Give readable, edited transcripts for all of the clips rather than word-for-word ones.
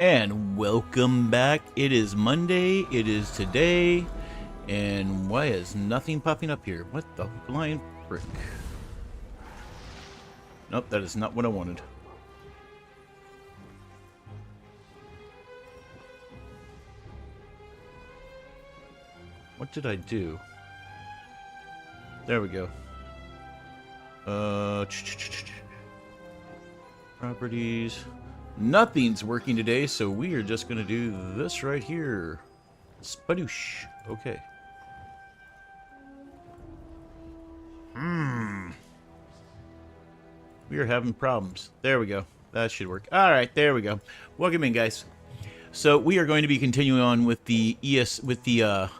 And welcome back. It is Monday. It is today. And why is nothing popping up here? What the blind frick? Nope, that is not what I wanted. What did I do? There we go. Properties. Nothing's working today, so we are just going to do this right here. Spadoosh. Okay. We are having problems. There we go. That should work. Alright, there we go. Welcome in, guys. So, we are going to be continuing on with the Elsweyr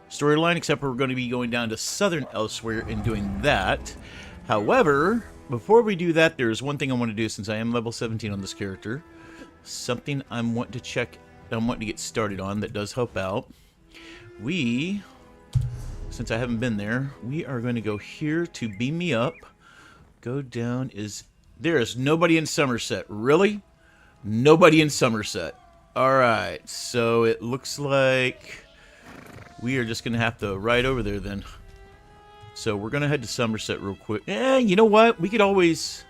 storyline, except we're going to be going down to southern Elsweyr and doing that. However, before we do that, there's one thing I want to do since I am level 17 on this character. Something I'm wanting to check, I'm wanting to get started on that does help out. Since I haven't been there, we are going to go here to beam me up. Go down there is nobody in Somerset. Really? Nobody in Somerset. Alright, so it looks like we are just going to have to ride over there then. So we're going to head to Somerset real quick. You know what? We could always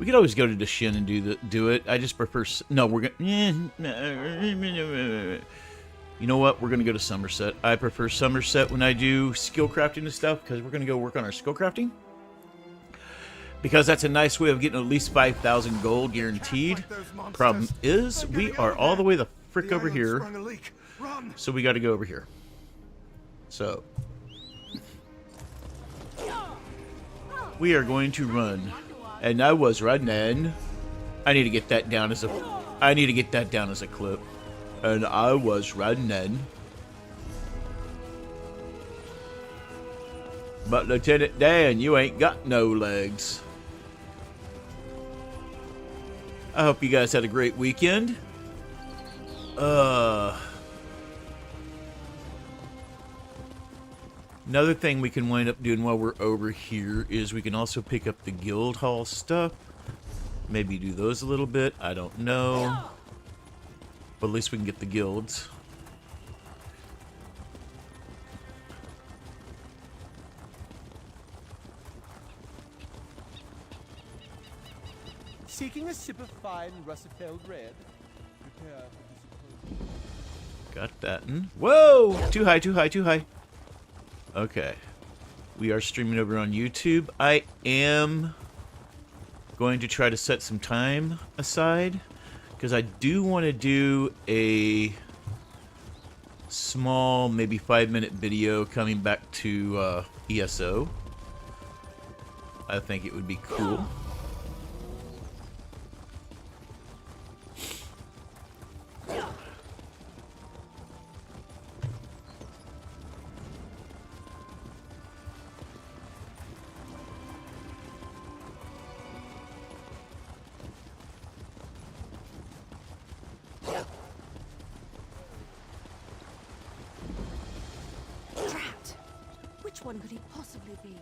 go to Deshin and do it. I just prefer... No, we're going to... You know what? We're going to go to Somerset. I prefer Somerset when I do skill crafting and stuff, because we're going to go work on our skill crafting. Because that's a nice way of getting at least 5,000 gold guaranteed. Problem is, we are all the way the frick over here. So we got to go over here. So... we are going to run. And I was running. I need to get that down as a clip. And I was running. But Lieutenant Dan, you ain't got no legs. I hope you guys had a great weekend. Another thing we can wind up doing while we're over here is we can also pick up the guild hall stuff. Maybe do those a little bit. I don't know. But at least we can get the guilds. Seeking a sip of fine Russifeld red. Prepare for disappointment. Got that. Whoa! Too high, too high, too high. Okay. We are streaming over on YouTube. I am going to try to set some time aside, because I do want to do a small, maybe 5-minute video coming back to ESO. I think it would be cool. Which one could he possibly be?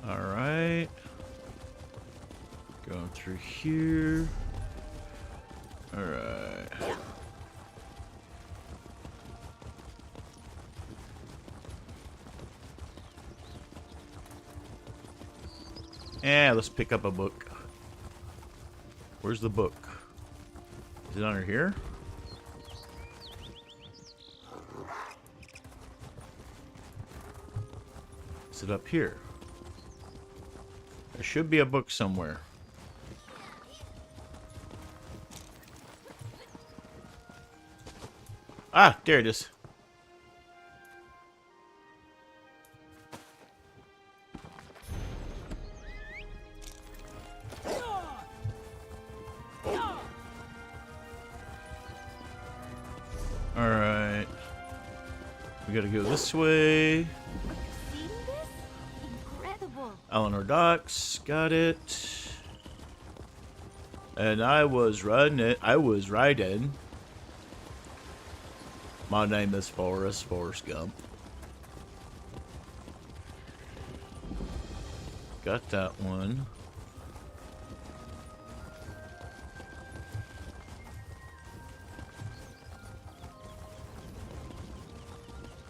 Alright. Going through here. Alright. Yeah, let's pick up a book. Where's the book? Is it under here? Is it up here? There should be a book somewhere. Ah, there it is. Alright. We gotta go this way. Eleanor Docks, got it. And I was riding. My name is Forrest Gump. Got that one.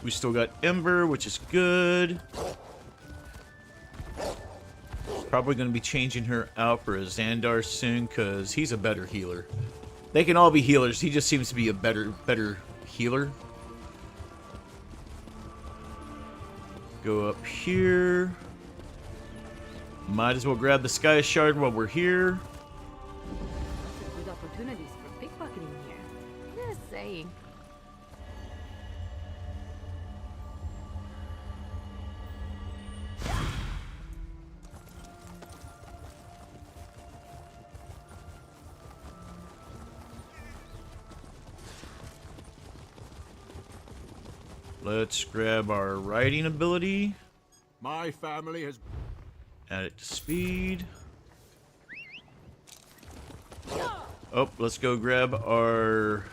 We still got Ember, which is good. Probably going to be changing her out for a Xandar soon, because he's a better healer. They can all be healers. He just seems to be a better healer. Go up here. Might as well grab the Sky Shard while we're here. Lots of good opportunities for pickpocketing here. Just saying. Let's grab our riding ability. My family has... Add it to speed. Oh, let's go grab our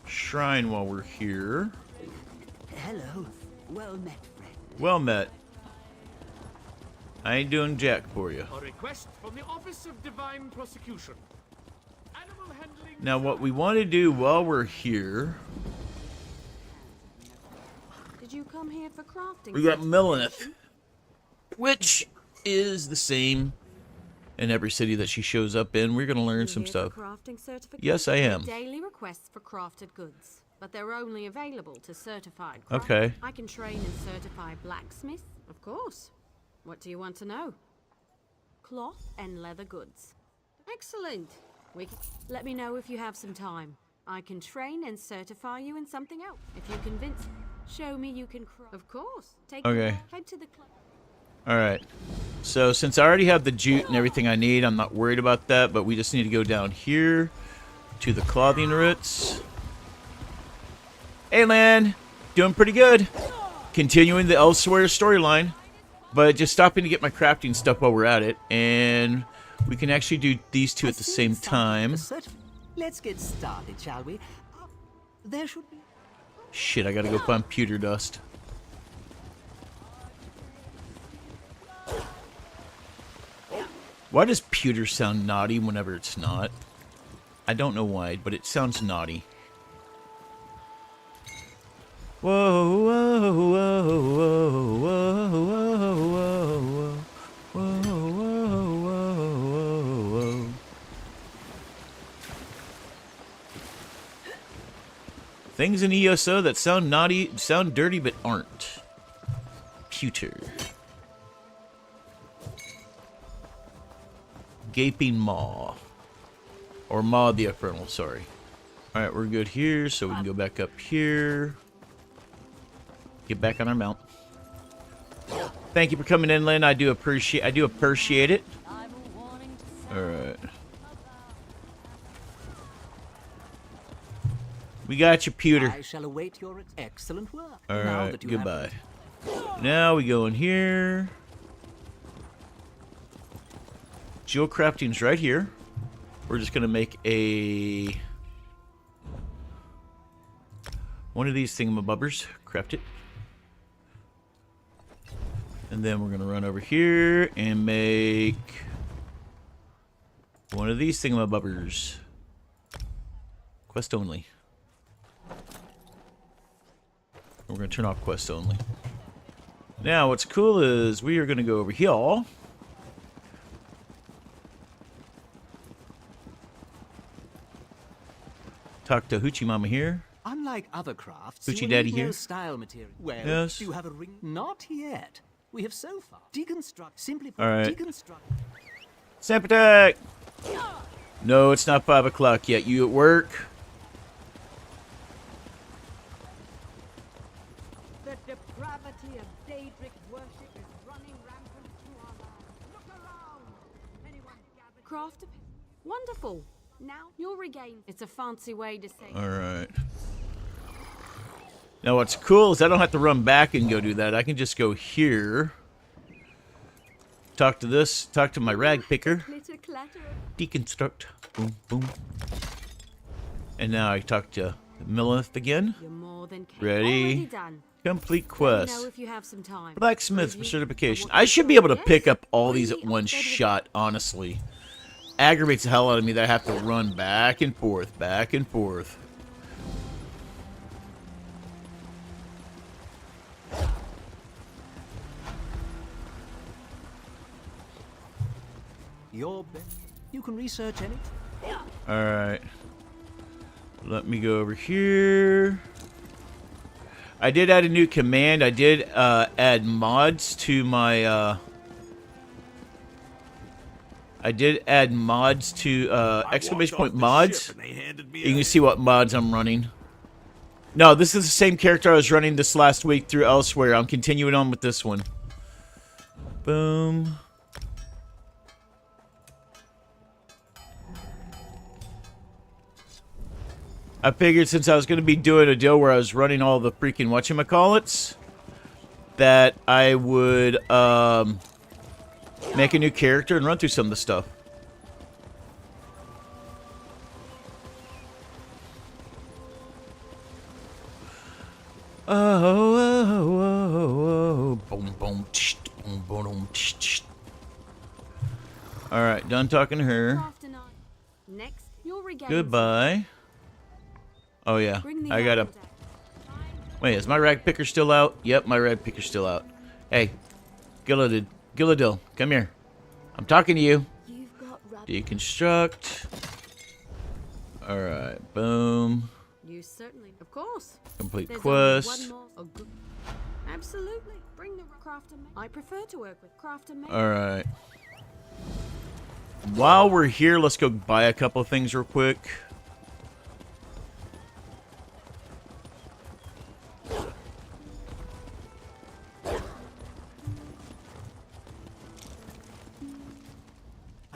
shrine while we're here. Hello. Well met, friend. Well met. I ain't doing jack for you. A request from the Office of Divine Prosecution. Animal handling. Now, what we want to do while we're here... Did you come here for crafting? We got Melanith, which is the same in every city that she shows up in. We're going to learn some stuff. Crafting certificates? Yes, I am. Daily requests for crafted goods, but they're only available to certified crafters. Okay. I can train and certify blacksmith, of course. What do you want to know? Cloth and leather goods. Excellent. Let me know if you have some time. I can train and certify you in something else. If you convince, show me you can craft. Of course. Take Okay. Head to the club. Alright. So, since I already have the jute and everything I need, I'm not worried about that, but we just need to go down here to the clothing roots. Hey, Lan! Doing pretty good. Continuing the Elsweyr storyline, but just stopping to get my crafting stuff while we're at it, and we can actually do these two at the same time. Let's get started, shall we? There should be... Shit, I gotta go find pewter dust. Why does pewter sound naughty whenever it's not? I don't know why, but it sounds naughty. Whoa, whoa, whoa, whoa, whoa, whoa, whoa, whoa, whoa, whoa, whoa. Things in ESO that sound naughty, sound dirty, but aren't. Pewter. Gaping Maw. Or Maw the Infernal, sorry. Alright, we're good here, so we can go back up here. Get back on our mount. Thank you for coming in, Lynn. I do appreciate it. Alright. We got you, pewter. I shall await your excellent work. Alright, goodbye. Now we go in here. Jewel crafting's right here. We're just gonna make one of these thingamabobbers. Craft it. And then we're gonna run over here and make one of these thingamabobbers. Quest only. We're gonna turn off quest only. Now what's cool is we are gonna go over here. Talk to Hoochie Mama here. Unlike other crafts, Hoochie you Daddy need no here. style material. Well, Yes. do you have a ring? Not yet. We have so far deconstruct. Simply put, Alright. deconstruct. Snap attack! No, it's not 5 o'clock yet. You at work? The depravity of Daedric worship is running rampant through our land. Look around! Anyone gathered? Craft a... Wonderful! Now you'll regain... It's a fancy way to say... Alright. Now what's cool is I don't have to run back and go do that. I can just go here. Talk to my rag picker. Clitter clatter. Deconstruct. Boom, boom. And now I talk to Millith again. You're more than capable. Ready? Already done. Complete Let me quest. know if you have some time. Blacksmith for Review certification. what I you should saw. be able to Yes. pick up all these at Really? one I'm ready to shot, honestly. Aggravates the hell out of me that I have to run back and forth, back and forth. Your bet. You can research anything. Alright. Let me go over here. I did add a new command. I did add mods to my... I did add mods to exclamation point mods. You can see what mods I'm running. No, this is the same character I was running this last week through Elsweyr. I'm continuing on with this one. Boom. I figured since I was going to be doing a deal where I was running all the freaking whatchamacallits, that I would make a new character and run through some of the stuff. Oh. Boom, boom, tsh, boom, boom, tsh, tsh. All right, done talking to her. Next, you'll regain. Goodbye. Oh yeah, Bring the I gotta. apple down. Wait, is my rag picker still out? Yep, my rag picker's still out. Hey, Gilladil, come here. I'm talking to you. You've got Deconstruct. All right, boom. You certainly, of course. Complete There's quest. only one more. Oh, good. Absolutely. Bring the crafter. I prefer to work with crafter. All right. While we're here, let's go buy a couple of things real quick.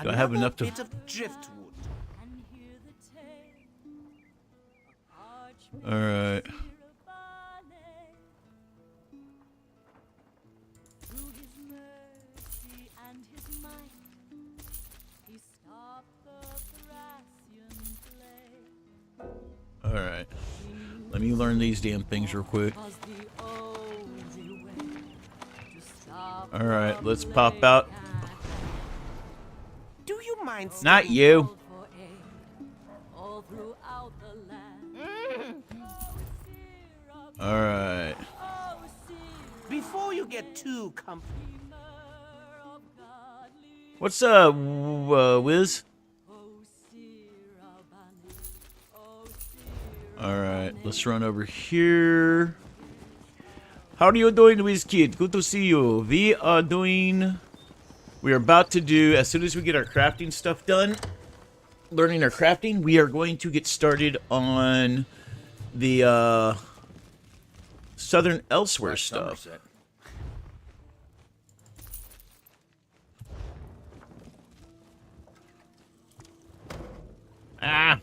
Do I have enough to... Bit of driftwood. Alright. Alright. Let me learn these damn things real quick. Alright, let's pop out. Do you mind? Not you. Alright. Before you get too comfortable. What's Wiz? Alright, let's run over here. How are you doing, Wiz Kid? Good to see you. We are about to do, as soon as we get our crafting stuff done, learning our crafting, we are going to get started on the Southern Elsweyr stuff. Somerset. Ah!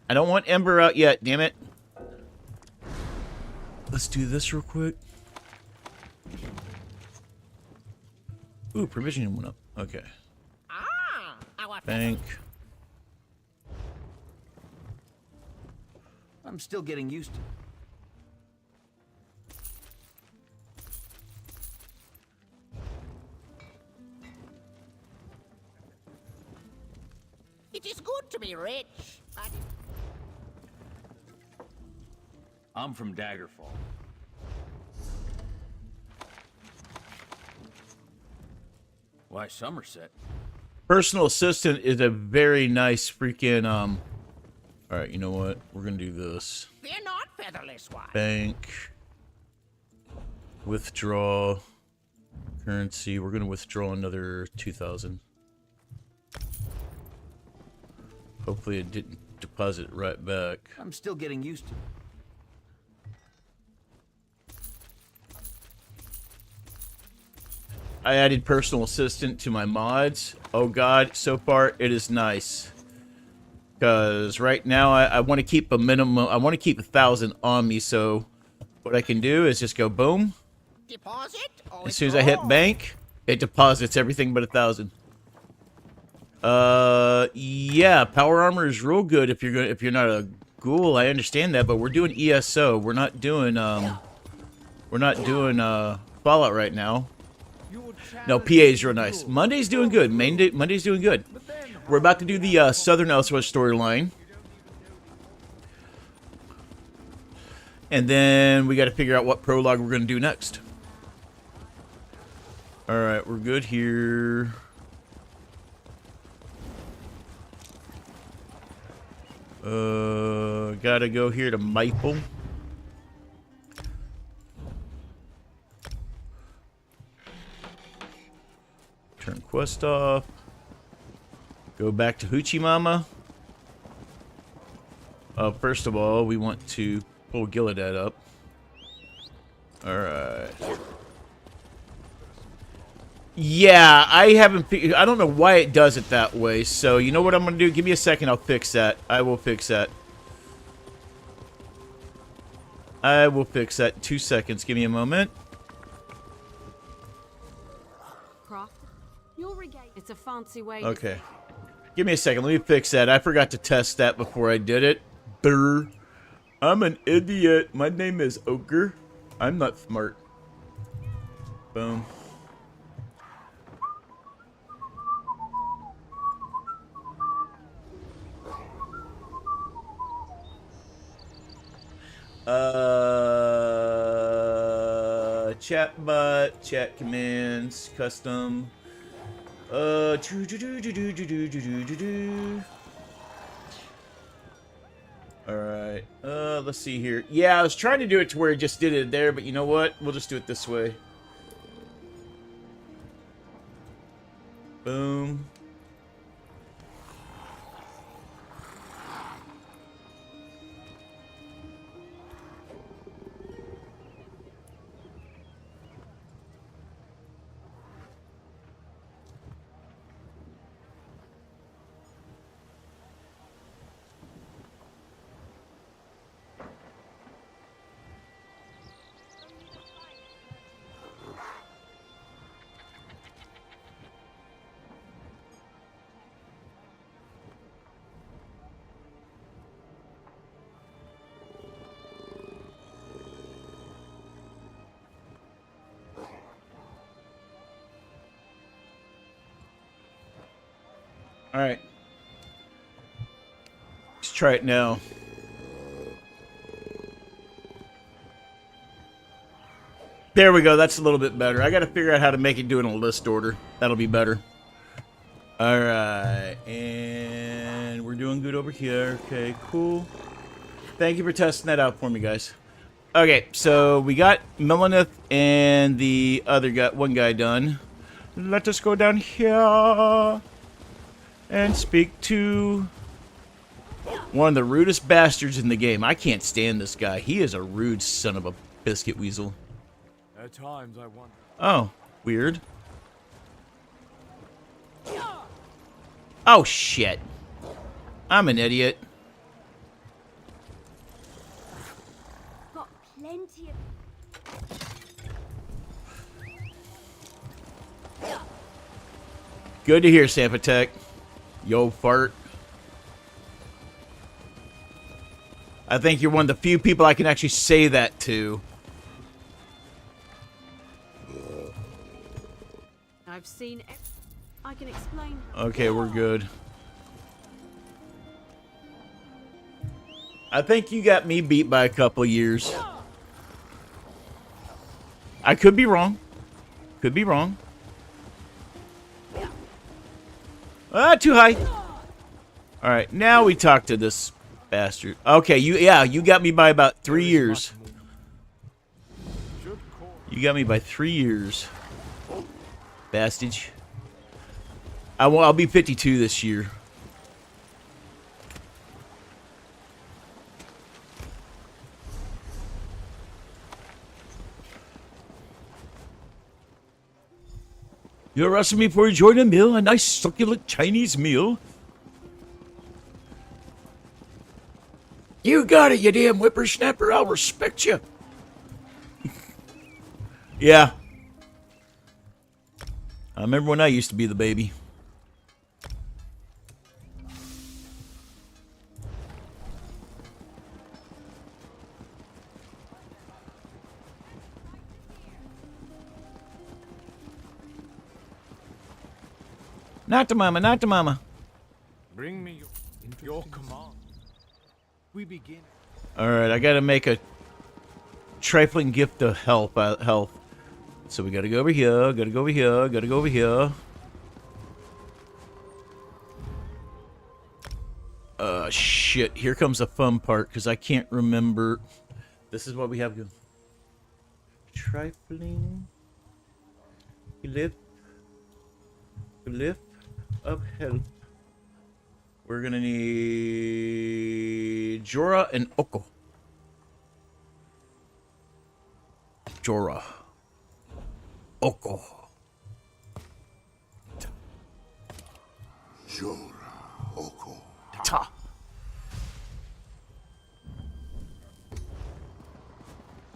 I don't want Ember out yet, damn it. Let's do this real quick. Ooh, provisioning went up. Okay. Bank. I'm still getting used to it. It is good to be rich, but... I'm from Daggerfall. Why Somerset? Personal assistant is a very nice freaking Alright, you know what? We're gonna do this. They're not featherless ones. Bank. Withdraw. Currency. We're gonna withdraw another 2,000. Hopefully it didn't deposit right back. I'm still getting used to it. I added personal assistant to my mods. Oh god, so far it is nice. Because right now I want to keep a minimum, I want to keep 1,000 on me, so what I can do is just go boom. Deposit? As soon as I hit bank, it deposits everything but 1,000. Yeah, power armor is real good if you're not a ghoul. I understand that, but we're doing ESO. We're not doing Fallout right now. No, PA is real nice. Monday's doing good. Monday's doing good. We're about to do the Southern Elsweyr storyline. And then we got to figure out what prologue we're going to do next. Alright, we're good here. Gotta go here to Maple. Turn quest off. Go back to Hoochie Mama. First of all, we want to pull Gillidat up. Alright. Yeah, I haven't... I don't know why it does it that way, so you know what I'm going to do? Give me a second, I'll fix that. I will fix that. I will fix that in 2 seconds. Give me a moment. Croft, you'll regain. It's a fancy way. Okay. Give me a second. Let me fix that. I forgot to test that before I did it. Brr. I'm an idiot. My name is Ogre. I'm not smart. Boom. Chatbot, chat commands, custom. Alright, let's see here. Yeah, I was trying to do it to where it just did it there, but you know what? We'll just do it this way. Boom. Alright. Let's try it now. There we go. That's a little bit better. I got to figure out how to make it do it in a list order. That'll be better. Alright. And we're doing good over here. Okay, cool. Thank you for testing that out for me, guys. Okay, so we got Melanith and the other guy, one guy done. Let us go down here and speak to one of the rudest bastards in the game. I can't stand this guy. He is a rude son of a biscuit weasel. At times I wonder. Oh, weird. Oh, shit. I'm an idiot. Got plenty of. Good to hear, Sampatek. Yo, fart. I think you're one of the few people I can actually say that to. I've seen. I can explain. Okay, we're good. I think you got me beat by a couple of years. I could be wrong. Could be wrong. Too high. Alright, now we talk to this bastard. Okay, you got me by about 3 years. You got me by 3 years. Bastage. I'll be 52 this year. You're asking me for a join a meal, a nice succulent Chinese meal. You got it, you damn whippersnapper. I'll respect you. Yeah. I remember when I used to be the baby. Not to mama, not to mama. Bring me your command. We begin. Alright, I gotta make a trifling gift of health. So we gotta go over here, gotta go over here, gotta go over here. shit. Here comes the fun part, because I can't remember. This is what we have. Trifling. Glyph of health. We're gonna need Jorah and Oko. Jorah. Oko. Jorah Oko. Ta.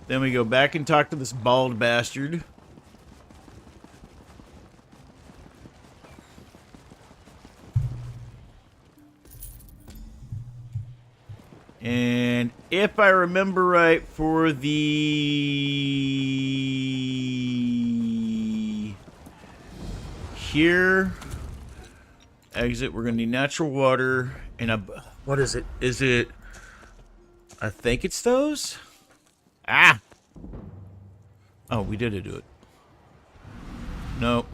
Then we go back and talk to this bald bastard. And if I remember right, for the here exit, we're gonna need natural water and a. What is it? Is it? I think it's those. Ah. Oh, we did do it. No.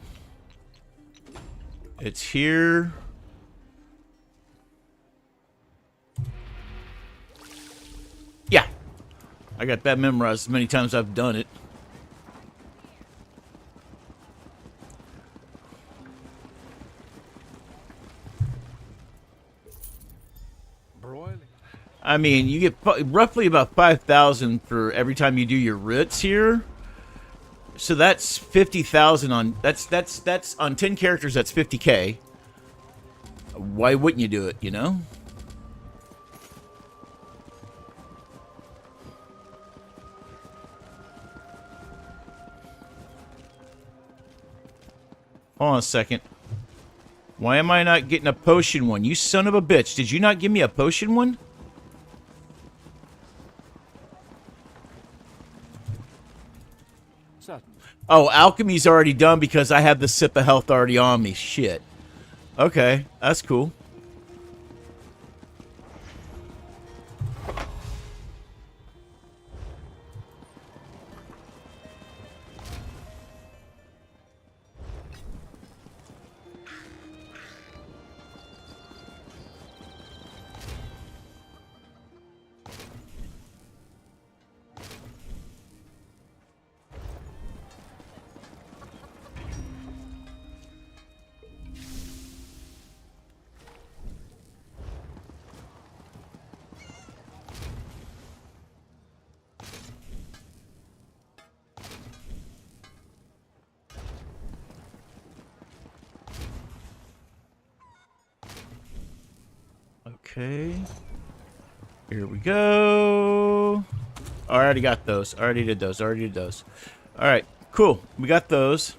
It's here. Yeah. I got that memorized as many times I've done it. Broiling. I mean, you get roughly about 5,000 for every time you do your writs here. So that's 50,000 on that's on 10 characters. That's 50K. Why wouldn't you do it? You know. Hold on a second. Why am I not getting a potion one? You son of a bitch. Did you not give me a potion one? Certainly. Oh, alchemy's already done because I have the sip of health already on me. Shit. Okay, that's cool. Okay. Here we go. I already got those. I already did those. Alright, cool. We got those.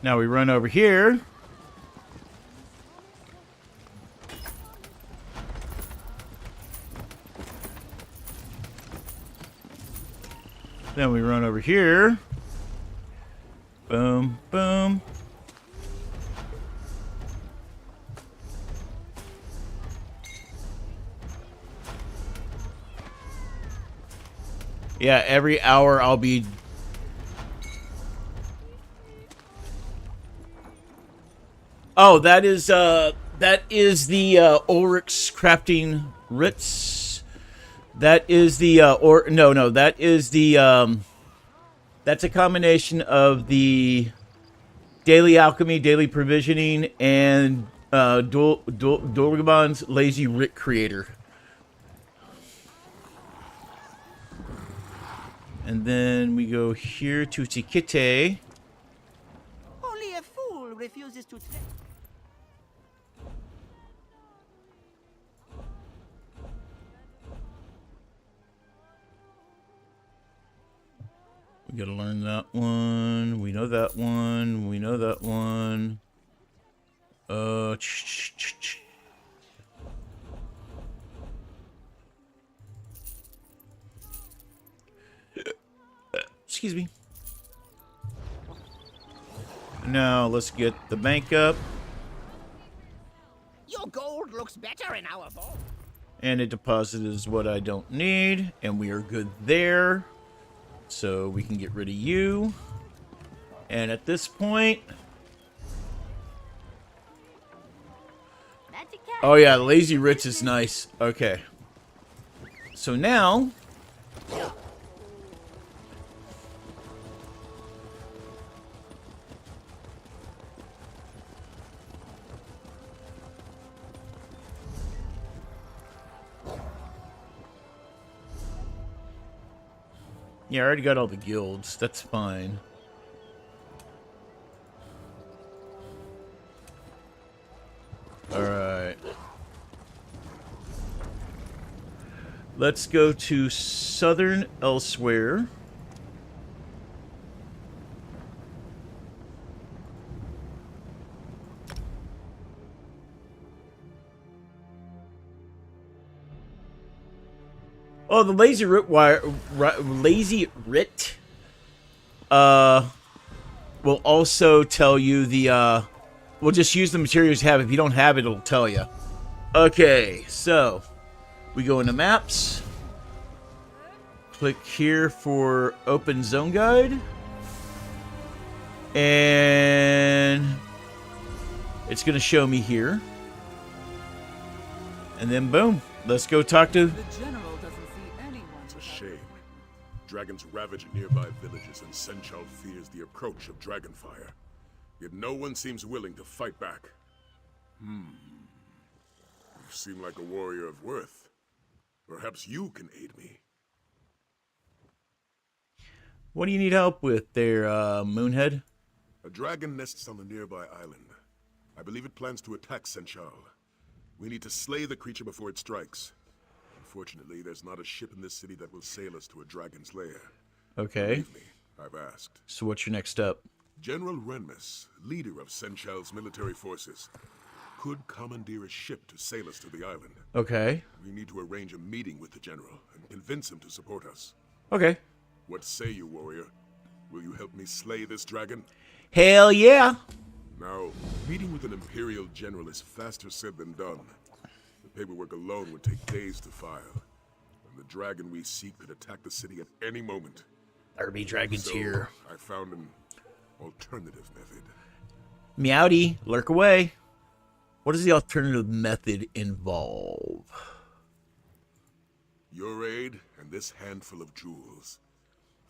Now we run over here. Then we run over here. Boom, boom. Yeah, every hour I'll be... Oh, that is the Ulrich's crafting writs. That is the that is the that's a combination of the daily alchemy, daily provisioning, and Dolgabon's lazy writ creator. And then we go here to Tikite. Only a fool refuses to take. We gotta learn that one. We know that one. We know that one. Excuse me. Now let's get the bank up. Your gold looks better in our vault. And a deposit is what I don't need. And we are good there. So we can get rid of you. And at this point, That you can. Oh yeah, the Lazy Rich is nice. Okay. So now... Yeah, I already got all the guilds. That's fine. Alright. Let's go to Southern Elsweyr. Oh, the Lazy Rit Lazy Rit will also tell you the we'll just use the materials you have. If you don't have it, it'll tell you. Okay, so we go into maps. Click here for open zone guide. And it's going to show me here. And then boom, let's go talk to... The general doesn't see anyone. It's a shame. Dragons ravage nearby villages, and Senchal fears the approach of Dragonfire. Yet no one seems willing to fight back. You seem like a warrior of worth. Perhaps you can aid me. What do you need help with there, Moonhead? A dragon nests on a nearby island. I believe it plans to attack Senchal. We need to slay the creature before it strikes. Unfortunately, there's not a ship in this city that will sail us to a dragon's lair. Okay. Believe me, I've asked. So what's your next step? General Renmus, leader of Senchal's military forces, could commandeer a ship to sail us to the island. Okay. We need to arrange a meeting with the general and convince him to support us. Okay. What say you, warrior? Will you help me slay this dragon? Hell yeah! Now, meeting with an Imperial general is faster said than done. The paperwork alone would take days to file. And the dragon we seek could attack the city at any moment. There be dragons So, here. I found an alternative method. Meowdy, lurk away. What does the alternative method involve? Your aid and this handful of jewels.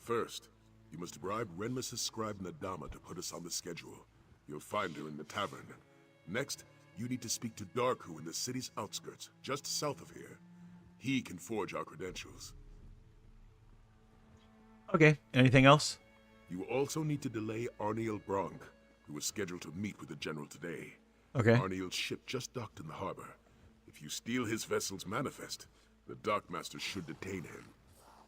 First, you must bribe Renmus' scribe Nadama to put us on the schedule. You'll find her in the tavern. Next, you need to speak to Darku in the city's outskirts, just south of here. He can forge our credentials. Okay. Anything else? You also need to delay Arniel Bronk, who was scheduled to meet with the general today. Okay. Arniel's ship just docked in the harbor. If you steal his vessel's manifest, the dockmaster should detain him.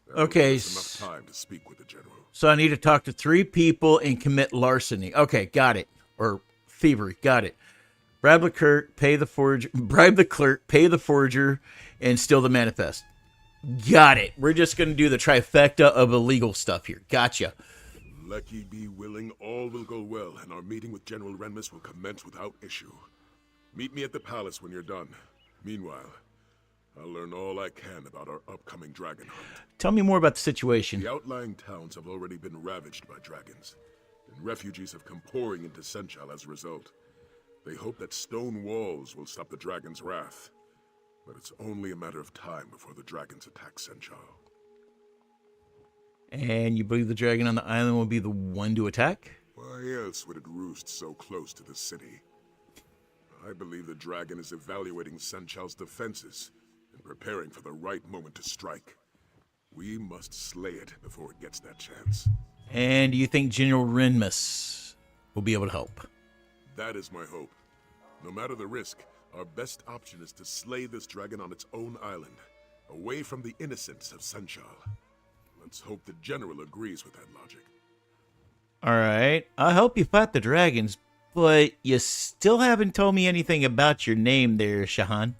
That will Okay, give us enough time to speak with the general. So I need to talk to 3 people and commit larceny. Okay, got it. Or thievery, got it. Bribe the clerk, pay the forger, and steal the manifest. Got it. We're just going to do the trifecta of illegal stuff here. Gotcha. Lucky be willing, all will go well, and our meeting with General Renmus will commence without issue. Meet me at the palace when you're done. Meanwhile, I'll learn all I can about our upcoming dragon hunt. Tell me more about the situation. The outlying towns have already been ravaged by dragons, and refugees have come pouring into Senchal as a result. They hope that stone walls will stop the dragon's wrath, but it's only a matter of time before the dragons attack Senchal. And you believe the dragon on the island will be the one to attack? Why else would it roost so close to the city? I believe the dragon is evaluating Senchal's defenses and preparing for the right moment to strike. We must slay it before it gets that chance. And do you think General Renmus will be able to help? That is my hope. No matter the risk, our best option is to slay this dragon on its own island, away from the innocents of Senchal. Let's hope the general agrees with that logic. Alright, I'll help you fight the dragons, but you still haven't told me anything about your name there, Shahan.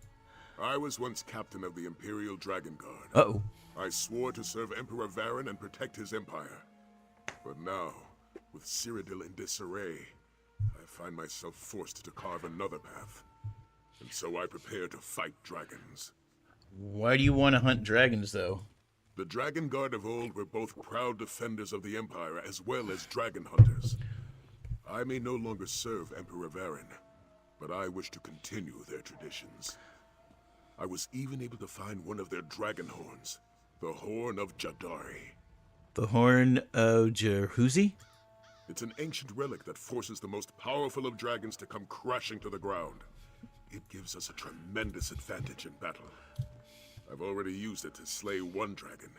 I was once captain of the Imperial Dragon Guard. Uh-oh. I swore to serve Emperor Varen and protect his empire. But now, with Cyrodiil in disarray, I find myself forced to carve another path. And so I prepare to fight dragons. Why do you want to hunt dragons, though? The Dragon Guard of old were both proud defenders of the Empire as well as dragon hunters. I may no longer serve Emperor Varen, but I wish to continue their traditions. I was even able to find one of their dragon horns, the Horn of Jadari. The Horn of Jehuzi? It's an ancient relic that forces the most powerful of dragons to come crashing to the ground. It gives us a tremendous advantage in battle. I've already used it to slay one dragon,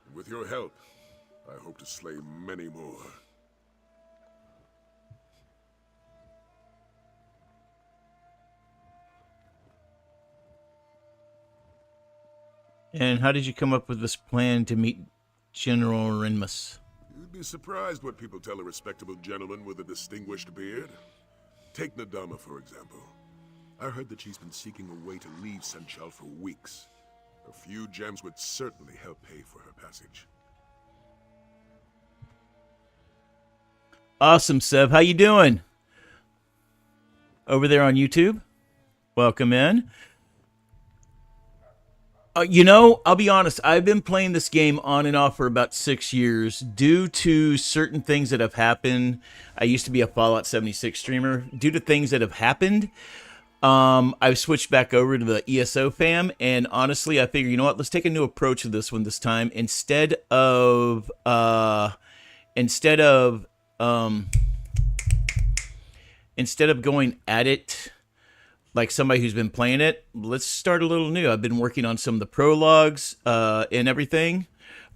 and with your help, I hope to slay many more. And how did you come up with this plan to meet General Renmus? You'd be surprised what people tell a respectable gentleman with a distinguished beard. Take Nadama, for example. I heard that she's been seeking a way to leave Senchal for weeks. A few gems would certainly help pay for her passage. Awesome, Sev. How you doing? Over there on YouTube? Welcome in. I'll be honest, I've been playing this game on and off for about 6 years due to certain things that have happened. I used to be a Fallout 76 streamer. Due to things that have happened, I've switched back over to the ESO fam, and honestly, I figure, you know what, let's take a new approach to this one this time. Instead of going at it like somebody who's been playing it, let's start a little new. I've been working on some of the prologues and everything.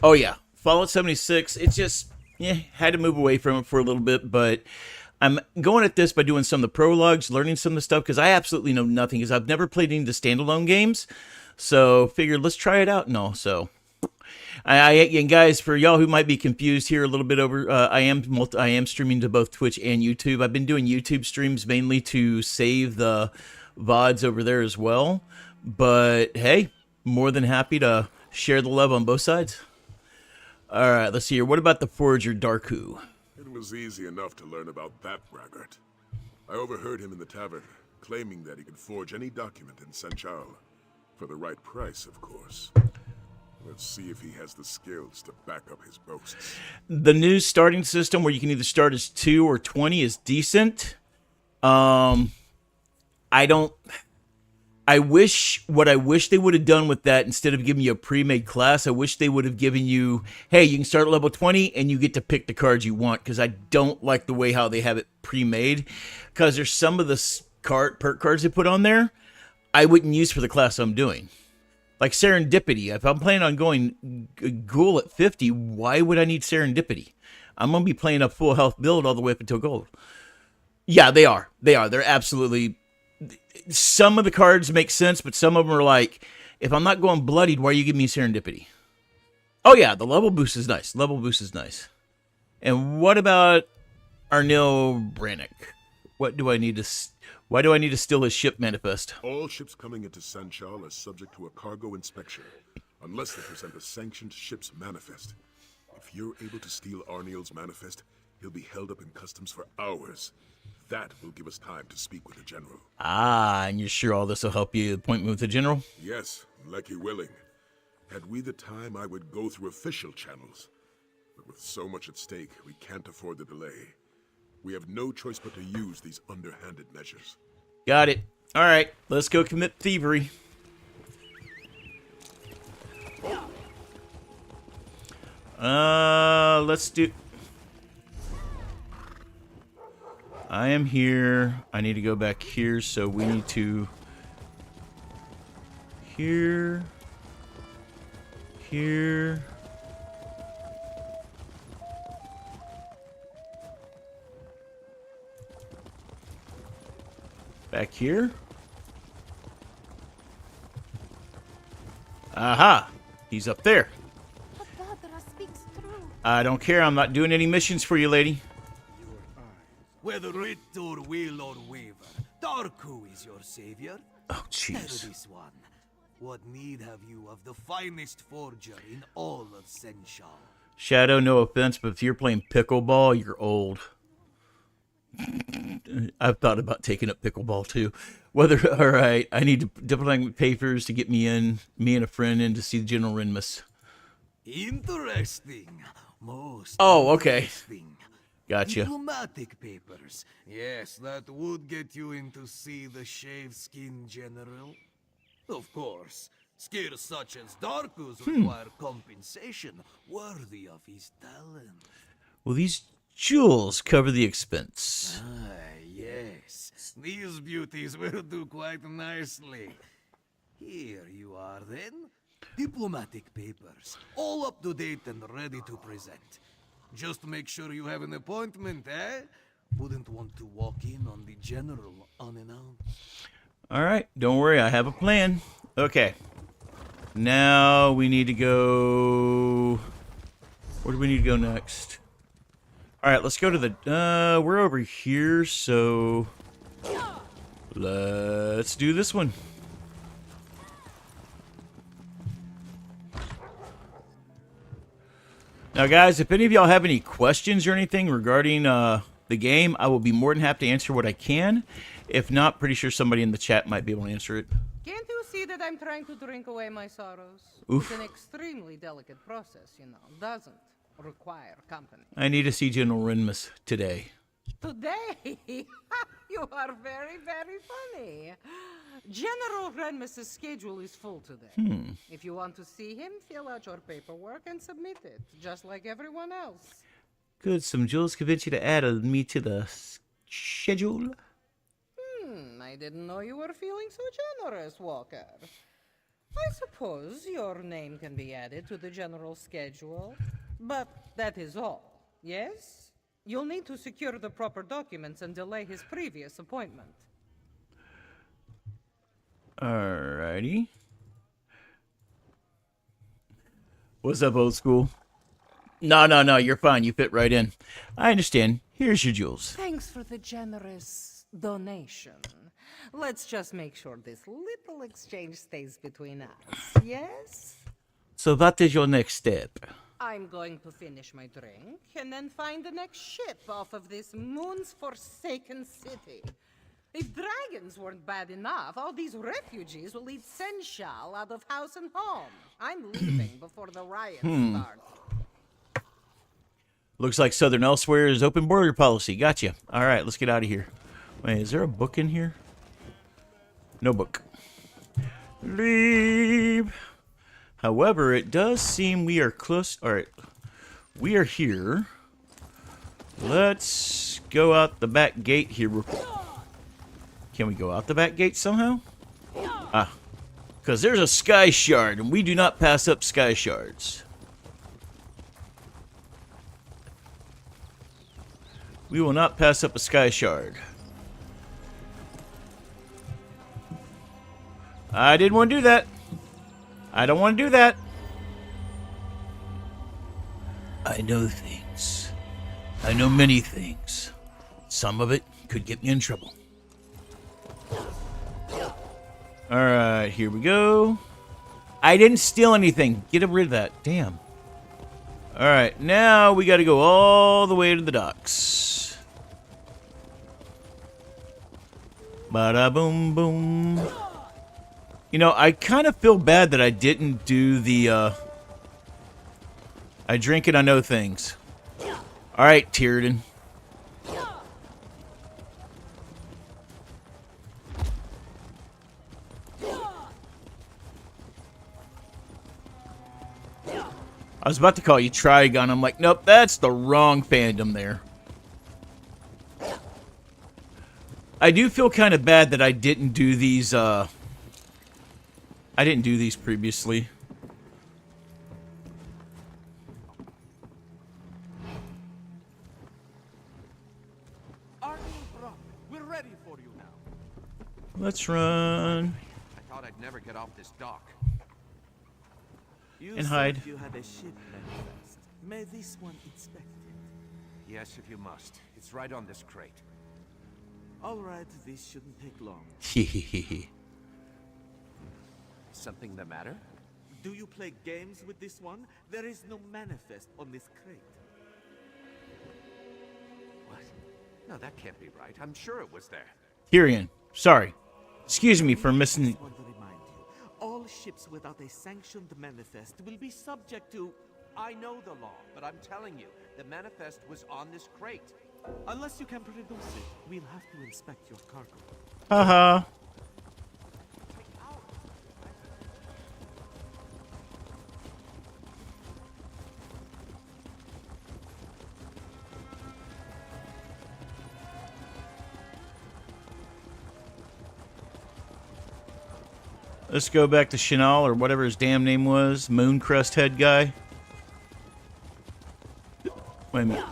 Oh yeah, Fallout 76, it's just, had to move away from it for a little bit, but I'm going at this by doing some of the prologues, learning some of the stuff, because I absolutely know nothing, because I've never played any of the standalone games, so figured let's try it out and all. So and guys, for y'all who might be confused here a little bit over, I am streaming to both Twitch and YouTube. I've been doing YouTube streams mainly to save the VODs over there as well, but hey, more than happy to share the love on both sides. All right, let's see here. What about the Forger Darku? It was easy enough to learn about that braggart. I overheard him in the tavern, claiming that he could forge any document in Senchal. For the right price, of course. Let's see if he has the skills to back up his boasts. The new starting system where you can either start as 2 or 20 is decent. I wish they would have done with that, instead of giving you a pre-made class, I wish they would have given you, hey, you can start at level 20 and you get to pick the cards you want, because I don't like the way how they have it pre-made, because there's some of the perk cards they put on there I wouldn't use for the class I'm doing. Like Serendipity. If I'm planning on going Ghoul at 50, why would I need Serendipity? I'm going to be playing a full health build all the way up until gold. Yeah, they are. They're absolutely... Some of the cards make sense, but some of them are like, if I'm not going bloodied, why are you giving me Serendipity? Oh yeah, the level boost is nice. And what about Arnil Brannick? Why do I need to steal his ship manifest? All ships coming into Senchal are subject to a cargo inspection, unless they present a sanctioned ship's manifest. If you're able to steal Arnil's manifest, he'll be held up in customs for hours. That will give us time to speak with the general. Ah, and you're sure all this will help you appoint me with the general? Yes, lucky willing. Had we the time, I would go through official channels. But with so much at stake, we can't afford the delay. We have no choice but to use these underhanded measures. Got it. All right, let's go commit thievery. Let's do... I am here. I need to go back here, so we need to... Here. Back here. Aha! He's up there. I don't care. I'm not doing any missions for you, lady. Whether writ or will or waver, Darku is your savior. Oh, jeez. Tell this one, what need have you of the finest forger in all of Senchal? Shadow, no offense, but if you're playing pickleball, you're old. I've thought about taking up pickleball too. All right, I need diplomatic papers to get me and a friend in to see General Renmus. Interesting. Most Oh, okay. interesting. Gotcha. Diplomatic papers. Yes, that would get you in to see the shaved skin general. Of course, skills such as Darku's require compensation worthy of his talent. Will these jewels cover the expense? Ah, yes. These beauties will do quite nicely. Here you are then. Diplomatic papers. All up to date and ready to present. Just make sure you have an appointment, eh? Wouldn't want to walk in on the general unannounced. Alright, don't worry, I have a plan. Okay. Now we need to go... Where do we need to go next? Alright, let's go to the... we're over here, so... Let's do this one. Now, guys, if any of y'all have any questions or anything regarding the game, I will be more than happy to answer what I can. If not, pretty sure somebody in the chat might be able to answer it. Can't you see that I'm trying to drink away my sorrows? Oof. It's an extremely delicate process, you know. Doesn't require company. I need to see General Renmus today. Today? You are very, very funny. General Renmus's schedule is full today. If you want to see him, fill out your paperwork and submit it, just like everyone else. Good, some jewels convince you to add me to the schedule. I didn't know you were feeling so generous, Walker. I suppose your name can be added to the general schedule, but that is all, yes? You'll need to secure the proper documents and delay his previous appointment. Alrighty. What's up, old school? No, you're fine. You fit right in. I understand. Here's your jewels. Thanks for the generous donation. Let's just make sure this little exchange stays between us, yes? So what is your next step? I'm going to finish my drink and then find the next ship off of this moon's forsaken city. If dragons weren't bad enough, all these refugees will eat sensual out of house and home. I'm leaving before the riots start. Looks like Southern Elsweyr is open border policy. Gotcha. All right, let's get out of here. Wait, is there a book in here? No book. Leave. However, it does seem we are close. All right, we are here. Let's go out the back gate here real quick. Can we go out the back gate somehow? Ah, because there's a sky shard, and we do not pass up sky shards. We will not pass up a sky shard. I didn't want to do that. I don't want to do that. I know things. I know many things. Some of it could get me in trouble. Alright, here we go. I didn't steal anything. Get rid of that. Damn. Alright, now we got to go all the way to the docks. Bada boom boom. You know, I kind of feel bad that I didn't do the, I drink and I know things. Alright, Tierden. I was about to call you Trigon. I'm like, nope, that's the wrong fandom there. I do feel kind of bad that I didn't do these, I didn't do these previously. Arnie and Brock, we're ready for you now. Let's run. I thought I'd never get off this dock. You And said hide. you had a ship manifest. May this one inspect it. Yes, if you must. It's right on this crate. All right, this shouldn't take long. Something the matter? Do you play games with this one? There is no manifest on this crate. What? No, that can't be right. I'm sure it was there. Tyrion, sorry. Excuse me for missing. I want to remind you, all ships without a sanctioned manifest will be subject to... I know the law, but I'm telling you, The manifest was on this crate. Unless you can produce it, we'll have to inspect your cargo. Haha. Let's go back to Chanel, or whatever his damn name was. Mooncrest head guy. Wait a minute.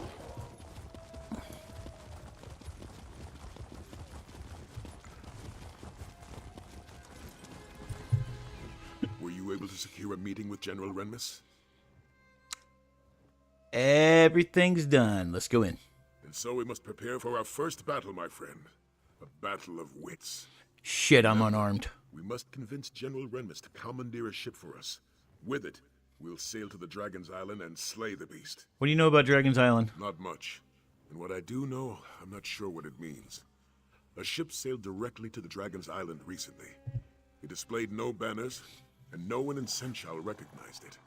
Were you able to secure a meeting with General Renmus? Everything's done. Let's go in. And so we must prepare for our first battle, my friend. A battle of wits. Shit, I'm unarmed. We must convince General Renmus to commandeer a ship for us. With it, we'll sail to the Dragon's Island and slay the beast. What do you know about Dragon's Island? Not much. And what I do know, I'm not sure what it means. A ship sailed directly to the Dragon's Island recently. It displayed no banners, and no one in Senchal recognized it.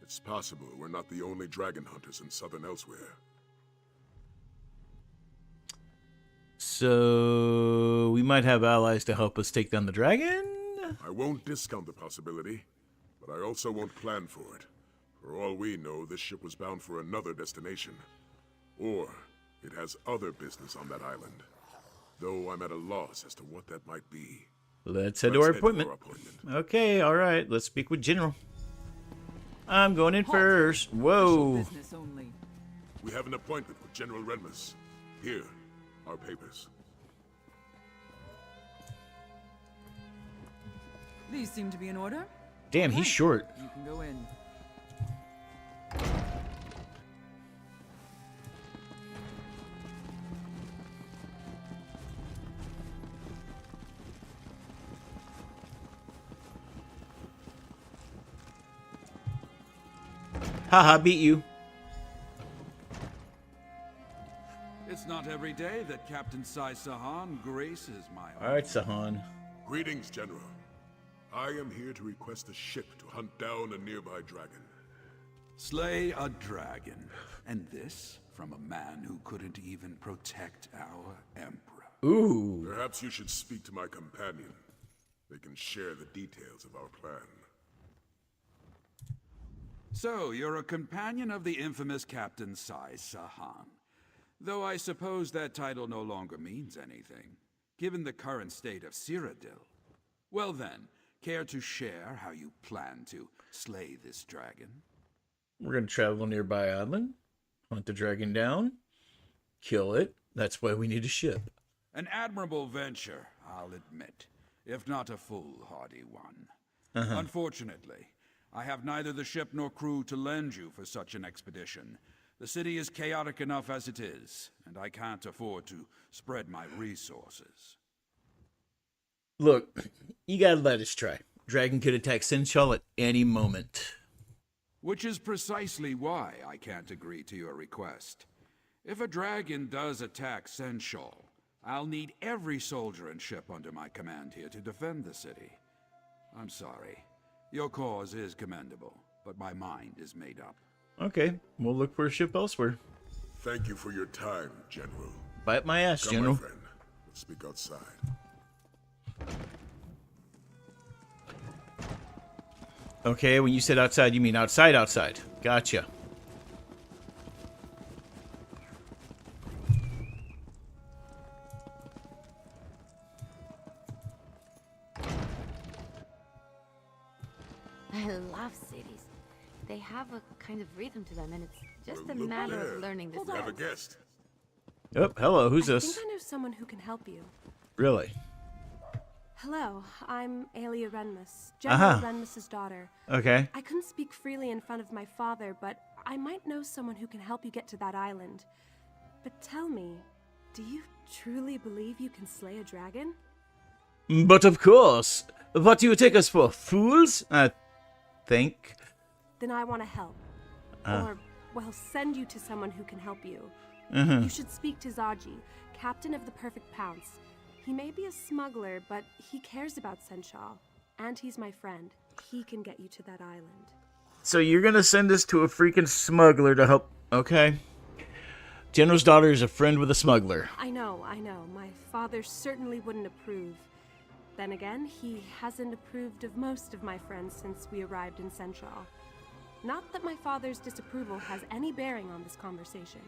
It's possible we're not the only dragon hunters in southern Elsweyr. So we might have allies to help us take down the dragon? I won't discount the possibility, but I also won't plan for it. For all we know, this ship was bound for another destination. Or it has other business on that island. Though I'm at a loss as to what that might be. Let's head to our appointment. Okay, alright. Let's speak with General. I'm going in first. Whoa. We have an appointment with General Renmus. Here, our papers. These seem to be in order. Damn, he's short. You can go in. Haha, beat you. It's not every day that Captain Sai Sahan graces my home. Alright, Sahan. Greetings, General. I am here to request a ship to hunt down a nearby dragon. Slay a dragon. And this from a man who couldn't even protect our Emperor. Ooh. Perhaps you should speak to my companion. They can share the details of our plan. So, you're a companion of the infamous Captain Sai Sahan. Though I suppose that title no longer means anything, given the current state of Cyrodiil. Well then, care to share how you plan to slay this dragon? We're going to travel nearby island, hunt the dragon down, kill it. That's why we need a ship. An admirable venture, I'll admit, if not a foolhardy one. Unfortunately, I have neither the ship nor crew to lend you for such an expedition. The city is chaotic enough as it is, and I can't afford to spread my resources. Look, you gotta let us try. Dragon could attack Senchal at any moment. Which is precisely why I can't agree to your request. If a dragon does attack Senchal, I'll need every soldier and ship under my command here to defend the city. I'm sorry. Your cause is commendable, but my mind is made up. Okay, we'll look for a ship elsewhere. Thank you for your time, General. Bite my ass, Come, General. my friend. Let's speak outside. Okay, when you said outside, you mean outside, outside. Gotcha. I love cities. They have a kind of rhythm to them, and it's just Well, a look matter there. of learning this. We have a guest. Oh, hello, who's I this? think I know someone who can help you. Really? Hello, I'm Aelia Renmus, General Renmus's daughter. Okay. I couldn't speak freely in front of my father, but I might know someone who can help you get to that island. But tell me, do you truly believe you can slay a dragon? But of course. What do you take us for? Fools? I think. Then I want to help. Or, well, send you to someone who can help you. Uh-huh. You should speak to Zaji, captain of the Perfect Pounce. He may be a smuggler, but he cares about Senchal. And he's my friend. He can get you to that island. So you're gonna send us to a freaking smuggler to help... Okay. General's daughter is a friend with a smuggler. I know. My father certainly wouldn't approve. Then again, he hasn't approved of most of my friends since we arrived in Central. Not that my father's disapproval has any bearing on this conversation.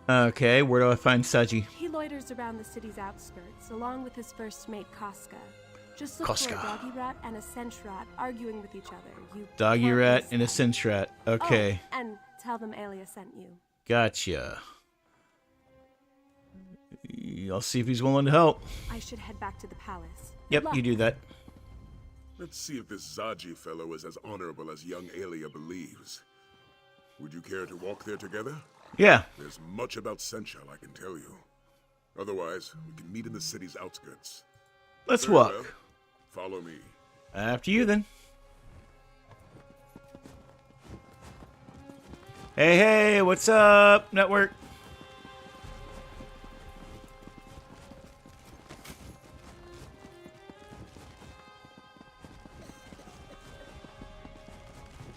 Okay, where do I find Saji? He loiters around the city's outskirts, along with his first mate, Koska. Just look for a doggy rat and a cinch rat arguing with each other. You Doggy can't rat miss and a them. cinch rat. Okay. Oh, and tell them Alia sent you. Gotcha. I'll see if he's willing to help. I should head back to the palace. Yep, you do that. Let's see if this Zaji fellow is as honorable as young Alia believes. Would you care to walk there together? Yeah. There's much about Senchal I can tell you. Otherwise, we can meet in the city's outskirts. Let's Very walk. well. Follow me. After you, then. Hey, what's up, network?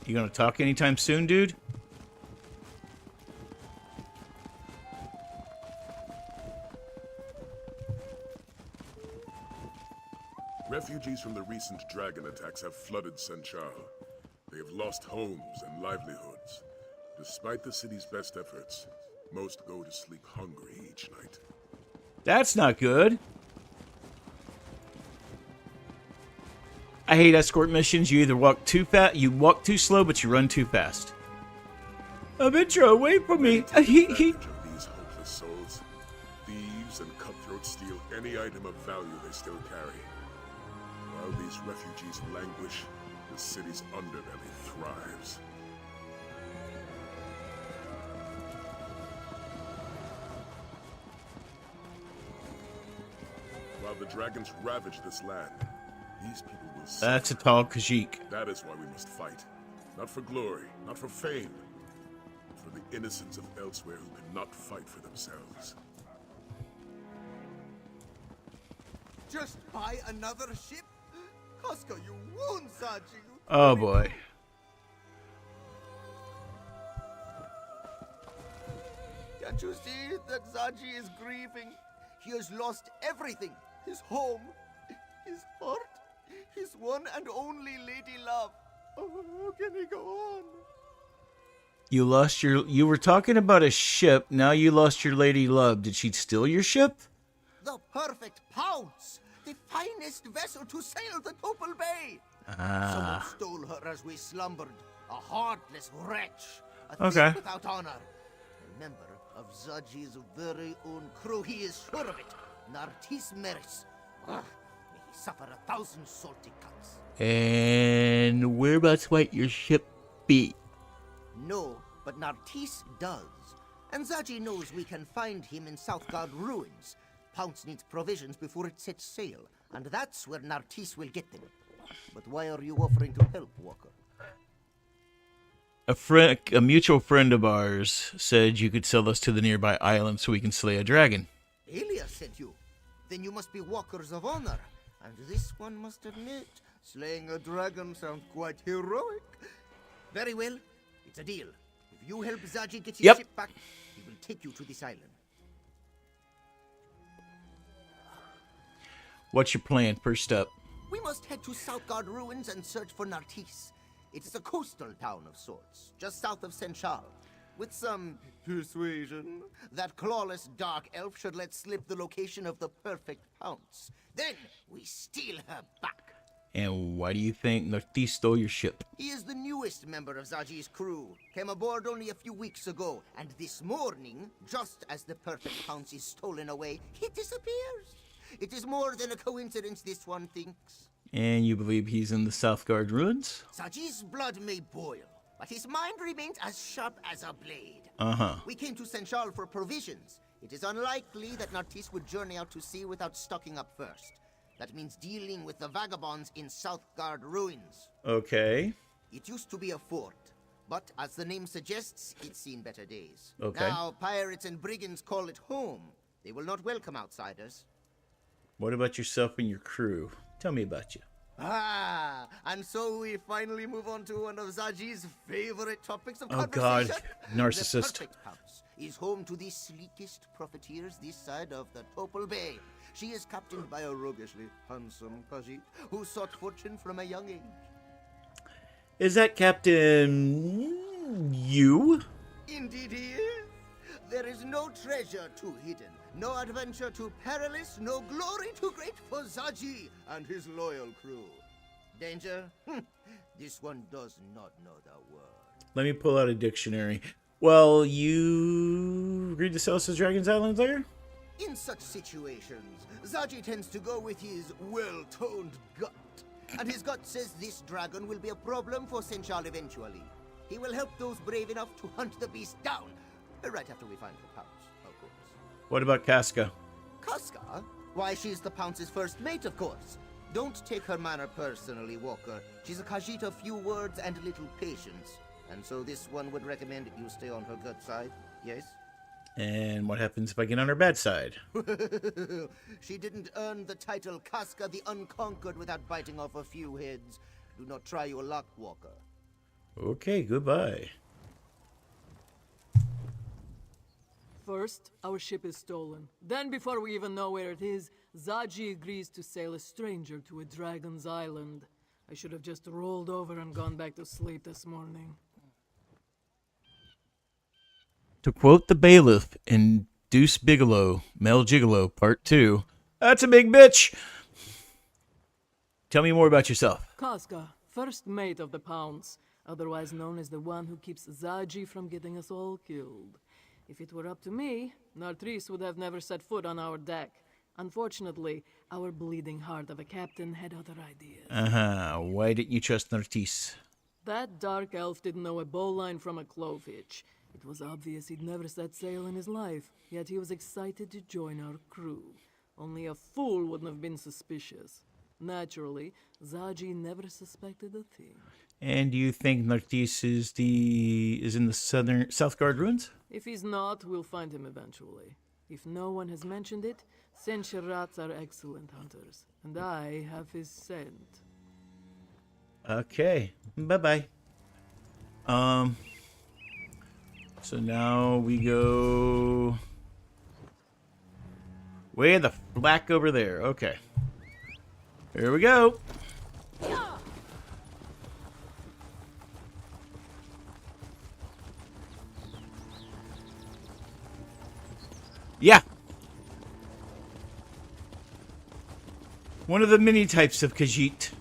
You gonna talk anytime soon, dude? Refugees from the recent dragon attacks have flooded Senchal. They have lost homes and livelihoods. Despite the city's best efforts, most go to sleep hungry each night. That's not good. I hate escort missions. You either walk too fast, you walk too slow, but you run too fast. Adventure, wait for me. These hopeless souls. Thieves and cutthroats steal any item of value they still carry. While these refugees languish, the city's underbelly thrives. While the dragons ravage this land, these people will suffer. That's a tall Khajiit. That is why we must fight. Not for glory, not for fame, but for the innocents of Elsweyr who cannot fight for themselves. Just buy another ship? Koska, you won't, Saji. Oh boy. Can't you see that Zaji is grieving? He has lost everything. His home, his heart, his one and only lady love. Oh, how can he go on? You lost your... You were talking about a ship. Now you lost your lady love. Did she steal your ship? The perfect pounce. The finest vessel to sail the Topal Bay. Ah. Someone stole her as we slumbered. A heartless wretch. A Okay. thief without honor. A member of Zaji's very own crew. He is sure of it. Nartis Meris. May he suffer 1,000 salty cuts. And whereabouts might your ship be? No, but Nartis does. And Zaji knows we can find him in Southgard ruins. Pounce needs provisions before it sets sail, and that's where Nartis will get them. But why are you offering to help, Walker? A mutual friend of ours said you could sell us to the nearby island so we can slay a dragon. Elias sent you. Then you must be walkers of honor. And this one must admit, slaying a dragon sounds quite heroic. Very well, it's a deal. If you help Zaji get his ship back, he will take you to this island. What's your plan? First up. We must head to Southgard ruins and search for Nartis. It is a coastal town of sorts, just south of Senchal. With some persuasion, that clawless dark elf should let slip the location of the perfect pounce. Then we steal her back. And why do you think Nartis stole your ship? He is the newest member of Zaji's crew. Came aboard only a few weeks ago, and this morning, just as the perfect pounce is stolen away, he disappears. It is more than a coincidence, this one thinks. And you believe he's in the Southgard ruins? Zaji's blood may boil, but his mind remains as sharp as a blade. Uh-huh. We came to Senchal for provisions. It is unlikely that Nartis would journey out to sea without stocking up first. That means dealing with the vagabonds in Southgard ruins. Okay. It used to be a fort, but as the name suggests, it's seen better days. Okay. Now pirates and brigands call it home. They will not welcome outsiders. What about yourself and your crew? Tell me about you. Ah, and so we finally move on to one of Zaji's favorite topics of Oh, God. conversation. Narcissist. The perfect pounce is home to the sleekest profiteers this side of the Topal Bay. She is captained by a roguishly handsome Khajiit who sought fortune from a young age. Is that Captain... you? Indeed he is. There is no treasure too hidden, no adventure too perilous, no glory too great for Zaji and his loyal crew. Danger? This one does not know the word. Let me pull out a dictionary. Well, you agreed to sell us to Dragon's Island there? In such situations, Zaji tends to go with his well-toned gut. And his gut says this dragon will be a problem for Senchal eventually. He will help those brave enough to hunt the beast down. Right after we find the pounce, of course. What about Casca? Casca? Why, she's the Pounce's first mate, of course. Don't take her manner personally, Walker. She's a Khajiit of few words and little patience. And so this one would recommend you stay on her good side, yes? And what happens if I get on her bad side? She didn't earn the title Casca the Unconquered without biting off a few heads. Do not try your luck, Walker. Okay, goodbye. First, our ship is stolen. Then, before we even know where it is, Zaji agrees to sail a stranger to a dragon's island. I should have just rolled over and gone back to sleep this morning. To quote the bailiff in Deuce Bigelow, Mel Gigolo, Part 2, that's a big bitch! Tell me more about yourself. Casca, first mate of the Pounce, otherwise known as the one who keeps Zaji from getting us all killed. If it were up to me, Nartris would have never set foot on our deck. Unfortunately, our bleeding heart of a captain had other ideas. Uh-huh. Why didn't you trust Nartisse? That dark elf didn't know a bowline from a clove hitch. It was obvious he'd never set sail in his life, yet he was excited to join our crew. Only a fool wouldn't have been suspicious. Naturally, Zaji never suspected a thing. And do you think Nartisse is in the Southgard ruins? If he's not, we'll find him eventually. If no one has mentioned it, Senshirats are excellent hunters, and I have his scent. Okay, bye-bye. So now we go... way the black over there. Okay. Here we go. Yeah. One of the many types of Khajiit.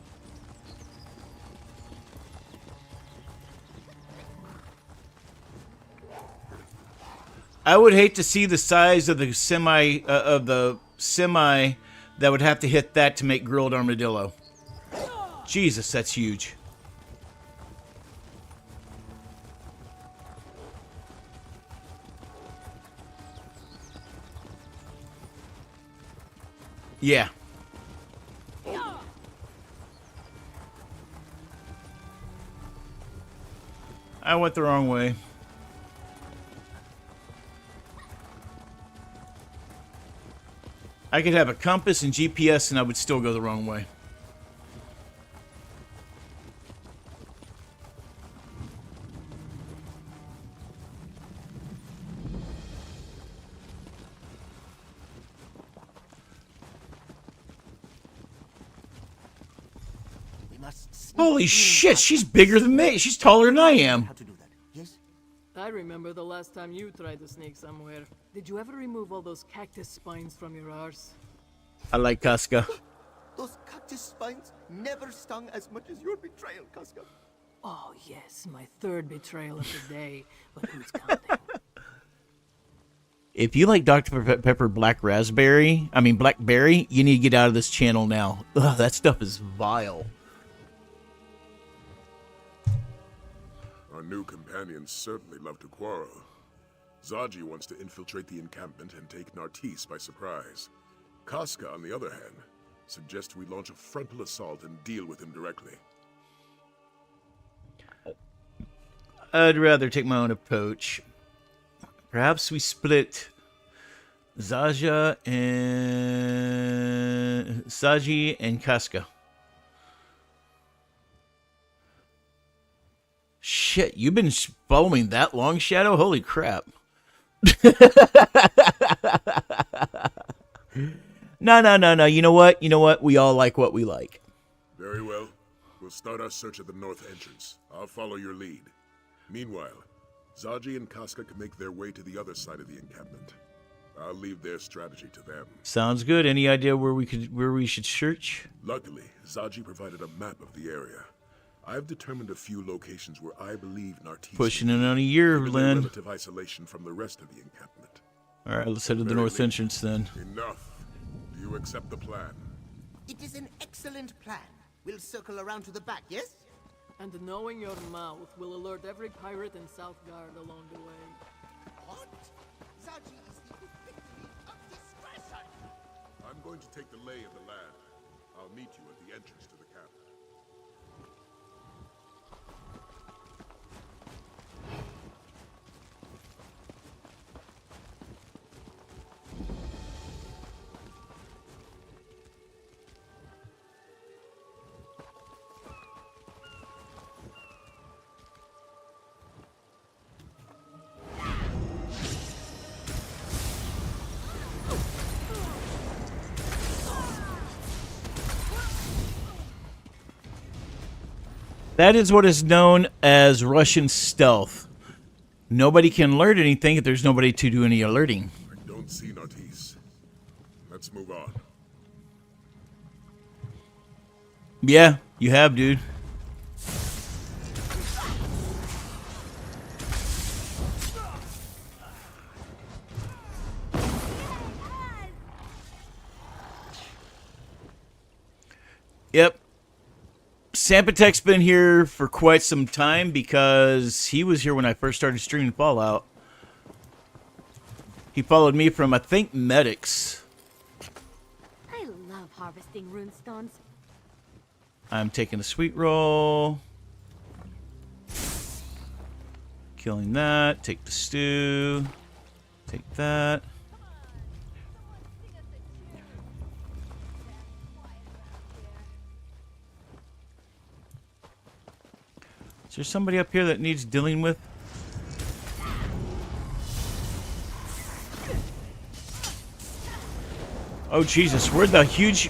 I would hate to see the size of the semi that would have to hit that to make grilled armadillo. Jesus, that's huge. Yeah. I went the wrong way. I could have a compass and GPS and I would still go the wrong way. Holy shit, she's bigger than me. She's taller than I am. I remember the last time you tried to sneak somewhere. Did you ever remove all those cactus spines from your arse? I like Casca. Those cactus spines never stung as much as your betrayal, Casca. Oh yes, my third betrayal of the day. But who's counting? If you like Dr. Pepper Blackberry, you need to get out of this channel now. Ugh, that stuff is vile. Our new companions certainly love to quarrel. Zaji wants to infiltrate the encampment and take Nartisse by surprise. Casca, on the other hand, suggests we launch a frontal assault and deal with him directly. I'd rather take my own approach. Perhaps we split Zaji and Casca. shit. You've been following that long, Shadow? Holy crap. No. You know what? We all like what we like. Very well. We'll start our search at the north entrance. I'll follow your lead. Meanwhile, Zaji and Casca can make their way to the other side of the encampment. I'll leave their strategy to them. Sounds good. Any idea where we should search? Luckily, Zaji provided a map of the area. I've determined a few locations where I believe Nartese Pushing in on a year, Lynn. Relative isolation from the rest of the encampment. All right, let's head to the north entrance then. Enough. Do you accept the plan? It is an excellent plan. We'll circle around to the back, yes? And knowing your mouth will alert every pirate in Southgard along the way. What? Zaji is the epitome of discretion! I'm going to take the lay of the land. I'll meet you at the entrance to the camp. That is what is known as Russian stealth. Nobody can alert anything if there's nobody to do any alerting. I don't see Nartese. Let's move on. Yeah, you have, dude. Yep. Sampatek's been here for quite some time because he was here when I first started streaming Fallout. He followed me from, I think, Medics. I love harvesting runestones. I'm taking a sweet roll. Killing that. Take the stew. Take that. Is there somebody up here that needs dealing with? Oh Jesus! Where'd the huge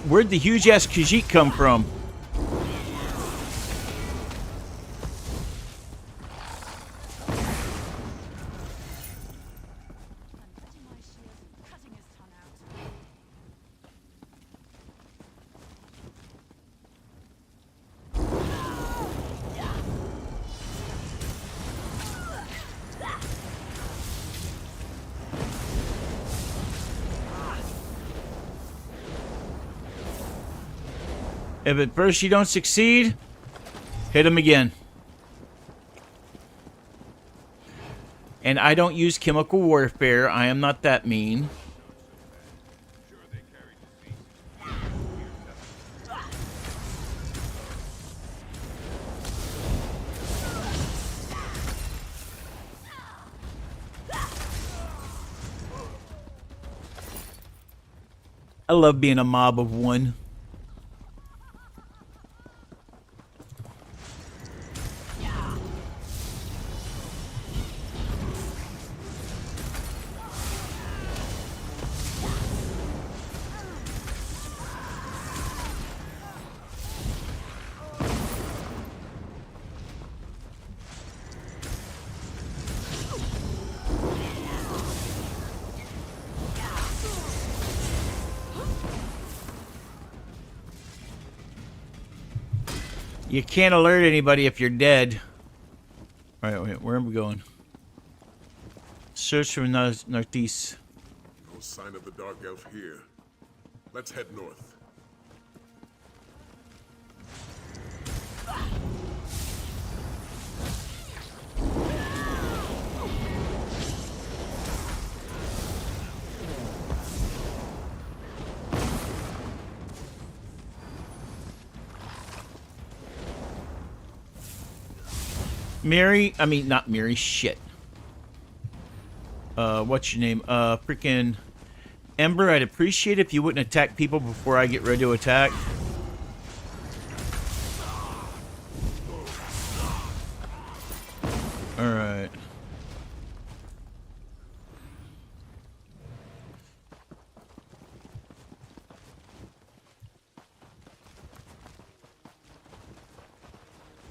ass Khajiit come from? If at first you don't succeed, hit him again. And I don't use chemical warfare. I am not that mean. I love being a mob of one. You can't alert anybody if you're dead. Alright, wait, where are we going? Search for Nartese. No sign of the Dark Elf here. Let's head north. Not Mary, shit. What's your name? Freaking Ember, I'd appreciate if you wouldn't attack people before I get ready to attack.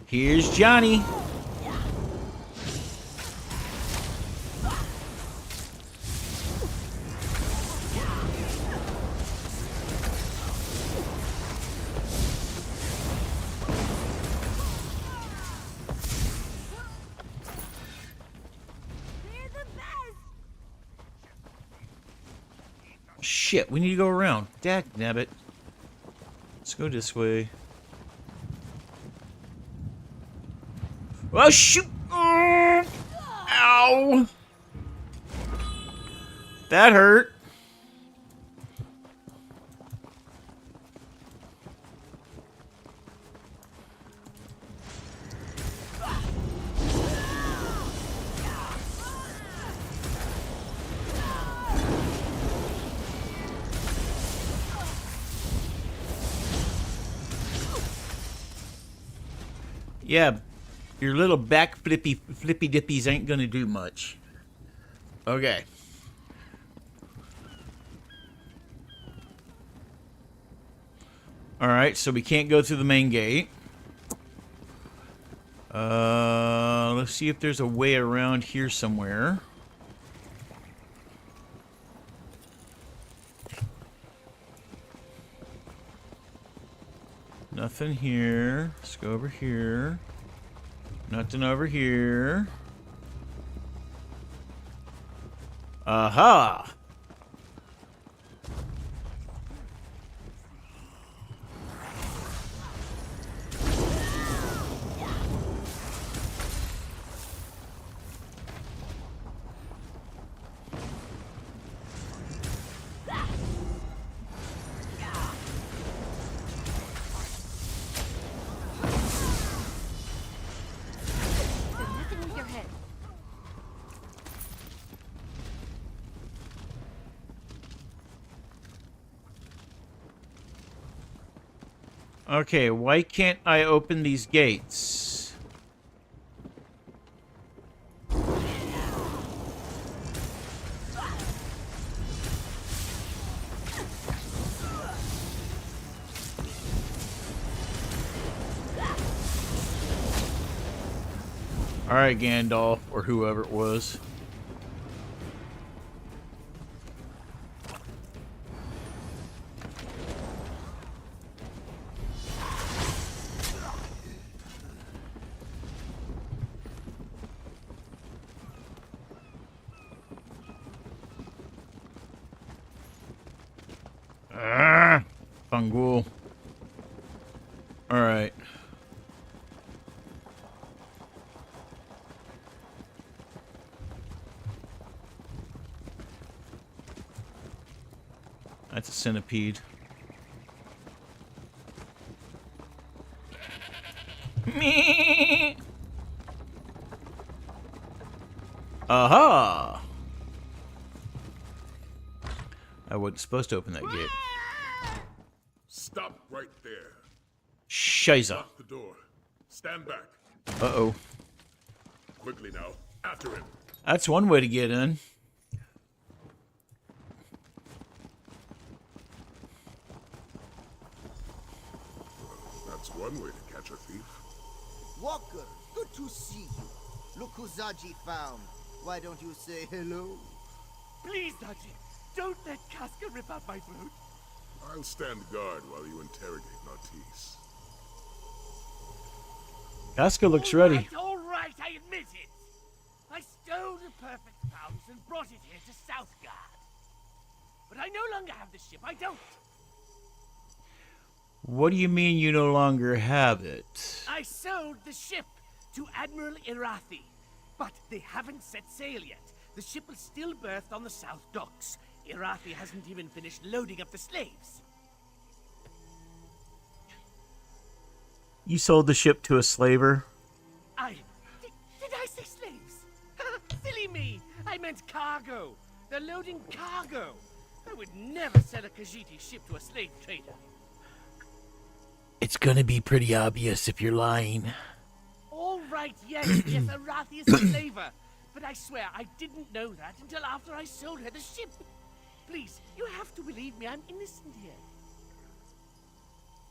Here's Johnny. Shit, we need to go around. Dagnabbit. Let's go this way. Oh, shoot! Ow! That hurt. Yeah, your little back flippy dippies ain't gonna do much. Okay. Alright, so we can't go through the main gate. Let's see if there's a way around here somewhere. Nothing here. Let's go over here. Nothing over here. Aha! Okay, why can't I open these gates? Alright, Gandalf, or whoever it was. Fungul. Alright. That's a centipede. Me. Aha! I wasn't supposed to open that gate. Stop right there. Shiza. Lock the door. Stand back. Uh-oh. Quickly now. After him. That's one way to get in. That's one way to catch a thief. Walker, good to see you. Look who Zaji found. Why don't you say hello? Please, Zaji, don't let Casca rip out my throat. I'll stand guard while you interrogate Nartisse. Casca looks ready. All right, I admit it. I stole the perfect pounce and brought it here to Southgard. But I no longer have the ship, I don't. What do you mean you no longer have it? I sold the ship to Admiral Irathi, but they haven't set sail yet. The ship is still berthed on the south docks. Irathi hasn't even finished loading up the slaves. You sold the ship to a slaver? Did I say slaves? Silly me! I meant cargo. They're loading cargo. I would never sell a Khajiiti ship to a slave trader. It's gonna be pretty obvious if you're lying. All right, yes, Irathi is a slaver. But I swear I didn't know that until after I sold her the ship. Please, you have to believe me. I'm innocent here.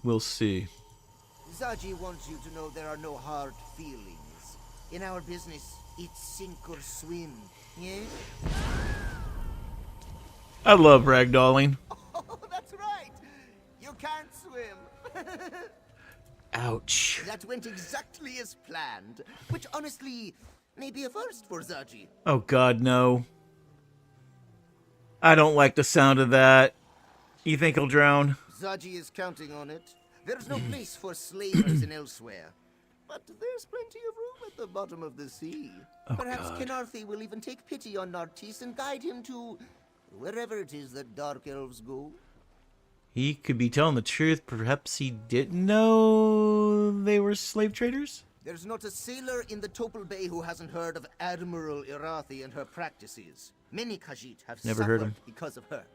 We'll see. Zaji wants you to know there are no hard feelings. In our business, it's sink or swim, yes? I love ragdolling. Oh, that's right! You can't swim! Ouch. That went exactly as planned, which honestly may be a first for Zaji. Oh god, no. I don't like the sound of that. You think he'll drown? Zaji is counting on it. There's no place for slavers in Elsweyr. But there's plenty of room at the bottom of the sea. Oh, Perhaps God. Kenarthi will even take pity on Nartis and guide him to wherever it is that dark elves go. He could be telling the truth. Perhaps he didn't know they were slave traders? There's not a sailor in the Topal Bay who hasn't heard of Admiral Irathi and her practices. Many Khajiit have Never heard suffered him. because of her.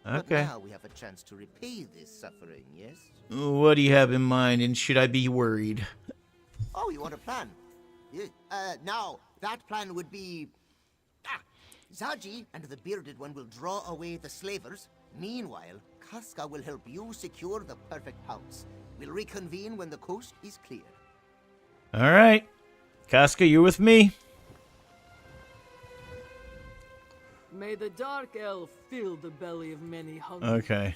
Okay. But now we have a chance to repay this suffering, yes? What do you have in mind, and should I be worried? Oh, you want a plan? Yeah. Now, that plan would be... Zaji and the Bearded One will draw away the slavers. Meanwhile, Casca will help you secure the perfect house. We'll reconvene when the coast is clear. Alright. Casca, you with me? May the dark elf fill the belly of many hungry. Okay.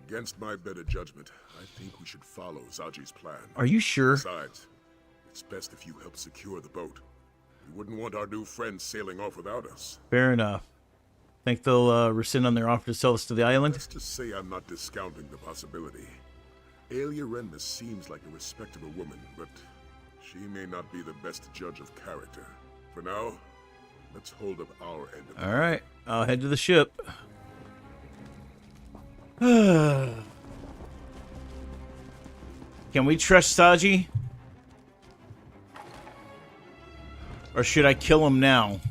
Against my better judgment, I think we should follow Zaji's plan. Are you sure? Besides, it's best if you help secure the boat. We wouldn't want our new friends sailing off without us. Fair enough. Think they'll rescind on their offer to sell us to the island? Let's just say I'm not discounting the possibility. Aelia Renmus seems like a respectable woman, but she may not be the best judge of character. For now, let's hold up our end of it. Alright, I'll head to the ship. Can we trust Saji? Or should I kill him now?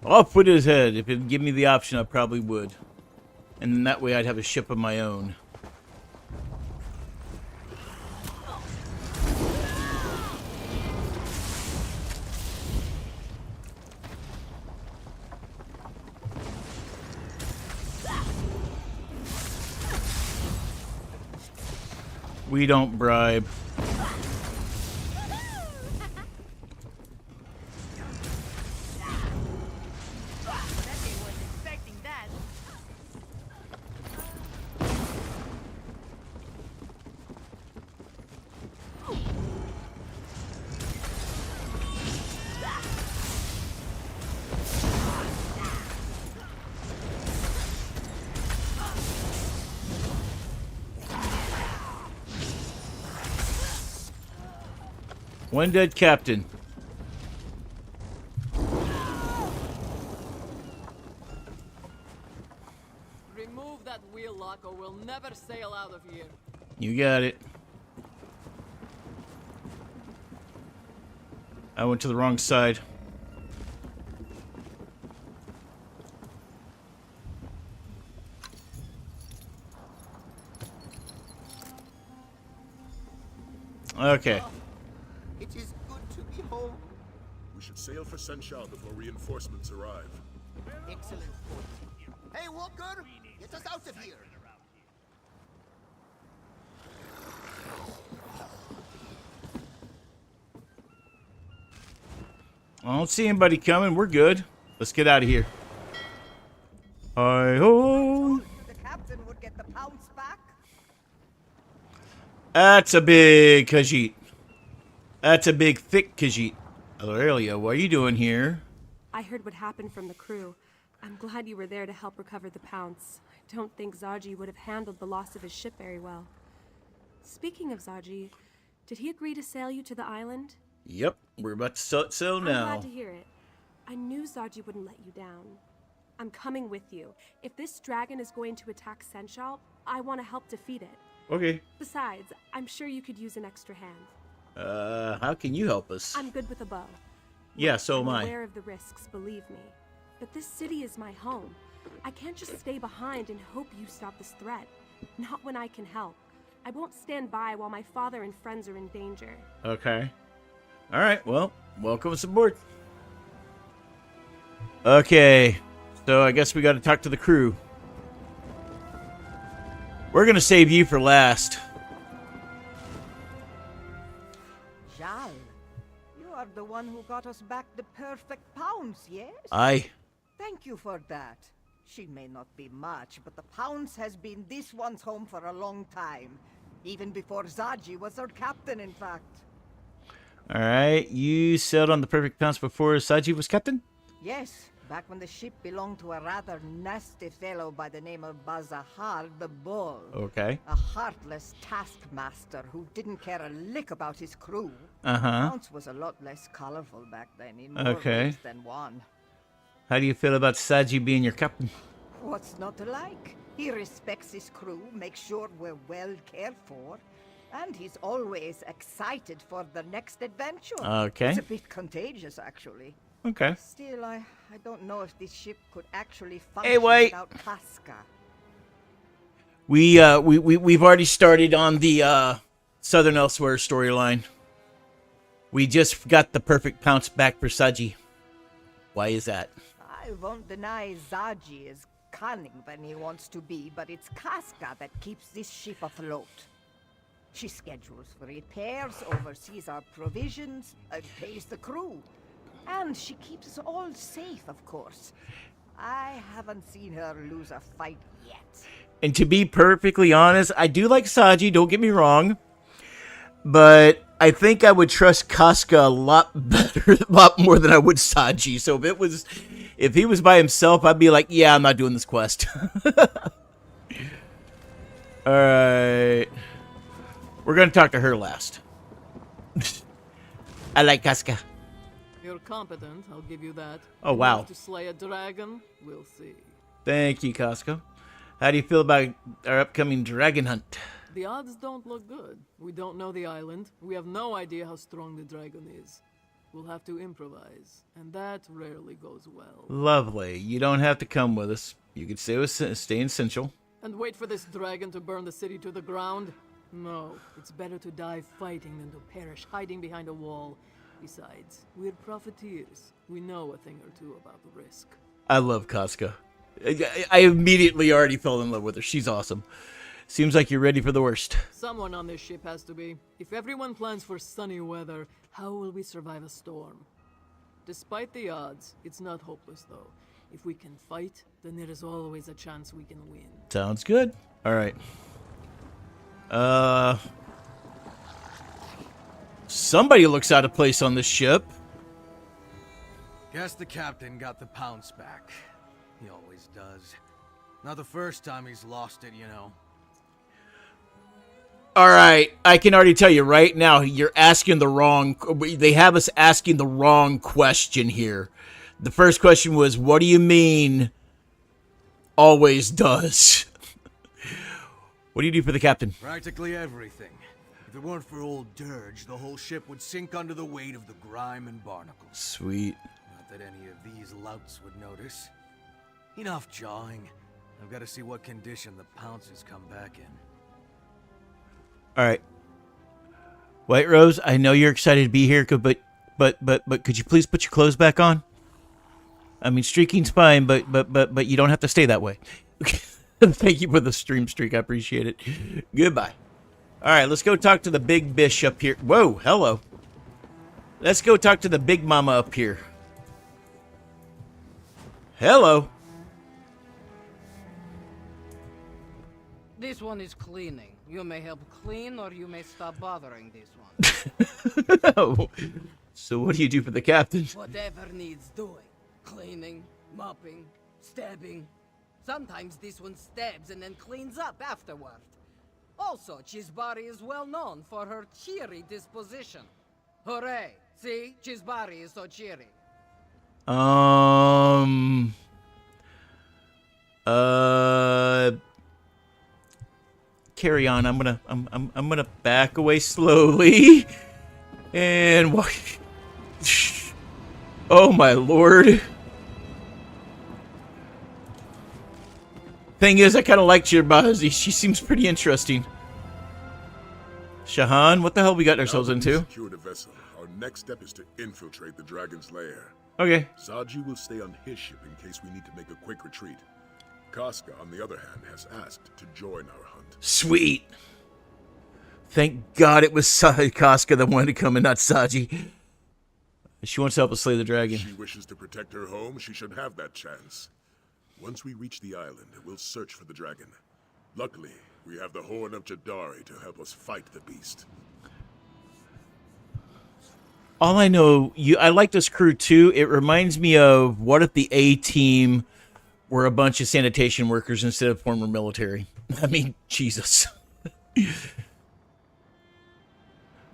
Off with his head. If it'd give me the option, I probably would. And then that way I'd have a ship of my own. We don't bribe. One dead captain. Remove that wheel lock or we'll never sail out of here. You got it. I went to the wrong side. Okay. It is good to be home. We should sail for Senshal before reinforcements arrive. Excellent point. Hey, Walker! Get us out of here! I don't see anybody coming. We're good. Let's get out of here. Hi-ho! The captain would get the pounce back. That's a big Khajiit. That's a big, thick Khajiit. Aurelia, what are you doing here? I heard what happened from the crew. I'm glad you were there to help recover the pounce. I don't think Zaji would have handled the loss of his ship very well. Speaking of Zaji, did he agree to sail you to the island? Yep, we're about to sail I'm now. glad to hear it. I knew Zaji wouldn't let you down. I'm coming with you. If this dragon is going to attack Senshal, I want to help defeat it. Okay. Besides, I'm sure you could use an extra hand. How can you help us? I'm good with a bow. Yeah, so am I'm I. aware of the risks, believe me. But this city is my home. I can't just stay behind and hope you stop this threat. Not when I can help. I won't stand by while my father and friends are in danger. Okay. All right. Well, welcome aboard. Okay. So I guess we got to talk to the crew. We're going to save you for last. Jal, you are the one who got us back the perfect pounds, yes? Aye. Thank you for that. She may not be much, but the pounds has been this one's home for a long time. Even before Zaji was our captain, in fact. All right. You sailed on the Perfect Pounce before Saji was captain? Yes, back when the ship belonged to a rather nasty fellow by the name of Bazahar the Bull. Okay. A heartless taskmaster who didn't care a lick about his crew. Uh-huh. Pounce was a lot less colorful back then, in more ways than one. How do you feel about Saji being your captain? What's not to like? He respects his crew, makes sure we're well cared for, and he's always excited for the next adventure. Okay. It's a bit contagious, actually. Okay. Still, I don't know if this ship could actually function Hey, wait. without Casca. We've already started on the Southern Elsweyr storyline. We just got the Perfect Pounce back for Saji. Why is that? I won't deny Zaji is cunning when he wants to be, but it's Casca that keeps this ship afloat. She schedules for repairs, oversees our provisions, and pays the crew. And she keeps us all safe, of course. I haven't seen her lose a fight yet. And to be perfectly honest, I do like Saji, don't get me wrong. But I think I would trust Casca a lot better, a lot more than I would Saji. So if he was by himself, I'd be like, yeah, I'm not doing this quest. Alright. We're going to talk to her last. I like Casca. You're competent, I'll give you that. Oh, wow. Enough to slay a dragon? We'll see. Thank you, Casca. How do you feel about our upcoming dragon hunt? The odds don't look good. We don't know the island. We have no idea how strong the dragon is. We'll have to improvise, and that rarely goes well. Lovely. You don't have to come with us. You can stay in Central. And wait for this dragon to burn the city to the ground? No, it's better to die fighting than to perish hiding behind a wall. Besides, we're profiteers. We know a thing or two about the risk. I love Casca. I immediately already fell in love with her. She's awesome. Seems like you're ready for the worst. Someone on this ship has to be. If everyone plans for sunny weather, how will we survive a storm? Despite the odds, it's not hopeless though. If we can fight, then there is always a chance we can win. Sounds good. All right. Somebody looks out of place on this ship. Guess the captain got the pounce back. He always does. Not the first time he's lost it, you know. All right, I can already tell you right now, you're asking the wrong... They have us asking the wrong question here. The first question was, what do you mean always does? What do you do for the captain? Practically everything. If it weren't for old Dirge, the whole ship would sink under the weight of the grime and barnacles. Sweet. Not that any of these louts would notice. Enough jawing. I've got to see what condition the pounces come back in. All right. White Rose, I know you're excited to be here, but could you please put your clothes back on? I mean, streaking's fine, but you don't have to stay that way. Thank you for the stream streak. I appreciate it. Goodbye. All right, let's go talk to the big bish up here. Whoa, hello. Let's go talk to the big mama up here. Hello. This one is cleaning. You may help clean, or you may stop bothering this one. So what do you do for the captain? Whatever needs doing. Cleaning, mopping, stabbing. Sometimes this one stabs and then cleans up afterward. Also, Chisbari is well known for her cheery disposition. Hooray! See? Chisbari is so cheery. Carry on. I'm gonna back away slowly and walk. Oh my lord. Thing is, I kind of like Chirbazi. She seems pretty interesting. Shahan, what the hell we got ourselves Now that we into? secured a vessel, our next step is to infiltrate the dragon's lair. Okay. Zaji will stay on his ship in case we need to make a quick retreat. Casca, on the other hand, has asked to join our hunt. Sweet. Thank God it was Casca that wanted to come and not Saji. She wants to help us slay the dragon. She wishes to protect her home, she should have that chance. Once we reach the island, we'll search for the dragon. Luckily, we have the Horn of Jadari to help us fight the beast. All I know, I like this crew too. It reminds me of what if the A-team were a bunch of sanitation workers instead of former military. I mean, Jesus.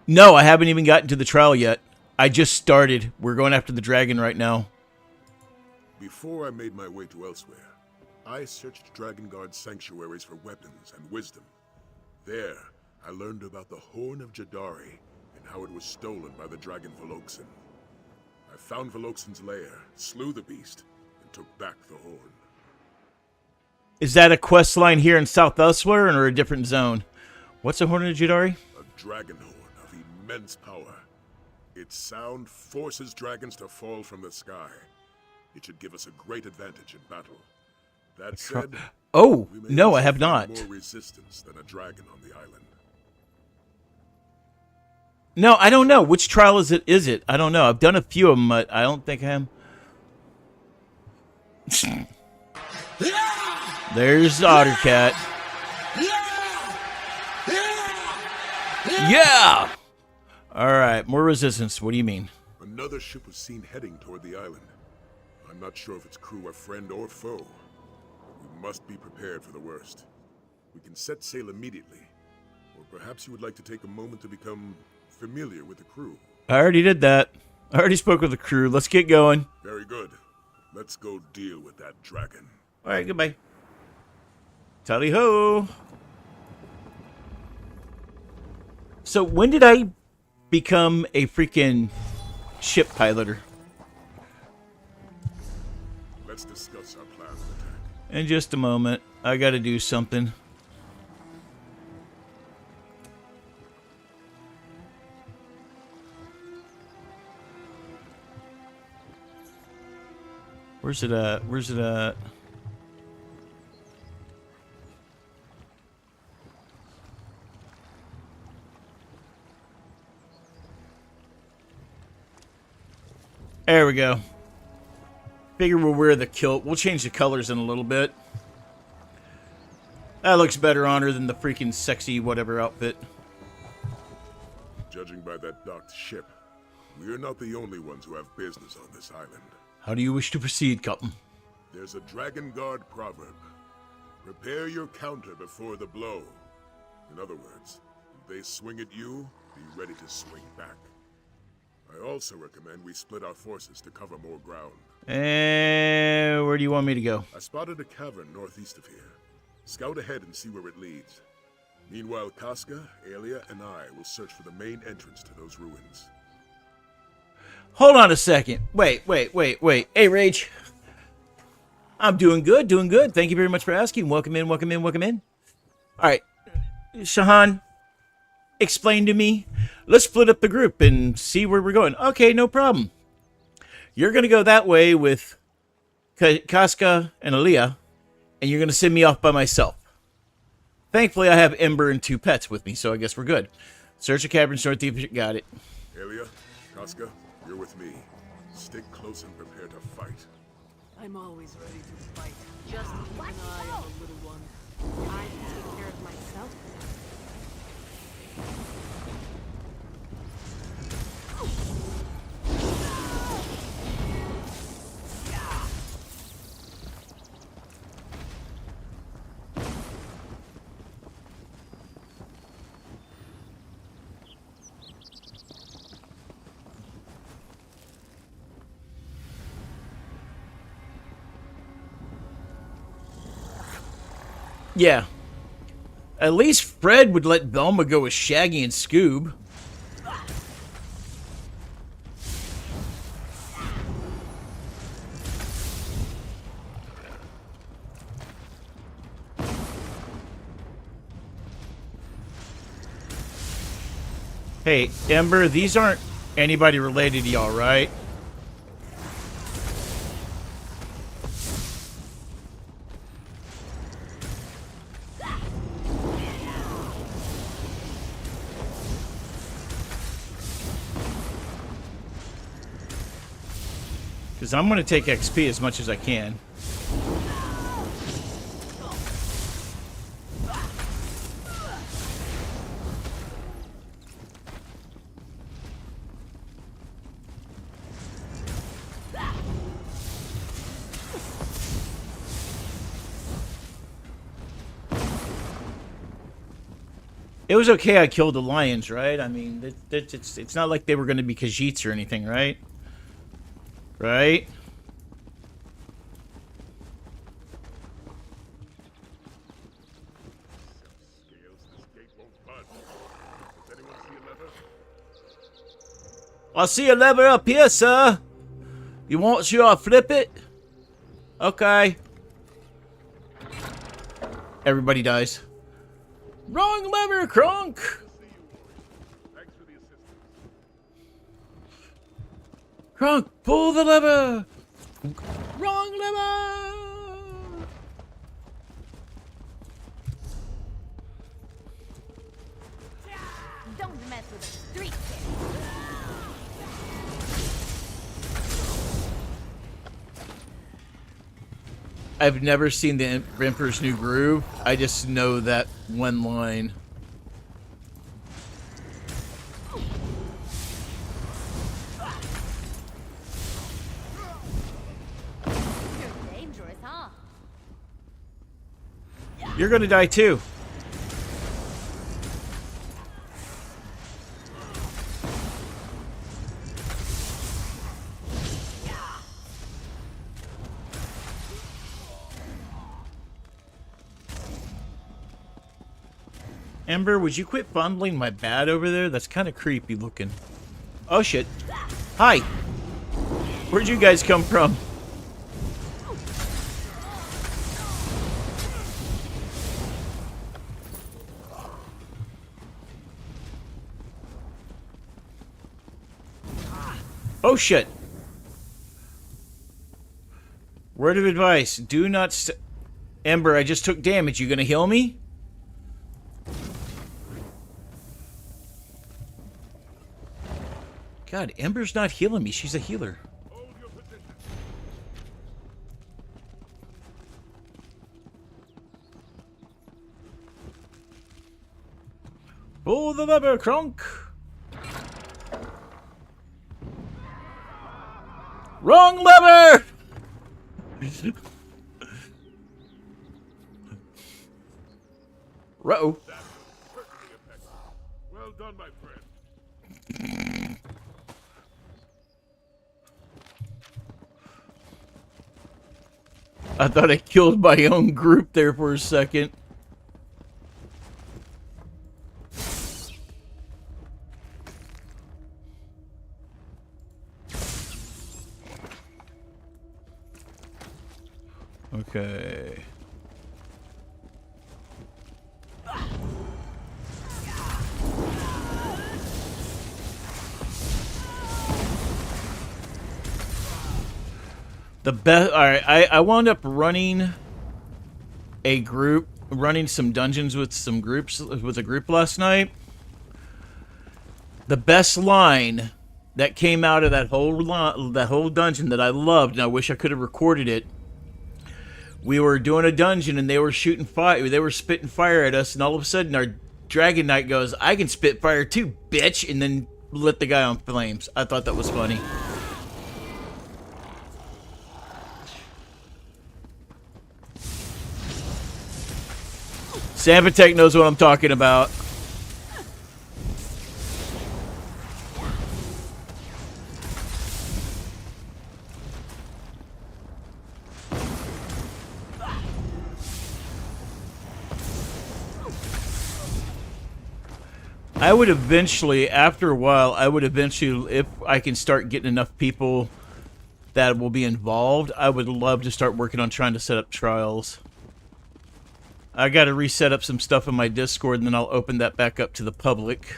No, I haven't even gotten to the trial yet. I just started. We're going after the dragon right now. Before I made my way to Elsweyr, I searched Dragon Guard sanctuaries for weapons and wisdom. There, I learned about the Horn of Jadari and how it was stolen by the dragon Veloxin. I found Veloxin's lair, slew the beast, and took back the horn. Is that a quest line here in South Elsweyr or a different zone? What's a Horn of Jadari? A dragon horn of immense power. Its sound forces dragons to fall from the sky. It should give us a great advantage in battle. That said, oh, we may no, I also have find not. more resistance than a dragon on the island. No, I don't know. Which trial is it? I don't know. I've done a few of them, but I don't think I am. There's Ottercat. Yeah! Alright, more resistance. What do you mean? Another ship was seen heading toward the island. I'm not sure if its crew are friend or foe. We must be prepared for the worst. We can set sail immediately. Or perhaps you would like to take a moment to become familiar with the crew. I already did that. I already spoke with the crew. Let's get going. Very good. Let's go deal with that dragon. Alright, goodbye. Tally-ho! So when did I become a freaking ship piloter? Let's discuss our plan of attack. In just a moment. I gotta do something. Where's it at? Where's it at? There we go. Figure we'll wear the kilt. We'll change the colors in a little bit. That looks better on her than the freaking sexy whatever outfit. Judging by that docked ship, we are not the only ones who have business on this island. How do you wish to proceed, Captain? There's a Dragon Guard proverb. Prepare your counter before the blow. In other words, if they swing at you, be ready to swing back. I also recommend we split our forces to cover more ground. And where do you want me to go? I spotted a cavern northeast of here. Scout ahead and see where it leads. Meanwhile, Casca, Aelia, and I will search for the main entrance to those ruins. Hold on a second. Wait. Hey, Rage. I'm doing good, doing good. Thank you very much for asking. Welcome in. All right. Shahan, explain to me. Let's split up the group and see where we're going. Okay, no problem. You're going to go that way with Casca and Aelia, and you're going to send me off by myself. Thankfully, I have Ember and 2 pets with me, so I guess we're good. Search the caverns northeast. Got it. Aelia, Casca, you're with me. Stick close and prepare to fight. I'm always ready to fight. Just keep an eye on the little one. I can take care of myself. Yeah. At least Fred would let Velma go with Shaggy and Scoob. Hey, Ember, these aren't anybody related to y'all, right? Because I'm going to take XP as much as I can. It was okay I killed the lions, right? I mean, it's not like they were going to be Khajiits or anything, right? Right? I see a lever up here, sir. You want sure I flip it? Okay. Everybody dies. Wrong lever, Kronk! Kronk, pull the lever! Wrong lever! Don't mess with a street kid. I've never seen the Emperor's New Groove. I just know that one line. You're dangerous, huh? You're gonna die too. Ember, would you quit fondling my bat over there? That's kind of creepy looking. Oh shit. Hi. Where'd you guys come from? Oh shit. Word of advice. Do not Ember, I just took damage. You gonna heal me? God, Ember's not healing me. She's a healer. Pull the lever, Kronk. Wrong lever! Ruh-oh. Well done, my friend. I thought I killed my own group there for a second. Okay. The best. All right, I wound up running some dungeons with some groups with a group last night. The best line that came out of that whole dungeon that I loved, and I wish I could have recorded it. We were doing a dungeon and they were shooting fire. They were spitting fire at us, and all of a sudden our Dragon Knight goes, "I can spit fire too, bitch!" and then lit the guy on flames. I thought that was funny. Sampatek knows what I'm talking about. I would eventually, after a while, if I can start getting enough people that will be involved, I would love to start working on trying to set up trials. I got to reset up some stuff in my Discord, and then I'll open that back up to the public.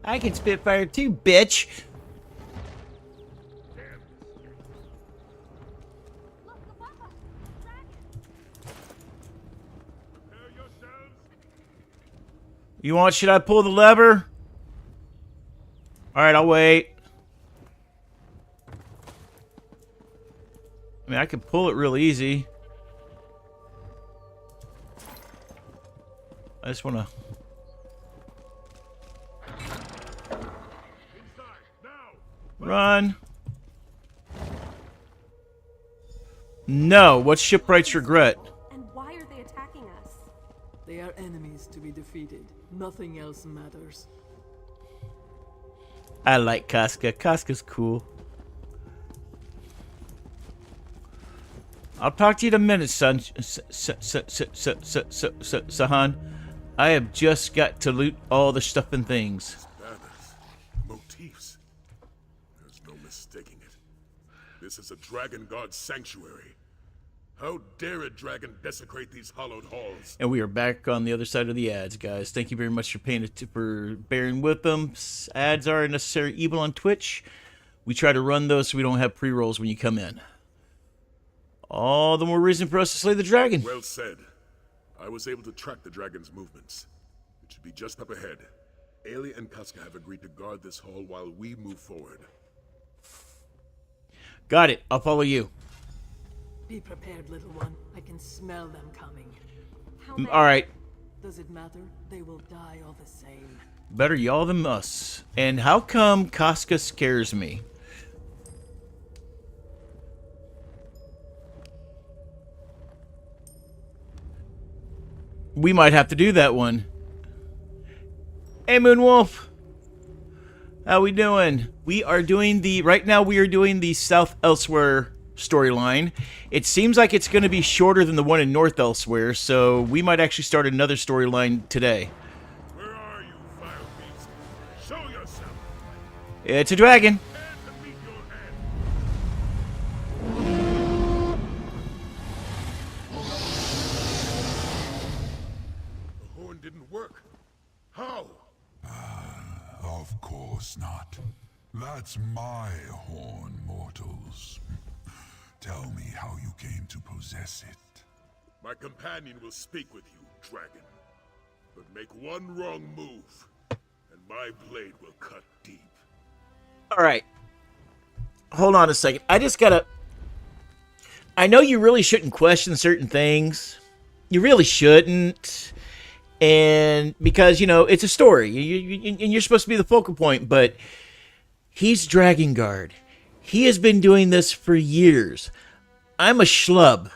I can spit fire too, bitch. You want, should I pull the lever? Alright, I'll wait. I mean, I can pull it real easy. I just want to... Run. No, what's Shipwright's regret? And why are they attacking us? They are enemies to be defeated. Nothing else matters. I like Casca. Casca's cool. I'll talk to you in a minute, son. Sahan. I have just got to loot all the stuff and things. Banners, motifs. There's no mistaking it. This is a dragon god sanctuary. How dare a dragon desecrate these hallowed halls? And we are back on the other side of the ads, guys. Thank you very much for bearing with them. Ads are a necessary evil on Twitch. We try to run those so we don't have pre-rolls when you come in. All the more reason for us to slay the dragon. Well said. I was able to track the dragon's movements. It should be just up ahead. Ailey and Casca have agreed to guard this hall while we move forward. Got it. I'll follow you. Be prepared, little one. I can smell them coming. All right. Does it matter? They will die all the same. Better y'all than us. And how come Casca scares me? We might have to do that one. Hey, Moonwolf. How we doing? We are doing the... Right now, we are doing the South Elsweyr storyline. It seems like it's going to be shorter than the one in North Elsweyr, so we might actually start another storyline today. Where are you, vile beast? Show yourself! It's a dragon. The horn didn't work. How? Of course not. That's my horn, mortals. Tell me how you came to possess it. My companion will speak with you, dragon. But make one wrong move, and my blade will cut deep. All right. Hold on a second. I just gotta... I know you really shouldn't question certain things. You really shouldn't. And because, you know, it's a story. And you're supposed to be the focal point, but he's Dragon Guard. He has been doing this for years. I'm a schlub.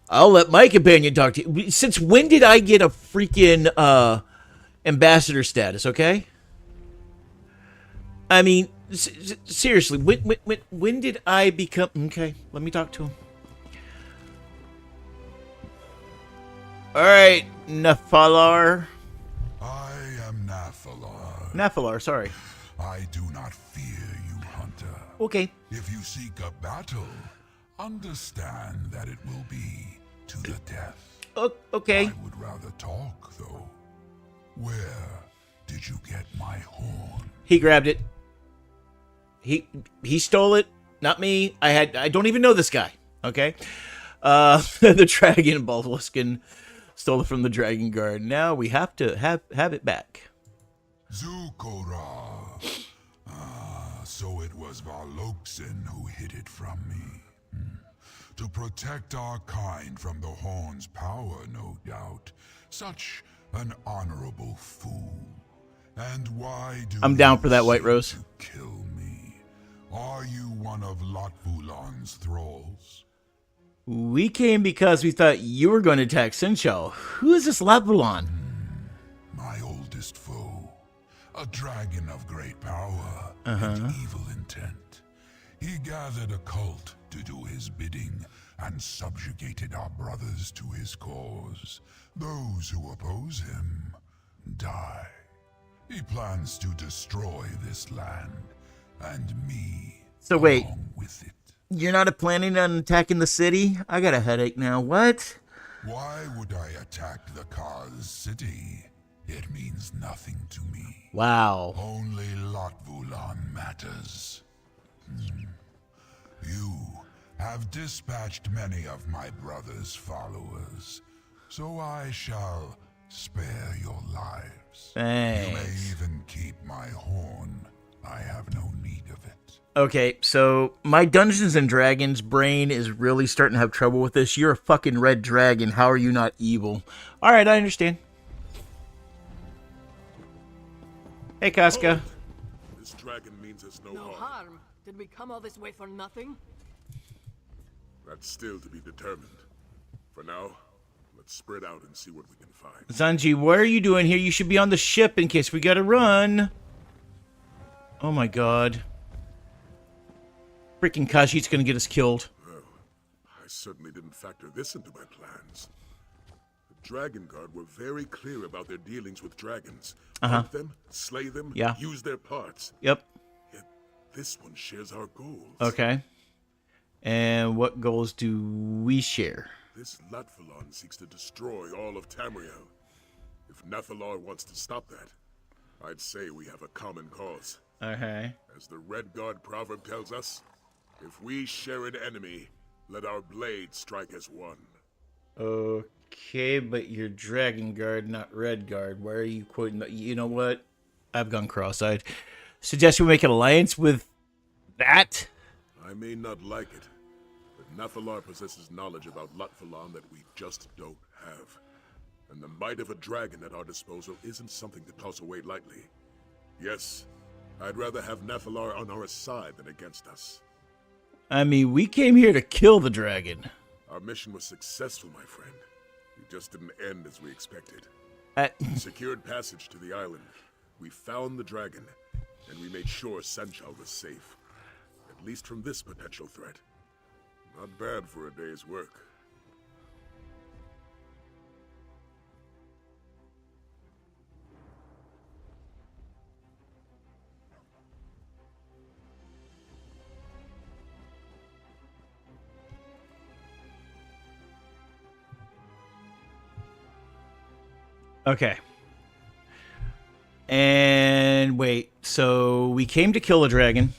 I'll let my companion talk to you. Since when did I get a freaking ambassador status, okay? I mean, seriously, when did I become... Okay, let me talk to him. Alright, Nephalar. I am Nephalar. Nephalar, sorry. I do not fear you, hunter. Okay. If you seek a battle, understand that it will be to the death. Okay. I would rather talk, though. Where did you get my horn? He grabbed it. He stole it, not me. I don't even know this guy. Okay. The dragon Baldwuskin stole it from the Dragon Guard. Now we have to have it back. Zukora. So it was Varloksin who hid it from me. To protect our kind from the horn's power, no doubt. Such an honorable fool. And why do I'm down for that, White Rose. Kill me? Are you one of Latvulan's thralls? We came because we thought you were going to attack Sinchal. Who is this Latvulan? My oldest foe. A dragon of great power and evil intent. He gathered a cult to do his bidding and subjugated our brothers to his cause. Those who oppose him die. He plans to destroy this land and me. So wait, with it. You're not planning on attacking the city? I got a headache now. What? Why would I attack the Kaz city? it means nothing to me. Wow. Only Lotvulan matters. You have dispatched many of my brother's followers, so I shall spare your lives. Thanks. You may even keep my horn. I have no need of it. Okay, so my Dungeons and Dragons brain is really starting to have trouble with this. You're a fucking red dragon. How are you not evil? All right, I understand. Hey, Casca. This dragon means us no No harm. harm. Did we come all this way for nothing? That's still to be determined. For now, let's spread out and see what we can find. Zanji, what are you doing here? You should be on the ship in case we gotta run. Oh my god. Freaking Khajiit's gonna get us killed. Well, I certainly didn't factor this into my plans. The Dragon Guard were very clear about their dealings with dragons. Hunt them, slay them, Yeah. use their parts. Yep. Yet this one shares our goals. Okay. And what goals do we share? This Latvalon seeks to destroy all of Tamriel. If Nathalar wants to stop that, I'd say we have a common cause. Okay. As the Red Guard proverb tells us, if we share an enemy, let our blades strike as one. Okay, but you're Dragon Guard, not Red Guard. Why are you quoting that? You know what? I've gone cross-eyed. Suggest we make an alliance with that? I may not like it, but Nathalar possesses knowledge about Latvalon that we just don't have. And the might of a dragon at our disposal isn't something to toss away lightly. Yes, I'd rather have Nathalar on our side than against us. I mean, we came here to kill the dragon. Our mission was successful, my friend. It just didn't end as we expected. Secured passage to the island. We found the dragon, and we made sure Senchal was safe. At least from this potential threat. Not bad for a day's work. Okay. And wait, so we came to kill the dragon.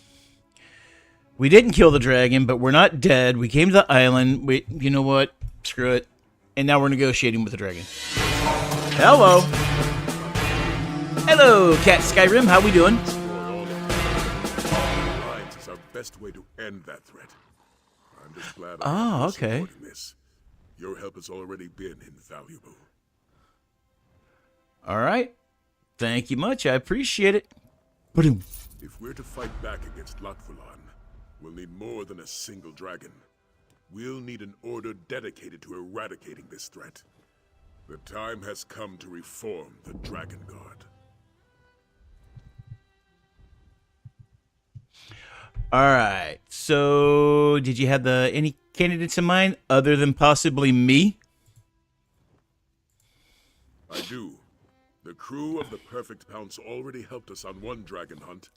We didn't kill the dragon, but we're not dead. We came to the island. You know what? Screw it. And now we're negotiating with the dragon. Hello. Hello, Cat Skyrim. How we doing? Alliance is our best way to end that threat. I'm just glad I'm okay. supporting this. Your help has already been invaluable. All right. Thank you much. I appreciate it. If we're to fight back against Latvalon, we'll need more than a single dragon. We'll need an order dedicated to eradicating this threat. The time has come to reform the Dragon Guard. All right. So, did you have any candidates in mind other than possibly me? I do. The crew of the Perfect Pounce already helped us on one dragon hunt.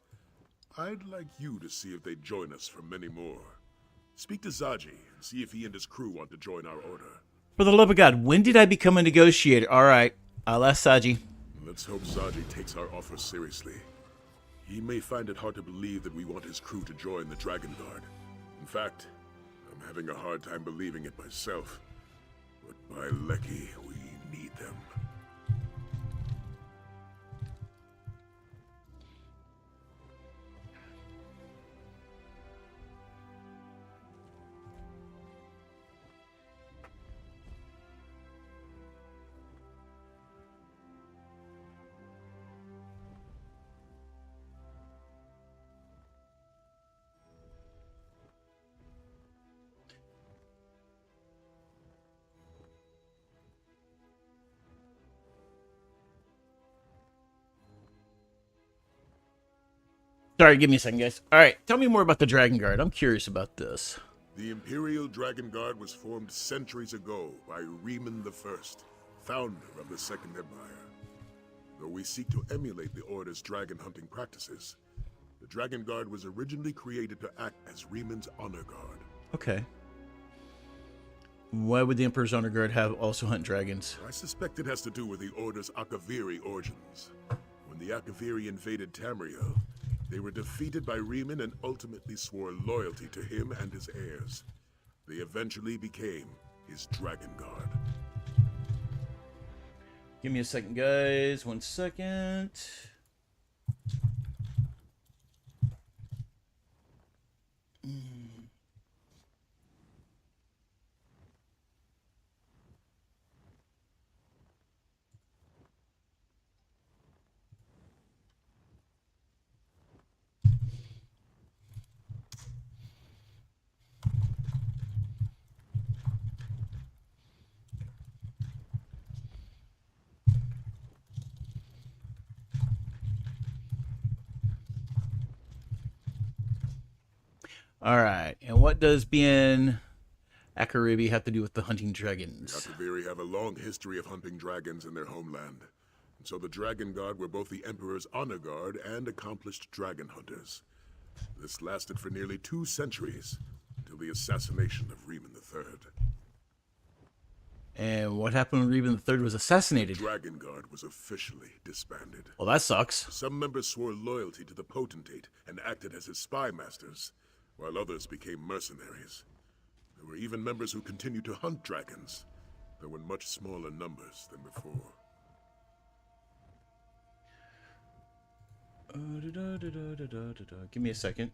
I'd like you to see if they join us for many more. Speak to Zaji and see if he and his crew want to join our order. For the love of God, when did I become a negotiator? All right. I'll ask Zaji. Let's hope Zaji takes our offer seriously. He may find it hard to believe that we want his crew to join the Dragon Guard. In fact, I'm having a hard time believing it myself. But by Lecky, we need them. Sorry, give me a second, guys. All right, tell me more about the Dragon Guard. I'm curious about this. The Imperial Dragon Guard was formed centuries ago by Riemann I, founder of the Second Empire. Though we seek to emulate the Order's dragon hunting practices, the Dragon Guard was originally created to act as Riemann's honor guard. Okay. Why would the Emperor's Honor Guard have also hunt dragons? I suspect it has to do with the Order's Akaviri origins. When the Akaviri invaded Tamriel, they were defeated by Riemann and ultimately swore loyalty to him and his heirs. They eventually became his Dragon Guard. Give me a second, guys. 1 second. All right. And what does being Akaribi have to do with the hunting dragons? The Akaviri have a long history of hunting dragons in their homeland. And so the Dragon Guard were both the Emperor's honor guard and accomplished dragon hunters. This lasted for nearly 2 centuries, until the assassination of Riemann III. And what happened when Reuben III was assassinated? The Dragon Guard was officially disbanded. Well, that sucks. Some members swore loyalty to the potentate and acted as his spy masters, while others became mercenaries. There were even members who continued to hunt dragons, though in much smaller numbers than before. Give me a second.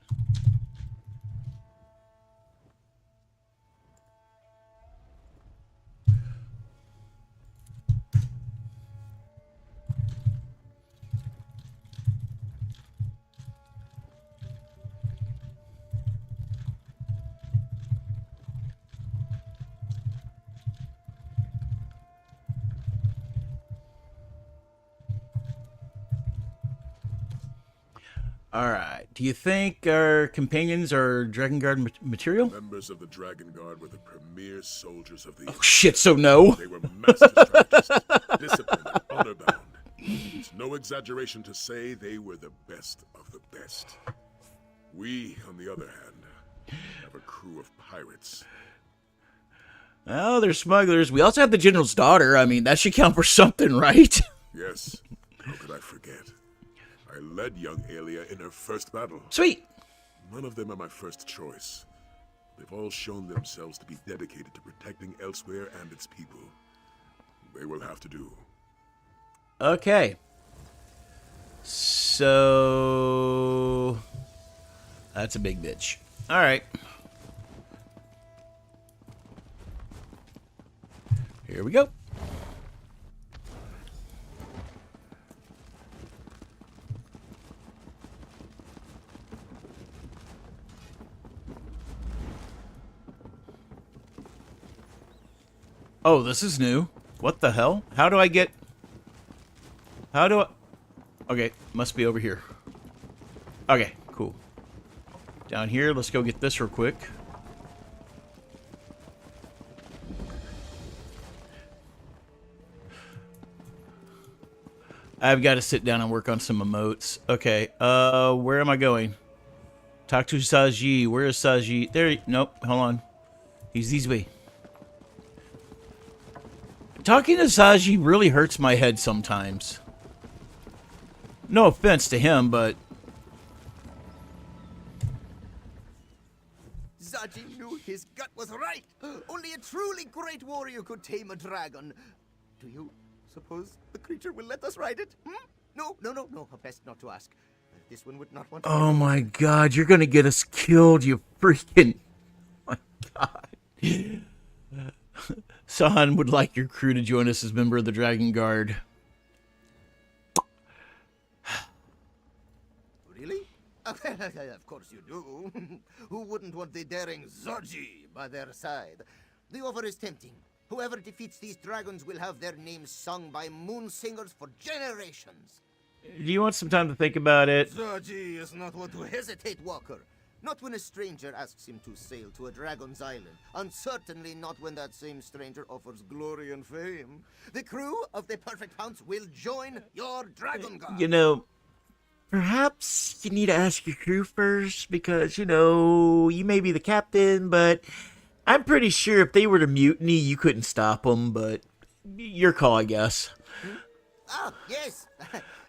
All right. Do you think our companions are Dragon Guard material? Members of the Dragon Guard were the premier soldiers of the... Oh, shit, so no. They were master strategists, disciplined and honor-bound. It's no exaggeration to say they were the best of the best. We, on the other hand, have a crew of pirates. Oh, they're smugglers. We also have the General's daughter. I mean, that should count for something, right? Yes. How could I forget? I led young Aelia in her first battle. Sweet. None of them are my first choice. They've all shown themselves to be dedicated to protecting Elsweyr and its people. They will have to do. Okay. So... that's a big bitch. All right. Here we go. Oh, this is new. What the hell? How do I get... how do I... okay, must be over here. Okay, cool. Down here, let's go get this real quick. I've got to sit down and work on some emotes. Okay, where am I going? Talk to Saji. Where is Saji? There, nope, hold on. He's these way. Talking to Saji really hurts my head sometimes. No offense to him, but... Zaji knew his gut was right. Only a truly great warrior could tame a dragon. Do you suppose the creature will let us ride it? Hmm? No. Best not to ask. This one would not want to... oh my god, you're gonna get us killed, you freaking... oh my god. San would like your crew to join us as member of the Dragon Guard. Really? Of course you do. Who wouldn't want the daring Zaji by their side? The offer is tempting. Whoever defeats these dragons will have their names sung by moon singers for generations. Do you want some time to think about it? Zaji is not one to hesitate, Walker. Not when a stranger asks him to sail to a dragon's island, and certainly not when that same stranger offers glory and fame. The crew of the Perfect Hounds will join your Dragon Guard. You know, perhaps you need to ask your crew first, because, you know, you may be the captain, but I'm pretty sure if they were to mutiny, you couldn't stop them, but your call, I guess. Ah, yes.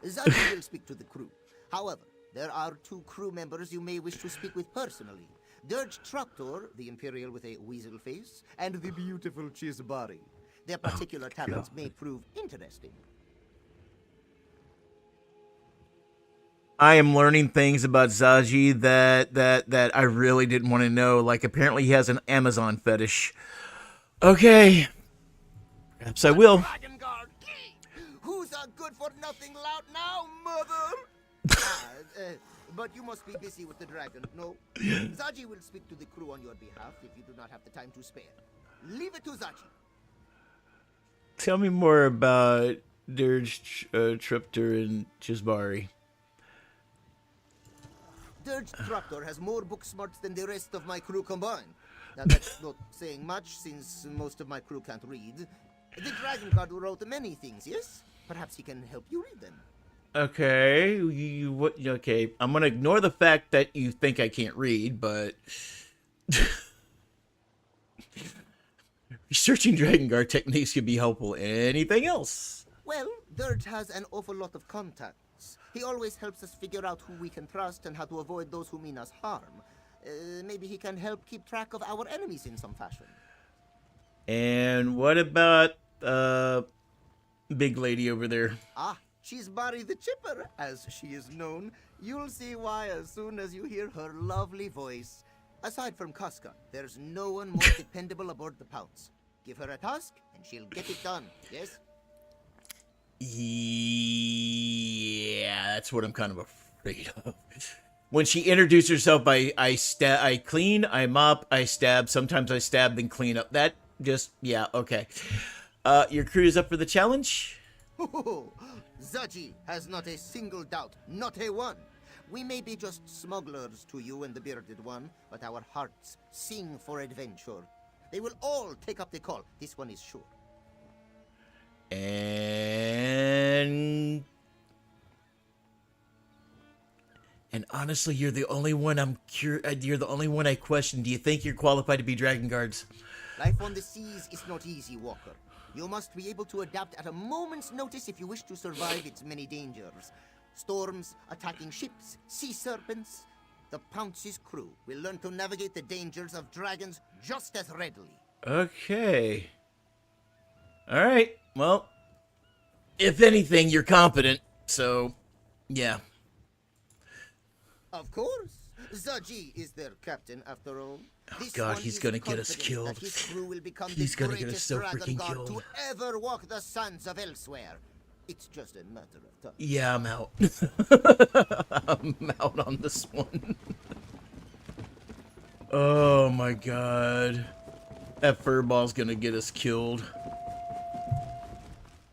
Zaji will speak to the crew. However, there are 2 crew members you may wish to speak with personally. Dirge Traktor, the Imperial with a weasel face, and the beautiful Chisbari. Their particular talents may prove interesting. I am learning things about Zaji that I really didn't want to know. Like, apparently he has an Amazon fetish. Okay. Perhaps I will. Who's a good-for-nothing lout now, mother? But you must be busy with the dragon, no? Zaji will speak to the crew on your behalf if you do not have the time to spare. Leave it to Zaji. Tell me more about Dirge, Tripter, and Chisbari. Dirge Traktor has more book smarts than the rest of my crew combined. Now that's not saying much, since most of my crew can't read. The Dragon Guard wrote many things, yes? Perhaps he can help you read them. Okay, okay, I'm gonna ignore the fact that you think I can't read, but researching Dragon Guard techniques could be helpful. Anything else? Well, Dirge has an awful lot of contacts. He always helps us figure out who we can trust and how to avoid those who mean us harm. Maybe he can help keep track of our enemies in some fashion. And what about big lady over there? Ah, she's Barry the Chipper, as she is known. You'll see why as soon as you hear her lovely voice. Aside from Casca, there's no one more dependable aboard the Pounce. Give her a task, and she'll get it done, yes? Yeah, that's what I'm kind of afraid of. When she introduced herself, I clean, I mop, I stab. Sometimes I stab, then clean up. That just, yeah, okay. Your crew is up for the challenge? Zaji has not a single doubt, not a one. We may be just smugglers to you and the bearded one, but our hearts sing for adventure. They will all take up the call. This one is sure. And honestly, you're the only one you're the only one I question. Do you think you're qualified to be Dragon Guards? Life on the seas is not easy, Walker. You must be able to adapt at a moment's notice if you wish to survive its many dangers. Storms, attacking ships, sea serpents. The Pounce's crew will learn to navigate the dangers of dragons just as readily. Okay. All right. Well, if anything, you're competent. So, yeah. Of course. Zaji is their captain, after all. Oh God, he's gonna get us killed. He's gonna get us so freaking killed. To ever walk the sands of Elsweyr. It's just a matter of time. Yeah, I'm out. I'm out on this one. Oh my God. That furball's gonna get us killed.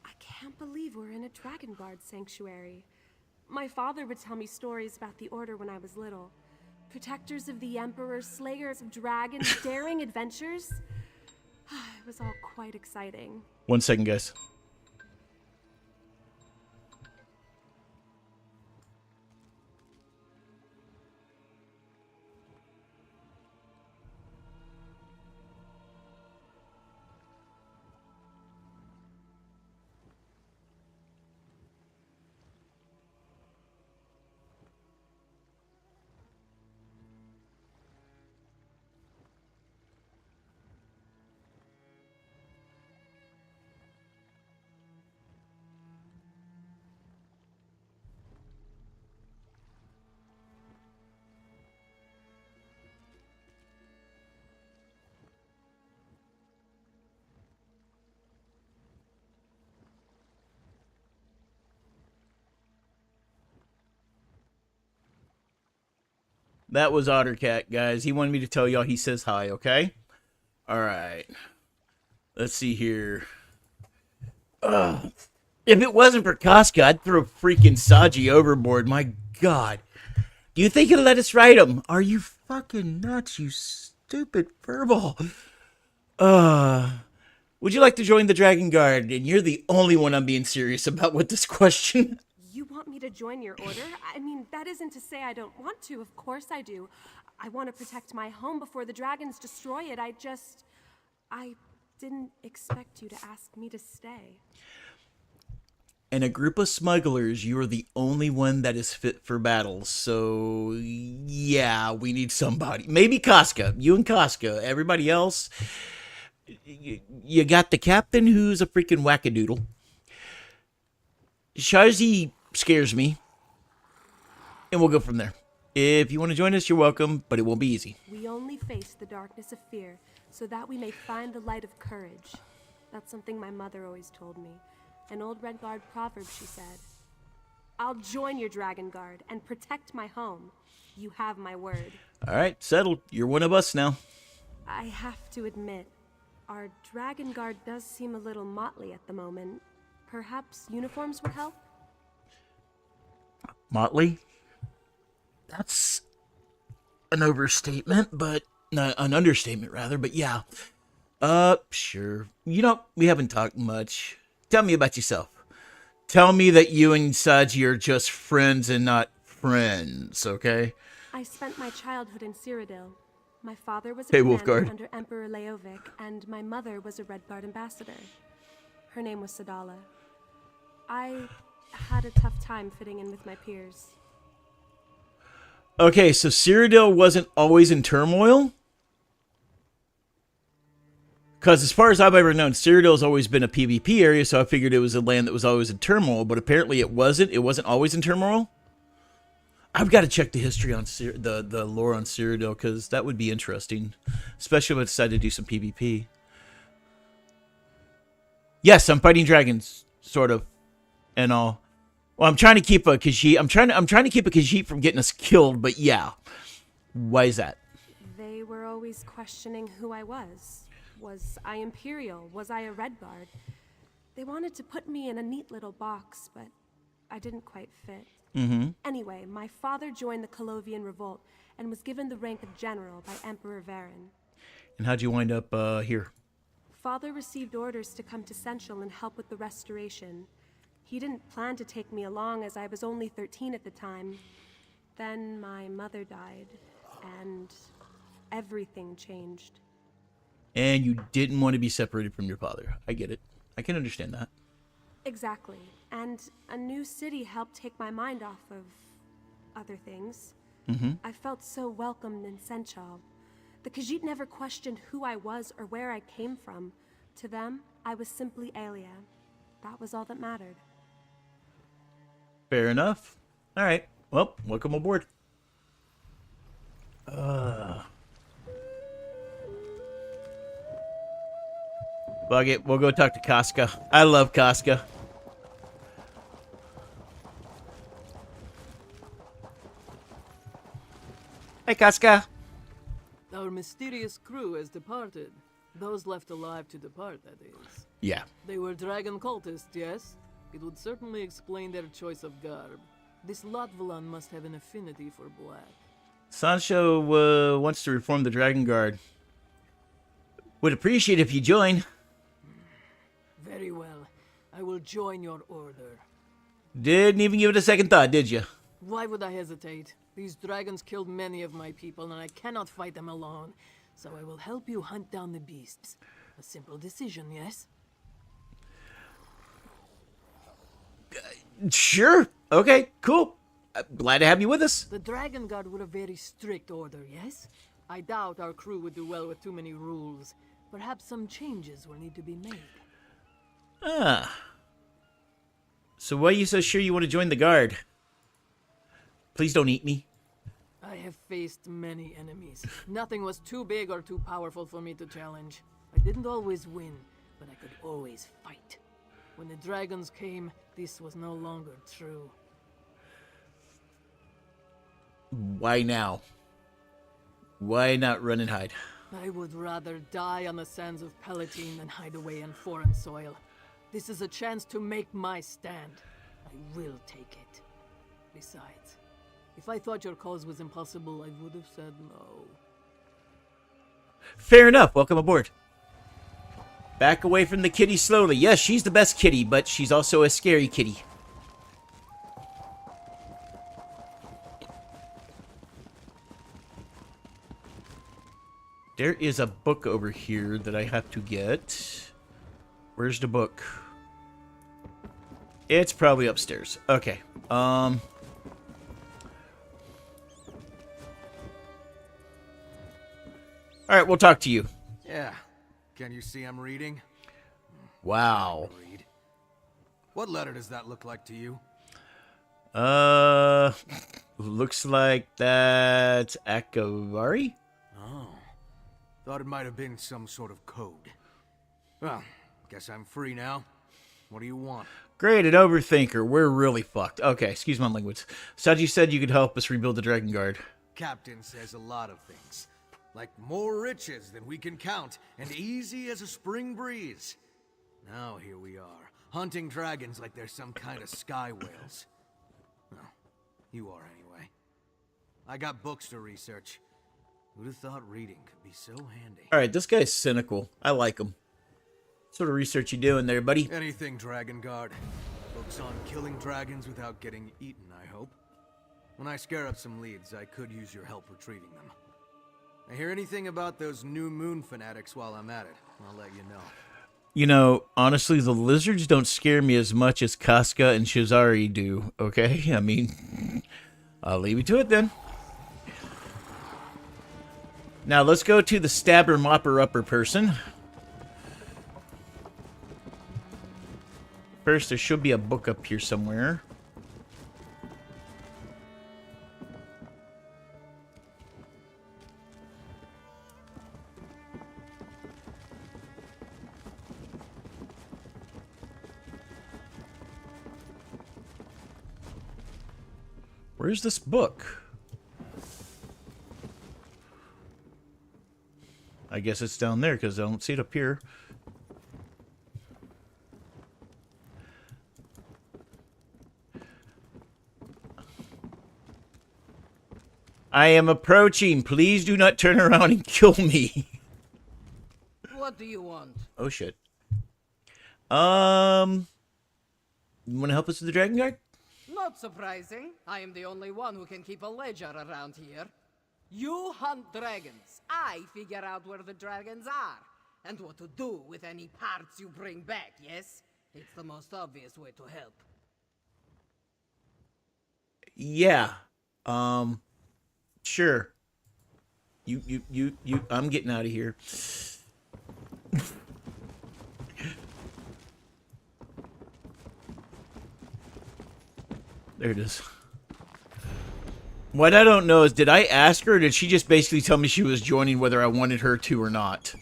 I can't believe we're in a Dragon Guard sanctuary. My father would tell me stories about the Order when I was little. Protectors of the Emperor, slayers of dragons, daring adventures. It was all quite exciting. 1 second, guys. That was Ottercat, guys. He wanted me to tell y'all he says hi, okay? All right. Let's see here. If it wasn't for Casca, I'd throw freaking Saji overboard. My God. Do you think he'll let us ride him? Are you fucking nuts, you stupid furball? Would you like to join the Dragon Guard? And you're the only one I'm being serious about with this question. You want me to join your order? I mean, that isn't to say I don't want to. Of course I do. I want to protect my home before the dragons destroy it. I didn't expect you to ask me to stay. In a group of smugglers, you are the only one that is fit for battle. So, yeah, we need somebody. Maybe Casca. You and Casca. Everybody else, you got the captain who's a freaking wackadoodle. Shazi scares me. And we'll go from there. If you want to join us, you're welcome, but it won't be easy. We only face the darkness of fear so that we may find the light of courage. That's something my mother always told me. An old Red Guard proverb, she said. I'll join your Dragon Guard and protect my home. You have my word. All right, settled. You're one of us now. I have to admit, our Dragon Guard does seem a little motley at the moment. Perhaps uniforms would help? Motley? That's an overstatement, but an understatement rather, but yeah. Sure. You know, we haven't talked much. Tell me about yourself. Tell me that you and Saji are just friends and not friends, okay? I spent my childhood in Cyrodiil. My father was a Hey, commander Wolfguard. under Emperor Leovic, and my mother was a Red Guard ambassador. Her name was Sadala. I had a tough time fitting in with my peers. Okay, so Cyrodiil wasn't always in turmoil? Because as far as I've ever known, Cyrodiil has always been a PvP area, so I figured it was a land that was always in turmoil, but apparently it wasn't. It wasn't always in turmoil? I've got to check the history on the lore on Cyrodiil, because that would be interesting. Especially if I decide to do some PvP. Yes, I'm fighting dragons, sort of, and all. Well, I'm trying to keep a Khajiit. I'm trying to keep a Khajiit from getting us killed, but yeah. Why is that? They were always questioning who I was. Was I Imperial? Was I a Red Guard? They wanted to put me in a neat little box, but I didn't quite fit. Mm-hmm. Anyway, my father joined the Colovian Revolt and was given the rank of general by Emperor Varen. And how'd you wind up here? Father received orders to come to Central and help with the restoration. He didn't plan to take me along as I was only 13 at the time. Then my mother died, and everything changed. And you didn't want to be separated from your father. I get it. I can understand that. Exactly. And a new city helped take my mind off of other things. Mm-hmm. I felt so welcomed in Senchal. The Khajiit never questioned who I was or where I came from. To them, I was simply Aelia. That was all that mattered. Fair enough. All right. Well, welcome aboard. Bug it. We'll go talk to Casca. I love Casca. Hey, Casca. Our mysterious crew has departed. Those left alive to depart, that is. Yeah. They were dragon cultists, yes? It would certainly explain their choice of garb. This Latvalan must have an affinity for black. Sancho wants to reform the Dragon Guard. Would appreciate if you join. Very well. I will join your order. Didn't even give it a second thought, did you? Why would I hesitate? These dragons killed many of my people, and I cannot fight them alone. So I will help you hunt down the beasts. A simple decision, yes? Sure. Okay, cool. Glad to have you with us. The Dragon Guard were a very strict order, yes? I doubt our crew would do well with too many rules. Perhaps some changes will need to be made. Ah. So why are you so sure you want to join the Guard? Please don't eat me. I have faced many enemies. Nothing was too big or too powerful for me to challenge. I didn't always win, but I could always fight. When the dragons came, this was no longer true. Why now? Why not run and hide? I would rather die on the sands of Palatine than hide away in foreign soil. This is a chance to make my stand. I will take it. Besides, if I thought your cause was impossible, I would have said no. Fair enough. Welcome aboard. Back away from the kitty slowly. Yes, she's the best kitty, but she's also a scary kitty. There is a book over here that I have to get. Where's the book? It's probably upstairs. Okay. All right, we'll talk to you. Yeah. Can you see I'm reading? Wow. Read. What letter does that look like to you? Looks like that's Akavari? Oh. Thought it might have been some sort of code. Well, guess I'm free now. What do you want? Great, an overthinker. We're really fucked. Okay, excuse my language. Saji said you could help us rebuild the Dragon Guard. Captain says a lot of things. Like more riches than we can count, and easy as a spring breeze. Now here we are, hunting dragons like they're some kind of sky whales. Well, you are anyway. I got books to research. Who'd have thought reading could be so handy? Alright, this guy's cynical. I like him. What sort of research you doing there, buddy? Anything, Dragon Guard. Books on killing dragons without getting eaten, I hope. When I scare up some leads, I could use your help retrieving them. I hear anything about those new moon fanatics while I'm at it, I'll let you know. You know, honestly, the lizards don't scare me as much as Casca and Shazari do, okay? I mean, I'll leave you to it then. Now, let's go to the stabber mopper upper person. First, there should be a book up here somewhere. Where's this book? I guess it's down there because I don't see it up here. I am approaching. Please do not turn around and kill me. What do you want? Oh shit. You want to help us with the Dragon Guard? Not surprising. I am the only one who can keep a ledger around here. You hunt dragons. I figure out where the dragons are. And what to do with any parts you bring back, yes? It's the most obvious way to help. Yeah. Sure. I'm getting out of here. There it is. What I don't know is, did I ask her, or did she just basically tell me she was joining whether I wanted her to or not?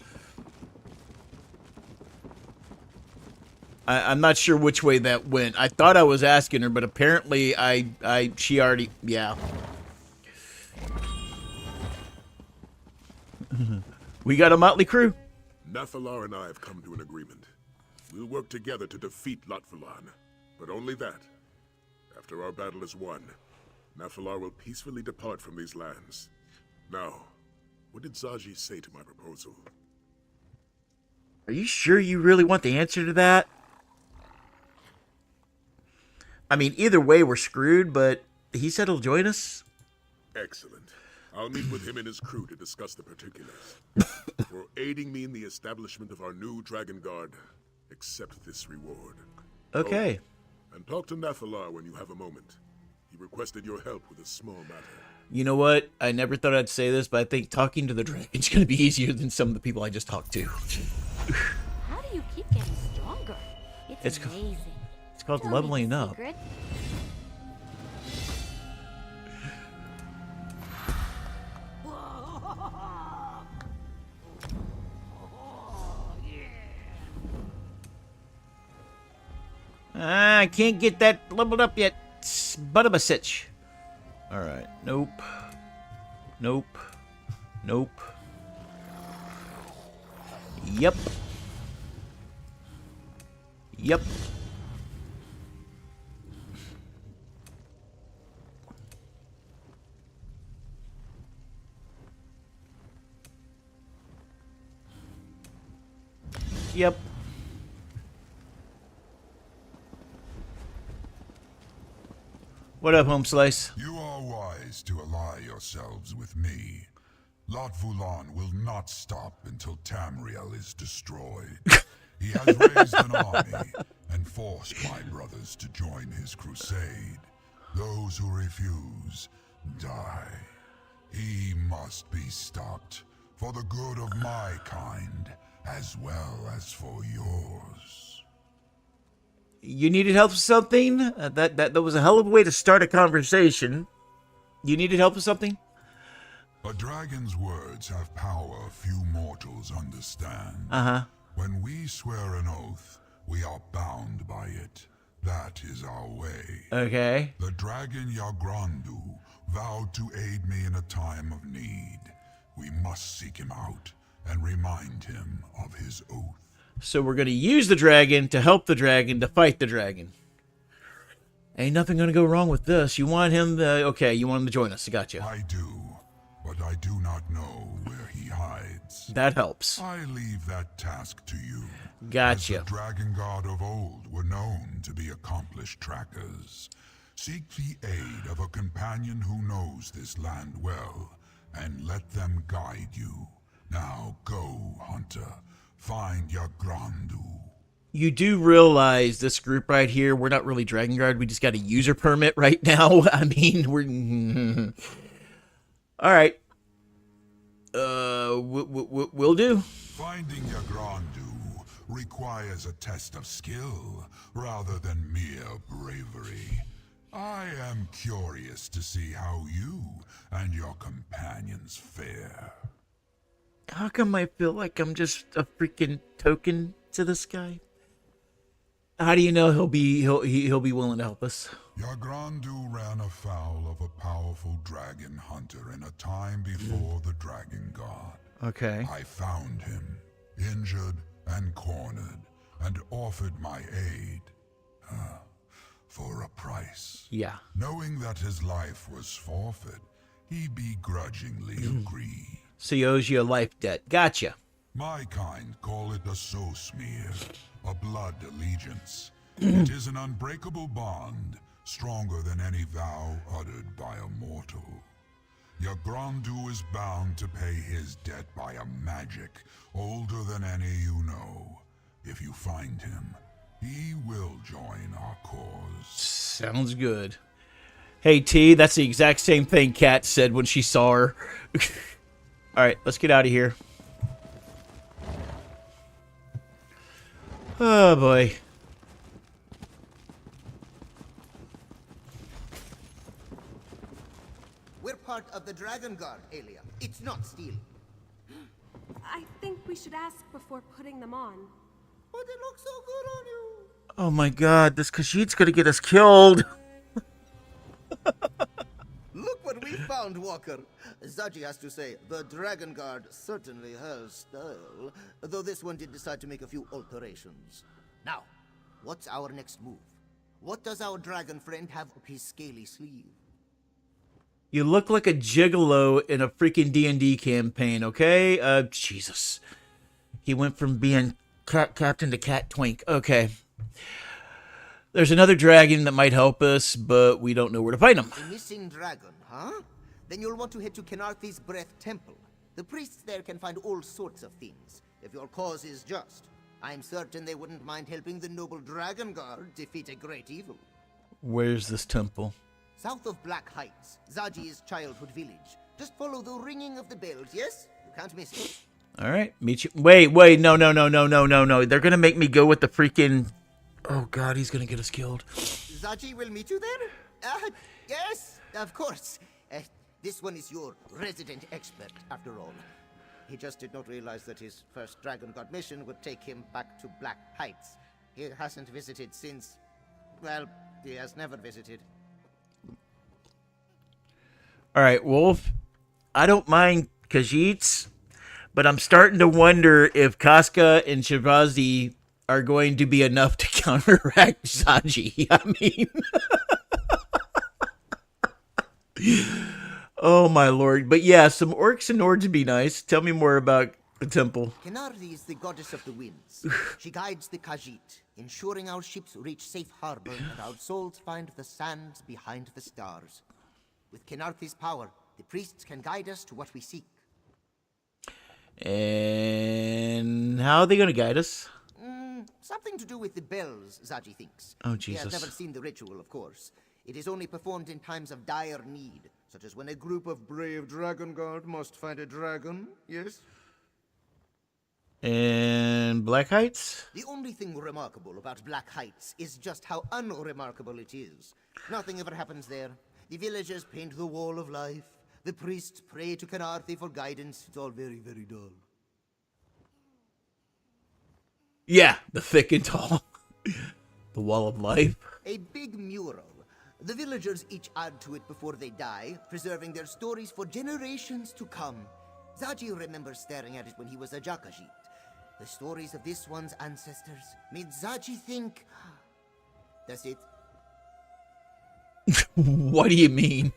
I'm not sure which way that went. I thought I was asking her, but apparently she already, yeah. We got a motley crew. Nathalar and I have come to an agreement. We'll work together to defeat Lotfalan, but only that. After our battle is won, Nathalar will peacefully depart from these lands. Now, what did Zaji say to my proposal? Are you sure you really want the answer to that? I mean, either way, we're screwed, but he said he'll join us. Excellent. I'll meet with him and his crew to discuss the particulars. For aiding me in the establishment of our new Dragon Guard, accept this reward. Okay. Oh, and talk to Nathalar when you have a moment. He requested your help with a small matter. You know what? I never thought I'd say this, but I think talking to the dragon's going to be easier than some of the people I just talked to. How do you keep getting stronger? It's amazing. It's called leveling up. Secret. I can't get that leveled up yet. Butt of a sitch. Alright. Nope. Nope. Nope. Yep. Yep. Yep. What up, Home Slice? You are wise to ally yourselves with me. Lotvulan will not stop until Tamriel is destroyed. He has raised an army and forced my brothers to join his crusade. Those who refuse die. He must be stopped for the good of my kind, as well as for yours. You needed help with something? That was a hell of a way to start a conversation. You needed help with something? A dragon's words have power few mortals understand. Uh-huh. When we swear an oath, we are bound by it. That is our way. Okay. The dragon Yagrandu vowed to aid me in a time of need. We must seek him out and remind him of his oath. So we're going to use the dragon to help the dragon to fight the dragon. Ain't nothing going to go wrong with this. You want him okay, you want him to join us. I got you. I do, but I do not know where he hides. That helps. I leave that task to you. Gotcha. As the dragon god of old were known to be accomplished trackers. Seek the aid of a companion who knows this land well, and let them guide you. Now go, hunter. Find Yagrandu. You do realize this group right here, we're not really Dragon Guard. We just got a user permit right now. I mean, we're... All right. We'll do. Finding Yagrandu requires a test of skill rather than mere bravery. I am curious to see how you and your companions fare. How come I feel like I'm just a freaking token to this guy? How do you know he'll be willing to help us? Yagrandu ran afoul of a powerful dragon hunter in a time before the dragon god. Okay. I found him, injured and cornered, and offered my aid. For a price. Yeah. Knowing that his life was forfeit, he begrudgingly agreed. So he owes you a life debt. Gotcha. My kind call it a soul smear, a blood allegiance. It is an unbreakable bond, stronger than any vow uttered by a mortal. Yagrandu is bound to pay his debt by a magic older than any you know. If you find him, he will join our cause. Sounds good. Hey, T, that's the exact same thing Kat said when she saw her. All right, let's get out of here. Oh, boy. We're part of the Dragon Guard, Aelia. It's not stealing. I think we should ask before putting them on. But it looks so good on you. Oh, my God. This Khajiit's going to get us killed. Look what we found, Walker. Zaji has to say, the Dragon Guard certainly has style. Though this one did decide to make a few alterations. Now, what's our next move? What does our dragon friend have up his scaly sleeve? You look like a gigolo in a freaking D&D campaign, okay? Jesus. He went from being cat captain to cat twink. Okay. There's another dragon that might help us, but we don't know where to find him. A missing dragon, huh? Then you'll want to head to Kenarthi's Breath Temple. The priests there can find all sorts of things, if your cause is just. I'm certain they wouldn't mind helping the noble Dragon Guard defeat a great evil. Where's this temple? South of Black Heights, Zaji's childhood village. Just follow the ringing of the bells, yes? You can't miss it. All right, meet you. Wait, no. They're going to make me go with the freaking... Oh, God, he's going to get us killed. Zaji will meet you there? Yes, of course. This one is your resident expert, after all. He just did not realize that his first Dragon Guard mission would take him back to Black Heights. He hasn't visited since... Well, he has never visited. All right, Wolf. I don't mind Khajiits, but I'm starting to wonder if Casca and Shivazi are going to be enough to counteract Zaji. I mean... Oh, my lord. But yeah, some orcs and nords would be nice. Tell me more about the temple. Kenarthi is the goddess of the winds. She guides the Khajiit, ensuring our ships reach safe harbor and our souls find the sands behind the stars. With Kenarthi's power, the priests can guide us to what we seek. And how are they going to guide us? Something to do with the bells, Zaji thinks. Oh, He has Jesus. never seen the ritual, of course. It is only performed in times of dire need, such as when a group of brave Dragon Guard must find a dragon, yes? And Black Heights? The only thing remarkable about Black Heights is just how unremarkable it is. Nothing ever happens there. The villagers paint the wall of life. The priests pray to Canarthi for guidance. It's all very, very dull. Yeah, the thick and tall. The wall of life. A big mural. The villagers each add to it before they die, preserving their stories for generations to come. Zaji remembers staring at it when he was a Jakajit. The stories of this one's ancestors made Zaji think... That's it. What do you mean?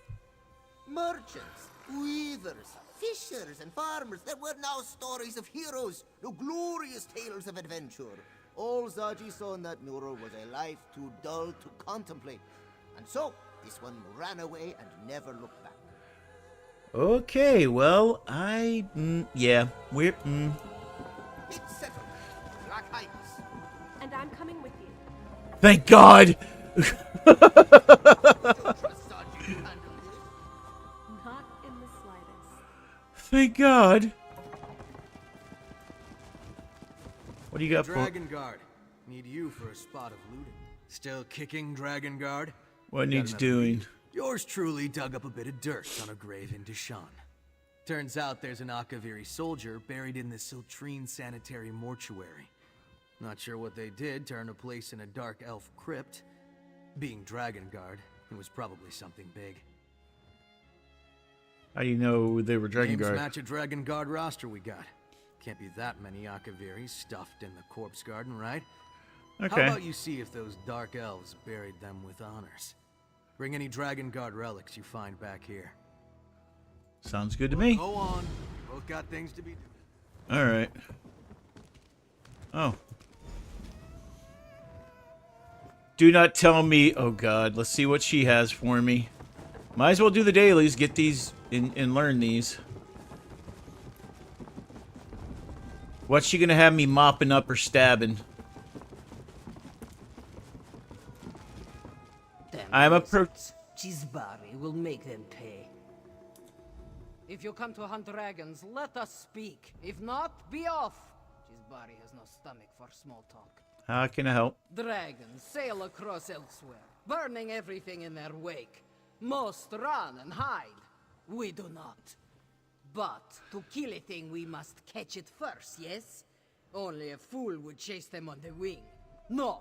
Merchants, weavers, fishers, and farmers. There were now stories of heroes, no glorious tales of adventure. All Zaji saw in that mural was a life too dull to contemplate. And so, this one ran away and never looked back. Okay, well, yeah, we're, It's settled. Black Heights. And I'm coming with you. Thank God! Don't trust Zaji to handle this. Not in the slightest. Thank God. What do you got for? Dragon Guard. Need you for a spot of looting. Still kicking, Dragon Guard? What needs Got another doing? lead. Yours truly dug up a bit of dirt on a grave in Deshan. Turns out there's an Akaviri soldier buried in the Siltrine Sanitary Mortuary. Not sure what they did, turn a place in a dark elf crypt. Being Dragon Guard, it was probably something big. How do you know they were Dragon Names Guard? match a Dragon Guard roster we got. Can't be that many Akaviris stuffed in the corpse garden, right? Okay. How about you see if those dark elves buried them with honors? Bring any Dragon Guard relics you find back here. Sounds good to me. Go on. We both got things to be doing. Alright. Oh. Do not tell me. Oh God, let's see what she has for me. Might as well do the dailies, get these and learn these. What's she gonna have me mopping up or stabbing? I'm a Chisbari will make them pay. If you come to hunt dragons, let us speak. If not, be off. Chisbari has no stomach for small talk. How can I help? Dragons sail across Elsweyr, burning everything in their wake. Most run and hide. We do not. But to kill a thing, we must catch it first, yes? Only a fool would chase them on the wing. No,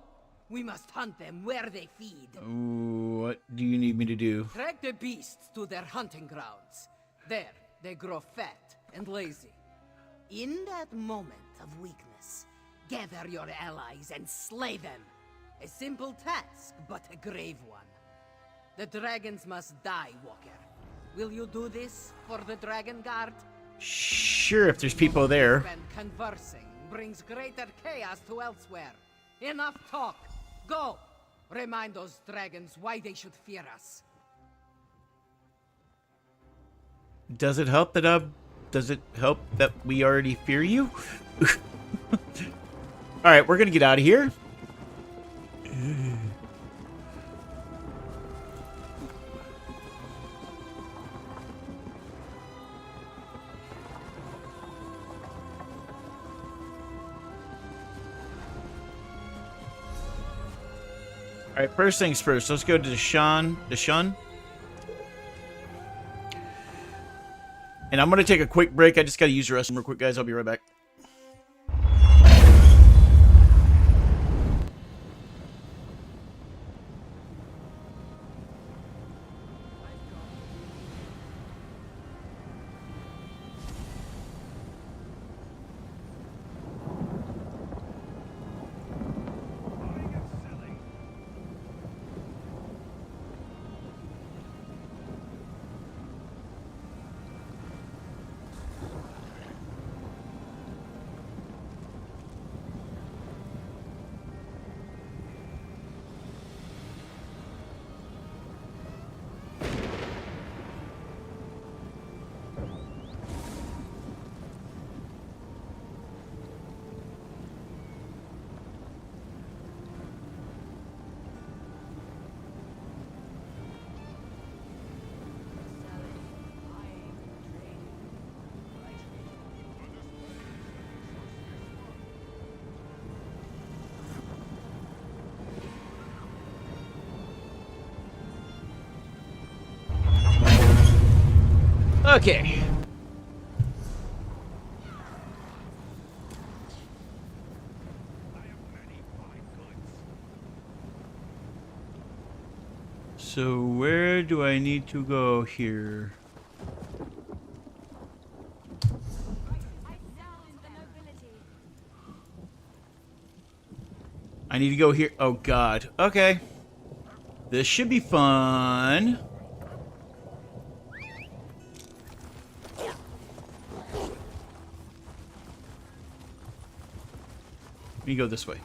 we must hunt them where they feed. What do you need me to do? Track the beasts to their hunting grounds. There, they grow fat and lazy. In that moment of weakness, gather your allies and slay them. A simple task, but a grave one. The dragons must die, Walker. Will you do this for the Dragon Guard? Sure, if there's people there. And conversing brings greater chaos to Elsweyr. Enough talk. Go. Remind those dragons why they should fear us. Does it help that we already fear you? Alright, we're gonna get out of here. Alright, first things first, let's go to Deshan. And I'm gonna take a quick break. I just gotta use the restroom real quick, guys. I'll be right back. Okay. So where do I need to go here? I need to go here. Oh God. Okay. This should be fun. Let me go this way.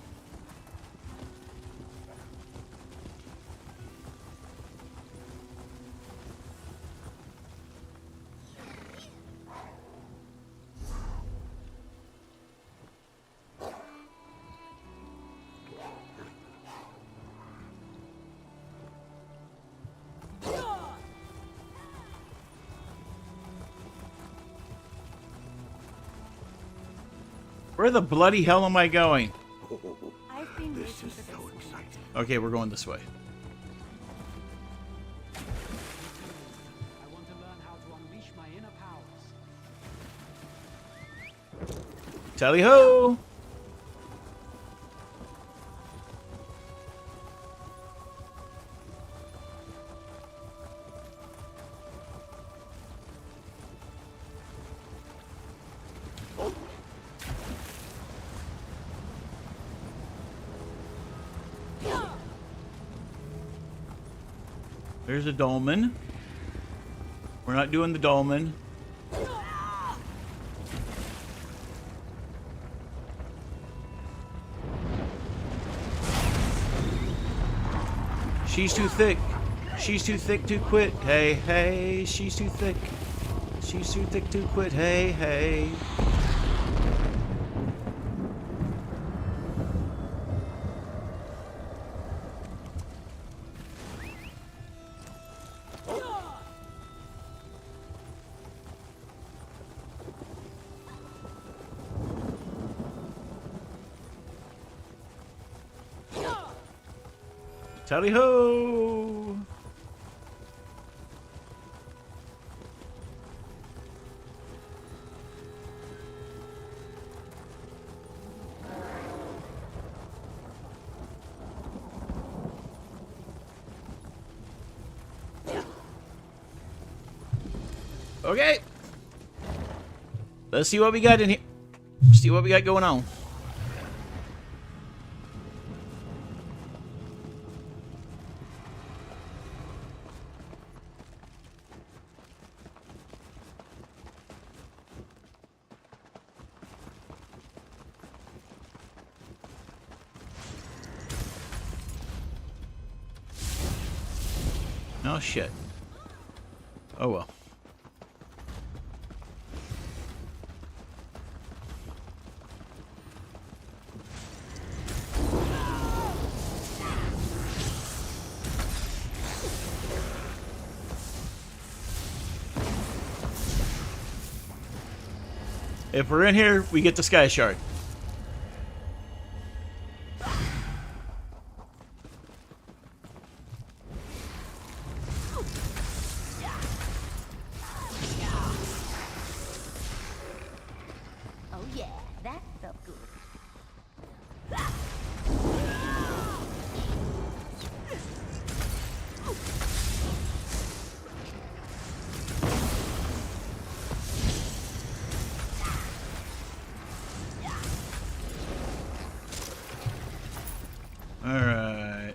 Where the bloody hell am I going? I've been waiting for this moment. Okay, we're going this way. I want to learn how to unleash my inner powers. Tally ho! There's a dolmen. We're not doing the dolmen. She's too thick. She's too thick to quit. Hey, hey. She's too thick. She's too thick to quit. Hey, hey. Tally ho! Okay. Let's see what we got in here. See what we got going on. Oh shit. Oh well. If we're in here, we get the Sky Shard. Oh yeah, that felt good. All right.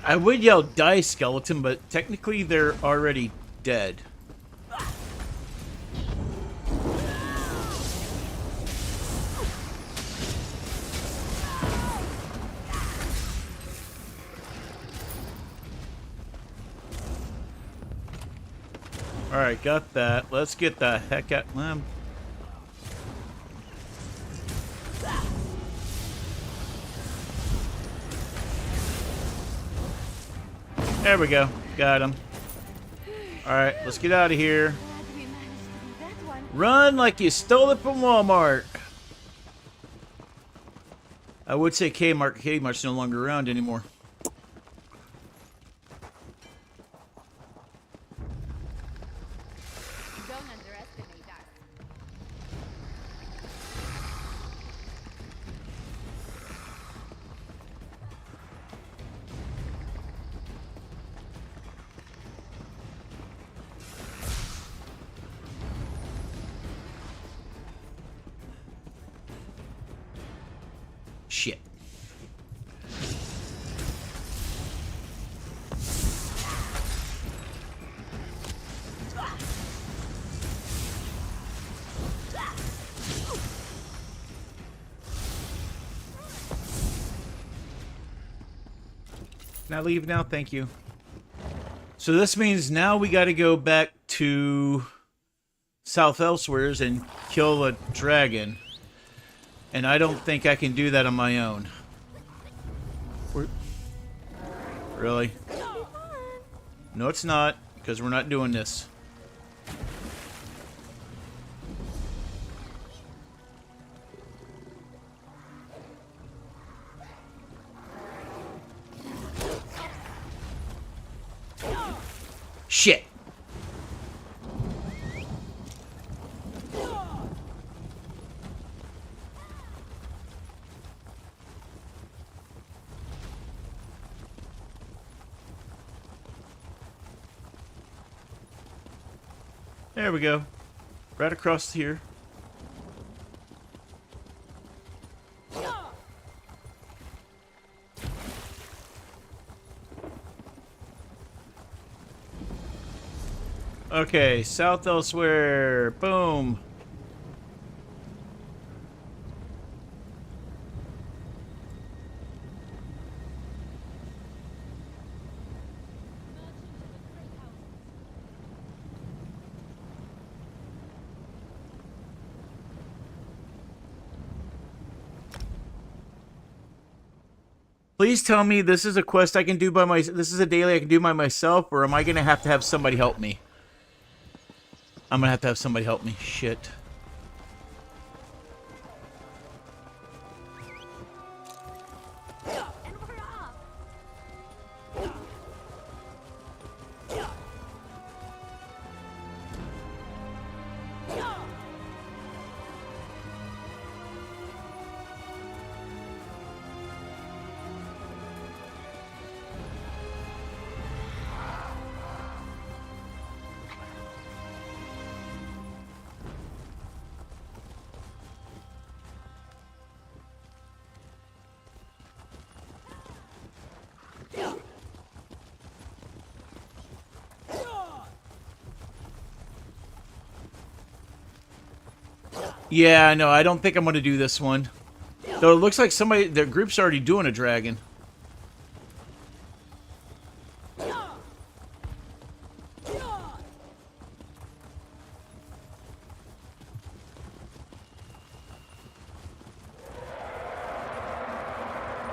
I would yell die skeleton, but technically they're already dead. Alright, got that. Let's get the heck out. There we go. Got him. Alright, let's get out of here. Run like you stole it from Walmart. I would say Kmart. Kmart's no longer around anymore. Don't underestimate us. Shit. Can I leave now? Thank you. So this means now we got to go back to South Elsweyr and kill a dragon. And I don't think I can do that on my own. Really? No, it's not, because we're not doing this. Shit! There we go. Right across here. Okay, South Elsweyr. Boom. Please tell me this is a quest I can do by myself. This is a daily I can do by myself, or am I gonna have somebody help me? I'm gonna have somebody help me. Shit. Yeah, no, I don't think I'm going to do this one. Though it looks like their group's already doing a dragon.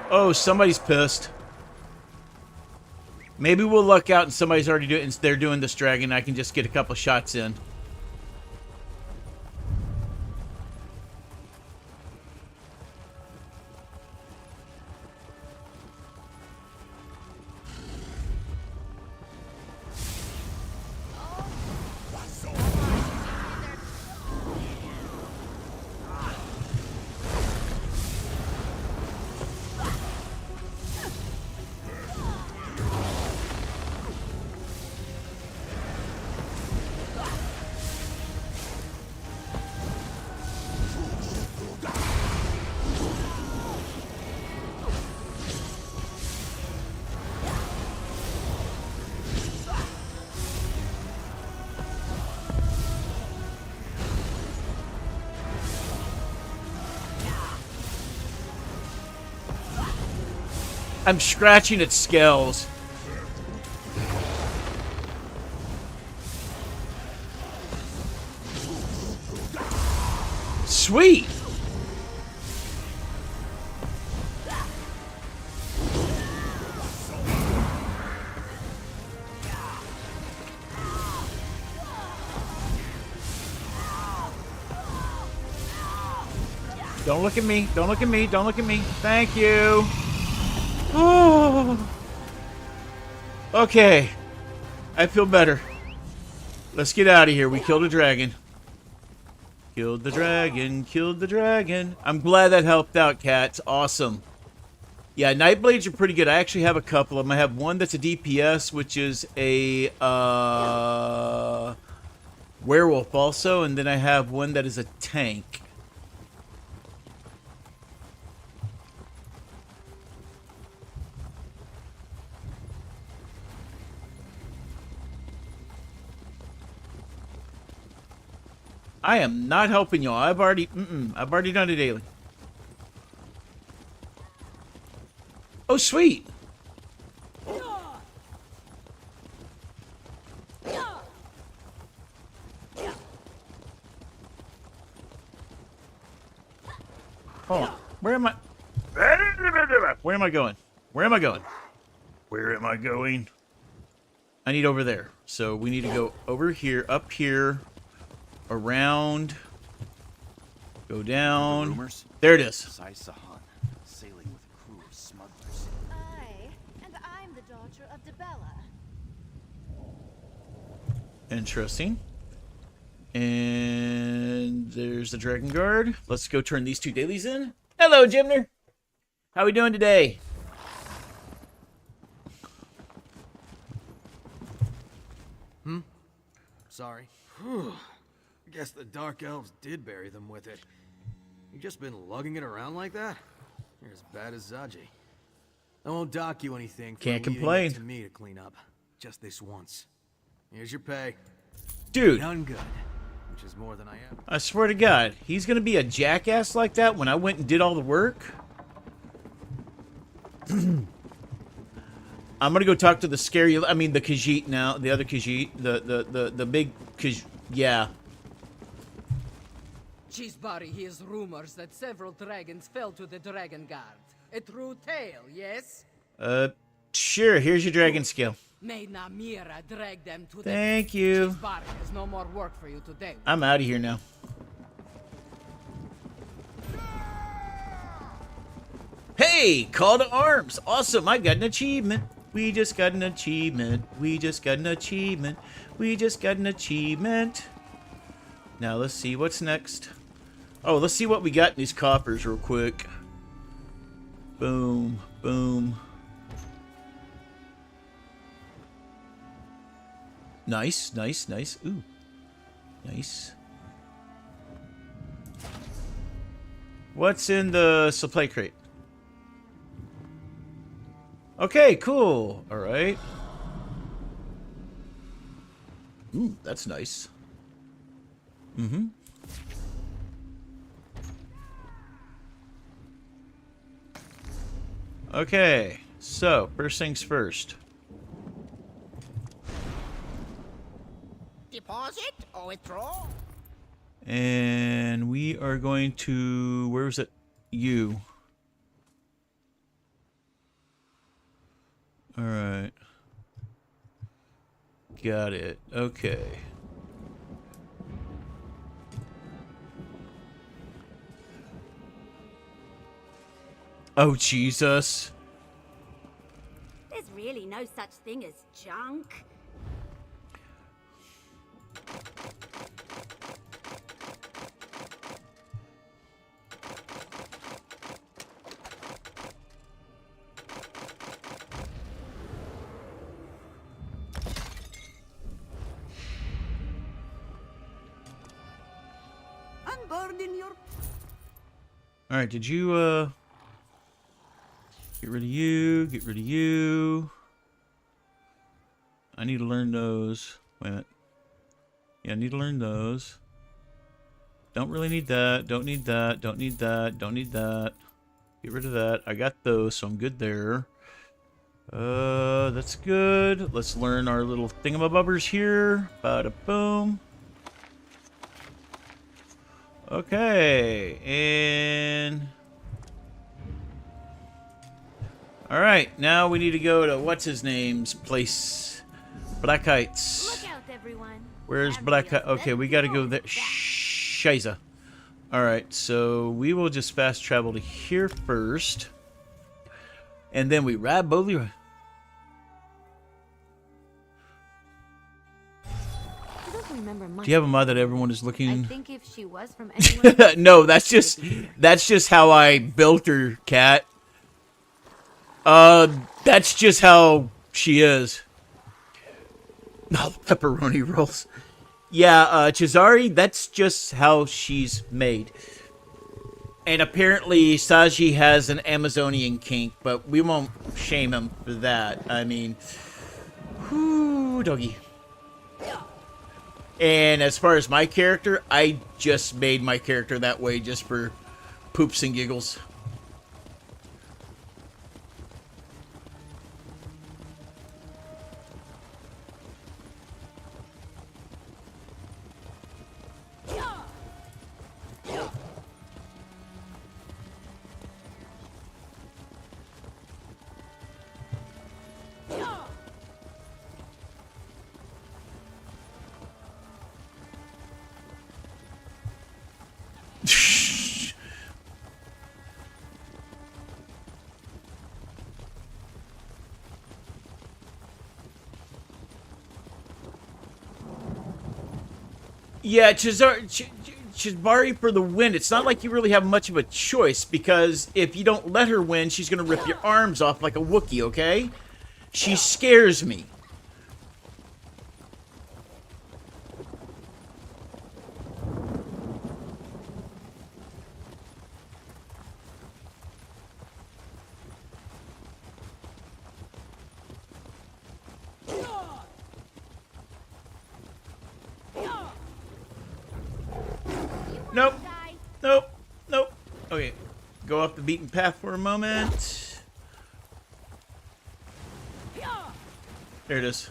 Oh, somebody's pissed. Maybe we'll luck out and somebody's already doing. They're doing this dragon. I can just get a couple shots in. I'm scratching its scales. Sweet! Don't look at me. Don't look at me. Don't look at me. Thank you. Oh. Okay. I feel better. Let's get out of here. We killed a dragon. Killed the dragon. Killed the dragon. I'm glad that helped out, cats. Awesome. Yeah, Nightblades are pretty good. I actually have a couple of them. I have one that's a DPS, which is a werewolf also, and then I have one that is a tank. I am not helping y'all. I've already done it daily. Oh, sweet. Hold on. Where am I? Where am I going? Where am I going? Where am I going? I need over there. So we need to go over here, up here, around, go down. Rumors? There it is. Sahan, sailing with a crew of smugglers. And I'm the daughter of Debella. Interesting. And there's the Dragon Guard. Let's go turn these two dailies in. Hello, Jimner. How we doing today? Sorry. Guess the Dark Elves did bury them with it. You just been lugging it around like that? You're as bad as Zaji. I won't dock you anything for Can't leaving complain. it to me to clean up. Just this once. Here's your pay. Dude. Done good. Which is more than I am. I swear to God, he's gonna be a jackass like that when I went and did all the work? I'm gonna go talk to the scary, the Khajiit now, the other Khajiit, the big Khajiit, yeah. Cheesebari hears rumors that several dragons fell to the Dragon Guard. A true tale, yes? Sure, here's your dragon scale. May Namira drag them to the... Thank you. Cheesebari has no more work for you today. I'm out of here now. Hey, call to arms. Awesome, I got an achievement. We just got an achievement. We just got an achievement. We just got an achievement. Now let's see what's next. Oh, let's see what we got in these coppers real quick. Boom, boom. Nice, nice, nice. Ooh. Nice. What's in the supply crate? Okay, cool. All right. Ooh, that's nice. Mm-hmm. Okay, so first things first. Deposit or withdraw? And we are going to... Where was it? You. Alright. Got it. Okay. Oh, Jesus. There's really no such thing as junk. Unburden your... Alright, did you, get rid of you, get rid of you. I need to learn those. Wait a minute. Yeah, I need to learn those. Don't really need that, don't need that, don't need that, don't need that. Get rid of that. I got those, so I'm good there. That's good. Let's learn our little thingamabobbers here. Bada boom. Okay, and... Alright, now we need to go to what's-his-name's place. Black Heights. Look out, everyone. Where's Black Heights? Okay, we gotta go there. Shiza. Alright, so we will just fast travel to here first. And then we ride boldly. I don't remember much. Do you have a mod that everyone is looking? I think if she was from anywhere. No, that's just how I built her, cat. That's just how she is. Oh, pepperoni rolls. Yeah, Cesare, that's just how she's made. And apparently Saji has an Amazonian kink, but we won't shame him for that. I mean, whoo, doggy. And as far as my character, I just made my character that way just for poops and giggles. Yeah, Chisbari for the win. It's not like you really have much of a choice, because if you don't let her win, she's going to rip your arms off like a Wookiee, okay? She scares me. Nope. Nope. Nope. Okay. Go off the beaten path for a moment. There it is.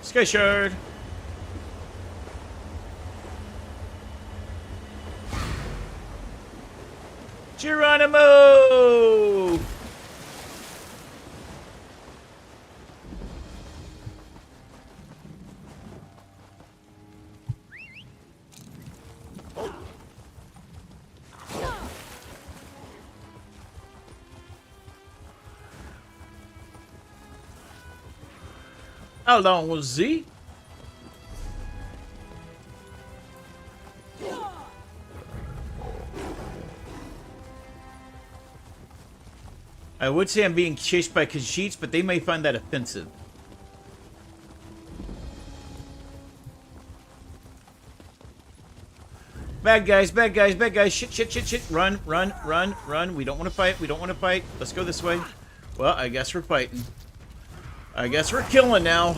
Sky Shard. Geronimo! How long was Z? I would say I'm being chased by Khajiits, but they may find that offensive. Bad guys, bad guys, bad guys. Shit, shit, shit, shit. Run, run, run, run. We don't want to fight. We don't want to fight. Let's go this way. Well, I guess we're fighting. I guess we're killing now.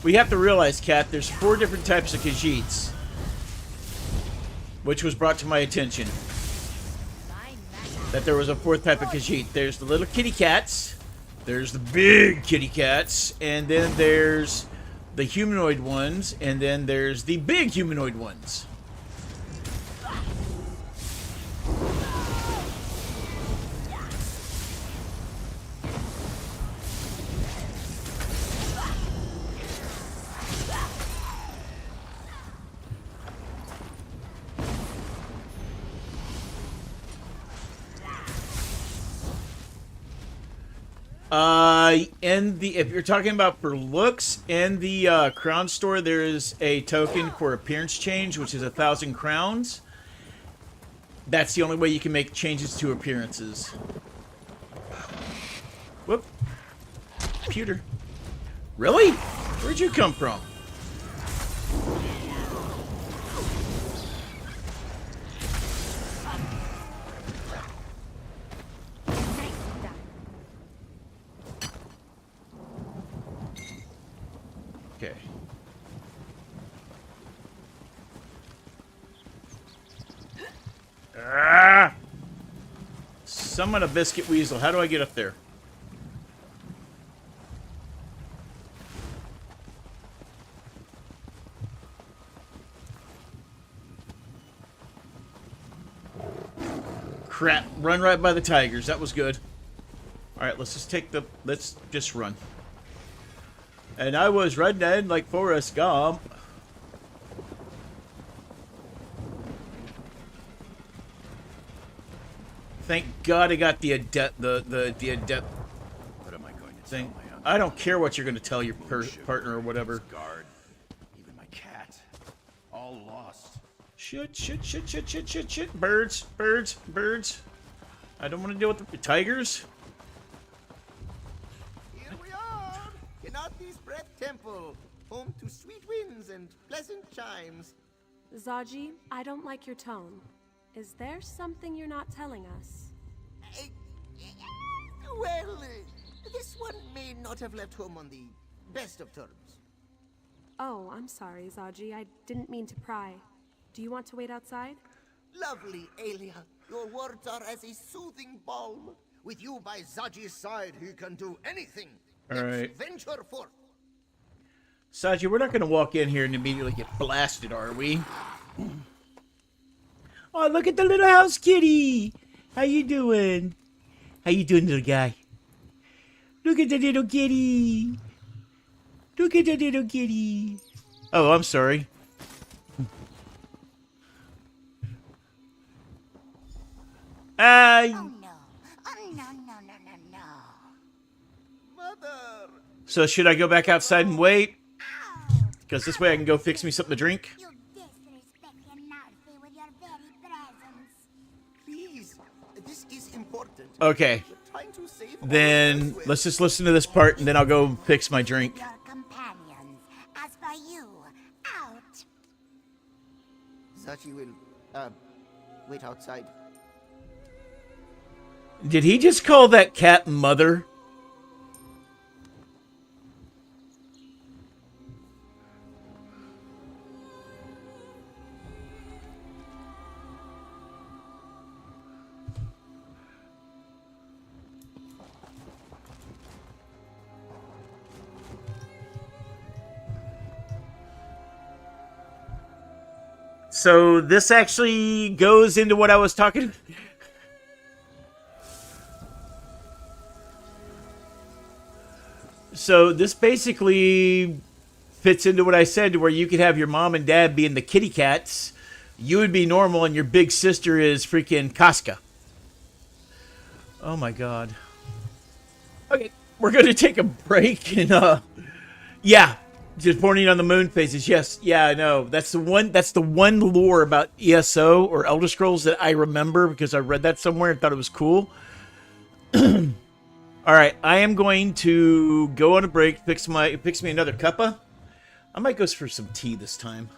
We have to realize, Kat, there's 4 different types of Khajiits, which was brought to my attention. That there was a 4th type of Khajiit. There's the little kitty cats, there's the big kitty cats, and then there's the humanoid ones, and then there's the big humanoid ones. If you're talking about for looks, in the crown store, there is a token for appearance change, which is 1,000 crowns. That's the only way you can make changes to appearances. Whoop. Pewter. Really? Where'd you come from? Okay. Ah! Summon a biscuit weasel. How do I get up there? crap. Run right by the tigers. That was good. Alright, let's just take the... Let's just run. And I was running like Forrest Gump. Thank God I got the adept... The adept... What am I going to thing. tell my uncle? I don't care what you're going to tell your partner or whatever. Guard, even my cat, all lost. Shit. Birds. I don't want to deal with the tigers. Here we are, in Arthi's Breath Temple, home to sweet winds and pleasant chimes. Zaji, I don't like your tone. Is there something you're not telling us? Well, this one may not have left home on the best of terms. Oh, I'm sorry, Zaji. I didn't mean to pry. Do you want to wait outside? Lovely, Aelia. Your words are as a soothing balm. With you by Zaji's side, he can do anything. All right. Venture forth. Saji, we're not going to walk in here and immediately get blasted, are we? Oh, look at the little house kitty. How you doing? How you doing, little guy? Look at the little kitty. Look at the little kitty. Oh, I'm sorry. Oh no. Oh no. Mother. So should I go back outside and wait? Because this way I can go fix me something to drink. You disrespect Elnarfi with your very presence. Please, this is important. Okay. We're trying to save Then let's just listen to this part and then I'll go fix my drink. Your companions. As for you, out. Zaji will, wait outside. Did he just call that cat mother? So this actually goes into what I was talking. So this basically fits into what I said, where you could have your mom and dad being the kitty cats, you would be normal, and your big sister is freaking Casca. Oh my god. Okay, we're gonna take a break and yeah. Just pointing on the moon phases. Yes, yeah, I know. That's the one lore about ESO or Elder Scrolls that I remember because I read that somewhere and thought it was cool. All right, I am going to go on a break, fix me another cuppa. I might go for some tea this time.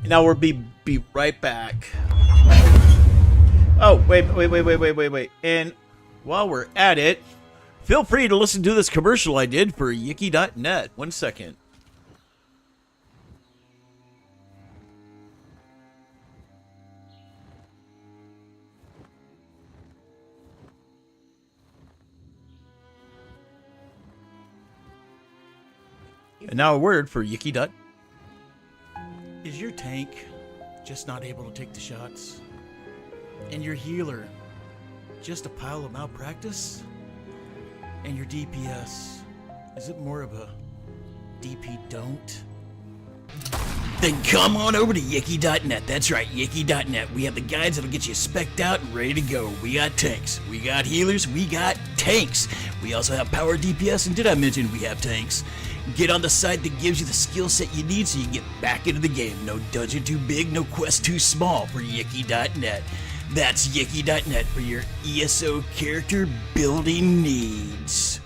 Now we'll be right back. Oh, wait. And while we're at it, feel free to listen to this commercial I did for Yiki.net. 1 second. And now a word for Yiki. Is your tank just not able to take the shots? And your healer just a pile of malpractice? And your DPS, is it more of a DP don't? Then come on over to Yiki.net. That's right, Yiki.net. We have the guides that'll get you spec'd out and ready to go. We got tanks, we got healers, we got tanks. We also have power DPS, and did I mention we have tanks? Get on the site that gives you the skill set you need so you can get back into the game. No dungeon too big, no quest too small for Yiki.net. That's Yiki.net for your ESO character building needs.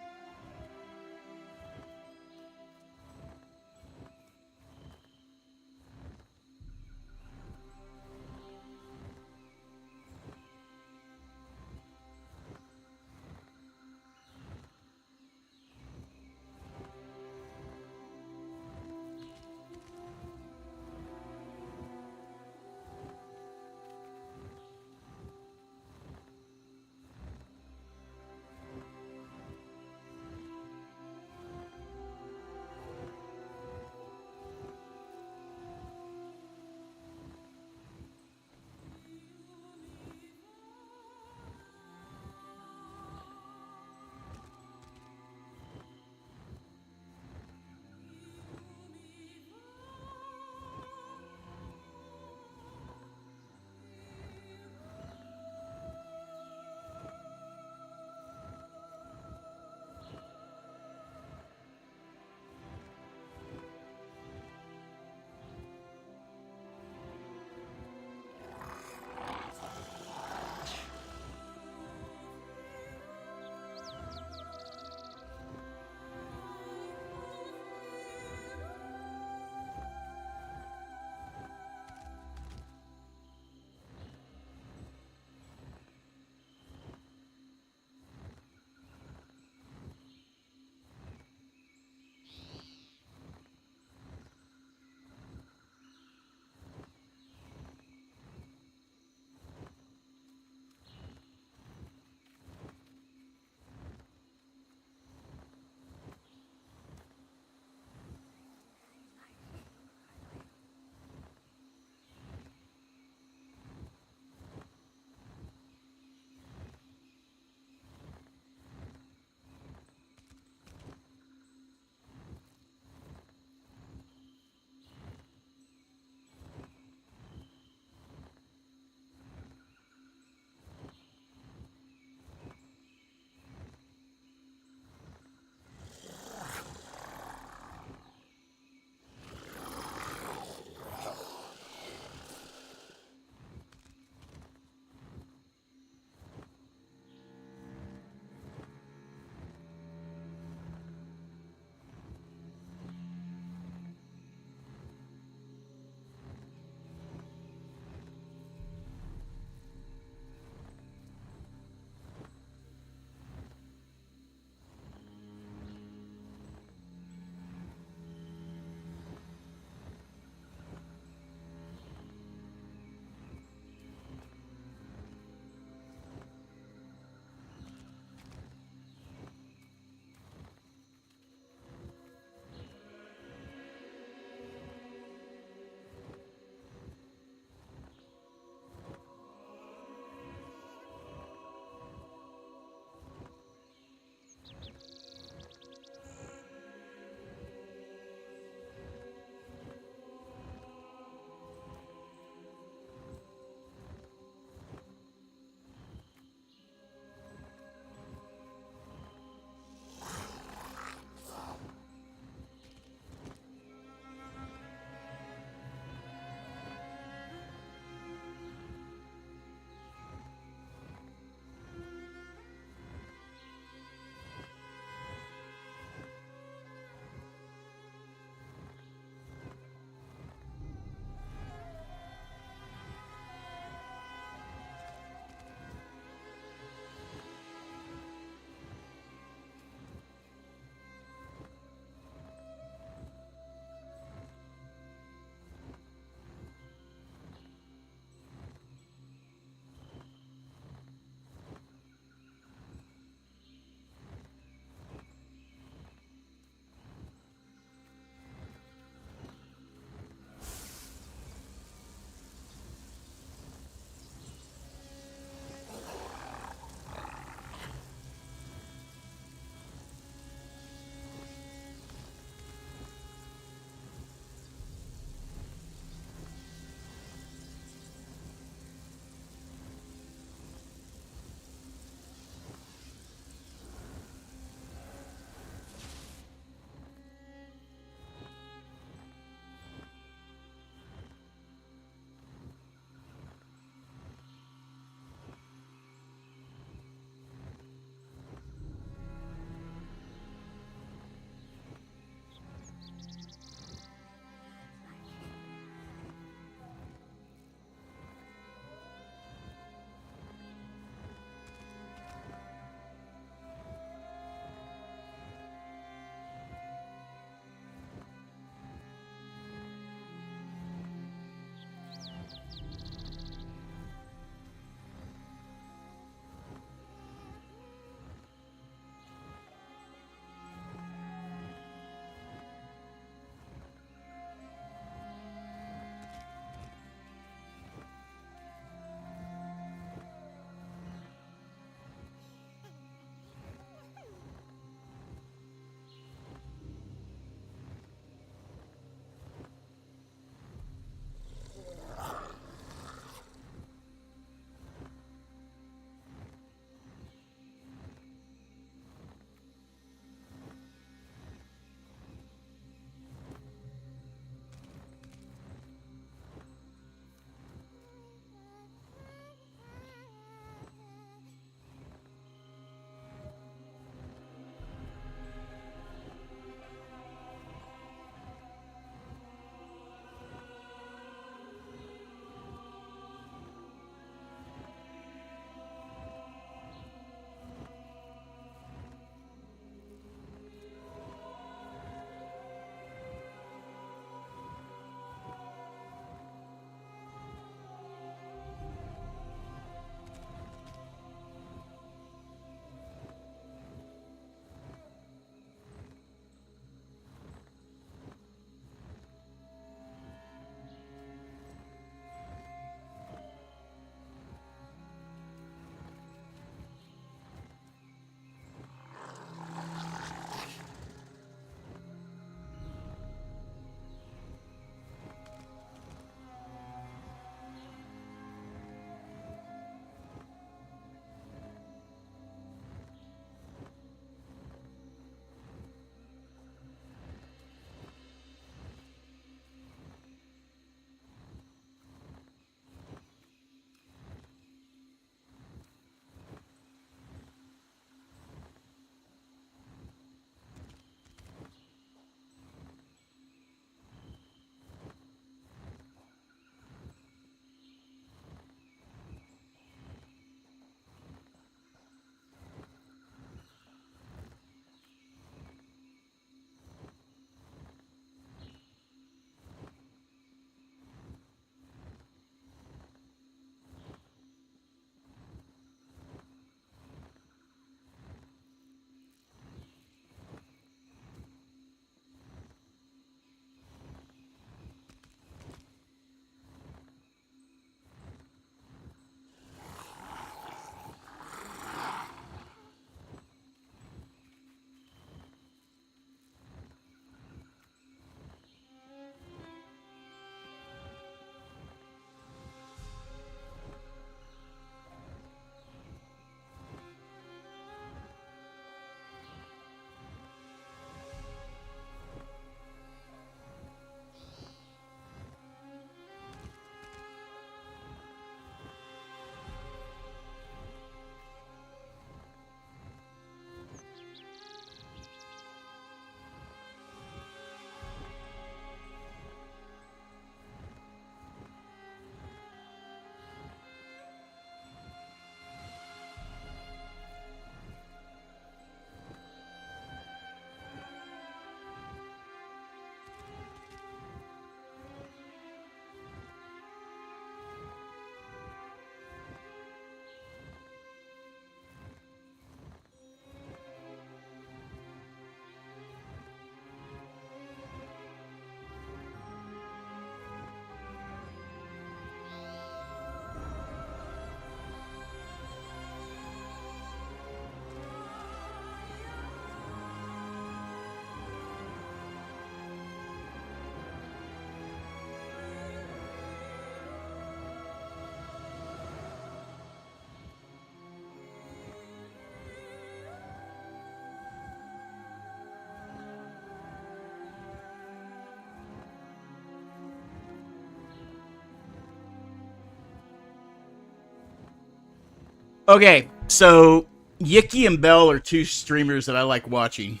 Okay, so Yicky and Bell are two streamers that I like watching.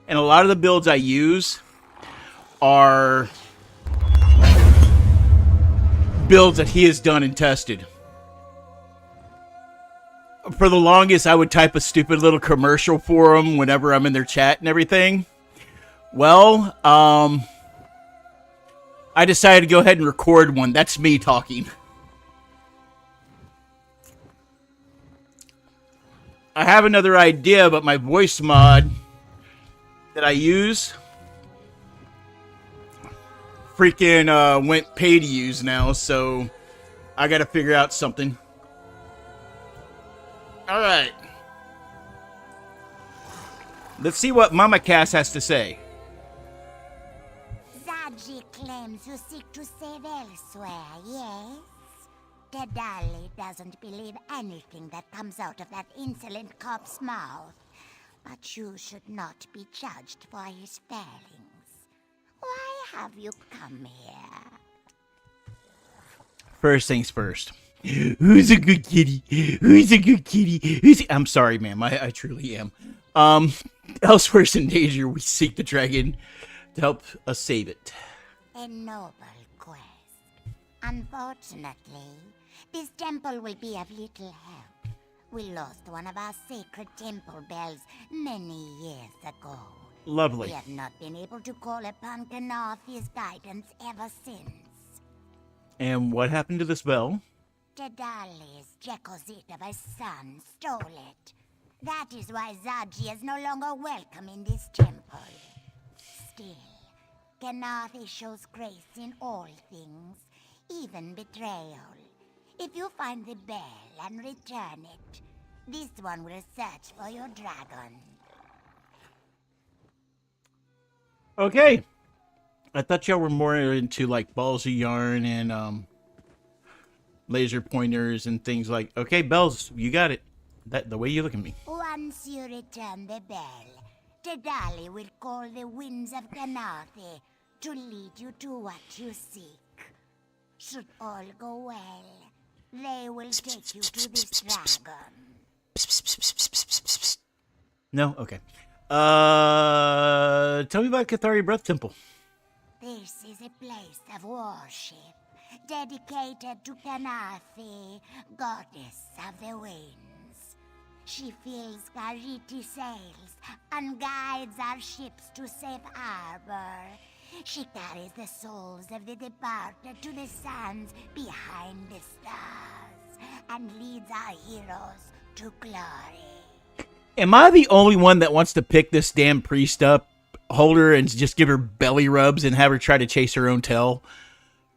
And a lot of the builds I use are builds that he has done and tested. For the longest, I would type a stupid little commercial for them whenever I'm in their chat and everything. Well, I decided to go ahead and record one. That's me talking. I have another idea, but my voice mod that I use freaking went pay to use now, so I gotta figure out something. Alright. Let's see what Mama Cass has to say. Zaji claims you seek to save Elsweyr, yes? Dedali doesn't believe anything that comes out of that insolent cop's mouth. But you should not be judged for his failings. Why have you come here? First things first. Who's a good kitty? Who's a good kitty? I'm sorry, ma'am. I truly am. Elsewhere's in danger. We seek the dragon to help us save it. A noble quest. Unfortunately, this temple will be of little help. We lost one of our sacred temple bells many years ago. Lovely. We have not been able to call upon Kanathi's guidance ever since. And what happened to this bell? Dedali's Jekozit of a son stole it. That is why Zaji is no longer welcome in this temple. Still, Kanathi shows grace in all things, even betrayal. If you find the bell and return it, this one will search for your dragon. Okay. I thought y'all were more into like balls of yarn and laser pointers and things like. Okay, bells, you got it. That the way you look at me. Once you return the bell, Dedali will call the winds of Kanathi to lead you to what you seek. Should all go well, they will take you to this dragon. No? Okay. Tell me about Cathari Breath Temple. This is a place of worship, dedicated to Kanathi, goddess of the winds. She fills Gariti sails and guides our ships to safe harbor. She carries the souls of the departed to the sands behind the stars and leads our heroes to glory. Am I the only one that wants to pick this damn priest up, hold her, and just give her belly rubs and have her try to chase her own tail?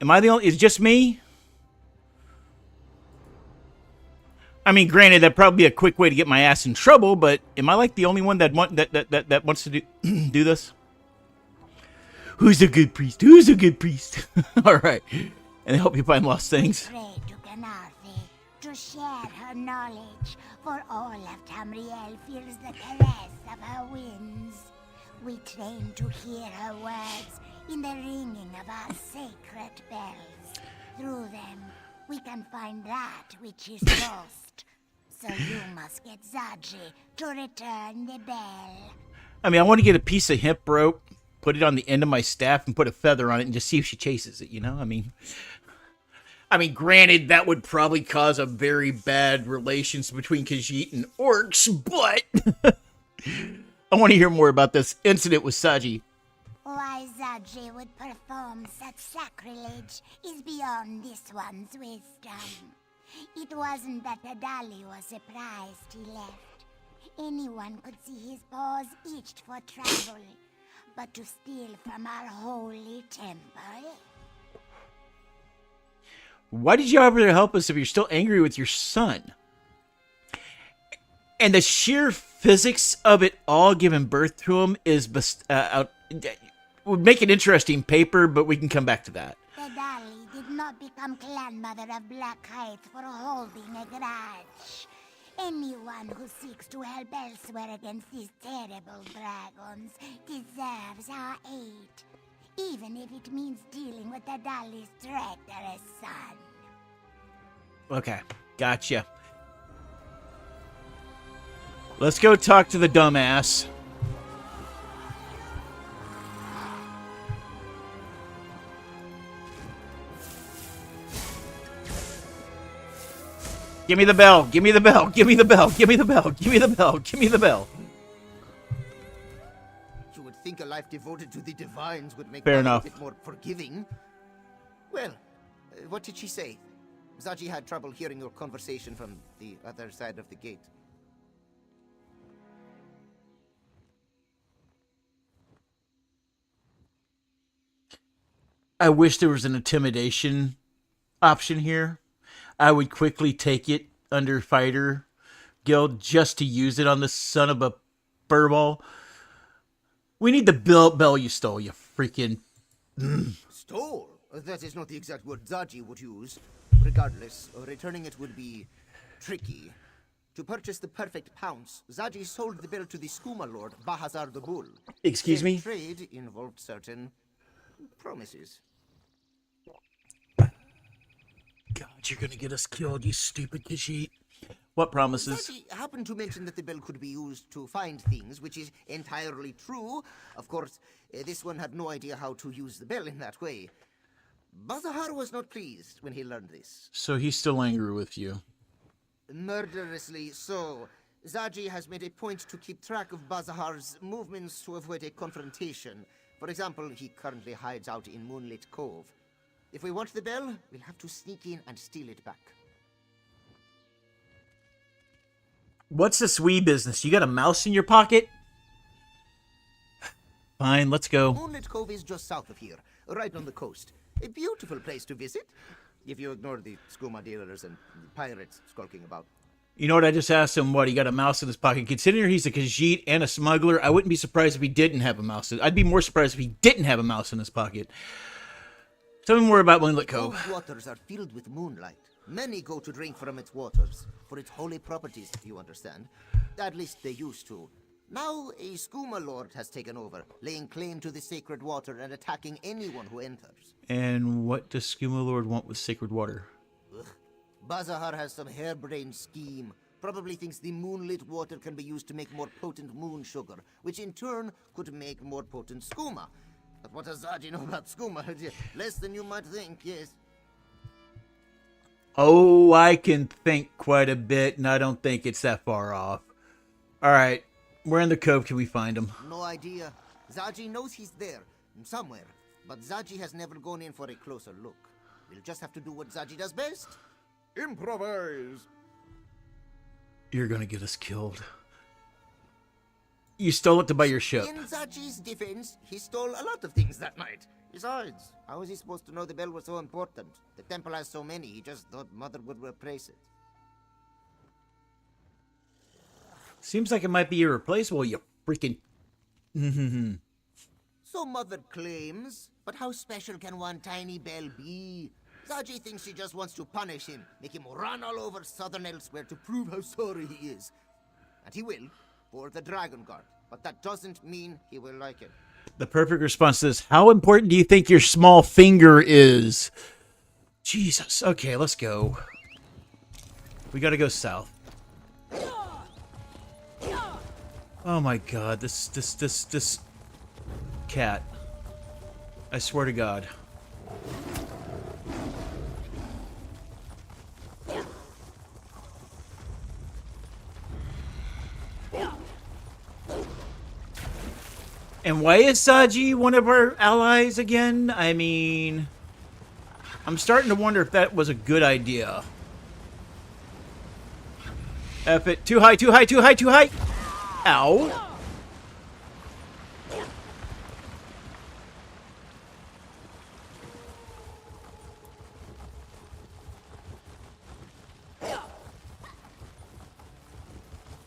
Am I the only... Is it just me? I mean, granted, that'd probably be a quick way to get my ass in trouble, but am I like the only one that wants to do this? Who's a good priest? Who's a good priest? All right. And help you find lost things. Pray to Kanathi to share her knowledge, for all of Tamriel feels the caress of her winds. We train to hear her words in the ringing of our sacred bells. Through them, we can find that which is lost. So you must get Zaji to return the bell. I mean, I want to get a piece of hemp rope, put it on the end of my staff, and put a feather on it and just see if she chases it, you know? I mean, granted, that would probably cause a very bad relations between Khajiit and orcs, but I want to hear more about this incident with Saji. Why Zaji would perform such sacrilege is beyond this one's wisdom. It wasn't that Adali was surprised he left. Anyone could see his paws itched for trouble, but to steal from our holy temple? Why did you ever help us if you're still angry with your son? And the sheer physics of it all giving birth to him is would make an interesting paper, but we can come back to that. Dedali did not become clan mother of Black Height for holding a grudge. Anyone who seeks to help Elsweyr against these terrible dragons deserves our aid, even if it means dealing with Dedali's traitorous son. Okay, gotcha. Let's go talk to the dumbass. Give me the bell. Give me the bell. Give me the bell. Give me the bell. Give me the bell. Give me the bell. You would think a life devoted to the divines would make Fair life enough. a bit more forgiving. Well, what did she say? Zaji had trouble hearing your conversation from the other side of the gate. I wish there was an intimidation option here. I would quickly take it under Fighter Guild just to use it on the son of a furball. We need the bell you stole, you freaking... Stole? That is not the exact word Zaji would use. Regardless, returning it would be tricky. To purchase the perfect pounce, Zaji sold the bell to the Skooma Lord, Bahazar the Bull. Excuse me? Their trade involved certain promises. God, you're gonna get us killed, you stupid Khajiit. What promises? Zaji happened to mention that the bell could be used to find things, which is entirely true. Of course, this one had no idea how to use the bell in that way. Bazahar was not pleased when he learned this. So he's still angry with you. Murderously so. Zaji has made a point to keep track of Bazahar's movements to avoid a confrontation. For example, he currently hides out in Moonlit Cove. If we want the bell, we'll have to sneak in and steal it back. What's this wee business? You got a mouse in your pocket? Fine, let's go. Moonlit Cove is just south of here, right on the coast. A beautiful place to visit, if you ignore the skooma dealers and pirates skulking about. You know what? I just asked him what he got a mouse in his pocket. Considering he's a Khajiit and a smuggler, I wouldn't be surprised if he didn't have a mouse. I'd be more surprised if he didn't have a mouse in his pocket. Tell me more about Moonlit Cove. Those waters are filled with moonlight. Many go to drink from its waters, for its holy properties, you understand. At least they used to. Now a skooma lord has taken over, laying claim to the sacred water and attacking anyone who enters. And what does Skooma Lord want with sacred water? Ugh. Bazahar has some harebrained scheme. Probably thinks the moonlit water can be used to make more potent moon sugar, which in turn could make more potent skooma. But what does Zaji know about skooma? Less than you might think, yes. Oh, I can think quite a bit, and I don't think it's that far off. Alright, where in the cove can we find him? No idea. Zaji knows he's there, somewhere. But Zaji has never gone in for a closer look. We'll just have to do what Zaji does best. Improvise! You're gonna get us killed. You stole it to buy your ship. In Zaji's defense, he stole a lot of things that night. Besides, how is he supposed to know the bell was so important? The temple has so many, he just thought Mother would replace it. Seems like it might be irreplaceable, you freaking... So Mother claims, but how special can one tiny bell be? Zaji thinks she just wants to punish him, make him run all over southern Elsweyr to prove how sorry he is. And he will, for the Dragon Guard, but that doesn't mean he will like it. The perfect response is, how important do you think your small finger is? Jesus. Okay, let's go. We gotta go south. Oh my god, this cat. I swear to God. And why is Zaji one of our allies again? I mean, I'm starting to wonder if that was a good idea. F it. Too high, too high, too high, too high. Ow.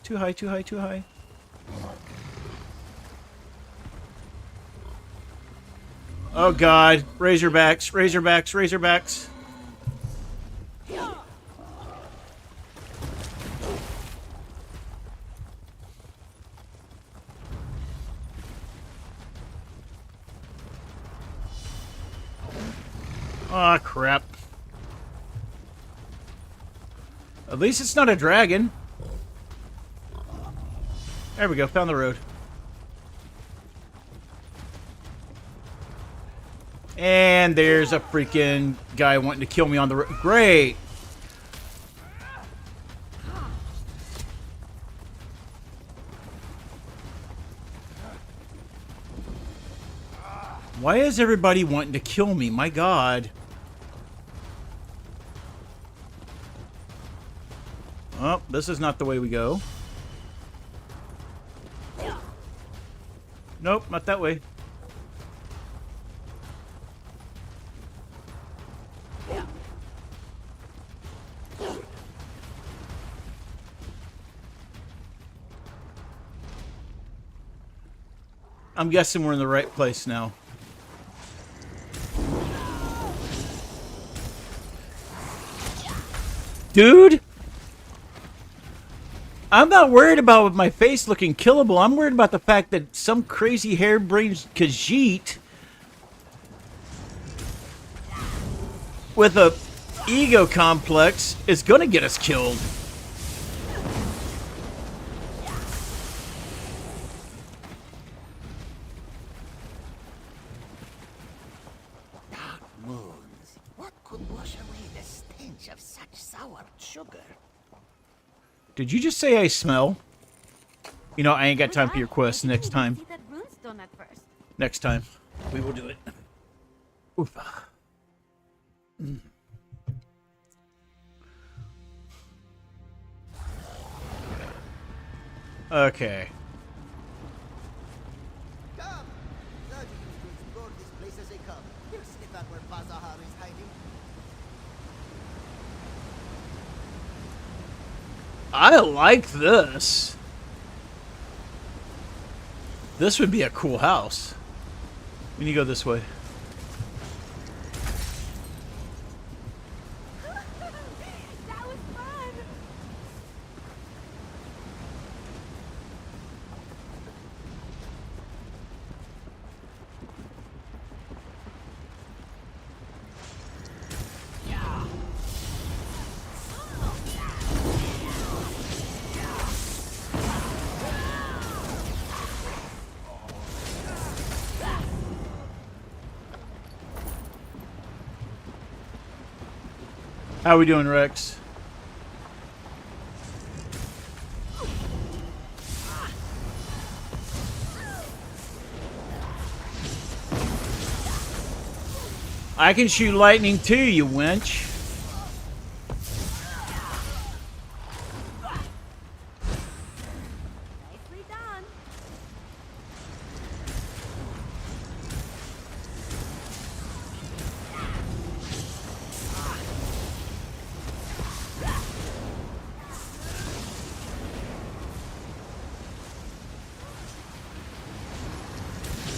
Too high, too high, too high. Oh god. Razorbacks, Razorbacks, Razorbacks. Aw, crap. At least it's not a dragon. There we go. Found the road. And there's a freaking guy wanting to kill me on the road. Great. Why is everybody wanting to kill me? My God. Oh, this is not the way we go. Nope, not that way. I'm guessing we're in the right place now. Dude! I'm not worried about my face looking killable. I'm worried about the fact that some crazy harebrained Khajiit with a ego complex is gonna get us killed. Dark moons. What could wash away the stench of such sour sugar? Did you just say I smell? You know, I ain't got time for your quest. Next time. See that rune's done at first. Next time. We will do it. Oof. Okay. Come! Surgeons will explore this place as they come. He'll sniff out where Bazahar is hiding. I like this. This would be a cool house. We need to go this way. That was fun! How we doing, Rex? I can shoot lightning too, you wench. Nicely done.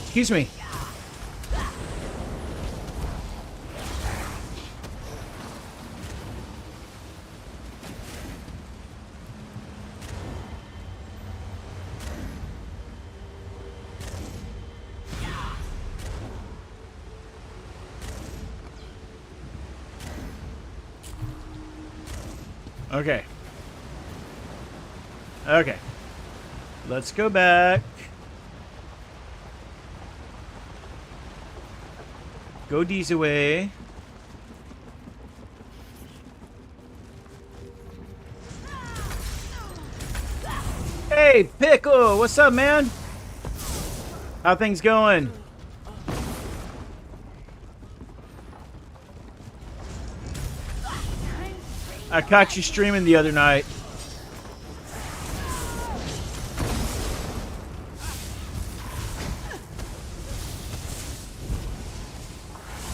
Excuse me. Okay. Okay. Let's go back. Go D's away. Hey, Pickle! What's up, man? How things going? I caught you streaming the other night.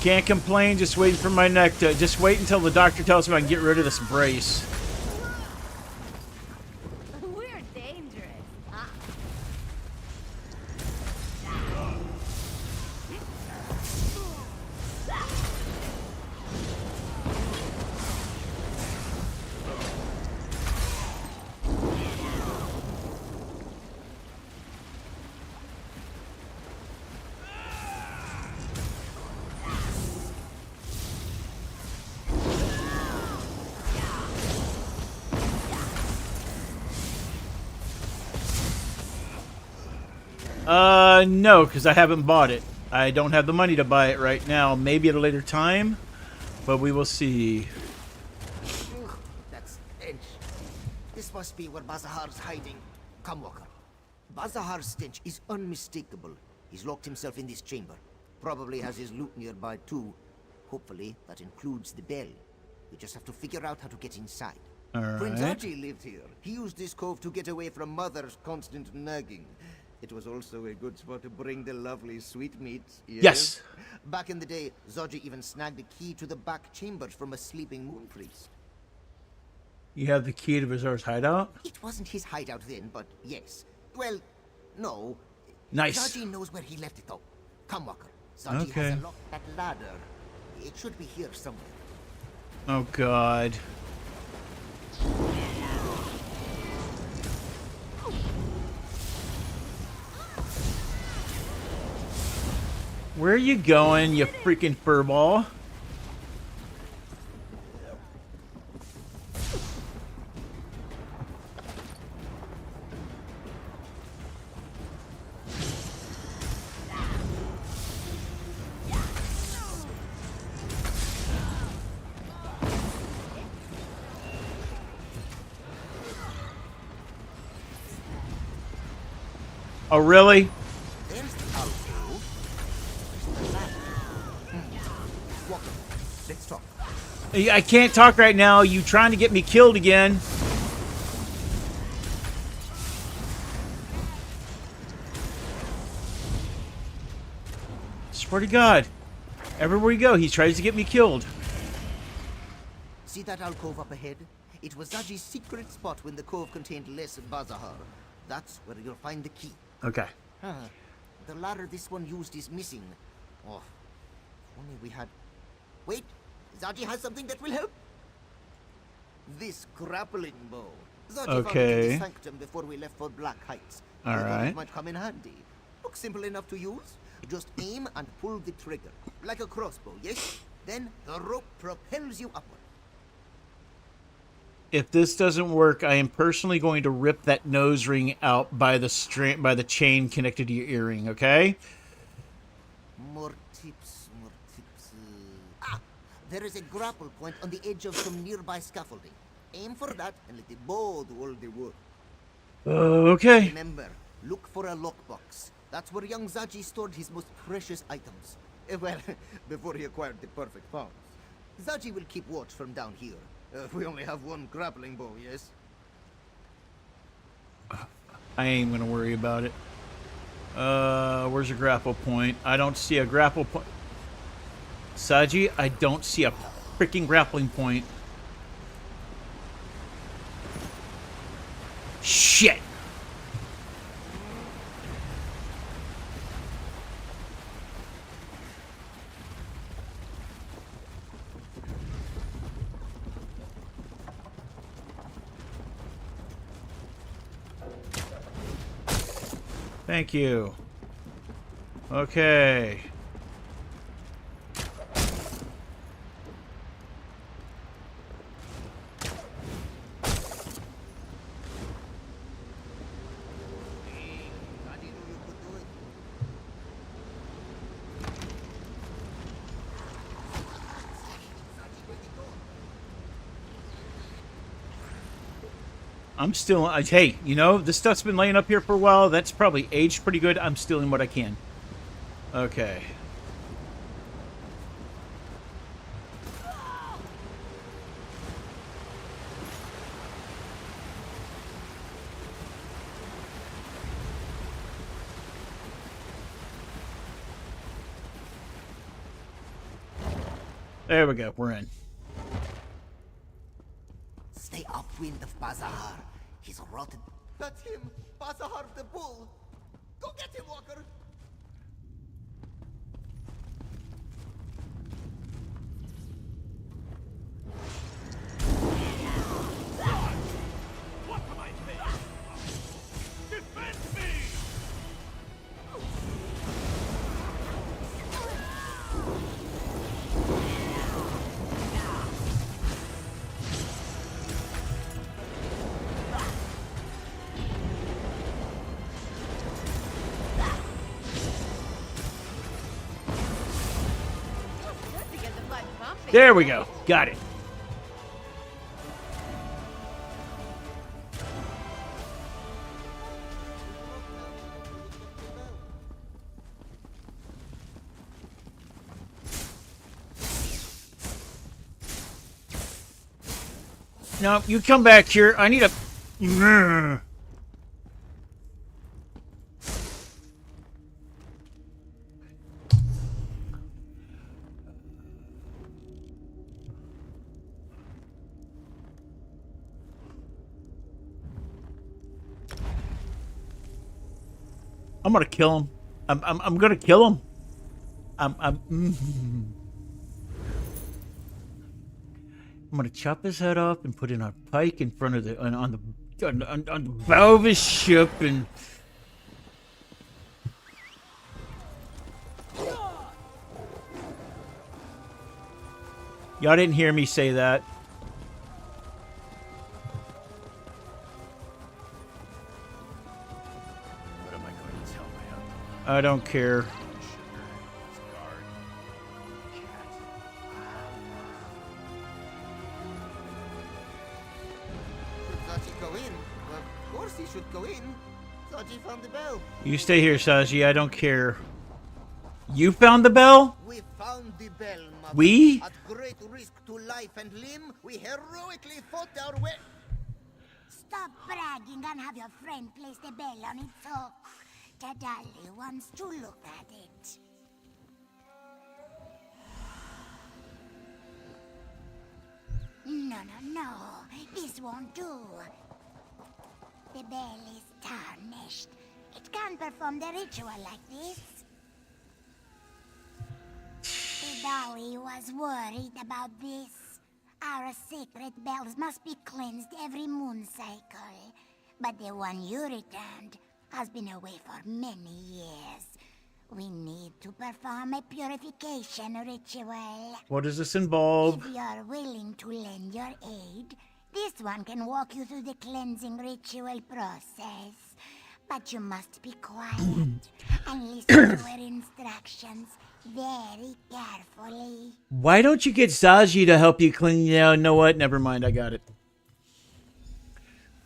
Can't complain, just waiting for my neck to... Just wait until the doctor tells me I can get rid of this brace. We're dangerous. No, because I haven't bought it. I don't have the money to buy it right now. Maybe at a later time, but we will see. Ugh, that stench. This must be where Bazahar's hiding. Come, Walker. Bazahar's stench is unmistakable. He's locked himself in this chamber. Probably has his loot nearby too. Hopefully, that includes the bell. We just have to figure out how to get inside. When Zaji lived here, he used this cove to get away from Mother's constant nagging. It was also a good spot to bring the lovely sweetmeats. Yes. Back in the day, Zaji even snagged a key to the back chambers from a sleeping moon priest. You have the key to Vizar's hideout? It wasn't his hideout then, but yes. Well, no. Nice. Zaji knows where he left it though. Come, Walker. Zaji has unlocked that ladder. It should be here somewhere. Oh, God. Where are you going, you freaking furball? Oh, really? There's the alcove. There's the ladder. Walker, let's talk. I can't talk right now. You trying to get me killed again. Swear to God. Everywhere you go, he tries to get me killed. See that alcove up ahead? It was Zaji's secret spot when the cove contained less Bazahar. That's where you'll find the key. Okay. The ladder this one used is missing. Oh, if only we had... Wait, Zaji has something that will help. This grappling bow. Zaji found it in the sanctum before we left for Black Heights. All right. It might come in handy. Looks simple enough to use. Just aim and pull the trigger. Like a crossbow, yes? Then the rope propels you upward. If this doesn't work, I am personally going to rip that nose ring out by the chain connected to your earring, okay? More tips, more tips. There is a grapple point on the edge of some nearby scaffolding. Aim for that and let the bow do all the work. Okay. Remember, look for a lockbox. That's where young Zaji stored his most precious items. Well, before he acquired the perfect palms. Zaji will keep watch from down here. We only have one grappling bow, yes? I ain't gonna worry about it. Where's a grapple point? I don't see a grapple point. Zaji, I don't see a freaking grappling point. Shit! Thank you. Okay. I'm still, hey, you know, this stuff's been laying up here for a while. That's probably aged pretty good. I'm stealing what I can. Okay. There we go. We're in. Stay upwind of Bazahar. He's rotten. That's him! Bazahar the bull! Go get him, Walker! What am I saying? Defend me! There we go. Got it. No, you come back here. I need a... I'm gonna kill him. I'm gonna kill him. I'm gonna chop his head off and put it on a pike in front of the on the bow of his ship and. Y'all didn't hear me say that. What am I going to tell my uncle? I don't care. Should go in. Saji found the bell. You stay here, Saji. I don't care. You found the bell? We found the bell, Mother. We? At great risk to life and limb, we heroically fought our way. Stop bragging and have your friend place the bell on its hook. Tadali wants to look at it. No. This won't do. The bell is tarnished. It can't perform the ritual like this. Tadali was worried about this. Our sacred bells must be cleansed every moon cycle. But the one you returned has been away for many years. We need to perform a purification ritual. What does this involve? If you're willing to lend your aid, this one can walk you through the cleansing ritual process. But you must be quiet and listen to our instructions very carefully. Why don't you get Saji to help you clean? Yeah, know what? Never mind. I got it.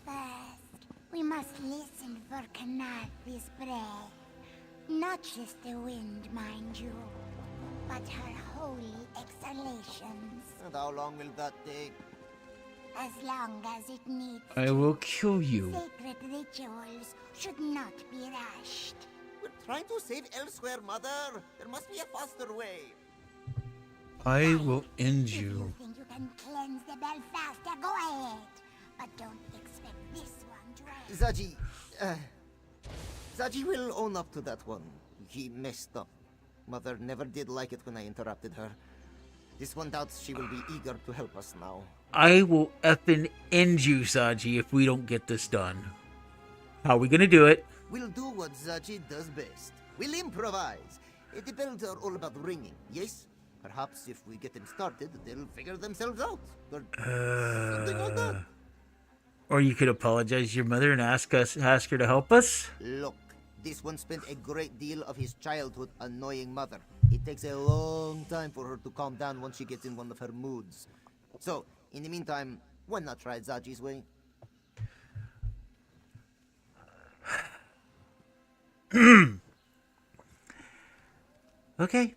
First, we must listen for Kanafi's breath. Not just the wind, mind you, but her holy exhalations. And how long will that take? As long as it needs. I will kill you. Sacred rituals should not be rushed. We're trying to save Elsweyr, Mother. There must be a faster way. I will end If you. you think you can cleanse the bell faster, go ahead. But don't expect this one to... Zaji will own up to that one. He messed up. Mother never did like it when I interrupted her. This one doubts she will be eager to help us now. I will effing end you, Saji, if we don't get this done. How are we gonna do it? We'll do what Zaji does best. We'll improvise. The bells are all about ringing, yes? Perhaps if we get them started, they'll figure themselves out. Or something like that. Or you could apologize to your mother and ask her to help us? Look, this one spent a great deal of his childhood annoying Mother. It takes a long time for her to calm down once she gets in one of her moods. So, in the meantime, why not try Zaji's way? Okay.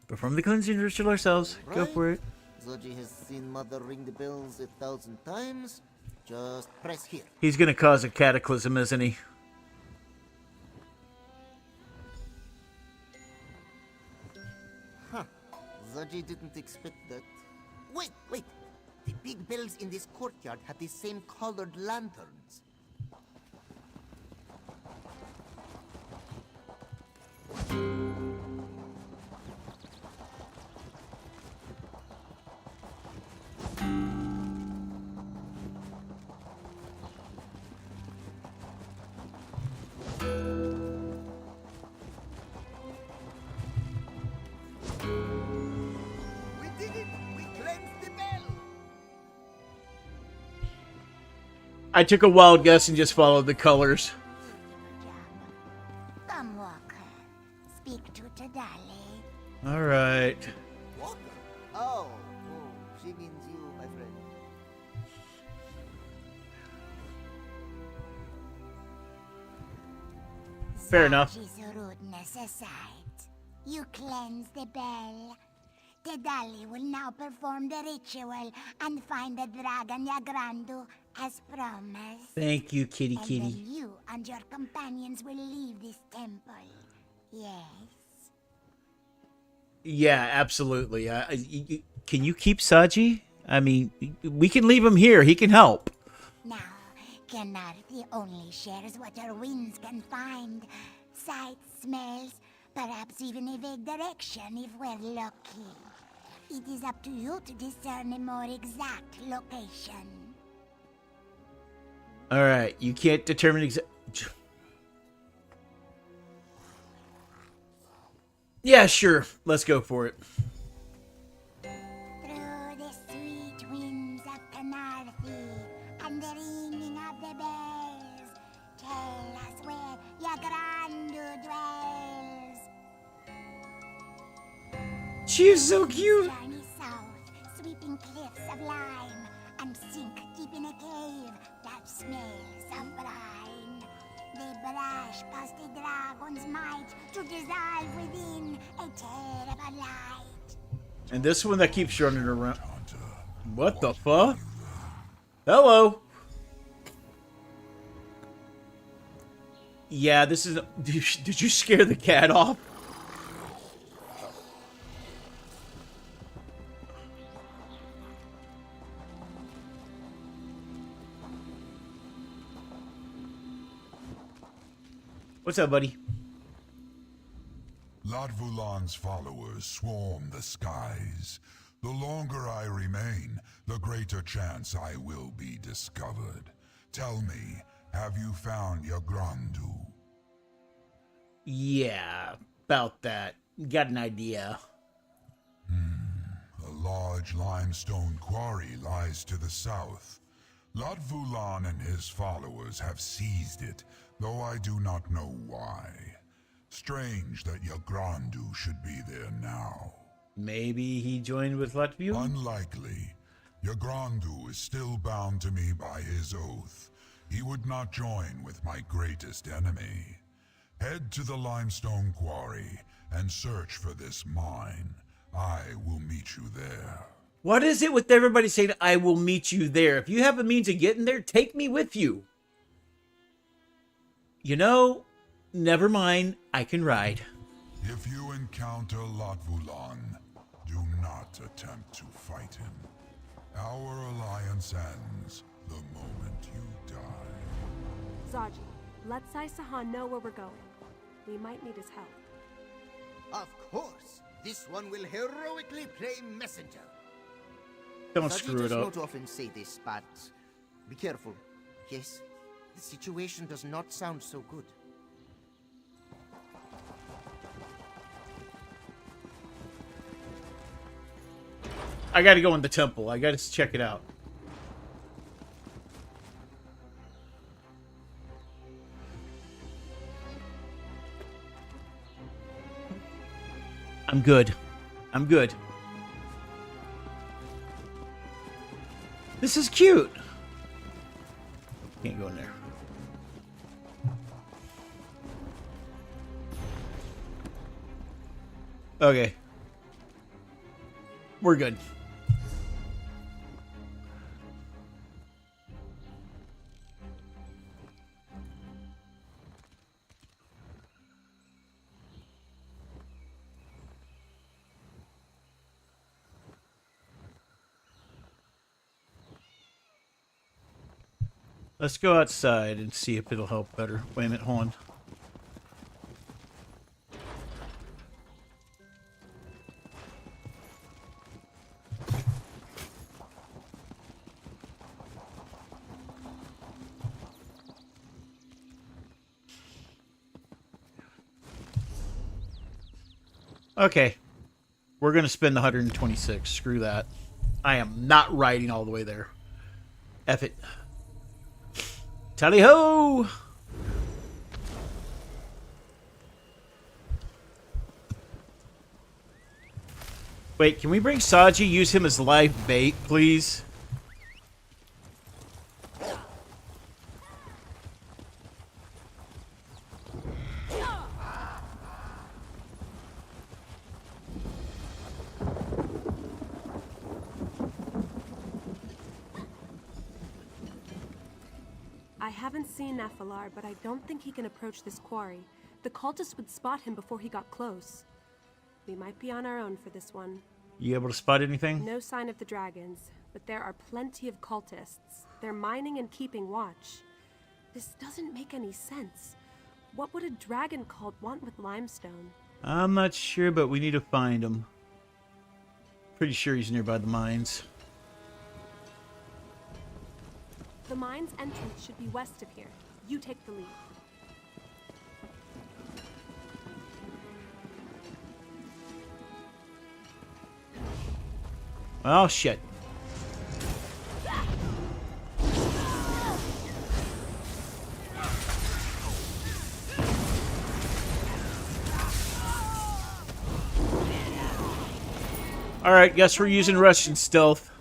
Perform the cleansing ritual ourselves. Go Right. for it. Zaji has seen Mother ring the bells 1,000 times. Just press here. He's gonna cause a cataclysm, isn't he? Huh. Zaji didn't expect that. Wait! The big bells in this courtyard have the same colored lanterns. We did it! We cleansed the bell! I took a wild guess and just followed the colors. Come, Walker. Speak to Tadali. All right. Walker? Fair enough. Saji's rudeness aside, you cleanse the bell. Tedali will now perform the ritual and find the dragon Yagrandu as promised. Thank you, kitty And kitty. then you and your companions will leave this temple. Yes? Yeah, absolutely. Can you keep Saji? I mean, we can leave him here. He can help. Now, Kenarthi only shares what her winds can find. Sights, smells, perhaps even a vague direction if we're lucky. It is up to you to discern a more exact location. All right, you can't determine exact. Yeah, sure. Let's go for it. Through the sweet winds of Kenarthi and the ringing of the bells, tell us where Yagrandu dwells. She is so cute. Journey south, sweeping cliffs of lime, and sink deep in a cave that smells of brine. The brush caused the dragon's might to dissolve within a terrible light. And this one that keeps running around. What the fuck? Hello. Yeah, this is. Did you scare the cat off? What's up, buddy? Latvulan's followers swarm the skies. The longer I remain, the greater chance I will be discovered. Tell me, have you found Yagrandu? Yeah, about that. Got an idea. A large limestone quarry lies to the south. Latvulan and his followers have seized it, though I do not know why. Strange that Yagrandu should be there now. Maybe he joined with Latvia? Unlikely. Yagrandu is still bound to me by his oath. He would not join with my greatest enemy. Head to the limestone quarry and search for this mine. I will meet you there. What is it with everybody saying, I will meet you there? If you have a means of getting there, take me with you. You know, never mind. I can ride. If you encounter Latvulan, do not attempt to fight him. Our alliance ends the moment you die. Zaji, let Sai Sahan know where we're going. We might need his help. Of course. This one will heroically play messenger. Don't Saji screw it does up. not often say this, but be careful. Yes, the situation does not sound so good. I gotta go in the temple. I gotta check it out. I'm good. I'm good. This is cute. Can't go in there. Okay. We're good. Let's go outside and see if it'll help better. Wait a minute, hold on. Okay. We're going to spend the 126. Screw that. I am not riding all the way there. F it. Tally-ho! Wait, can we bring Saji, use him as live bait, please? I haven't seen Nephilar, but I don't think he can approach this quarry. The cultists would spot him before he got close. We might be on our own for this one. You able to spot anything? No sign of the dragons, but there are plenty of cultists. They're mining and keeping watch. This doesn't make any sense. What would a dragon cult want with limestone? I'm not sure, but we need to find him. Pretty sure he's nearby the mines. The mine's entrance should be west of here. You take the lead. Oh, shit. Alright, guess we're using Russian stealth.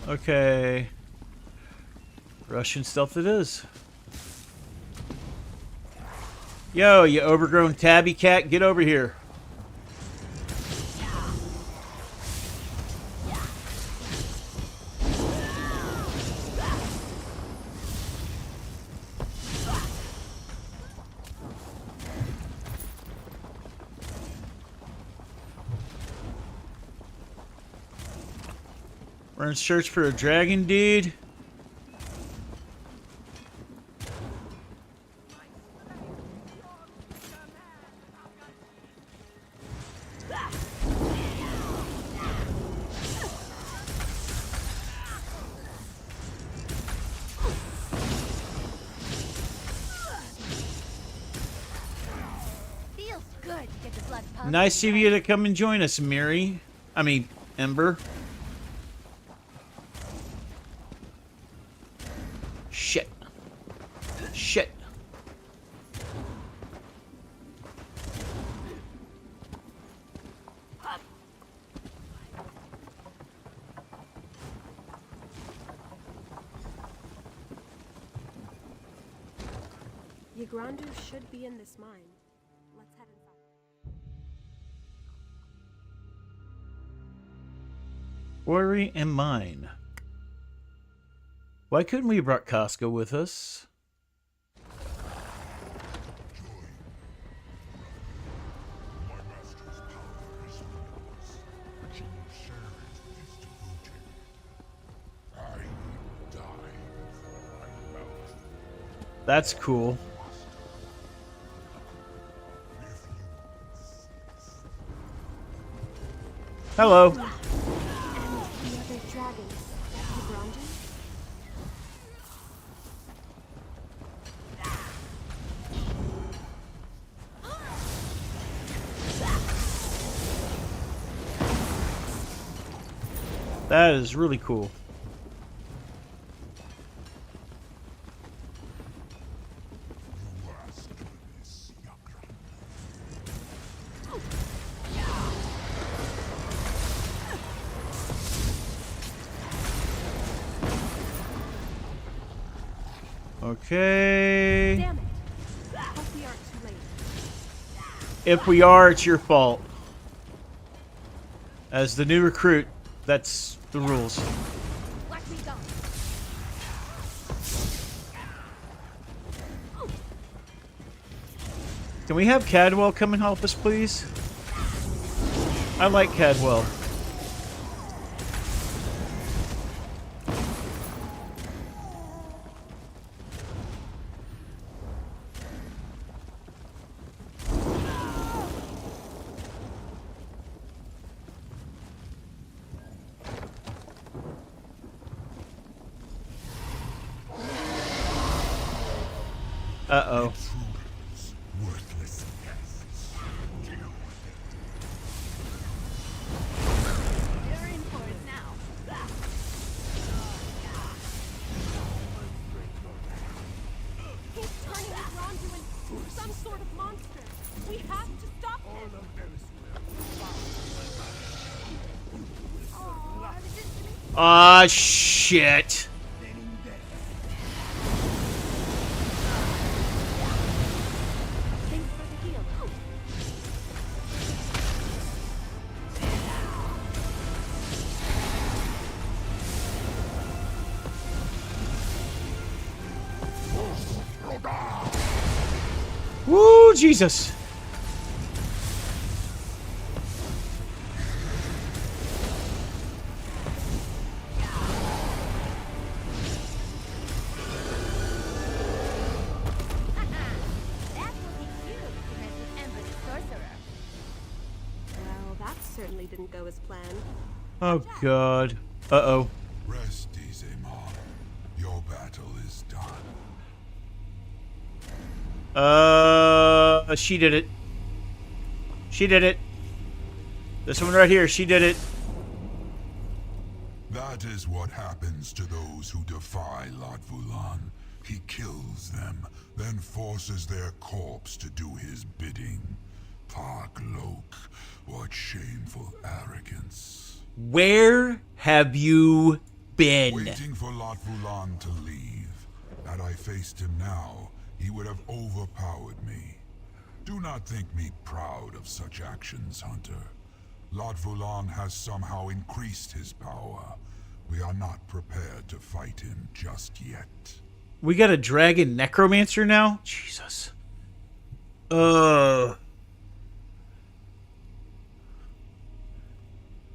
Okay. Russian stealth it is. Yo, you overgrown tabby cat, get over here. We're in search for a dragon, dude. Feels good to get the blood pumping. Nice of you to come and join us, Miri. I mean, Ember. Shit. Shit. Yagrandu should be in this mine. Let's head inside. Quarry and mine. Why couldn't we have brought Casca with us? That's cool. Hello. And the other dragons. Yagrandu? That is really cool. Okay. Damn it. Hope we aren't too late. If we are, it's your fault. As the new recruit, that's the rules. Watch me go. Can we have Cadwell come and help us, please? I like Cadwell. Uh-oh. Worthless pests. Deal with You're in for it now. He's turning Yagrandu into some sort of monster. We have to stop him. Ah, shit. Woo, Jesus. Well, that certainly didn't go as planned. Oh, God. Uh-oh. Rest easy, Mom. Your battle is done. She did it. She did it. This one right here, she did it. That is what happens to those who defy Latvulan. He kills them, then forces their corpse to do his bidding. Park Lok, what shameful arrogance. Where have you been? Waiting for Latvulan to leave. Had I faced him now, he would have overpowered me. Do not think me proud of such actions, Hunter. Latvulan has somehow increased his power. We are not prepared to fight him just yet. We got a dragon necromancer now? Jesus.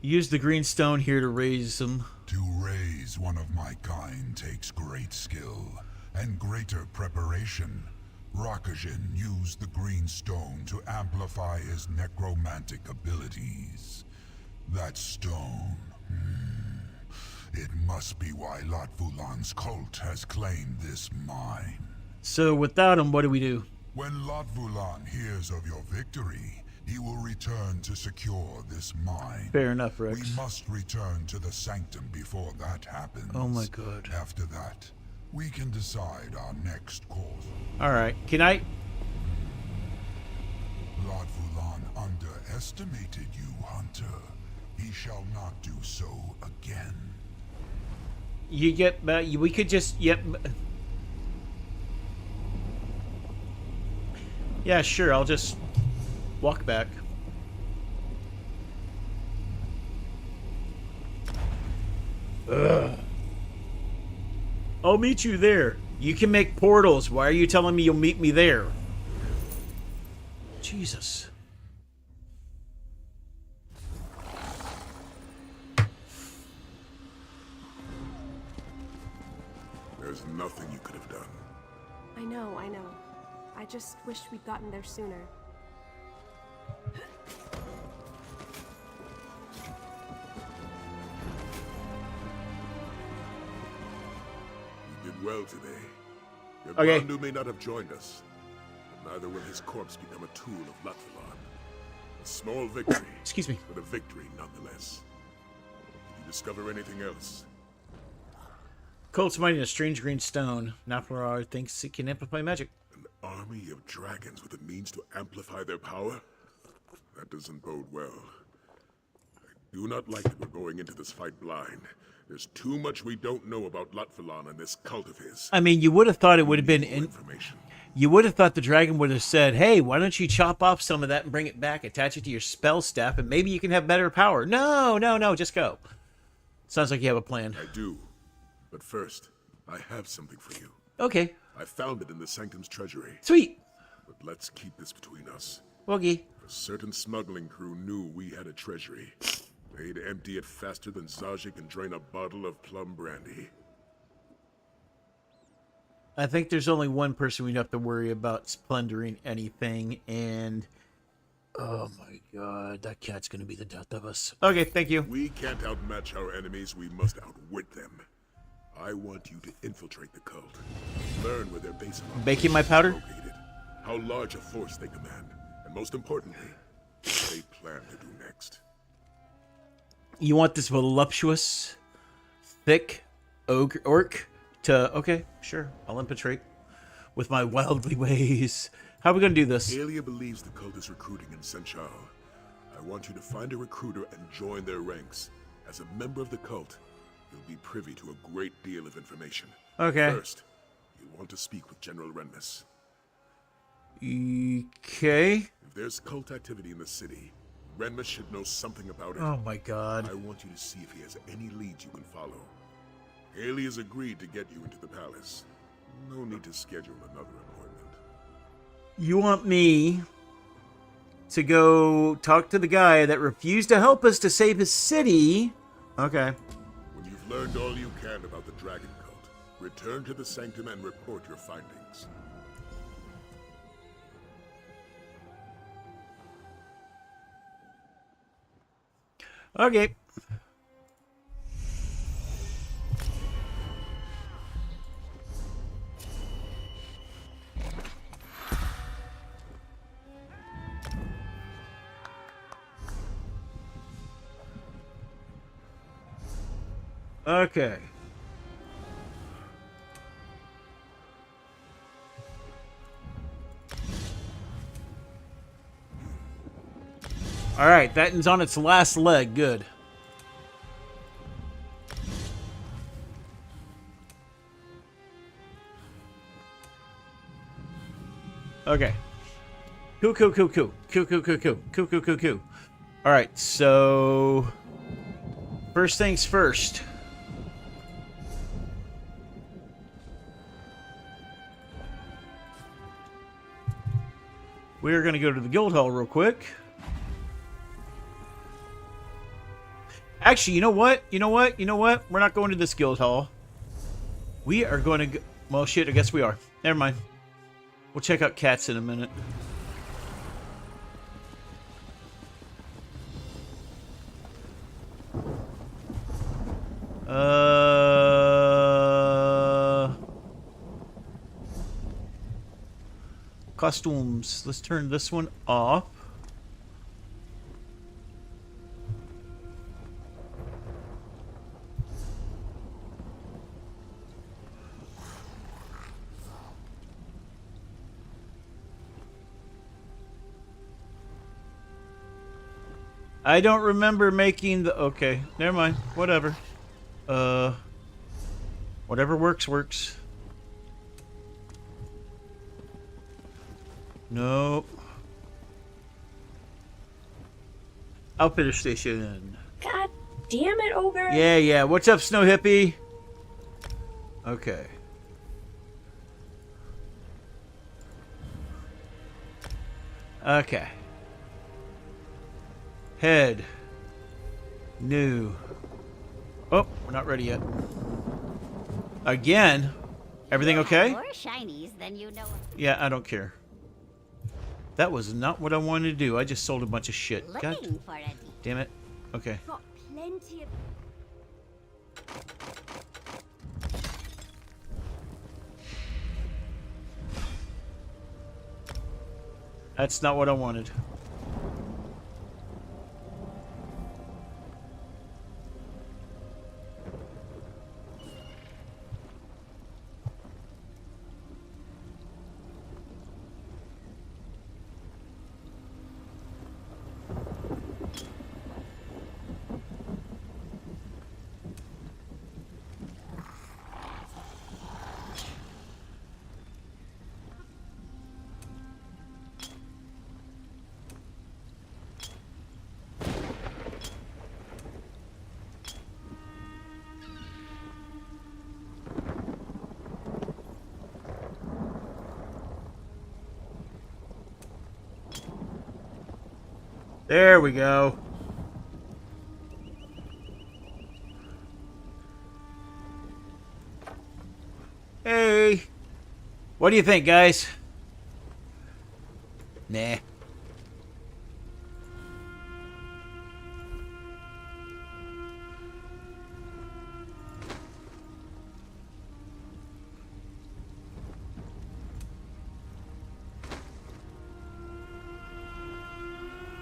Use the green stone here to raise them. To raise one of my kind takes great skill and greater preparation. Rakajin used the green stone to amplify his necromantic abilities. That stone... It must be why Latvulan's cult has claimed this mine. So without him, what do we do? When Latvulan hears of your victory, he will return to secure this mine. Fair enough, Rex. We must return to the sanctum before that happens. Oh my God. After that, we can decide our next course. Alright, can I... Latvulan underestimated you, Hunter. He shall not do so again. You get... we could just... Yep. Yeah, sure, I'll just walk back. Ugh. I'll meet you there. You can make portals. Why are you telling me you'll meet me there? Jesus. There's nothing you could have done. I know. I just wished we'd gotten there sooner. You did well today. Your Okay. Grandu may not have joined us, but neither will his corpse become a tool of Latvulan. A small victory. Excuse me. But a victory nonetheless. Did you discover anything else? Cult's mining a strange green stone. Naflar thinks it can amplify magic. An army of dragons with the means to amplify their power? That doesn't bode well. I do not like that we're going into this fight blind. There's too much we don't know about Latvulan and this cult of his. I mean, you would have thought it would have been... information. You would have thought the dragon would have said, hey, why don't you chop off some of that and bring it back, attach it to your spell staff, and maybe you can have better power. No, just go. Sounds like you have a plan. I do. But first, I have something for you. Okay. I found it in the Sanctum's treasury. Sweet. But let's keep this between us. Okay. A certain smuggling crew knew we had a treasury. They'd empty it faster than Zaji can drain a bottle of plum brandy. I think there's only one person we'd have to worry about plundering anything, and... Oh my god, that cat's gonna be the death of us. Okay, thank you. We can't outmatch our enemies, we must outwit them. I want you to infiltrate the cult. Learn where their base of Baking my powder? located, how large a force they command, and most importantly, what they plan to do next. You want this voluptuous, thick orc to... Okay, sure. I'll infiltrate with my wildly ways. How are we going to do this? Alia believes the cult is recruiting in Senchal. I want you to find a recruiter and join their ranks. As a member of the cult, you'll be privy to a great deal of information. Okay. First, you'll want to speak with General Renmus. Okay. If there's cult activity in the city, Renmus should know something about it. Oh my god. I want you to see if he has any leads you can follow. Haley has agreed to get you into the palace. No need to schedule another appointment. You want me to go talk to the guy that refused to help us to save his city? Okay. When you've learned all you can about the Dragon Cult, return to the Sanctum and report your findings. Okay. Okay. All right, that is on its last leg. Good. Okay. Cool. All right, so first things first. We're going to go to the guild hall real quick. Actually, you know what? We're not going to this guild hall. We are going to go... Well, shit, I guess we are. Never mind. We'll check out cats in a minute. Costumes. Let's turn this one off. I don't remember making the... Okay, never mind. Whatever. Whatever works. Nope. Outfitter station. God damn it, Ogre. Yeah. What's up, Snow Hippie? Okay. Okay. Head. New. Oh, we're not ready yet. Again? Everything okay? More shinies than you know. Yeah, I don't care. That was not what I wanted to do. I just sold a bunch of shit. God For it. damn it. Okay. Got plenty of. That's not what I wanted. There we go. Hey. What do you think, guys? Nah.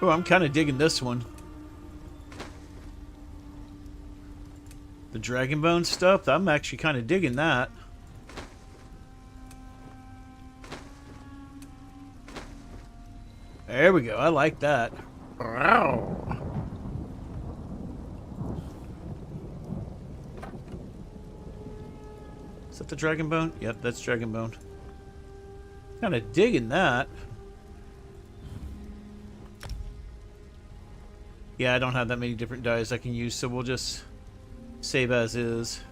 Oh, I'm kind of digging this one. The Dragon Bone stuff, I'm actually kind of digging that. There we go, I like that. Is that the Dragon Bone? Yep, that's Dragon Bone. Kind of digging that. Yeah, I don't have that many different dyes I can use, so we'll just save as is.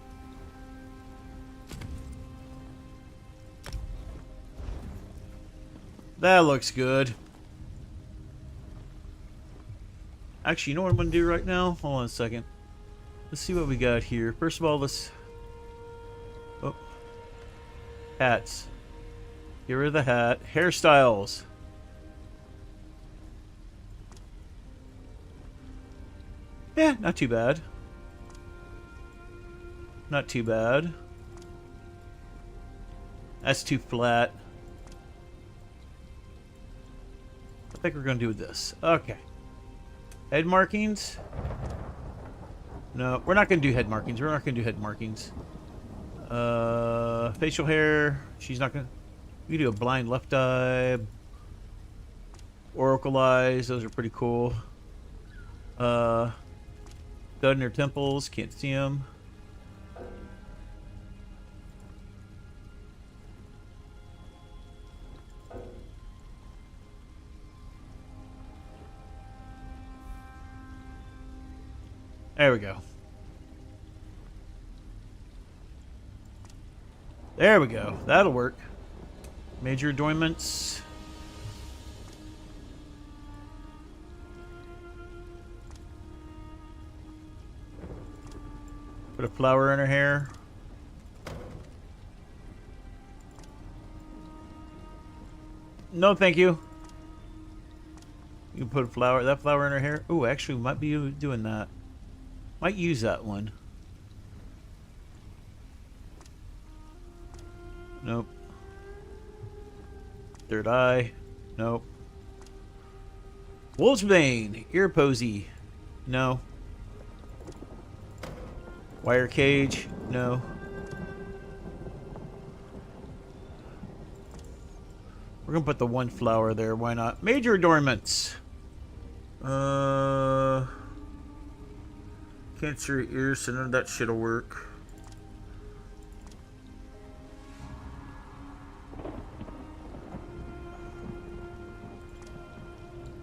That looks good. Actually, you know what I'm going to do right now? Hold on a second. Let's see what we got here. First of all, let's... Oh. Hats. Get rid of the hat. Hairstyles. Yeah, not too bad. Not too bad. That's too flat. I think we're going to do this. Okay. Head markings? No, we're not going to do head markings. We're not going to do head markings. Facial hair. She's not going to... We can do a blind left eye. Oracle eyes. Those are pretty cool. Dud in her temples. Can't see them. There we go. There we go. That'll work. Major adornments. Put a flower in her hair. No, thank you. You can put that flower in her hair. Oh, actually, we might be doing that. Might use that one. Nope. Third eye. Nope. Wolfsbane. Ear posy. No. Wire cage. No. We're gonna put the one flower there. Why not? Major adornments. Can't see your ears, so none of that shit'll work.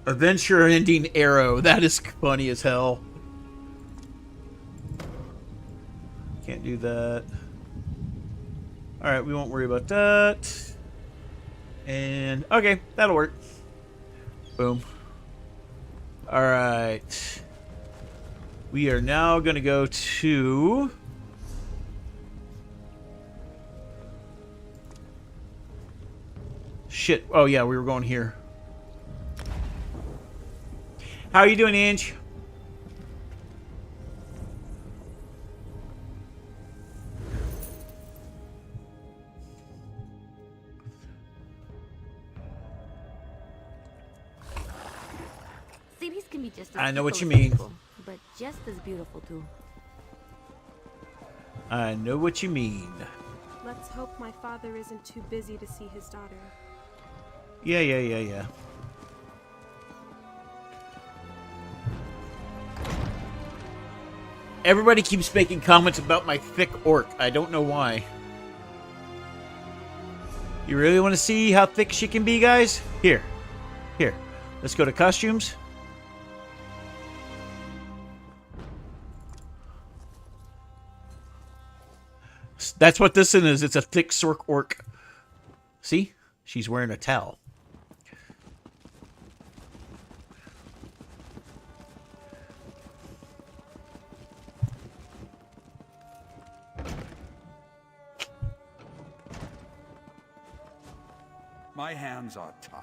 Adventure-ending arrow. That is funny as hell. Can't do that. Alright, we won't worry about that. And, okay, that'll work. Boom. Alright. We are now going to go to... Shit. Oh, yeah, we were going here. How are you doing, Ange? Cities can be just as I know what you peaceful as mean. people, but just as beautiful too. I know what you mean. Let's hope my father isn't too busy to see his daughter. Yeah. Everybody keeps making comments about my thick orc. I don't know why. You really want to see how thick she can be, guys? Here. Let's go to costumes. That's what this one is. It's a thick orc. See? She's wearing a towel. My hands are tied.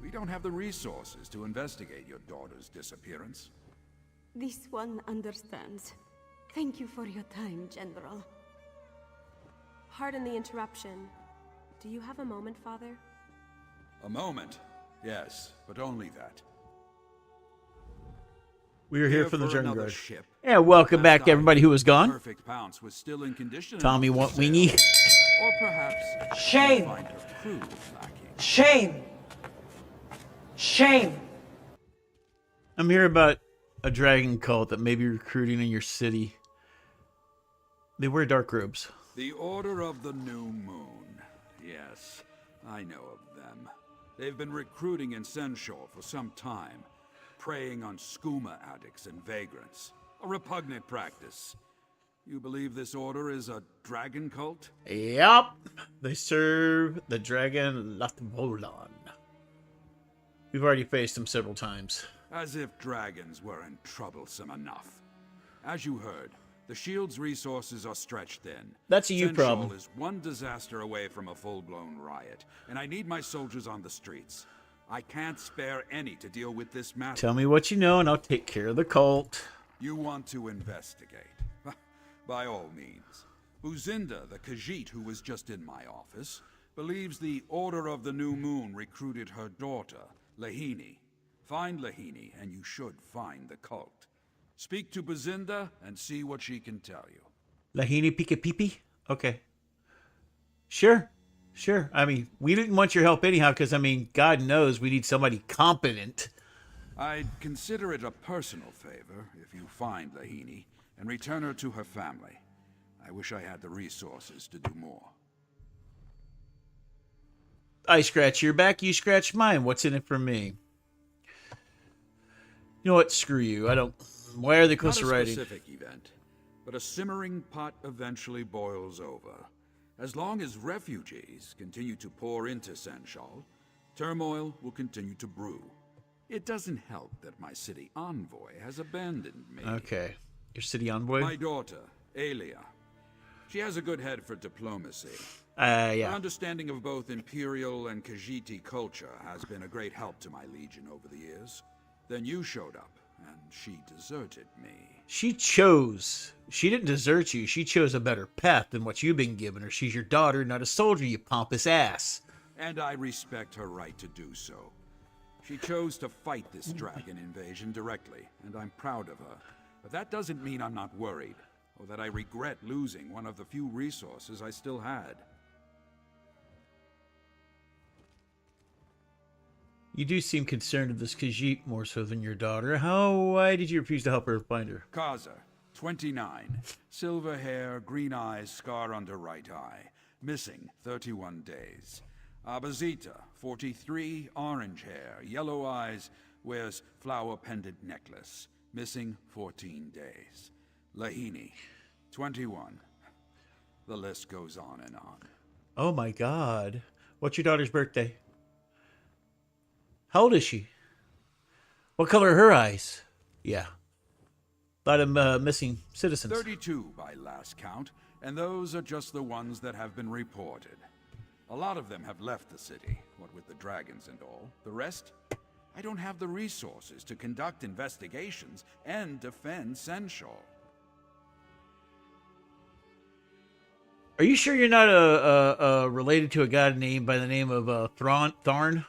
We don't have the resources to investigate your daughter's disappearance. This one understands. Thank you for your time, General. Pardon the interruption. Do you have a moment, Father? A moment? Yes, but only that. We are here for the another jungle. ship. Yeah, welcome Last back, time, everybody who was the gone. Perfect Pounce was still in condition. Tommy enough to Weenie. sail. Or perhaps Shame. find her crew lacking. Shame! Shame! I'm here about a dragon cult that may be recruiting in your city. They wear dark robes. The Order of the New Moon. Yes, I know of them. They've been recruiting in Senshore for some time, preying on skooma addicts and vagrants. A repugnant practice. You believe this order is a dragon cult? Yep. They serve the dragon Latvolan. We've already faced him several times. As if dragons weren't troublesome enough. As you heard, the shield's resources are stretched thin. That's a you Senshal problem. is one disaster away from a full-blown riot, and I need my soldiers on the streets. I can't spare any to deal with this matter. Tell me what you know, and I'll take care of the cult. You want to investigate? By all means. Buzinda, the Khajiit who was just in my office, believes the Order of the New Moon recruited her daughter, Lahini. Find Lahini, and you should find the cult. Speak to Buzinda and see what she can tell you. Lahini Pika Pipi? Okay. Sure. Sure. I mean, we didn't want your help anyhow, because, I mean, God knows we need somebody competent. I'd consider it a personal favor if you find Lahini and return her to her family. I wish I had the resources to do more. I scratch your back, you scratch mine. What's in it for me? You know what? Screw you. I don't... Why are they close to writing? Not a specific event, but a simmering pot eventually boils over. As long as refugees continue to pour into Senshal, turmoil will continue to brew. It doesn't help that my city envoy has abandoned me. Okay. Your city envoy? My daughter, Aelia. She has a good head for diplomacy. Yeah. Her understanding of both Imperial and Khajiiti culture has been a great help to my legion over the years. Then you showed up, and she deserted me. She chose. She didn't desert you. She chose a better path than what you've been given her. She's your daughter, not a soldier, you pompous ass. And I respect her right to do so. She chose to fight this dragon invasion directly, and I'm proud of her. But that doesn't mean I'm not worried, or that I regret losing one of the few resources I still had. You do seem concerned of this Khajiit more so than your daughter. Why did you refuse to help her find her? Kaza, 29. Silver hair, green eyes, scar under right eye. Missing 31 days. Abazita, 43, orange hair, yellow eyes, wears flower pendant necklace. Missing 14 days. Lahini, 21. The list goes on and on. Oh my god. What's your daughter's birthday? How old is she? What color are her eyes? Yeah. A lot of missing citizens. 32 by last count, and those are just the ones that have been reported. A lot of them have left the city, what with the dragons and all. The rest? I don't have the resources to conduct investigations and defend Senshal. Are you sure you're not related to a guy named by the name of Tharn?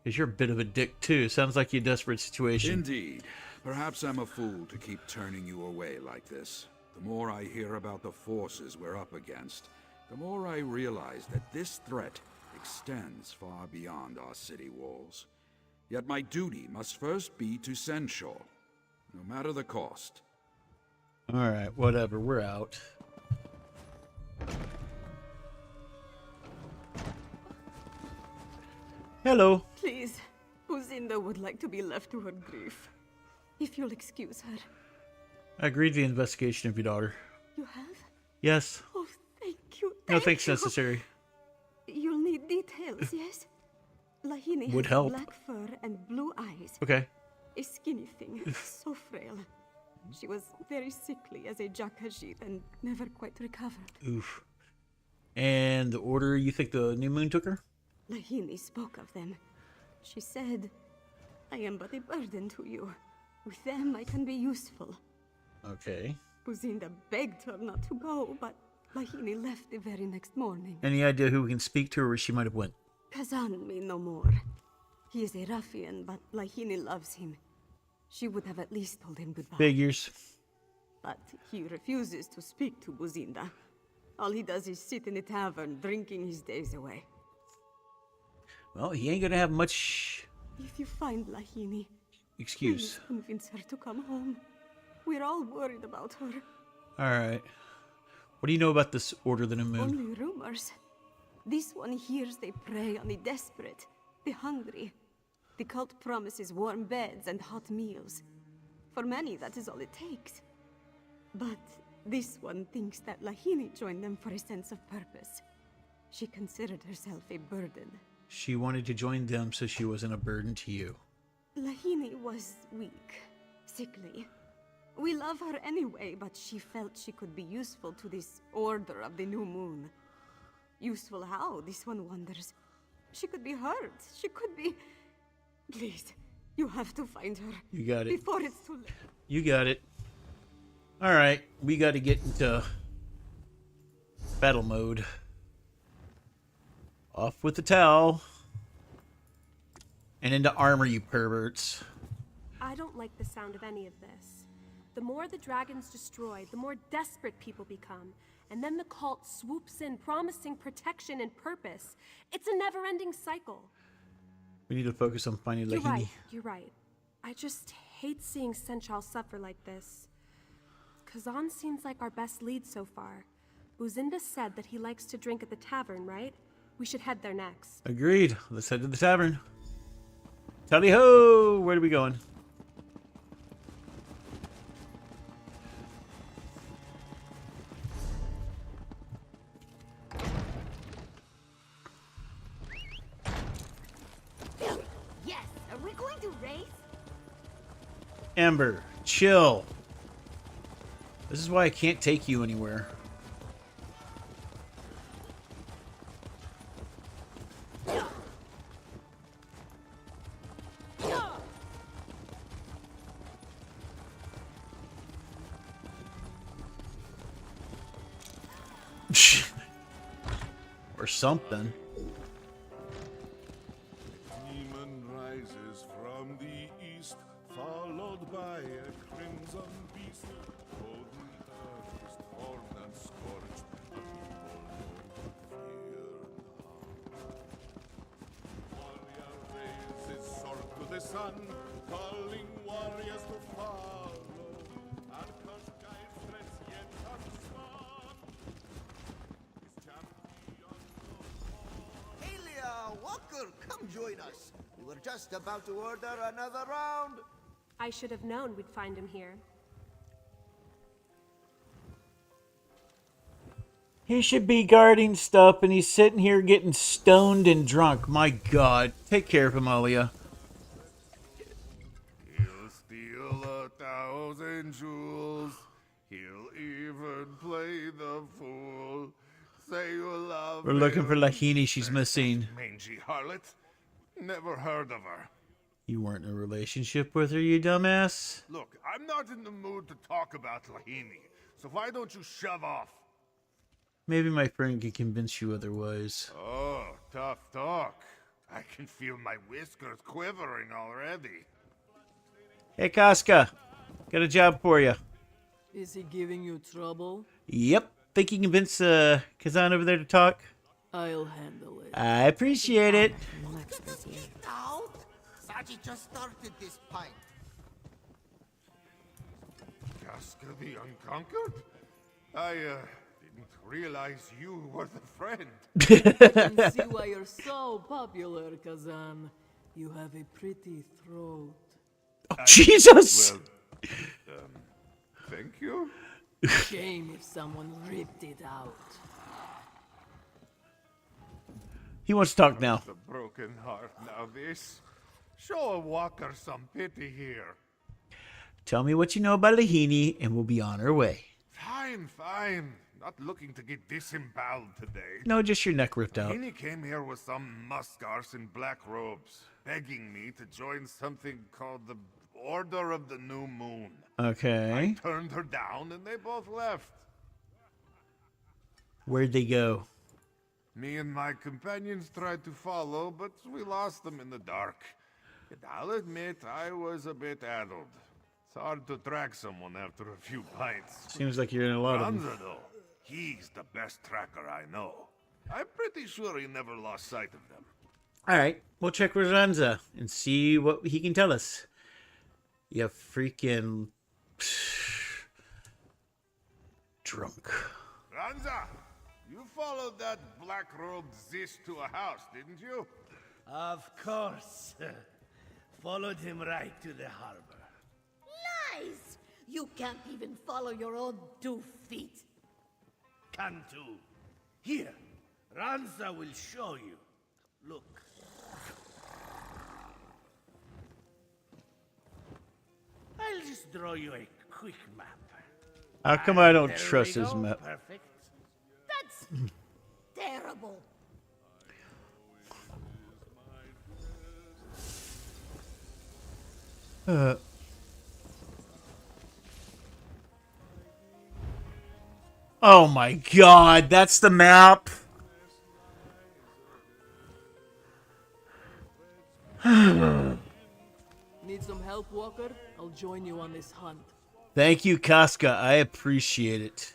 Because you're a bit of a dick too. Sounds like you're a desperate situation. Indeed. Perhaps I'm a fool to keep turning you away like this. The more I hear about the forces we're up against, the more I realize that this threat extends far beyond our city walls. Yet my duty must first be to Senshal, no matter the cost. Alright, whatever. We're out. Hello. Please, Buzinda would like to be left to her grief. If you'll excuse her. I agreed to the investigation of your daughter. You have? Yes. Oh, thank you. No thanks necessary. You'll need details, yes? Lahini Would has help. black fur and blue eyes. Okay. A skinny thing, so frail. She was very sickly as a Jakajit and never quite recovered. Oof. And the order you think the new moon took her? Lahini spoke of them. She said, I am but a burden to you. With them, I can be useful. Okay. Buzinda begged her not to go, but Lahini left the very next morning. Any idea who we can speak to or where she might have went? Kazan me no more. He is a ruffian, but Lahini loves him. She would have at least told him goodbye. Figures. But he refuses to speak to Buzinda. All he does is sit in a tavern, drinking his days away. Well, he ain't gonna have much If you find Lahini, excuse. please convince her to come home. We're all worried about her. Alright. What do you know about this Order of the New Moon? Only rumors. This one hears they prey on the desperate, the hungry. The cult promises warm beds and hot meals. For many, that is all it takes. But this one thinks that Lahini joined them for a sense of purpose. She considered herself a burden. She wanted to join them so she wasn't a burden to you. Lahini was weak, sickly. We love her anyway, but she felt she could be useful to this Order of the New Moon. Useful how? This one wonders. She could be hurt. She could be... Please, you have to find her. You got it. Before it's too late. You got it. Alright, we got to get into battle mode. Off with the towel. And into armor, you perverts. I don't like the sound of any of this. The more the dragon's destroyed, the more desperate people become. And then the cult swoops in, promising protection and purpose. It's a never-ending cycle. We need to focus on finding You're Lahini. right, you're right. I just hate seeing Senchal suffer like this. Kazan seems like our best lead so far. Buzinda said that he likes to drink at the tavern, right? We should head there next. Agreed. Let's head to the tavern. Tally ho! Where are we going? Yes, are we going to race? Amber, chill. This is why I can't take you anywhere. Or something. Demon rises from the east, followed by a crimson beast. Golden earth is torn and scorched. The people know fear now. Warrior raises sword to the sun, calling warriors to follow. And curse guides threats yet unsworn. His champion Alia, Walker, come join us. We were just about to order another round. I should have known we'd find him here. He should be guarding stuff, and he's sitting here getting stoned and drunk. My God. Take care of him, Alia. He'll steal 1,000 jewels. He'll even play the fool. Say you love We're looking him. for Lahini. She's missing. Mangy harlot. Never heard of her. You weren't in a relationship with her, you dumbass. Look, I'm not in the mood to talk about Lahini, so why don't you shove off? Maybe my friend can convince you otherwise. Oh, tough talk. I can feel my whiskers quivering already. Hey, Casca. Got a job for you. Is he giving you trouble? Yep. Think you can convince Kazan over there to talk? I'll handle it. I appreciate it. Out? Saji just started this pint. Casca the Unconquered? I didn't realize you were the friend. I can see why you're so popular, Kazan. You have a pretty throat. Oh, Jesus! Well, thank you. Shame if someone ripped it out. He wants to talk now. The broken heart now this. Show a walker some pity here. Tell me what you know about Lahini, and we'll be on our way. Fine, fine. Not looking to get disemboweled today. No, just your neck ripped out. Lahini came here with some muskars in black robes, begging me to join something called the Order of the New Moon. Okay. I turned her down, and they both left. Where'd they go? Me and my companions tried to follow, but we lost them in the dark. And I'll admit, I was a bit addled. It's hard to track someone after a few pints. Seems like you're in a lot of them. Ranza, though, he's the best tracker I know. I'm pretty sure he never lost sight of them. All right, we'll check with Ranza and see what he can tell us. You freaking drunk. Ranza, you followed that black-robed Zish to a house, didn't you? Of course. Followed him right to the harbor. Lies! You can't even follow your own 2 feet. Cantu. Here, Ranza will show you. Look, I'll just draw you a quick map. How come I don't There we trust his go. map? Perfect. That's terrible. Oh my god, that's the map. Need some help, Walker? I'll join you on this hunt. Thank you, Casca. I appreciate it.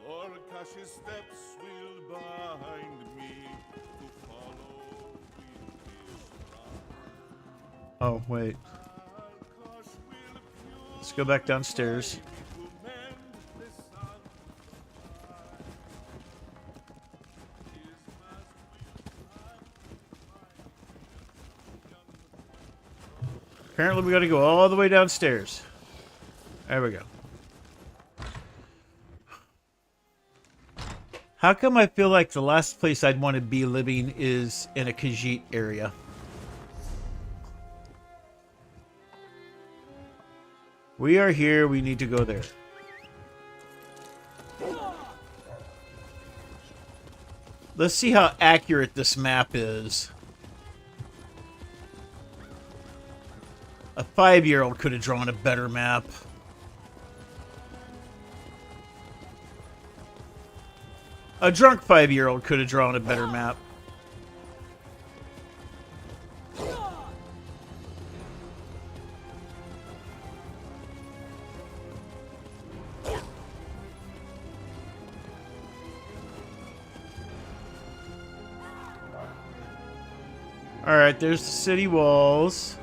Lorcash's steps will bind me to follow in his stride. Oh, wait. Let's go back downstairs. Apparently we gotta go all the way downstairs. There we go. How come I feel like the last place I'd want to be living is in a Khajiit area? We are here, we need to go there. Let's see how accurate this map is. A 5-year-old could have drawn a better map. A drunk 5-year-old could have drawn a better map. Alright, there's the city walls.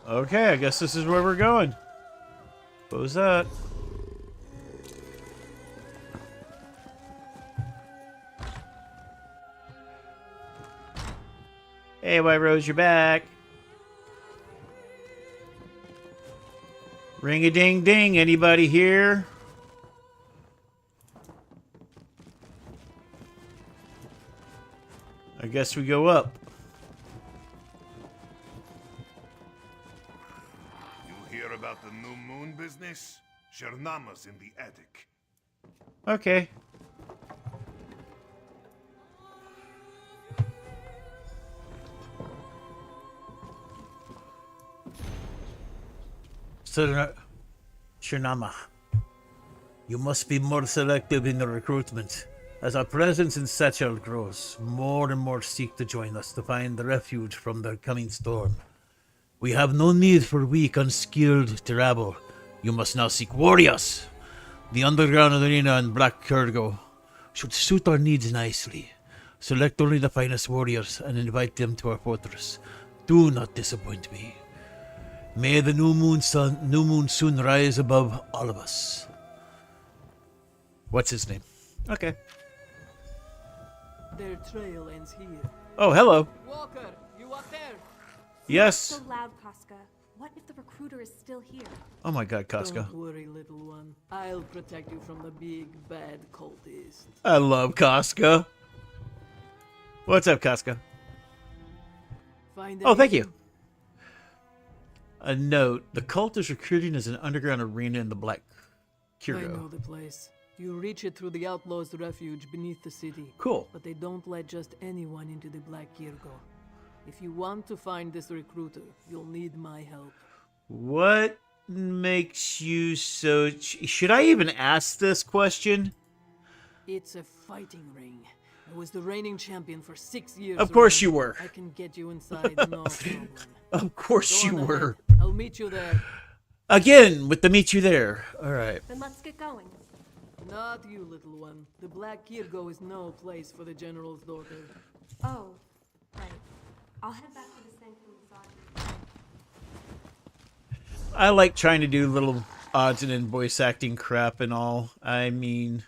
Okay, I guess this is where we're going. What was that? Hey, White Rose, you're back. Ring-a-ding-ding, anybody here? I guess we go up. You hear about the new moon business? Shernama's in the attic. Okay. Shernama, you must be more selective in the recruitment. As our presence in Satchel grows, more and more seek to join us to find the refuge from the coming storm. We have no need for weak, unskilled rabble. You must now seek warriors. The underground arena in Black Kurgo should suit our needs nicely. Select only the finest warriors and invite them to our fortress. Do not disappoint me. May the new moon soon rise above all of us. What's his name? Okay. Their trail ends here. Oh, hello. Walker, you up there? Yes. So loud, Casca. What if the recruiter is still here? Oh my god, Casca. Don't worry, little one. I'll protect you from the big, bad cultist. I love Casca. What's up, Casca? Find Oh, thank anything? you. A note. The cult is recruiting as an underground arena in the Black I know Kurgo. the place. You reach it through the Outlaws' refuge beneath the city. Cool. But they don't let just anyone into the Black Kirgo. If you want to find this recruiter, you'll need my help. What makes you so... Should I even ask this question? It's a fighting ring. I was the reigning champion for 6 years. Of course you remember? were. I can get you inside, no problem. Of course Go you on were. ahead. I'll meet you there. Again, with the meet you there. Alright. Then let's get going. Not you, little one. The Black Kirgo is no place for the General's daughter. Oh, right. I'll head back to the Sanctum Massage. I like trying to do little odds and end voice acting crap and all. I mean,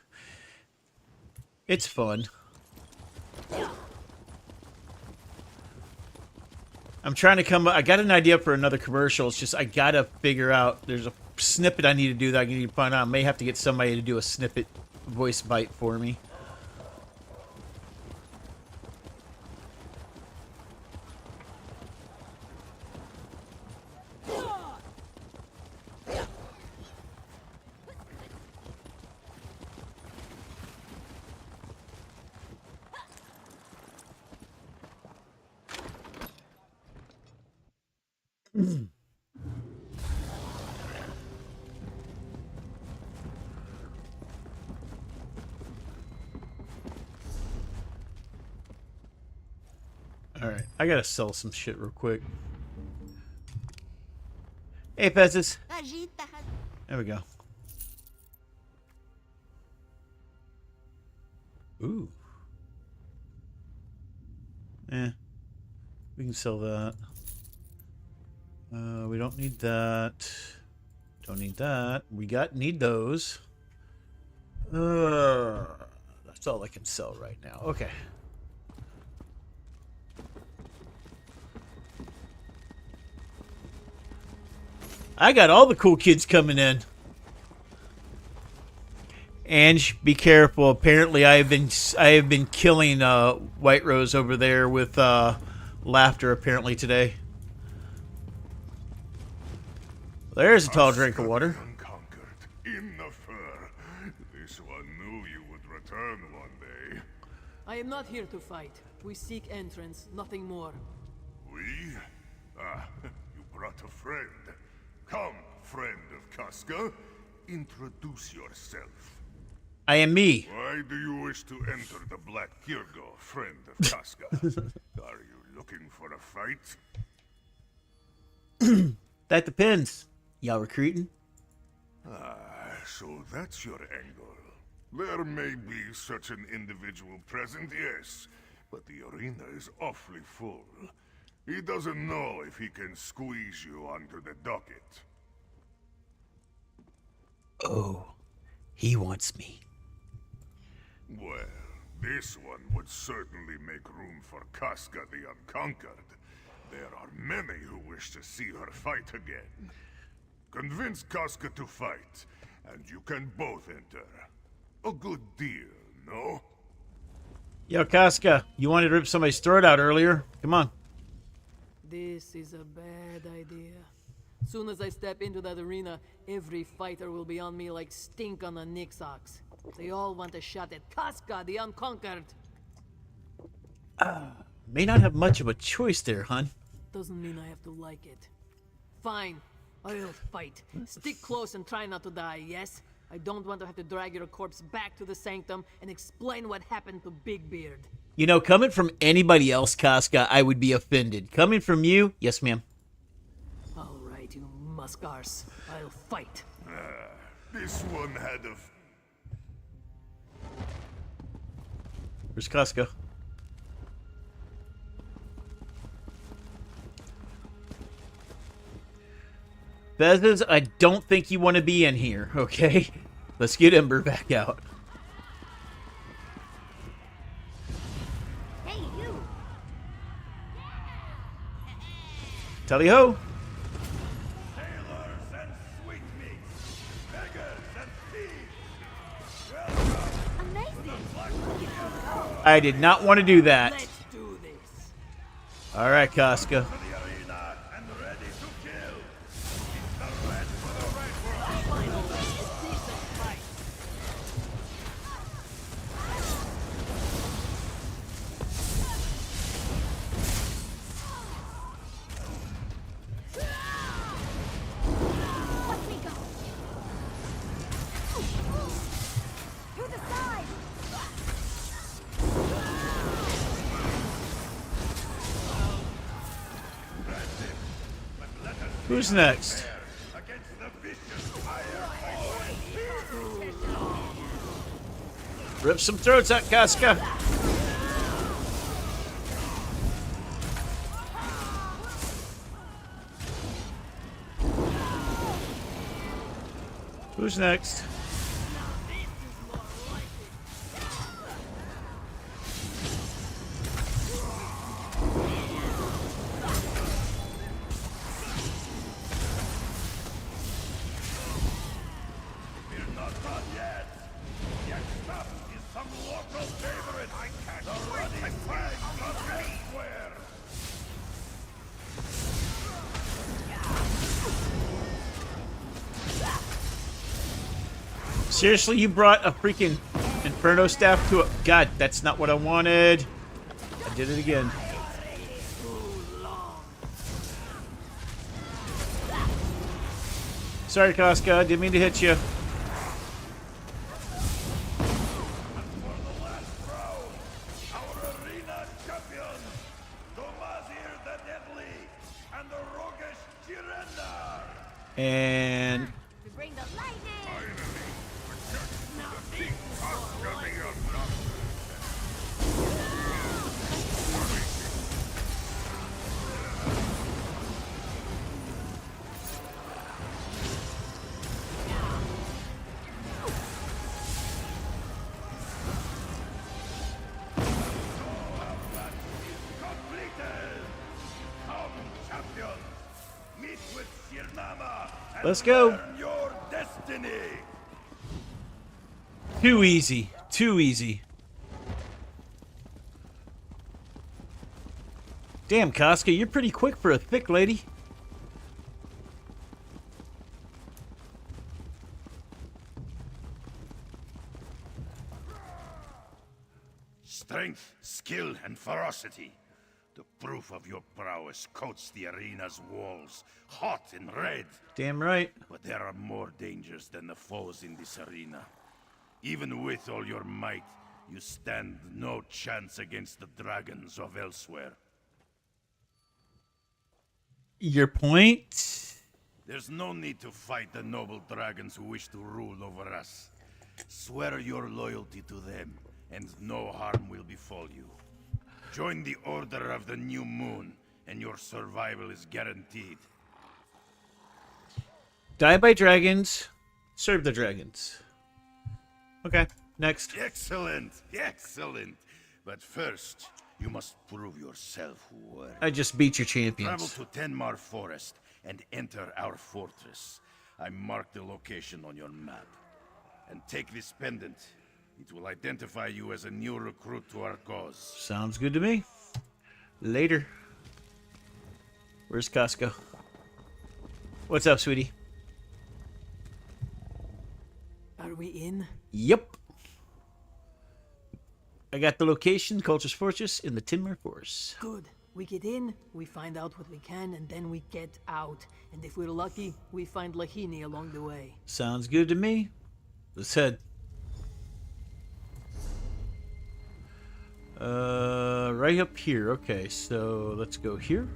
it's fun. I'm trying to come. I got an idea for another commercial. It's just I gotta figure out. There's a snippet I need to do that I need to find out. I may have to get somebody to do a snippet voice bite for me. Alright, I gotta sell some shit real quick. Hey, Pezzes. There we go. Ooh. We can sell that. We don't need that. Don't need that. We need those. That's all I can sell right now. Okay. I got all the cool kids coming in. Ange, be careful. Apparently, I have been killing White Rose over there with laughter. Apparently today. There's a tall drink of water. In the fur. This one knew you would return one day. I am not here to fight. We seek entrance, nothing more. We? Ah, you brought a friend. Come, friend of Casca. Introduce yourself. I am me. Why do you wish to enter the Black Kirgo, friend of Casca? Are you looking for a fight? That depends. Y'all recruiting? Ah, so that's your angle. There may be such an individual present, yes, but the arena is awfully full. He doesn't know if he can squeeze you onto the docket. Oh, he wants me. Well, this one would certainly make room for Casca the Unconquered. There are many who wish to see her fight again. Convince Casca to fight, and you can both enter. A good deal, no? Yo, Casca, you wanted to rip somebody's throat out earlier. Come on. This is a bad idea. Soon as I step into that arena, every fighter will be on me like stink on a Nix ox. They all want a shot at Casca the Unconquered. May not have much of a choice there, hon. Doesn't mean I have to like it. Fine, I'll fight. Stick close and try not to die, yes? I don't want to have to drag your corpse back to the sanctum and explain what happened to Big Beard. You know, coming from anybody else, Casca, I would be offended. Coming from you, yes, ma'am. All right, you muskars. I'll fight. This one had a... Where's Casca? Bezos, I don't think you want to be in here, okay? Let's get Ember back out. Hey, you! Tally-ho! Sailors and sweetmeats, beggars and thieves. Amazing! I did not want to do that. Let's do this. All right, Casca. Who's next? Rip some throats out, Casca. Who's next? Seriously, you brought a freaking Inferno staff to a... God, that's not what I wanted. I did it again. Sorry, Casca. Didn't mean to hit you. And... let's go. Too easy. Too easy. Damn, Casca, you're pretty quick for a thick lady. Strength, skill, and ferocity. The proof of your prowess coats the arena's walls, hot and red. Damn right. But there are more dangers than the foes in this arena. Even with all your might, you stand no chance against the dragons of Elsweyr. Your point? There's no need to fight the noble dragons who wish to rule over us. Swear your loyalty to them, and no harm will befall you. Join the Order of the New Moon, and your survival is guaranteed. Die by dragons, serve the dragons. Okay, next. Excellent, excellent. But first, you must prove yourself worthy. I just beat your Travel champions. to Tenmar Forest and enter our fortress. I marked the location on your map. And take this pendant. It will identify you as a new recruit to our cause. Sounds good to me. Later. Where's Casca? What's up, sweetie? Are we in? Yep. I got the location, Culture's Fortress, in the Tinmere Forest. Good. We get in, we find out what we can, and then we get out. And if we're lucky, we find Lahini along the way. Sounds good to me. Let's head. Right up here. Okay, so let's go here.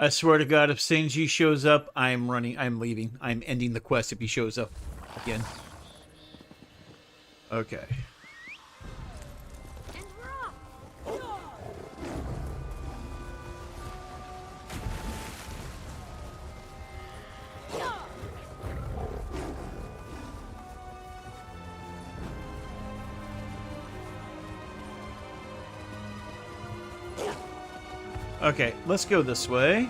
I swear to God, if Senji shows up, I'm running. I'm leaving. I'm ending the quest if he shows up again. Okay. Okay, let's go this way.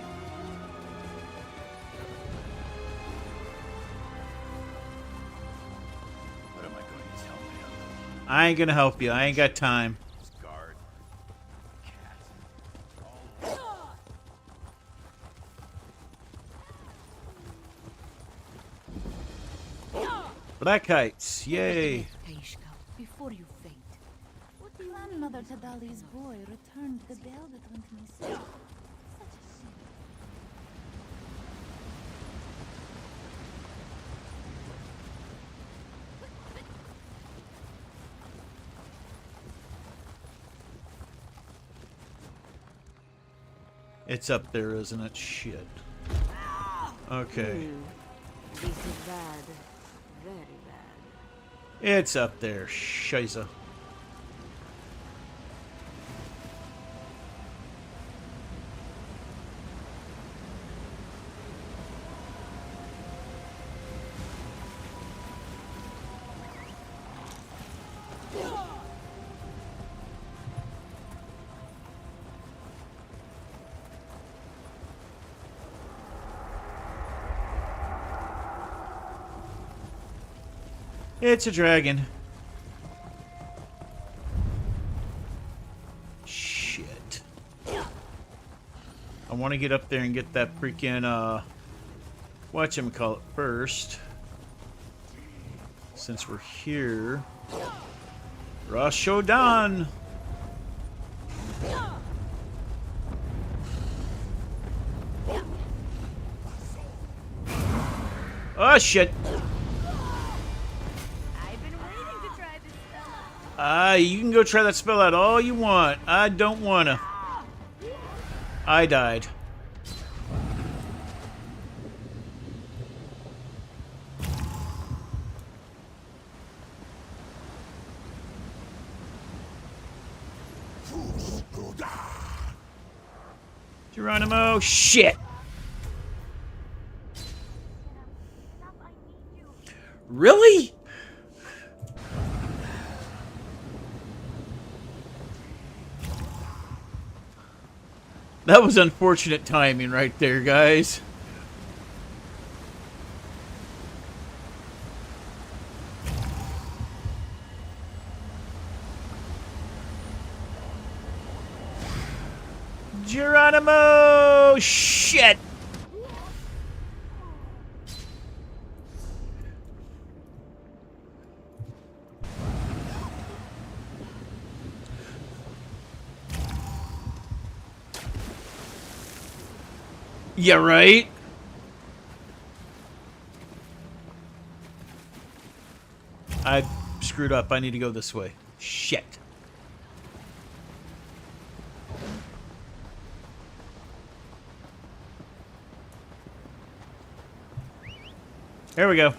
What am I going to tell you? I ain't gonna help you. I ain't got time. Guard. Black kites. Yay. Before you faint. What grandmother Tadali's boy returned the bell that went missing. Such a shame. It's up there, isn't it? Shit. Okay. This is bad. Very bad. It's up there. Scheisse. It's a dragon. I want to get up there and get that freaking, whatchamacallit first. Since we're here. Rashodan! Oh, shit! You can go try that spell out all you want. I don't wanna. I died. Geronimo, shit! Really? That was unfortunate timing right there, guys. Geronimo! Shit! Yeah, right? I screwed up. I need to go this way. Shit. There we go.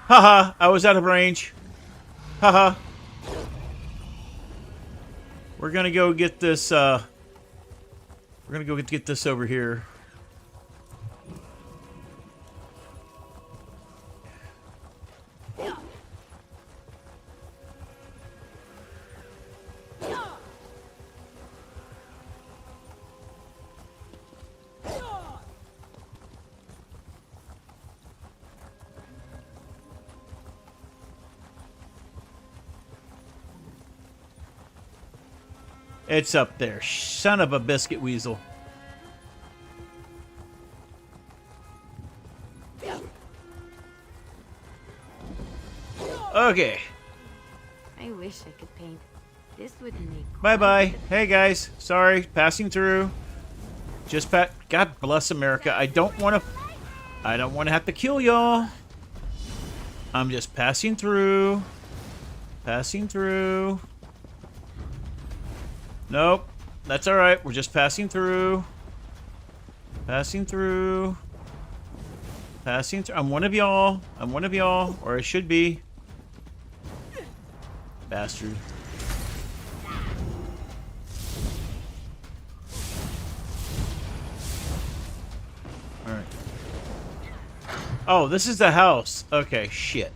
Haha, I was out of range. Haha. We're gonna go get this, we're gonna go get this over here. It's up there. Son of a biscuit weasel. Okay. I wish I could paint. This would make... Bye-bye. Hey, guys. Sorry. Passing through. Just God bless America. I don't want to have to kill y'all. I'm just passing through. Passing through. Nope. That's alright. We're just passing through. Passing through. Passing through. I'm one of y'all. I'm one of y'all. Or I should be. Bastard. Alright. Oh, this is the house. Okay, shit.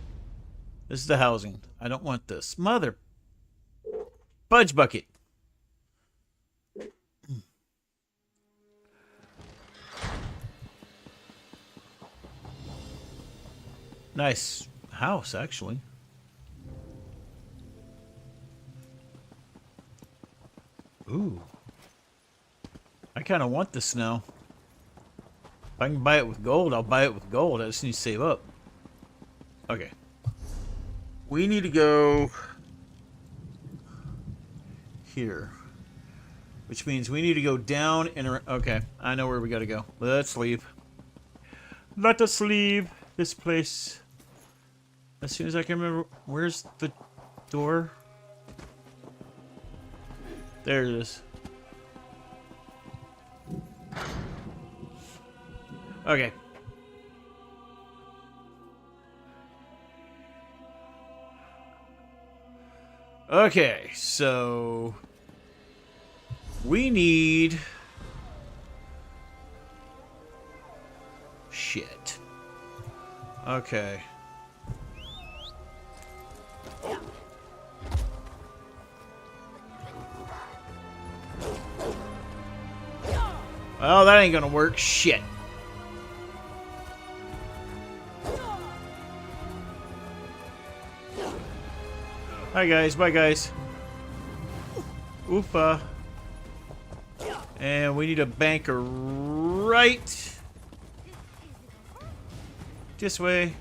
This is the housing. I don't want this. Mother. Fudge bucket. Nice house, actually. Ooh. I kind of want this now. If I can buy it with gold, I'll buy it with gold. I just need to save up. Okay. We need to go here. Which means we need to go down and around. Okay, I know where we gotta go. Let's leave. Let us leave this place. As soon as I can remember, where's the door? There it is. Okay. Okay, so we need shit. Okay. Well, that ain't gonna work. Shit. Hi guys, bye guys. Oofa. And we need a banker right this way.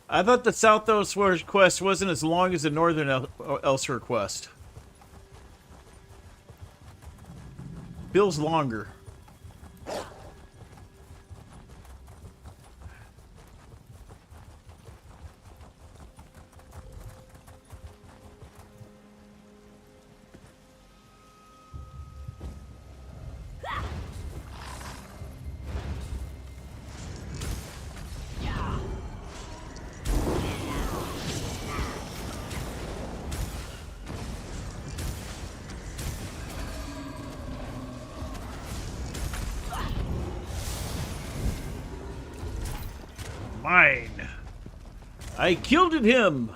I thought the South Elsweyr quest wasn't as long as the Northern Elsweyr quest. Feels longer. Mine. I killed him.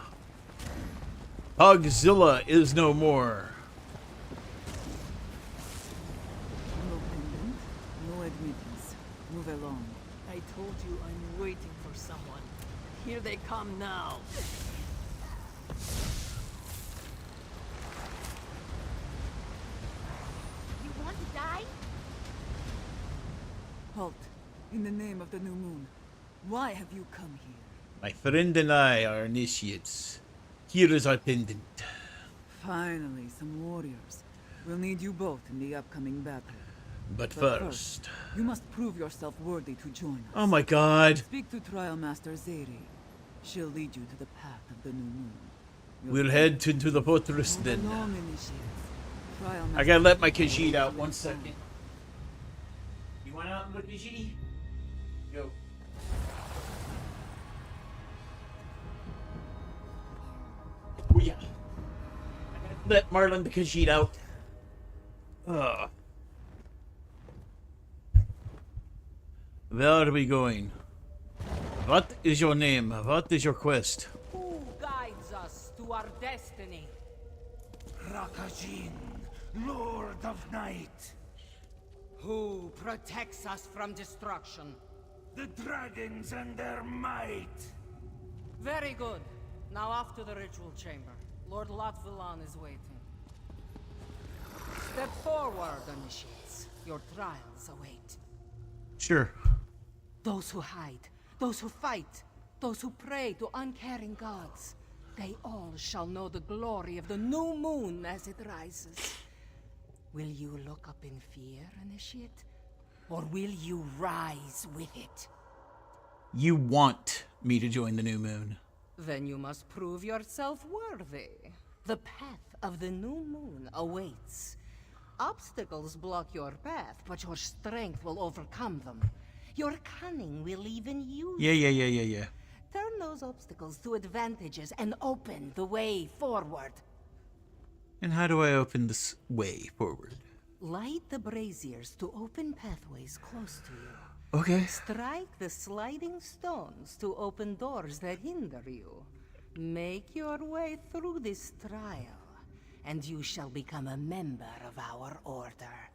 Hogzilla is no more. No pendant, no admittance. Move along. I told you I'm waiting for someone. Here they come now. You want to die? Halt. In the name of the new moon. Why have you come here? My friend and I are initiates. Here is our pendant. Finally, some warriors. We'll need you both in the upcoming battle. But first... you must prove yourself worthy to join us. Oh my god. Speak to Trial Master Zeri. She'll lead you to the path of the new moon. We'll head into the fortress then. Long initiates. Trial I gotta let my Khajiit out 1 second. You want out and let Khajiit? Go. Oh yeah. I gotta let Marlon the Khajiit out. Where are we going? What is your name? What is your quest? Who guides us to our destiny? Rakajin, Lord of Night. Who protects us from destruction? The dragons and their might. Very good. Now off to the ritual chamber. Lord Latvilan is waiting. Step forward, initiates. Your trials await. Sure. Those who hide, those who fight, those who pray to uncaring gods, they all shall know the glory of the new moon as it rises. Will you look up in fear, initiate? Or will you rise with it? You want me to join the new moon. Then you must prove yourself worthy. The path of the new moon awaits. Obstacles block your path, but your strength will overcome them. Your cunning will even use Yeah. Turn those obstacles to advantages and open the way forward. And how do I open this way forward? Light the braziers to open pathways close to you. Okay. Strike the sliding stones to open doors that hinder you. Make your way through this trial, and you shall become a member of our order.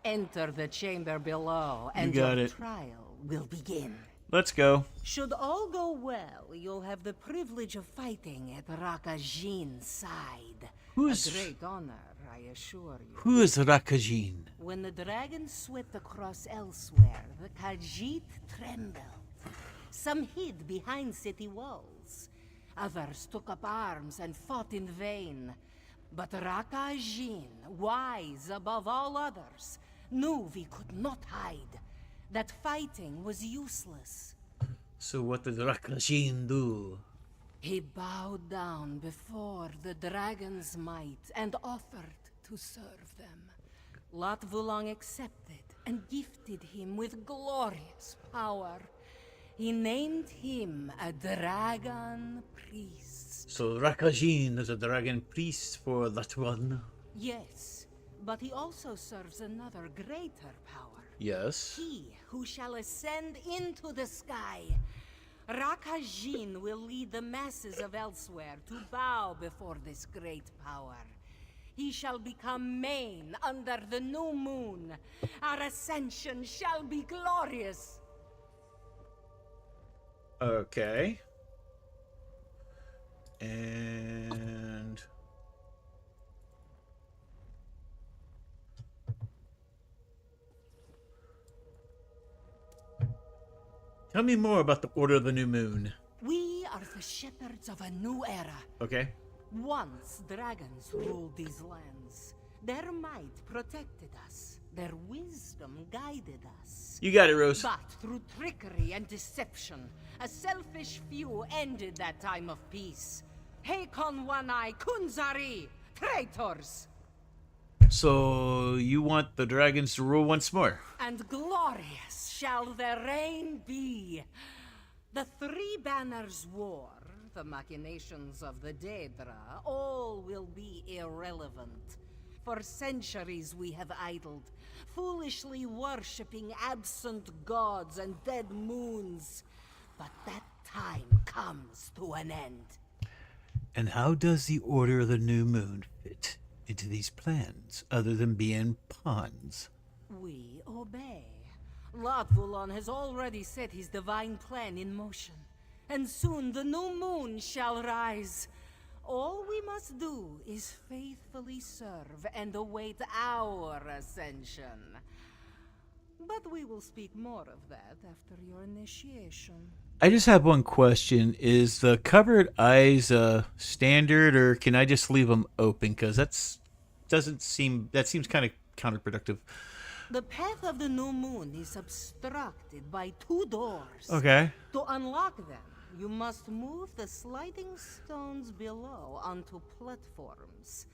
Enter the chamber below, and You got your it. trial will begin. Let's go. Should all go well, you'll have the privilege of fighting at Rakajin's side. Who's- A great honor, I assure you. Who is Rakajin? When the dragon swept across Elsweyr, the Khajiit trembled. Some hid behind city walls. Others took up arms and fought in vain. But Rakajin, wise above all others, knew we could not hide. That fighting was useless. So what did Rakajin do? He bowed down before the dragon's might and offered to serve them. Latvulang accepted and gifted him with glorious power. He named him a dragon priest. So Rakajin is a dragon priest for that one? Yes, but he also serves another greater power. Yes. He who shall ascend into the sky. Rakajin will lead the masses of Elsweyr to bow before this great power. He shall become main under the new moon. Our ascension shall be glorious. Okay. And tell me more about the Order of the New Moon. We are the shepherds of a new era. Okay. Once dragons ruled these lands. Their might protected us. Their wisdom guided us. You got it, Rose. But through trickery and deception, a selfish few ended that time of peace. Hakon One-Eye Kunzari, traitors! So you want the dragons to rule once more? And glorious shall their reign be. The Three Banners War, the machinations of the Daedra, all will be irrelevant. For centuries we have idled, foolishly worshipping absent gods and dead moons. But that time comes to an end. And how does the Order of the New Moon fit into these plans, other than being pawns? We obey. Latvulon has already set his divine plan in motion, and soon the new moon shall rise. All we must do is faithfully serve and await our ascension. But we will speak more of that after your initiation. I just have one question. Is the covered eyes standard, or can I just leave them open? Because that seems kind of counterproductive. The path of the new moon is obstructed by 2 doors. Okay. To unlock them, you must move the sliding stones below onto platforms.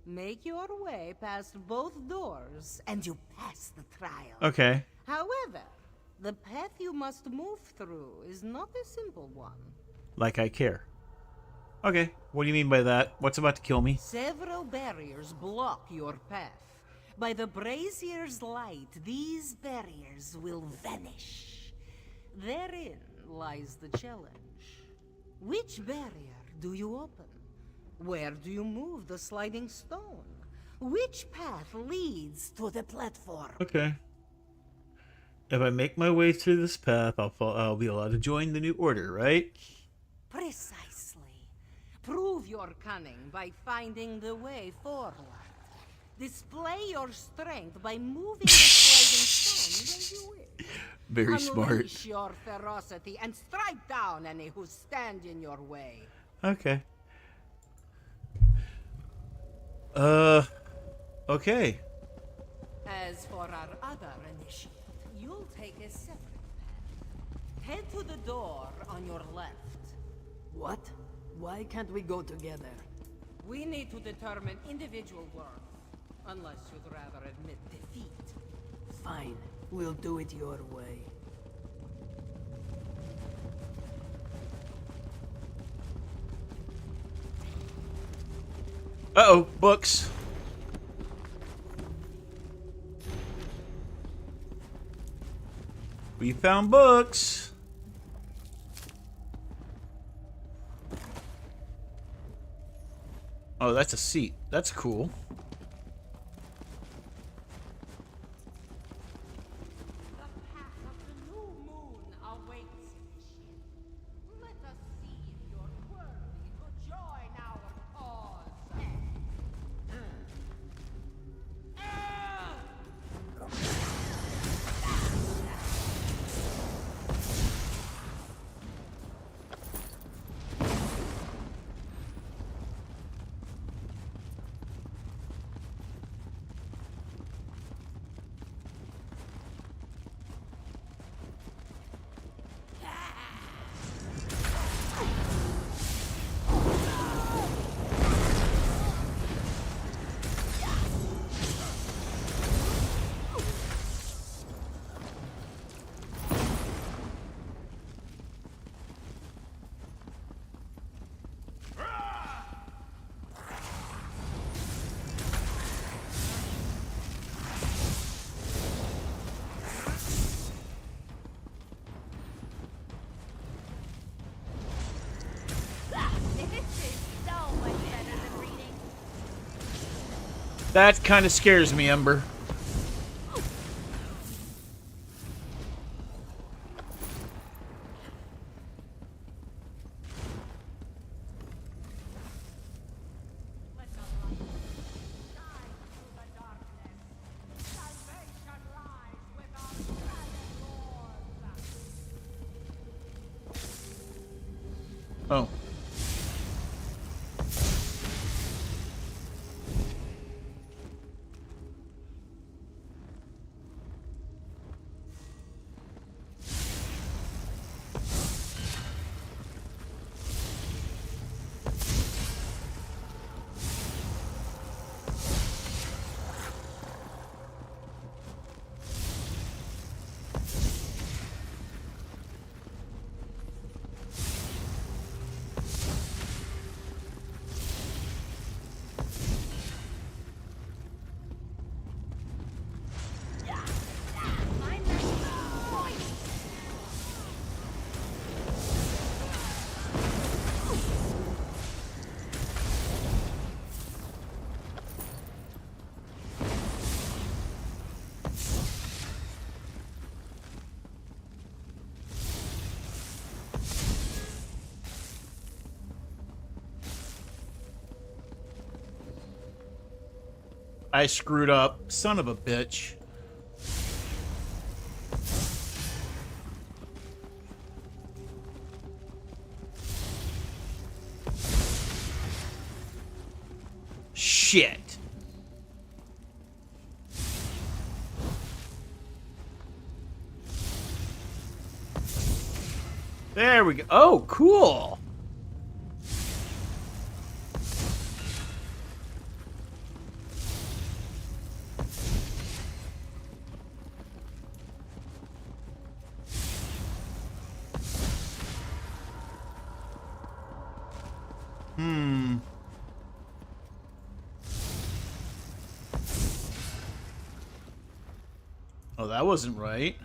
Make your way past both doors, and you pass the trial. Okay. However, the path you must move through is not a simple one. Like I care. Okay. What do you mean by that? What's about to kill me? Several barriers block your path. By the brazier's light, these barriers will vanish. Therein lies the challenge. Which barrier do you open? Where do you move the sliding stone? Which path leads to the platform? Okay. If I make my way through this path, I'll be allowed to join the new order, right? Precisely. Prove your cunning by finding the way forward. Display your strength by moving the sliding stone when you wish. Very smart. Unleash your ferocity and strike down any who stand in your way. Okay. Okay. As for our other initiate, you'll take a separate path. Head to the door on your left. What? Why can't we go together? We need to determine individual worth. Unless you'd rather admit defeat. Fine. We'll do it your way. Uh-oh, books. We found books. Oh, that's a seat. That's cool. That kind of scares me, Ember. Oh. I screwed up. Son of a bitch. Shit. There we go. Oh, cool. Oh, that wasn't right.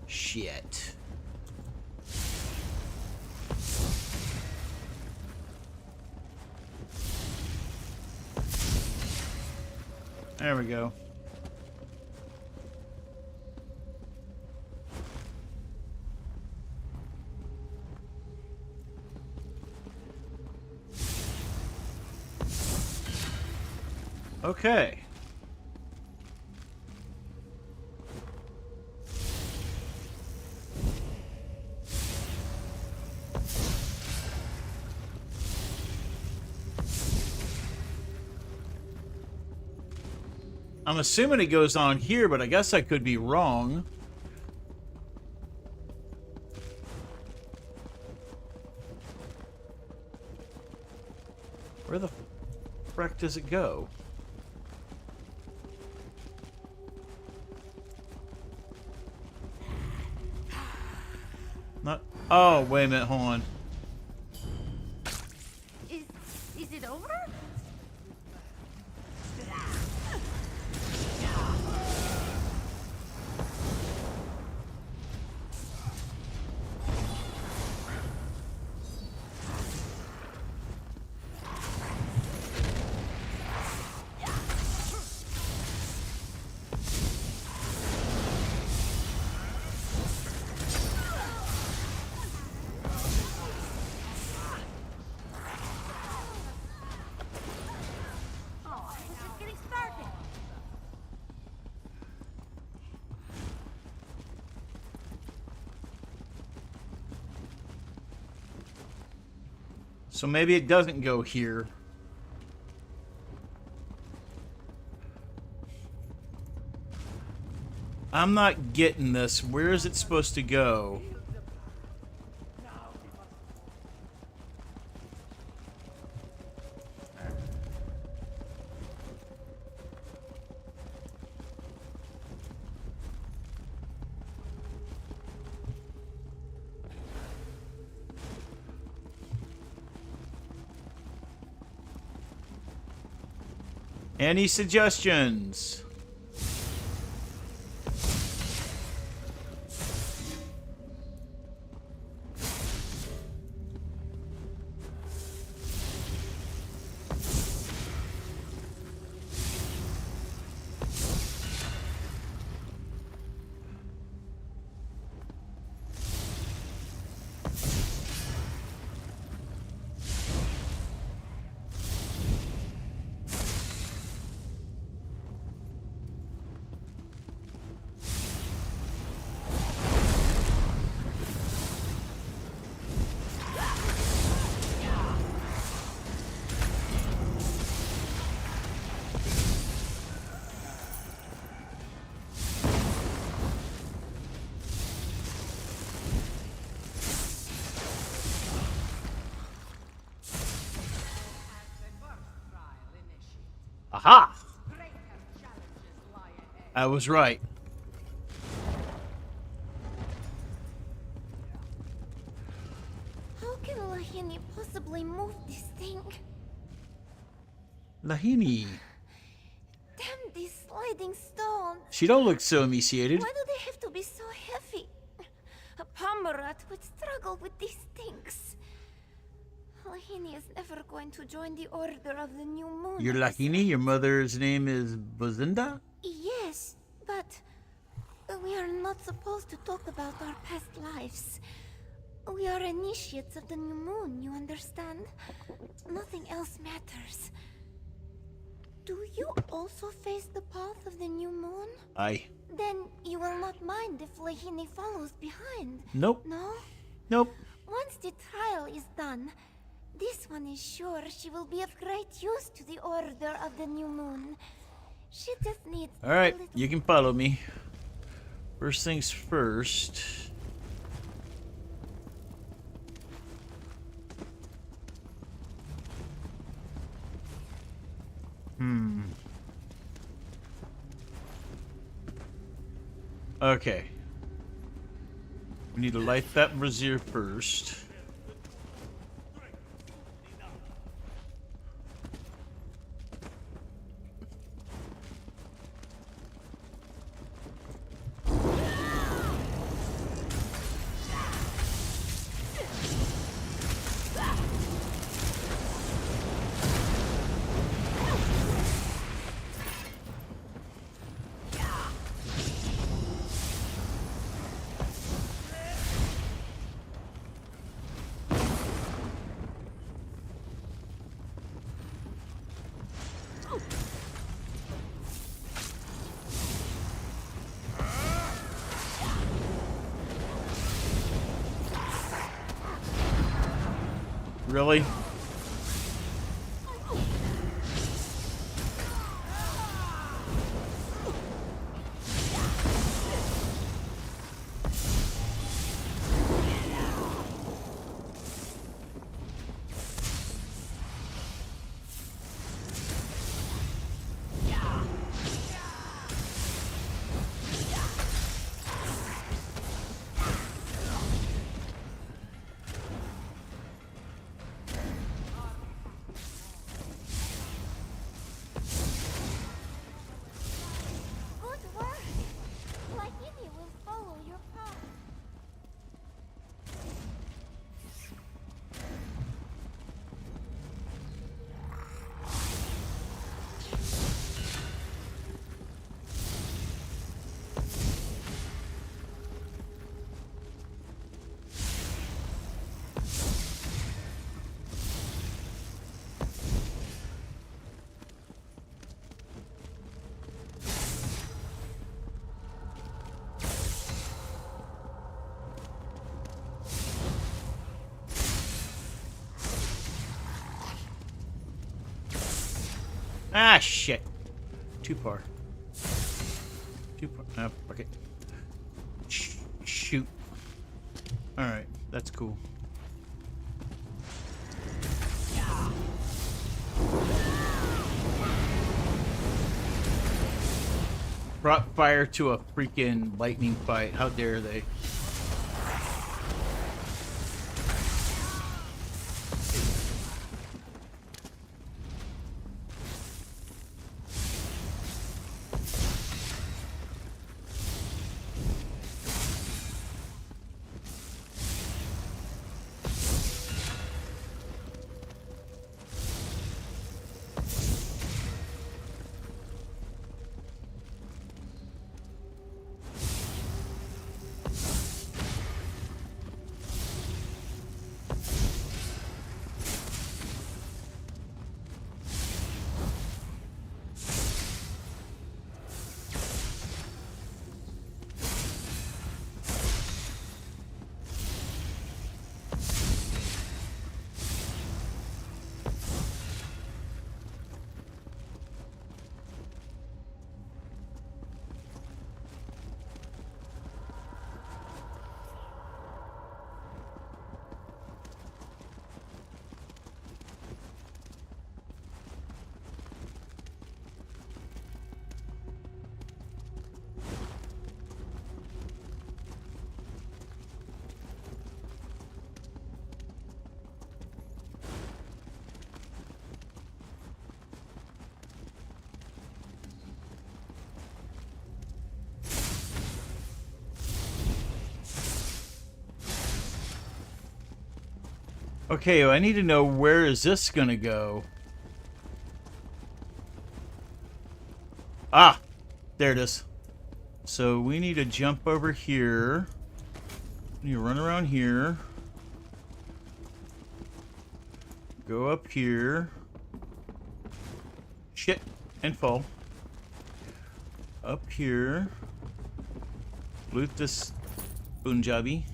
Shit. There we go. Okay. I'm assuming it goes on here, but I guess I could be wrong. Where the frick does it go? Not. Oh, wait a minute. Hold on. Is it over? So maybe it doesn't go here. I'm not getting this. Where is it supposed to go? Any suggestions? Aha! I was right. How can Lahini possibly move this thing? Lahini. Damn these sliding stones. She don't look so emaciated. Why do they have to be so heavy? A Pomerat would struggle with these things. Lahini is never going to join the Order of the New Moon. You're Lahini? Your mother's name is Bozinda? Yes, but we are not supposed to talk about our past lives. We are initiates of the New Moon, you understand? Nothing else matters. Do you also face the path of the New Moon? Aye. Then you will not mind if Lahini follows behind. Nope. No? Nope. Once the trial is done, this one is sure she will be of great use to the Order of the New Moon. She just needs Alright, you can follow me. First things first. Okay. We need to light that brazier first. Really? Good work! Lahini will follow your path. Ah, shit. Too far. Too far. Oh, fuck it. Shoot. Alright, that's cool. Brought fire to a freaking lightning fight. How dare they? Okay, well, I need to know where is this gonna go. Ah, there it is. So we need to jump over here. We need to run around here. Go up here. Shit, and fall. Up here. Loot this Punjabi.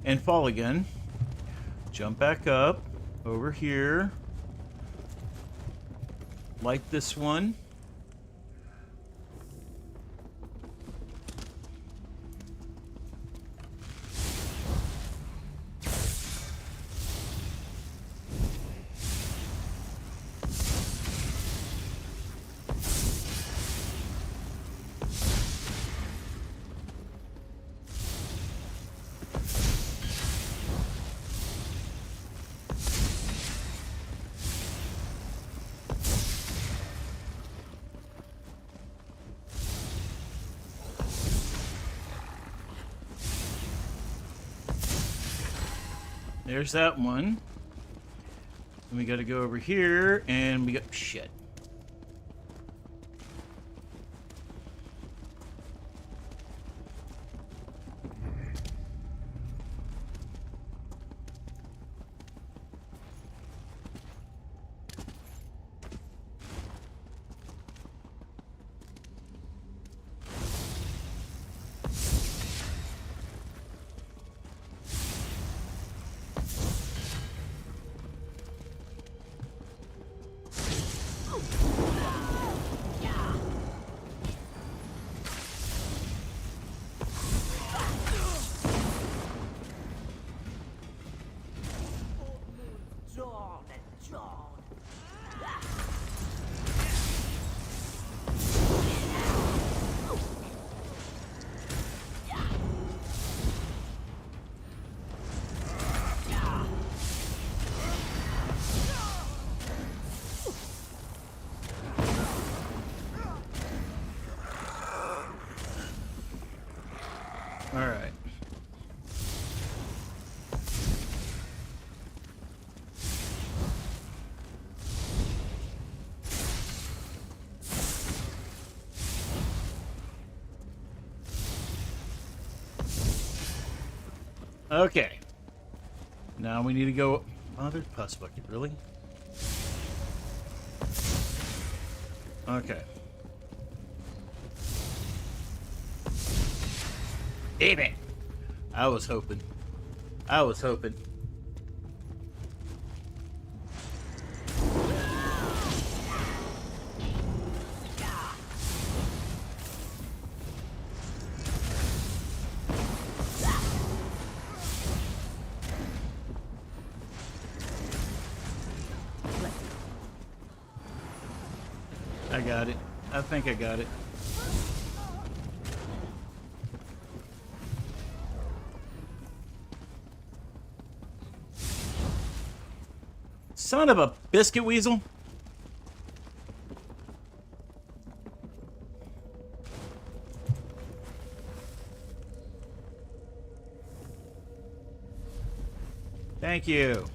And fall again. Jump back up. Over here. Light this one. There's that one. And we gotta go over here, and we got... shit. Alright. Okay. Now we need to go... oh, there's pus bucket, really? Okay. Damn it! I was hoping. I was hoping. I got it. I think I got it. Son of a biscuit weasel. Thank you.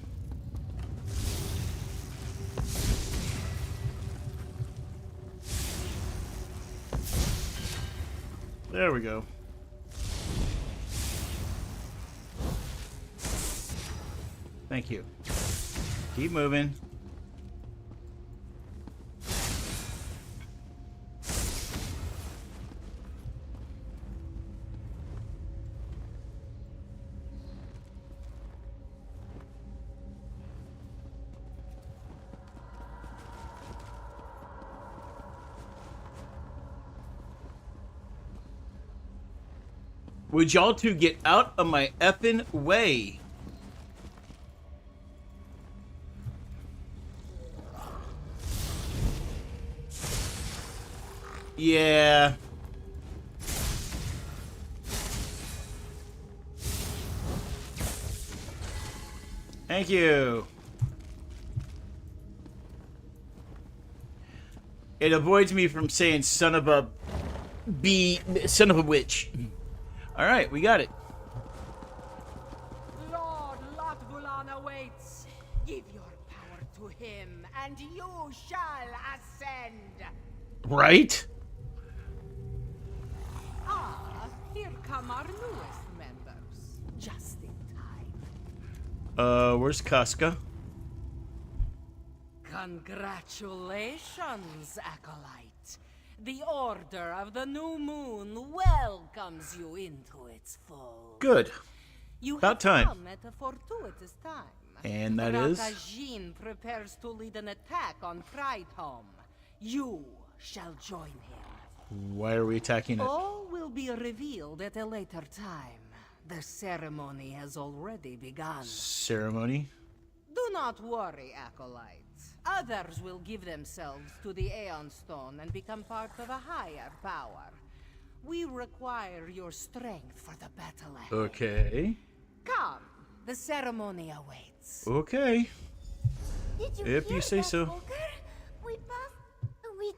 There we go. Thank you. Keep moving. Would y'all two get out of my effing way? Yeah. Thank you. It avoids me from saying son of a witch. All right, we got it. Lord Latvulan awaits. Give your power to him, and you shall ascend. Right? Ah, here come our newest members. Just in time. Where's Casca? Congratulations, Acolyte. The Order of the New Moon welcomes you into its fold. Good. You About have time. come at a fortuitous time. And that is? Rakajin prepares to lead an attack on Prideholm. You shall join him. Why are we attacking it? All will be revealed at a later time. The ceremony has already begun. Ceremony? Do not worry, Acolytes. Others will give themselves to the Aeon Stone and become part of a higher power. We require your strength for the battle ahead. Okay. Come, the ceremony awaits. Okay. Did you If hear you say that, so. Walker? We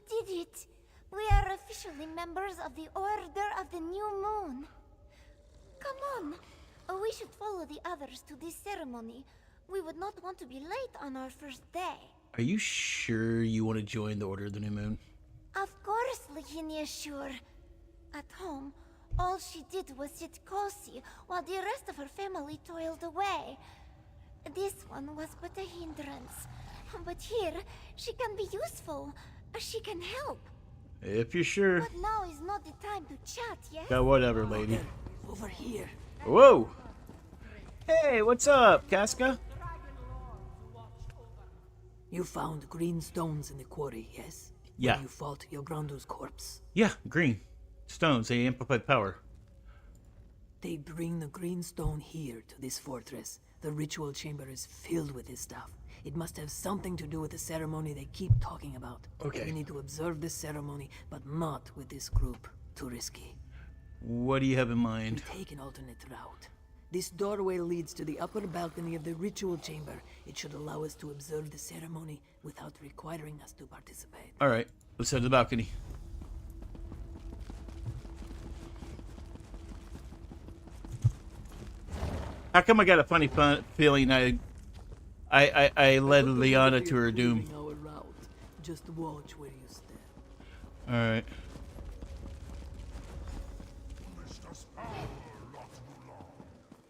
did it. We are officially members of the Order of the New Moon. Come on. We should follow the others to this ceremony. We would not want to be late on our first day. Are you sure you want to join the Order of the New Moon? Of course, Lavinia, sure. At home, all she did was sit cozy while the rest of her family toiled away. This one was but a hindrance. But here, she can be useful. She can help. If you're sure. But now is not the time to chat, yes? Yeah, whatever, lady. Over here. Whoa! Hey, what's up, Casca? You found green stones in the quarry, yes? Yeah. Where you fought Yogrando's corpse. Yeah, green. Stones, they amplify power. They bring the green stone here to this fortress. The ritual chamber is filled with this stuff. It must have something to do with the ceremony they keep talking about. Okay. We need to observe this ceremony, but not with this group. Too risky. What do you have in mind? We take an alternate route. This doorway leads to the upper balcony of the ritual chamber. It should allow us to observe the ceremony without requiring us to participate. Alright, let's head to the balcony. How come I got a funny feeling I led Liana to her doom? Our route. Just watch where you step. Alright.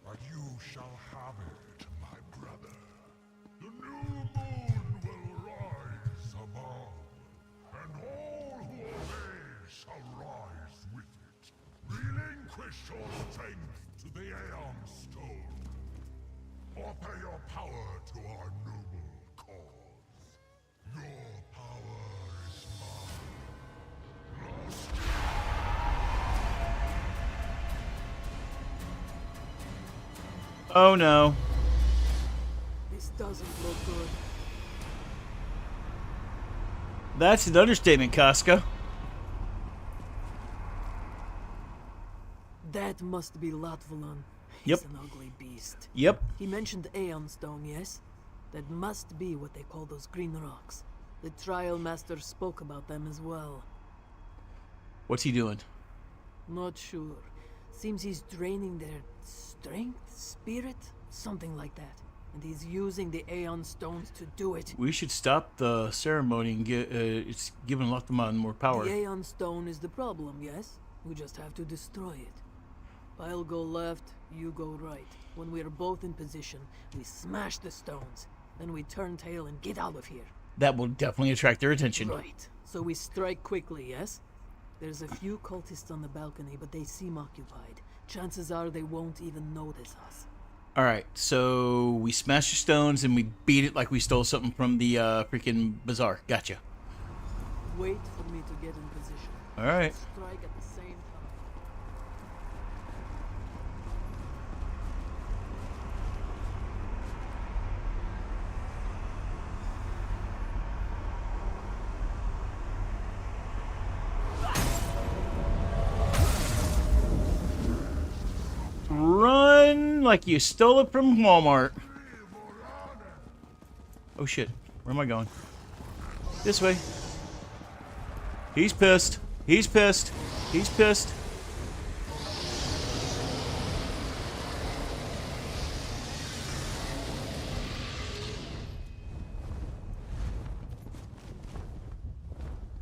But you shall have it, my brother. The new moon will rise above, and all who obey shall rise with it. Relinquish your strength to the Aeon Stone. Offer your power to our noble cause. Your power is mine. Lost. Oh no. This doesn't look good. That's an understatement, Casca. That must be Latvalon. Yep. He's an ugly beast. Yep. He mentioned Aeon Stone, yes? That must be what they call those green rocks. The Trial Master spoke about them as well. What's he doing? Not sure. Seems he's draining their strength, spirit, something like that. And he's using the Aeon Stones to do it. We should stop the ceremony and get it's giving Lathamon more power. The Aeon Stone is the problem, yes? We just have to destroy it. I'll go left, you go right. When we're both in position, we smash the stones. Then we turn tail and get out of here. That will definitely attract their attention. Right. So we strike quickly, yes? There's a few cultists on the balcony, but they seem occupied. Chances are they won't even notice us. Alright, so we smash the stones and we beat it like we stole something from the freaking bazaar. Gotcha. Wait for me to get in position. Alright. Strike at the same time. Run like you stole it from Walmart. Oh shit. Where am I going? This way. He's pissed. He's pissed. He's pissed.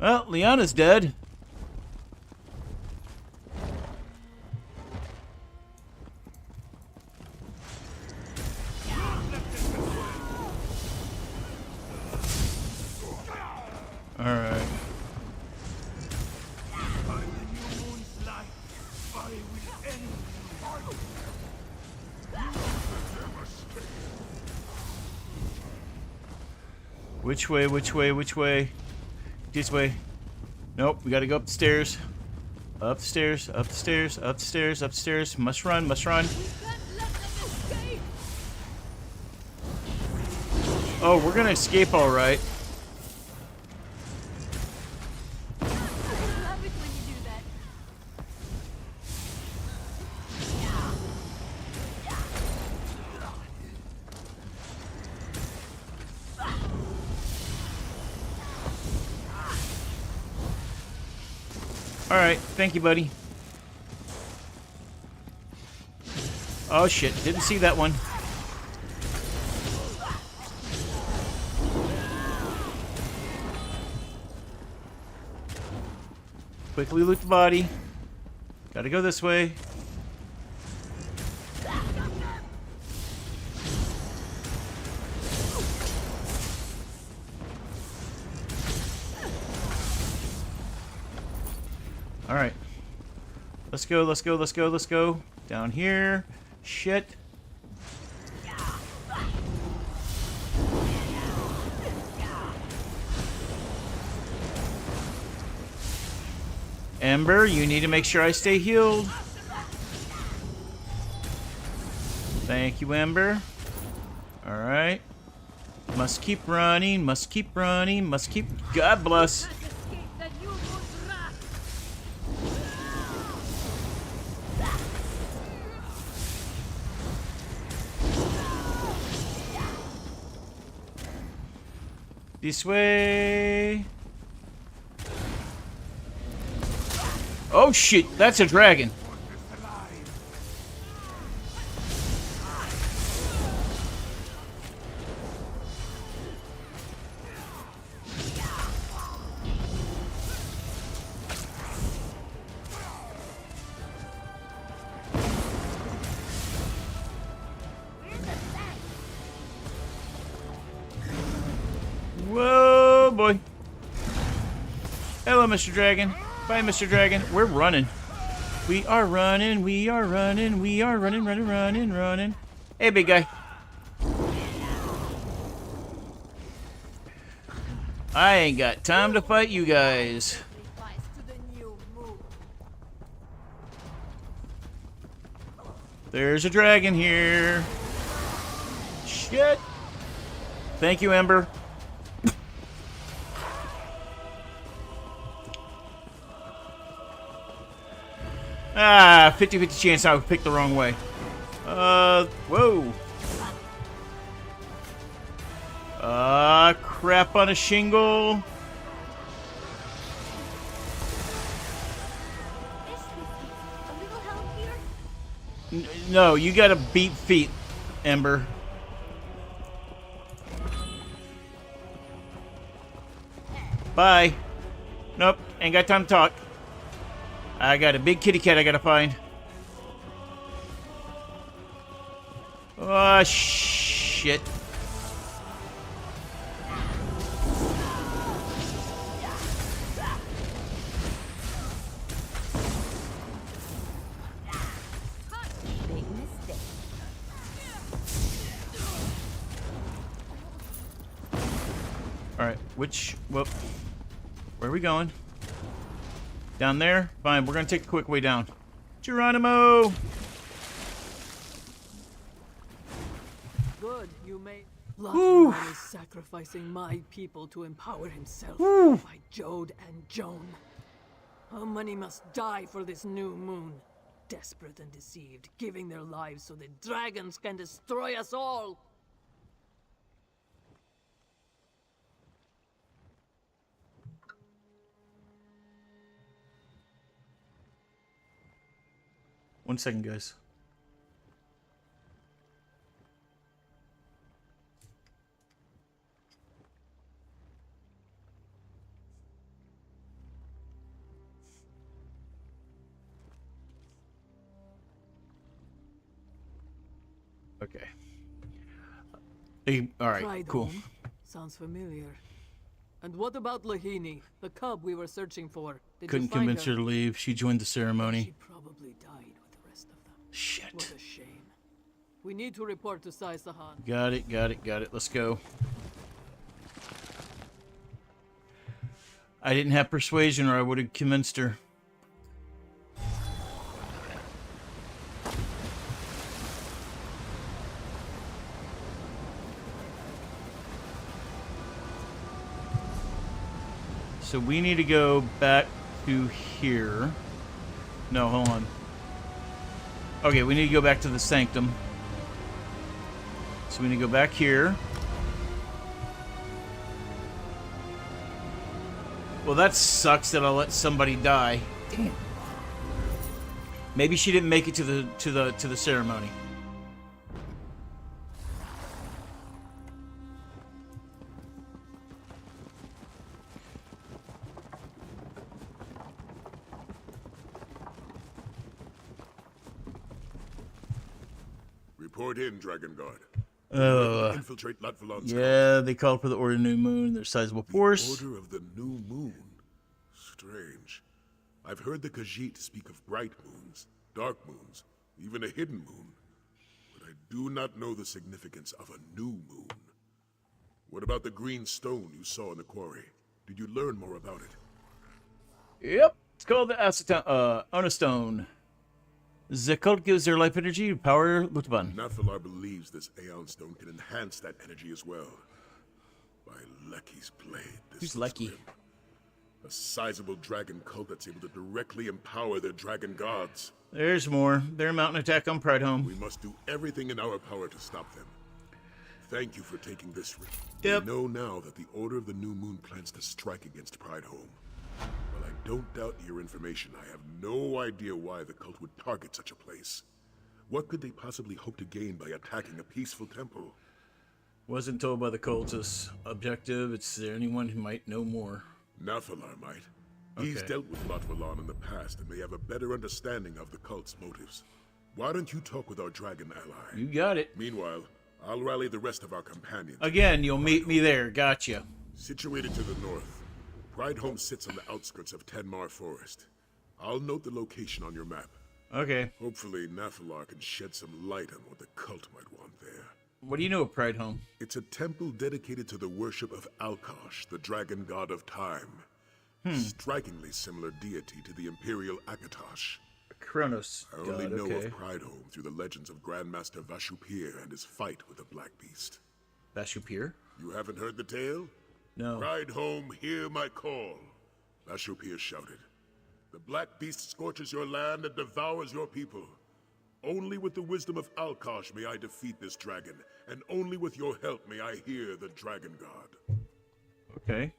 Well, Liana's dead. Alright. Which way, which way, which way? This way. Nope, we gotta go up the stairs. Up the stairs, up the stairs, up the stairs, up the stairs. Must run, must run. Oh, we're gonna escape alright. Alright, thank you, buddy. Oh shit, didn't see that one. Quickly loot the body. Gotta go this way. Alright. Let's go, let's go, let's go, let's go. Down here. Shit. Ember, you need to make sure I stay healed. Thank you, Ember. Alright. Must keep running, must keep running, must keep... God bless. This way. Oh shit, that's a dragon. Whoa, boy. Hello, Mr. Dragon. Bye, Mr. Dragon. We're running. We are running, we are running, we are running, running, running, running. Hey, big guy. I ain't got time to fight you guys. There's a dragon here. Shit. Thank you, Ember. Ah, 50-50 chance I would pick the wrong way. Whoa. Crap on a shingle. No, you gotta beat feet, Ember. Bye. Nope, ain't got time to talk. I got a big kitty cat I gotta find. Oh, shit. Alright, whoop. Where are we going? Down there? Fine, we're gonna take the quick way down. Geronimo! Good, you may... Lotman is sacrificing my people to empower himself by Jode and Joan. How many must die for this new moon? Desperate and deceived, giving their lives so the dragons can destroy us all! One second, guys. Okay. All right, Pride cool. Home? Sounds familiar. And what about Lahini, the cub we were searching for? Did Couldn't you find convince her to leave. She joined the ceremony. She probably died with the rest of them. Shit. What a shame. We need to report to Sai Sahan. Got it, got it, got it. Let's go. I didn't have persuasion or I would have convinced her. So we need to go back to here. No, hold on. Okay, we need to go back to the sanctum. So we need to go back here. Well, that sucks that I'll let somebody die. Damn. Maybe she didn't make it to the ceremony. Report in, Dragon Guard. Infiltrate Latvalon's yeah, they called for the Order of the New Moon. They're a sizable force. Order of the New Moon. Strange. I've heard the Khajiit speak of bright moons, dark moons, even a hidden moon. But I do not know the significance of a new moon. What about the green stone you saw in the quarry? Did you learn more about it? Yep. It's called the acetone, Onastone. The cult gives their life energy to power Lutban. Nathalar believes this Aeon Stone can enhance that energy as well. By Lecky's blade, this Who's looks Lecky? grim. A sizable dragon cult that's able to directly empower their dragon gods. There's more. They're mounting attack on Pride Home. We must do everything in our power to stop them. Thank you for taking this risk. Yep. We know now that the Order of the New Moon plans to strike against Pride Home. While I don't doubt your information, I have no idea why the cult would target such a place. What could they possibly hope to gain by attacking a peaceful temple? Wasn't told by the cultist. Objective, it's there anyone who might know more. Nathalar might. He's Okay. dealt with Latvalon in the past and may have a better understanding of the cult's motives. Why don't you talk with our dragon ally? You got it. Meanwhile, I'll rally the rest of our companions. Again, you'll meet me there. Gotcha. Situated to the north, Pride Home sits on the outskirts of Tenmar Forest. I'll note the location on your map. Okay. Hopefully, Nathalar can shed some light on what the cult might want there. What do you know of Pride Home? It's a temple dedicated to the worship of Alkosh, the dragon god of time. Strikingly similar deity to the imperial Akatosh. Kronos. I only God, know okay. of Pride Home through the legends of Grandmaster Vashupir and his fight with the Black Beast. Vashupir? You haven't heard the tale? No. Pride Home, hear my call. Vashupir shouted. The Black Beast scorches your land and devours your people. Only with the wisdom of Alkosh may I defeat this dragon, and only with your help may I hear the Dragon God. Okay.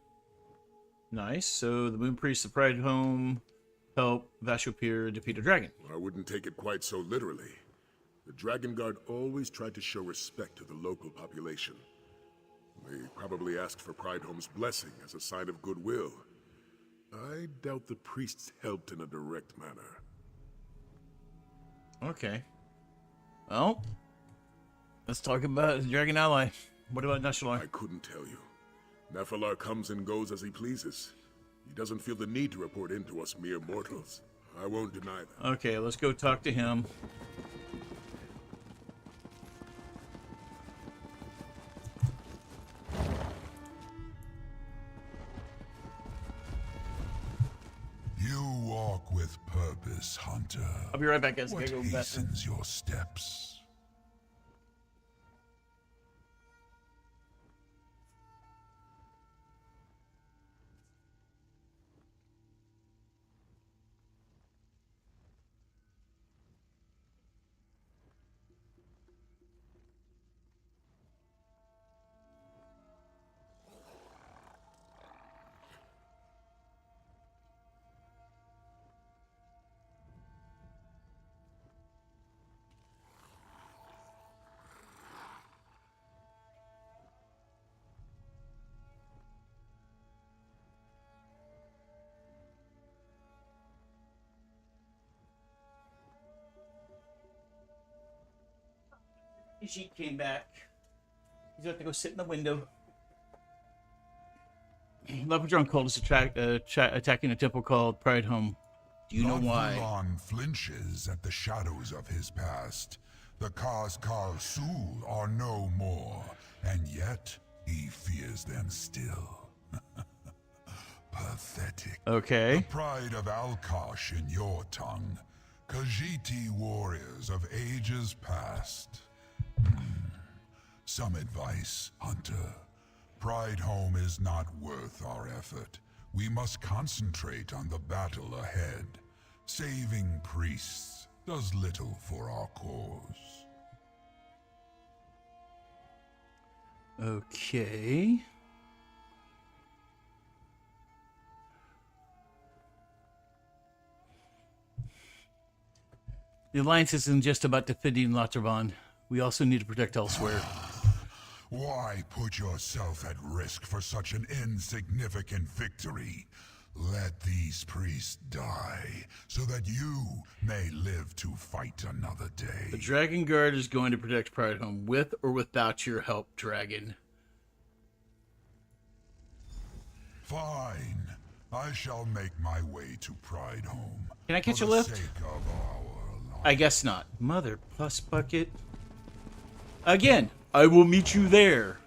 Nice. So the Moon Priest of Pride Home help Vashupir defeat a dragon. I wouldn't take it quite so literally. The Dragon Guard always tried to show respect to the local population. They probably asked for Pride Home's blessing as a sign of goodwill. I doubt the priests helped in a direct manner. Okay. Well, let's talk about his dragon ally. What about Nashalar? I couldn't tell you. Nephilar comes and goes as he pleases. He doesn't feel the need to report in to us mere mortals. I won't deny that. Okay, let's go talk to him. You walk with purpose, Hunter. I'll be right back, guys. I What gotta go back. hastens your steps? She came back. He's got to go sit in the window. Leprechaun cult is attacking a temple called Pride Home. Do you know why? Lord flinches at the shadows of his past. The Kaz Sul are no more, and yet he fears them still. Pathetic. Okay. The pride of Alkosh in your tongue. Khajiit warriors of ages past. Some advice, Hunter. Pride Home is not worth our effort. We must concentrate on the battle ahead. Saving priests does little for our cause. Okay. The Alliance isn't just about defending Latravan. We also need to protect Elsweyr. Why put yourself at risk for such an insignificant victory? Let these priests die, so that you may live to fight another day. The Dragon Guard is going to protect Pride Home, with or without your help, Dragon. Fine. I shall make my way to Pride Home. Can I catch a lift? I guess not. Mother plus bucket. Again, I will meet you there.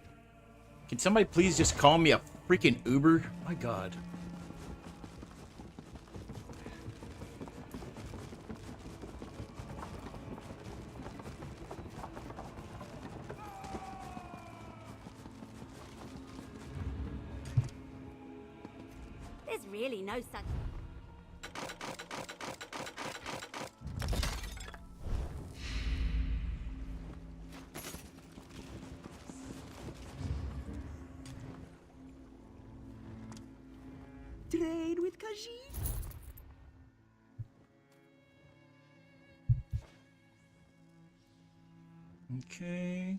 Can somebody please just call me a freaking Uber? My God. There's really no such... Trade with Khajiit? Okay.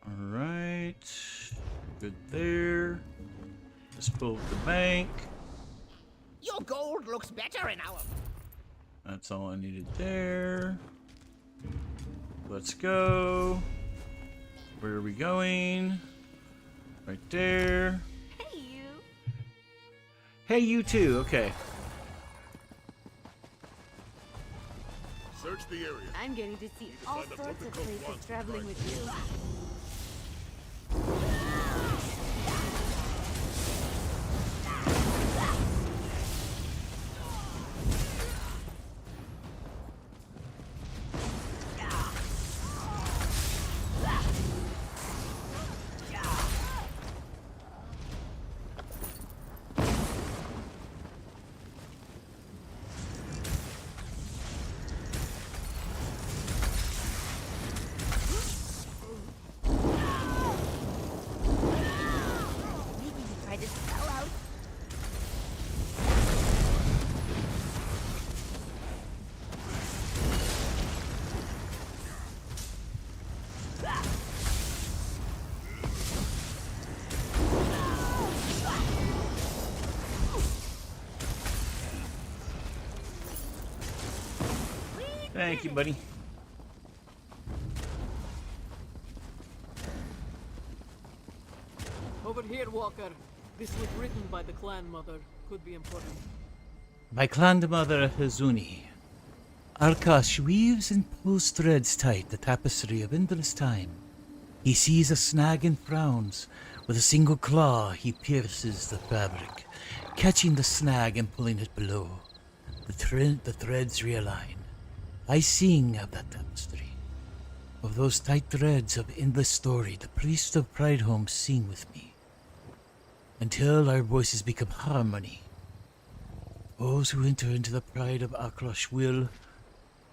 All right. Good there. Let's pull up the bank. Your gold looks better in our... That's all I needed there. Let's go. Where are we going? Right there. Hey, you. Hey, you too. Okay. Search the area. I'm getting to see all find a sorts of protocol places once, traveling right? with you. Try to sell out. Thank you, buddy. Over here, Walker. This was written by the clan mother. Could be important. My grandmother Hazuni. Arkash weaves and pulls threads tight the tapestry of endless time. He sees a snag and frowns. With a single claw he pierces the fabric, catching the snag and pulling it below. The threads realign. I sing of that tapestry. Of those tight threads of endless story, the priests of Pride Home sing with me. Until our voices become harmony. Those who enter into the pride of Akrosh will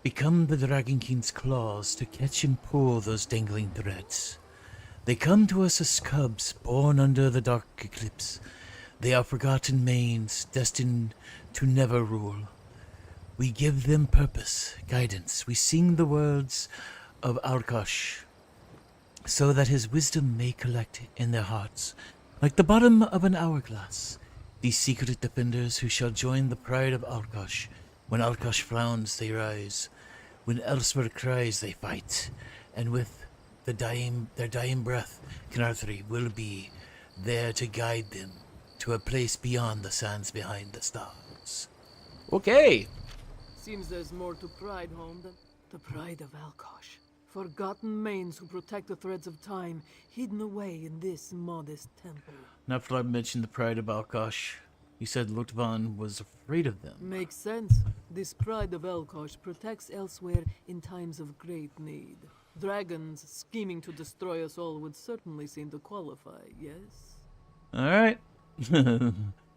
become the Dragon King's claws to catch and pull those dangling threads. They come to us as cubs born under the dark eclipse. They are forgotten manes, destined to never rule. We give them purpose, guidance. We sing the words of Arkash, so that his wisdom may collect in their hearts, like the bottom of an hourglass. These secret defenders who shall join the pride of Arkash When Alkosh frowns, they rise. When Elsweyr cries, they fight. And with their dying breath, Canarthri will be there to guide them to a place beyond the sands behind the stars. Okay. Seems there's more to Prideholm than the pride of Alkosh. Forgotten mains who protect the threads of time, hidden away in this modest temple. Nafrab mentioned the pride of Alkosh. He said Lutvan was afraid of them. Makes sense. This pride of Alkosh protects Elsweyr in times of great need. Dragons scheming to destroy us all would certainly seem to qualify, yes? Alright.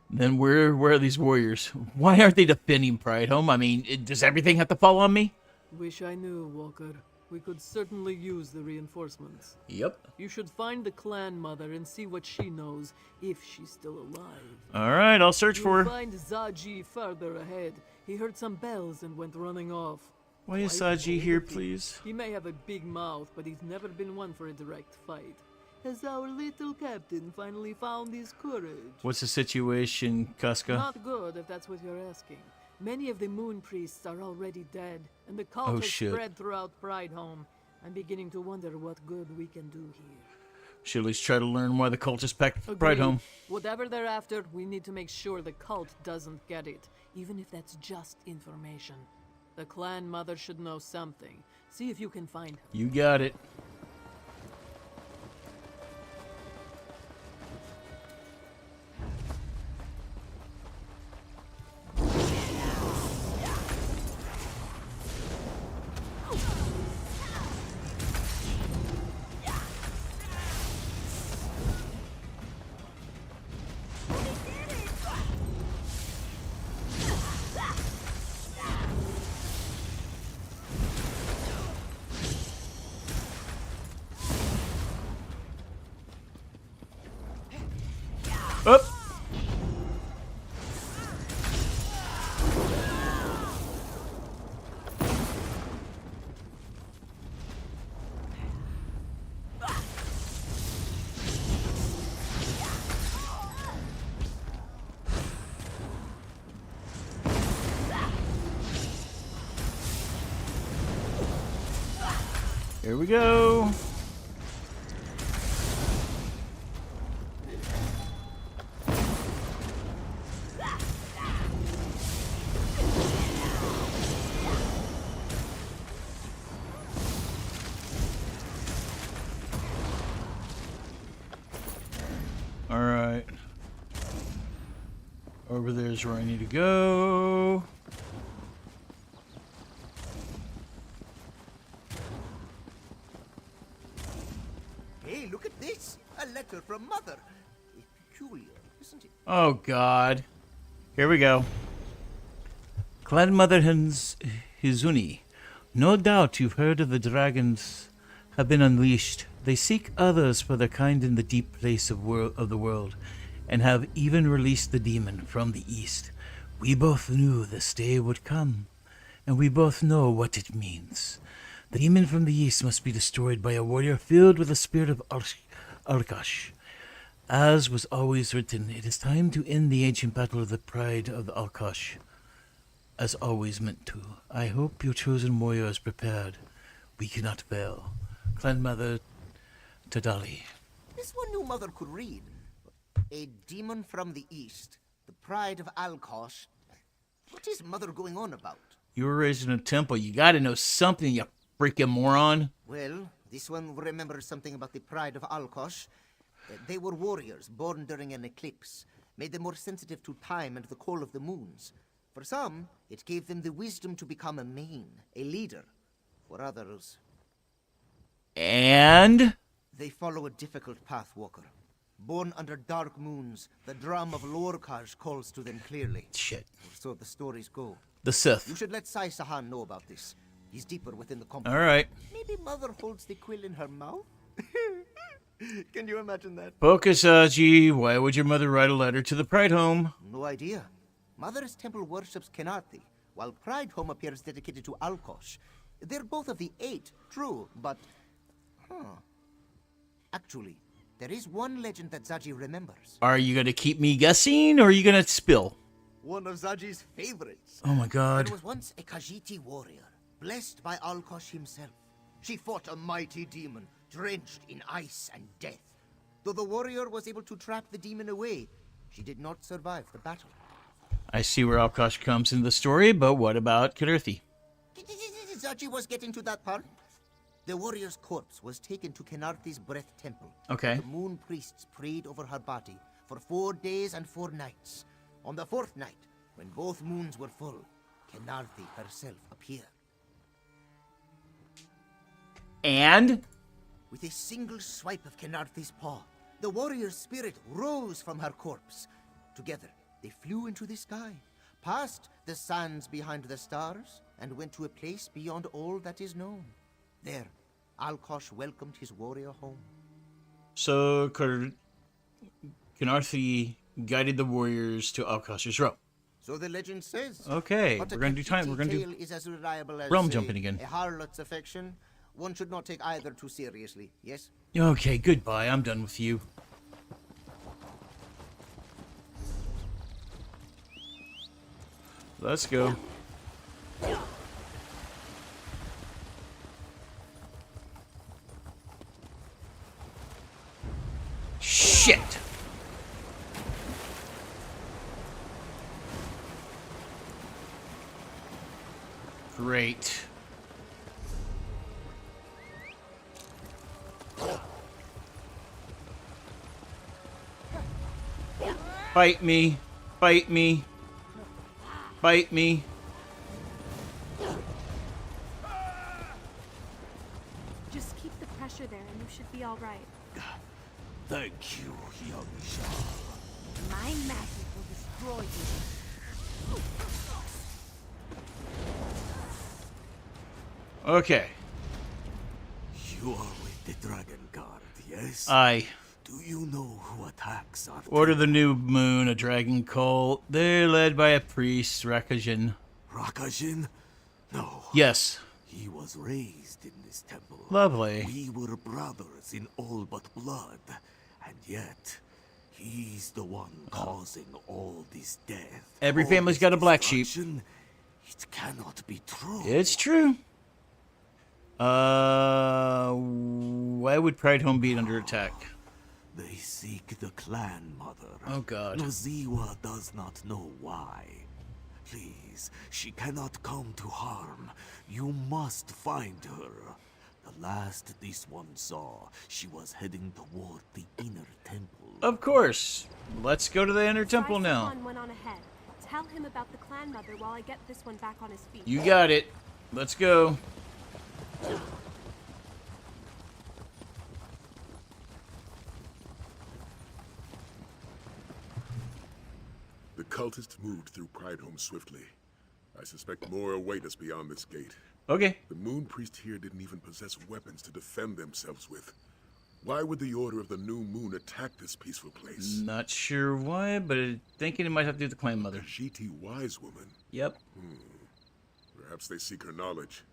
Then where are these warriors? Why aren't they defending Prideholm? I mean, does everything have to fall on me? Wish I knew, Walker. We could certainly use the reinforcements. Yep. You should find the clan mother and see what she knows, if she's still alive. Alright, I'll search for her. You'll find Zaji further ahead. He heard some bells and went running off. Why is Zaji here, please? He may have a big mouth, but he's never been one for a direct fight. Has our little captain finally found his courage? What's the situation, Casca? Not good, if that's what you're asking. Many of the moon priests are already dead, and the cult has spread throughout Prideholm. I'm beginning to wonder what good we can do here. Should at least try to learn why the cult is packed Agreed. Prideholm. Whatever they're after, we need to make sure the cult doesn't get it, even if that's just information. The clan mother should know something. See if you can find her. You got it. Up. Here we go. Alright. Over there's where I need to go. Hey, look at this! A letter from Mother. It's peculiar, isn't it? Oh, God. Here we go. Clan Mother Hizuni. No doubt you've heard of the dragons have been unleashed. They seek others for their kind in the deep place of the world, and have even released the demon from the east. We both knew this day would come, and we both know what it means. The demon from the east must be destroyed by a warrior filled with the spirit of Alkosh. As was always written, it is time to end the ancient battle of the pride of the Alkosh, as always meant to. I hope your chosen warrior is prepared. We cannot fail. Clan Mother Tadali. This one knew Mother could read. A demon from the east, the pride of Alkosh. What is Mother going on about? You were raised in a temple. You gotta know something, you freaking moron. Well, this one remembers something about the pride of Alkosh. They were warriors born during an eclipse, made them more sensitive to time and the call of the moons. For some, it gave them the wisdom to become a main, a leader. For others... And? They follow a difficult path, Walker. Born under dark moons, the drum of Lorkhaj calls to them clearly. Shit. Or so the stories go. The Sith. You should let Sai Sahan know about this. He's deeper within the company. Alright. Maybe Mother holds the quill in her mouth? Can you imagine that? Focus, Aji. Why would your mother write a letter to the Prideholm? No idea. Mother's temple worships Kenarthi, while Prideholm appears dedicated to Alkosh. They're both of the 8, true, but... Actually, there is one legend that Zaji remembers. Are you gonna keep me guessing, or are you gonna spill? one of Zaji's favorites. Oh my god. There was once a Khajiiti warrior, blessed by Alkosh himself. She fought a mighty demon, drenched in ice and death. Though the warrior was able to trap the demon away, she did not survive the battle. I see where Alkosh comes in the story, but what about Kenarthi? Zaji was getting to that part. The warrior's corpse was taken to Kenarthi's Breath Temple. Okay. The moon priests prayed over her body for 4 days and 4 nights. On the 4th night, when both moons were full, Kenarthi herself appeared. And? With a single swipe of Kenarthi's paw, the warrior's spirit rose from her corpse. Together, they flew into the sky, past the sands behind the stars, and went to a place beyond all that is known. There, Alkosh welcomed his warrior home. So, Kenarthi guided the warriors to Alkosh's realm. So the legend says. Okay, But we're gonna do time. We're gonna tale do is as reliable as, realm say, jumping again. A harlot's affection. One should not take either too seriously. Yes. Okay, goodbye. I'm done with you. Let's go. Shit! Great. Bite me. Bite me. Bite me. Just keep the pressure there and you should be all right. Thank you, young Shah. My magic will destroy you. Okay. You are with the Dragon Guard, yes? Aye. Do you know who attacks our Order the New Moon, a dragon cult. They're led by a priest, Rakajin. Rakajin? No. Yes. He was raised in this temple. Lovely. We were brothers in all but blood. And yet, he's the one causing all this death. Every all family's this got a black sheep. destruction. It cannot be true. It's true. Why would Pride Home be under attack? They seek the clan mother. Oh god. Noziwa does not know why. Please, she cannot come to harm. You must find her. The last this one saw, she was heading toward the inner temple. Of course. Let's go to the inner temple now. Saifon went on ahead. Tell him about the clan mother while I get this one back on his feet. You got it. Let's go. The cultists moved through Prideholme swiftly. I suspect more await us beyond this gate. Okay. The Moon Priest here didn't even possess weapons to defend themselves with. Why would the Order of the New Moon attack this peaceful place? Not sure why, but thinking it might have to do with the clan mother. Khajiiti wise woman? Yep. Perhaps they seek her knowledge.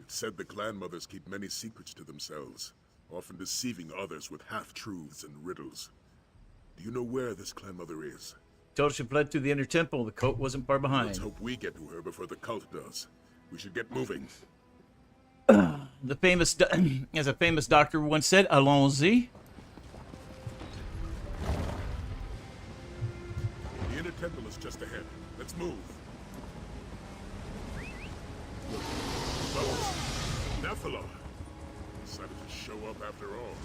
It's said the clan mothers keep many secrets to themselves, often deceiving others with half-truths and riddles. Do you know where this clan mother is? Told she fled to the inner temple. The cult wasn't far behind. Let's hope we get to her before the cult does. We should get moving. The famous, as a famous doctor once said, allons-y. The inner temple is just ahead. Let's move. Fellas, Nephilim decided to show up after all.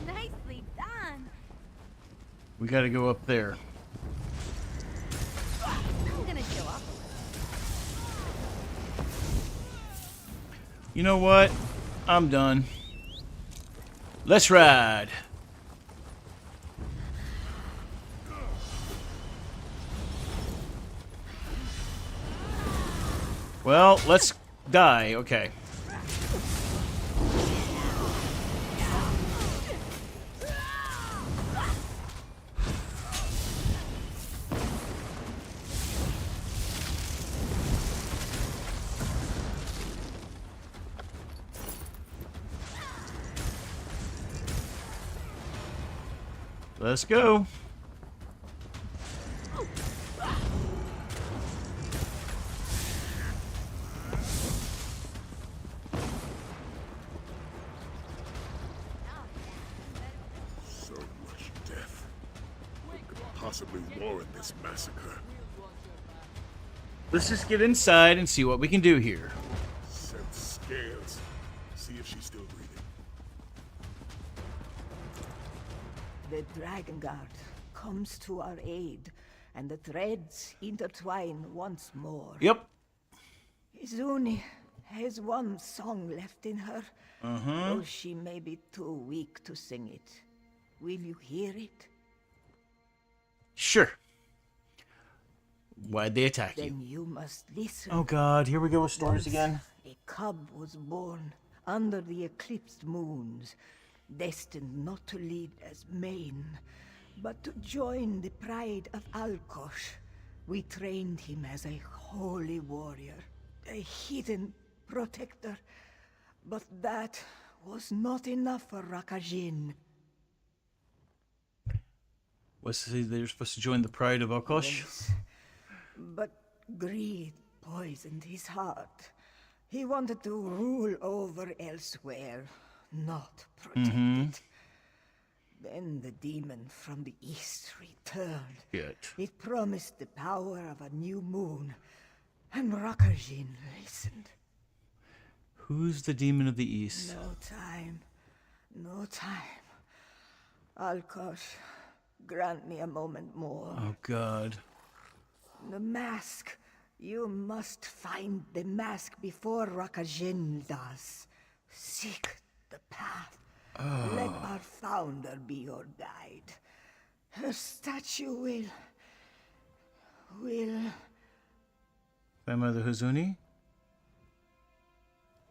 Nicely done. We gotta go up there. I'm gonna show up. You know what? I'm done. Let's ride. Well, let's die. Okay. Let's go. So much death. What could possibly warrant this massacre? Let's just get inside and see what we can do here. Sense scales. See if she's still breathing. The Dragon Guard comes to our aid, and the threads intertwine once more. Yep. Izuni has one song left in her, though she may be too weak to sing it. Will you hear it? Sure. Why'd they attack you? Then you must listen. Oh God, here we go with stories again. A cub was born under the eclipsed moons, destined not to lead as main, but to join the pride of Alkosh. We trained him as a holy warrior, a hidden protector, but that was not enough for Rakajin. They're supposed to join the pride of Alkosh? Yes, but greed poisoned his heart. He wanted to rule over Elsweyr, not protect it. Then the demon from the east returned. Good. It promised the power of a new moon, and Rakajin listened. Who's the demon of the east? No time. No time. Alkosh, grant me a moment more. Oh God. The mask. You must find the mask before Rakajin does. Seek the path. Let our founder be your guide. Her statue will... Find Mother Huzuni?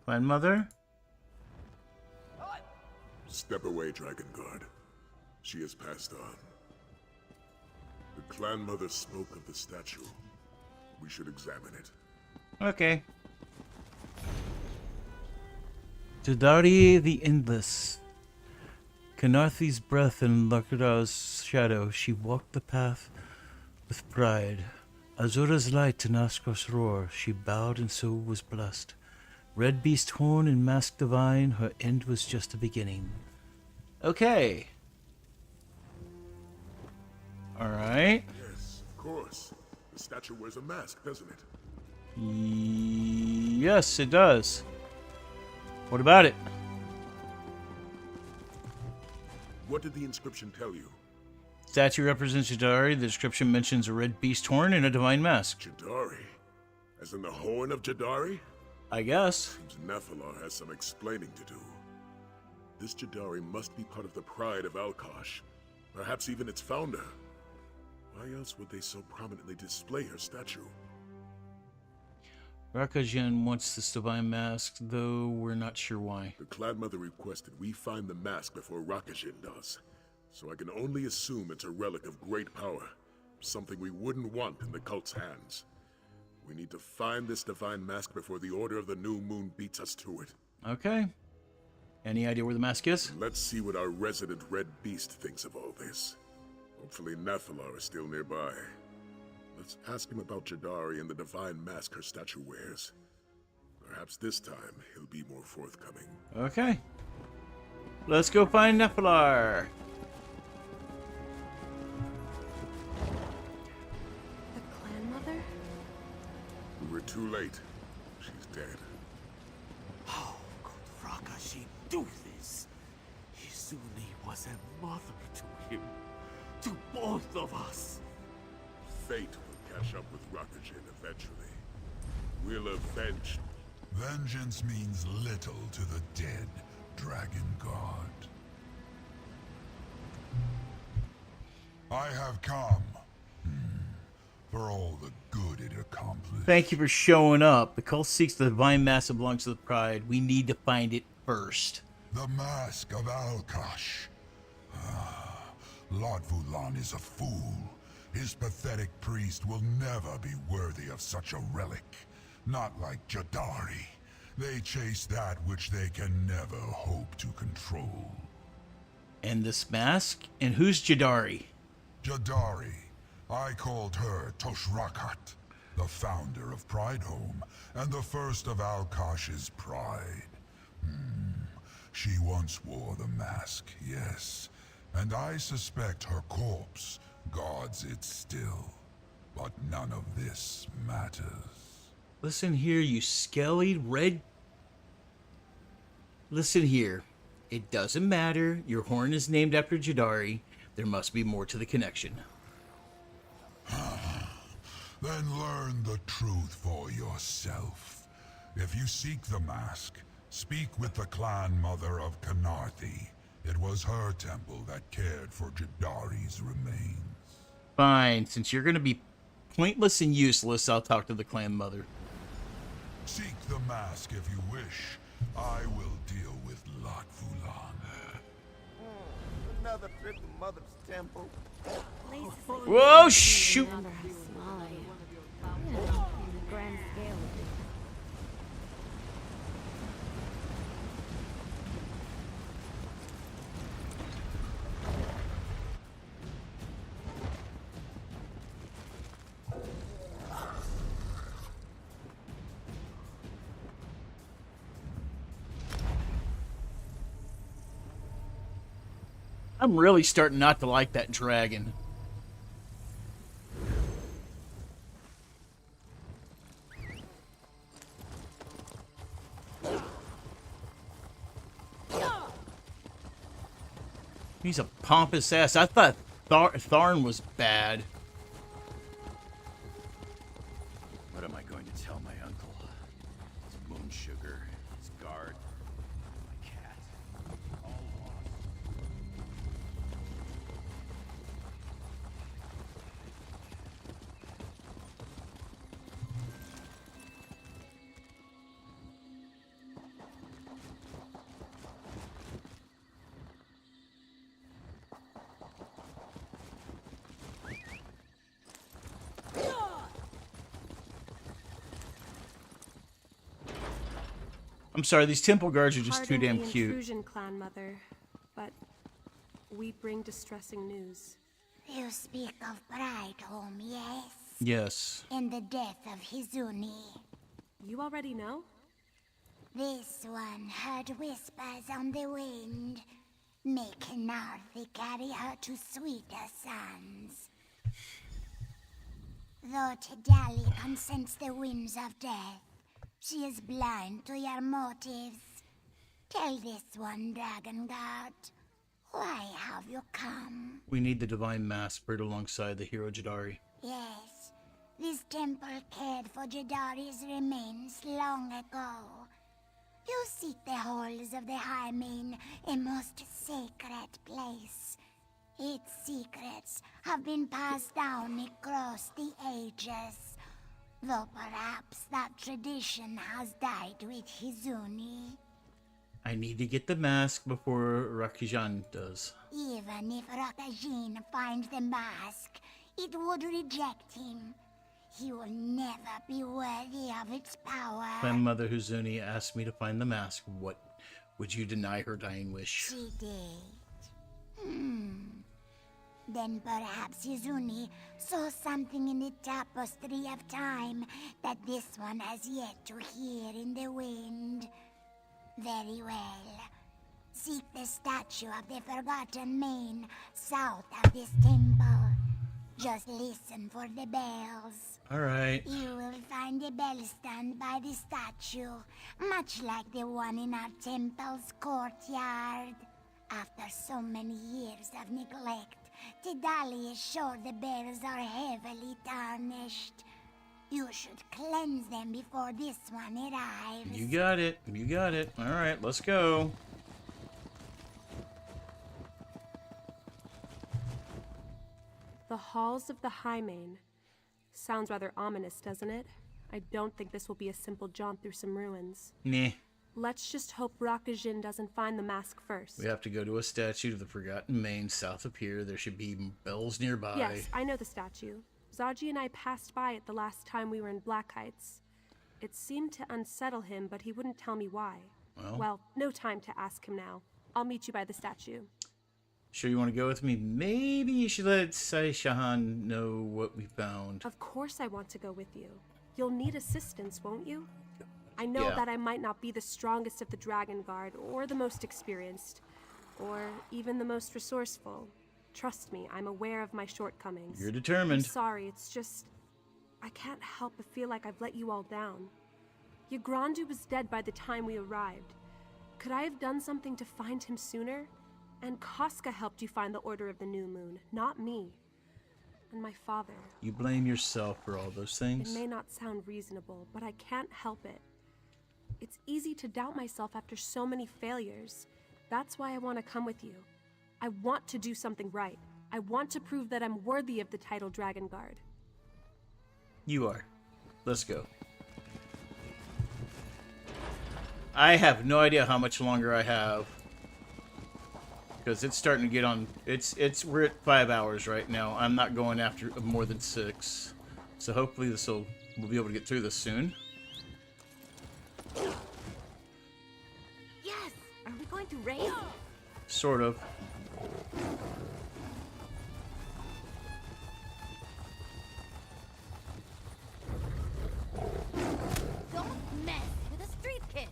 Find Mother? Step away, Dragon Guard. She has passed on. The clan mother spoke of the statue. We should examine it. Okay. Jadari the Endless. Kanarthi's breath and Lakrada's shadow, she walked the path with pride. Azura's light to Naskos' roar, she bowed and so was blessed. Red beast horn and mask divine, her end was just a beginning. Okay. Alright. Yes, of course. The statue wears a mask, doesn't it? Yes, it does. What about it? What did the inscription tell you? Statue represents Jadari. The description mentions a red beast horn and a divine mask. Jadari? As in the horn of Jadari? I guess. Seems Nephilar has some explaining to do. This Jadari must be part of the pride of Alkosh. Perhaps even its founder. Why else would they so prominently display her statue? Rakajin wants this divine mask, though we're not sure why. The clan mother requested we find the mask before Rakajin does. So I can only assume it's a relic of great power. Something we wouldn't want in the cult's hands. We need to find this divine mask before the Order of the New Moon beats us to it. Okay. Any idea where the mask is? Let's see what our resident Red Beast thinks of all this. Hopefully Nephilar is still nearby. Let's ask him about Jadari and the divine mask her statue wears. Perhaps this time he'll be more forthcoming. Okay. Let's go find Nephilar. The clan mother? We were too late. She's dead. How could Rakajin do this? Izuni was a mother to him. To both of us. Fate will catch up with Rakajin eventually. We'll avenge. Vengeance means little to the dead, Dragon God. I have come for all the good it accomplished. Thank you for showing up. The cult seeks the divine mask that belongs to the pride. We need to find it first. The mask of Alkosh. Lord Vulan is a fool. His pathetic priest will never be worthy of such a relic. Not like Jadari. They chase that which they can never hope to control. And this mask? And who's Jadari? Jadari. I called her Toshrakat, the founder of Pridehome, and the first of Alkosh's pride. She once wore the mask, yes, and I suspect her corpse guards it still. But none of this matters. Listen here, you skelly red... Listen here. It doesn't matter. Your horn is named after Jadari. There must be more to the connection. Then learn the truth for yourself. If you seek the mask, speak with the clan mother of Kanarthi. It was her temple that cared for Jadari's remains. Fine. Since you're going to be pointless and useless, I'll talk to the clan mother. Seek the mask if you wish. I will deal with Lat Vulan. Another trip to Mother's temple. Whoa, shoot! I'm really starting not to like that dragon. He's a pompous ass. I thought Tharn was bad. What am I going to tell my uncle? It's moon sugar, it's guard, my cat. All lost. I'm sorry, these temple guards are just too damn the cute. Intrusion, clan mother, but we bring distressing news. You speak of Pridehome, yes? Yes. And the death of Hizuni. You already know? This one heard whispers on the wind, making Narthi carry her to sweeter suns. Though Tidali consents the winds of death, she is blind to your motives. Tell this one, Dragon God, why have you come? We need the divine mask buried alongside the hero Jadari. Yes, this temple cared for Jadari's remains long ago. You seek the halls of the Hymen, a most sacred place. Its secrets have been passed down across the ages, though perhaps that tradition has died with Hizuni. I need to get the mask before Rakijan does. Even if Rakajin finds the mask, it would reject him. He will never be worthy of its power. Clan Mother Huzuni asked me to find the mask. What would you deny her dying wish? She did. Then perhaps Hizuni saw something in the tapestry of time that this one has yet to hear in the wind. Very well. Seek the statue of the Forgotten Main south of this temple. Just listen for the bells. Alright. You will find a bell stand by the statue, much like the one in our temple's courtyard. After so many years of neglect, Tidali is sure the bells are heavily tarnished. You should cleanse them before this one arrives. You got it. You got it. Alright, let's go. The halls of the Hymen. Sounds rather ominous, doesn't it? I don't think this will be a simple jaunt through some ruins. Nah. Let's just hope Rakajin doesn't find the mask first. We have to go to a statue of the Forgotten Main south of here. There should be bells nearby. Yes, I know the statue. Zaji and I passed by it the last time we were in Black Heights. It seemed to unsettle him, but he wouldn't tell me why. Well, no time to ask him now. I'll meet you by the statue. Sure you want to go with me? Maybe you should let Sai Shahan know what we found. Of course I want to go with you. You'll need assistance, won't you? I know Yeah. that I might not be the strongest of the Dragon Guard, or the most experienced, or even the most resourceful. Trust me, I'm aware of my shortcomings. You're determined. I'm sorry, it's just... I can't help but feel like I've let you all down. Yagrandu was dead by the time we arrived. Could I have done something to find him sooner? And Casca helped you find the Order of the New Moon, not me. And my father. You blame yourself for all those things. It may not sound reasonable, but I can't help it. It's easy to doubt myself after so many failures. That's why I want to come with you. I want to do something right. I want to prove that I'm worthy of the title Dragon Guard. You are. Let's go. I have no idea how much longer I have. Because it's starting to get on... We're at 5 hours right now. I'm not going after more than 6. So hopefully we'll be able to get through this soon. Yes! Are we going to race? Sort of. Don't mess with a street kid!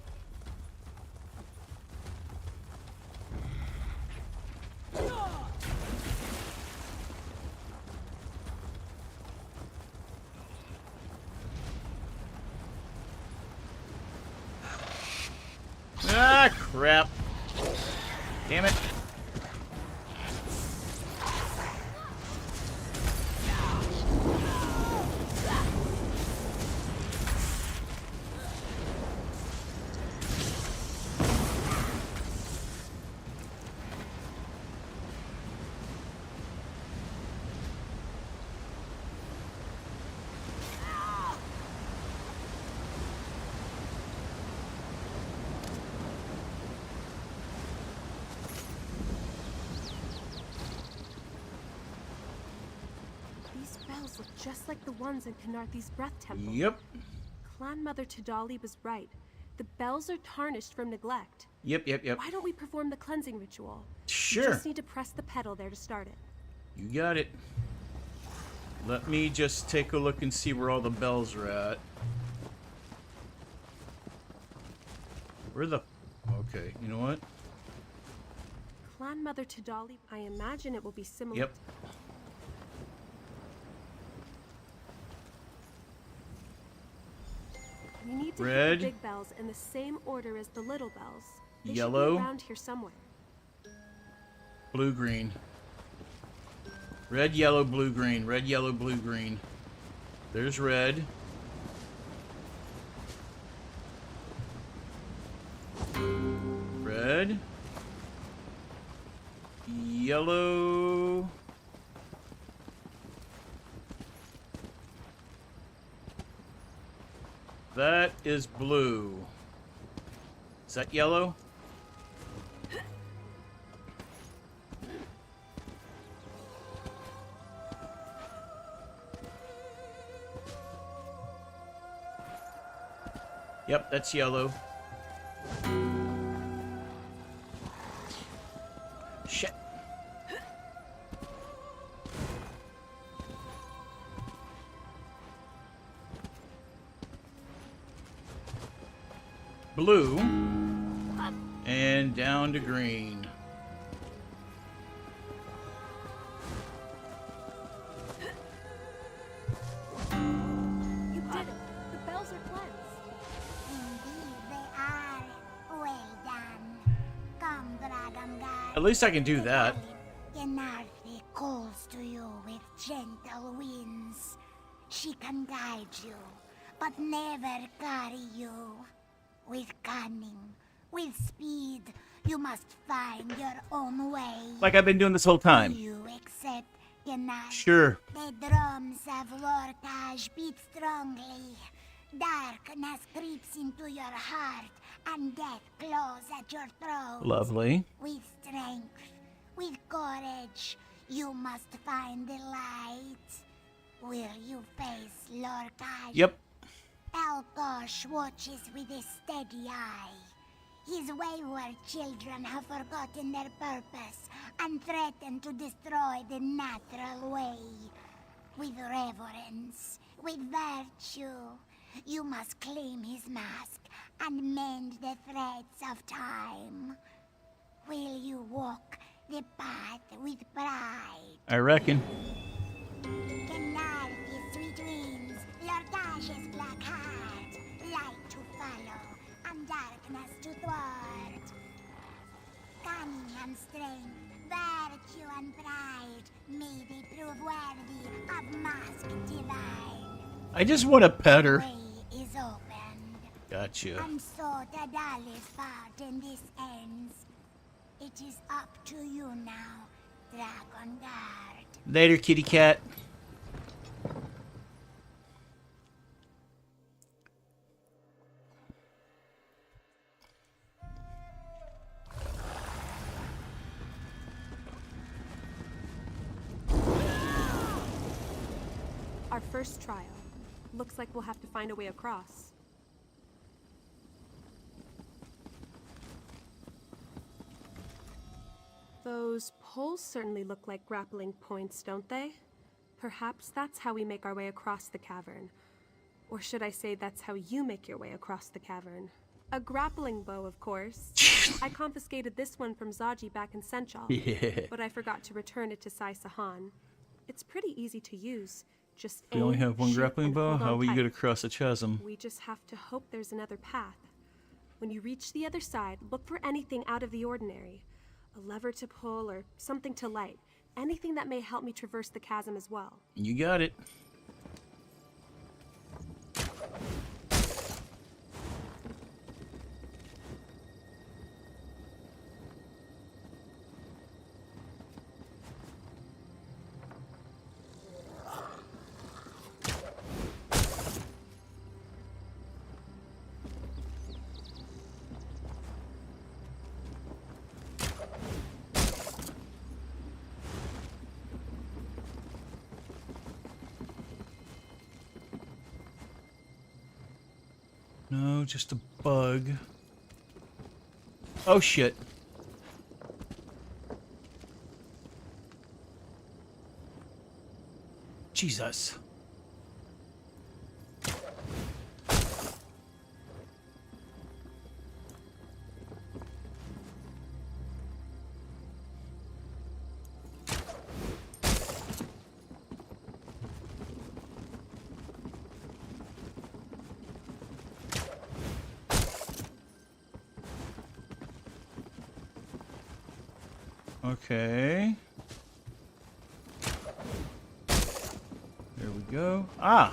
Ah, crap. Damn it. These bells look just like the ones in Kanarthi's Breath Temple. Yep. Clan Mother Tadali was right. The bells are tarnished from neglect. Yep. Why don't we perform the cleansing ritual? Sure. You just need to press the pedal there to start it. You got it. Let me just take a look and see where all the bells are at. Where the... Okay, you know what? Clan Mother Tadali, I imagine it will be similar. Yep. We need to Red. hit the big bells in the same order as the little bells. They should Yellow. be around here somewhere. Blue, green. Red, yellow, blue, green. Red, yellow, blue, green. There's red. Red. Yellow. That is blue. Is that yellow? Yep, that's yellow. Shit. Blue. And down to green. You did it. The bells are cleansed. Indeed they are. Well done. Come, Dragon Guard. At least I can do that. Yenarthi calls to you with gentle winds. She can guide you, but never carry you. With cunning, with speed, you must find your own way. Like I've been doing this whole time. Do you accept, Yenarthi? Sure. The drums of Lortaj beat strongly. Darkness creeps into your heart, and death claws at your throat. Lovely. With strength, with courage, you must find the light. Will you face Lortaj? Yep. Alkosh watches with a steady eye. His wayward children have forgotten their purpose and threaten to destroy the natural way. With reverence, with virtue, you must claim his mask and mend the threads of time. Will you walk the path with pride? I reckon. Canarthe's sweet wings, Lordash's black heart, light to follow and darkness to thwart. Cunning and strength, virtue and pride, may they prove worthy of mask divine. I just want to pet her. Way is opened, Gotcha. and so Tadali's part in this ends. It is up to you now, Dragon Guard. Later, kitty cat. Our first trial. Looks like we'll have to find a way across. Those poles certainly look like grappling points, don't they? Perhaps that's how we make our way across the cavern. Or should I say that's how you make your way across the cavern? A grappling bow, of course. I confiscated this one from Zaji back in Senchal, Yeah. but I forgot to return it to Sai Sahan. It's pretty easy to use. Just We only aim, have one shoot, grappling and bow. hold How on will you tight. get across the chasm? We just have to hope there's another path. When you reach the other side, look for anything out of the ordinary. A lever to pull or something to light. Anything that may help me traverse the chasm as well. You got it. No, just a bug. Oh shit. Jesus. Okay. There we go. Ah!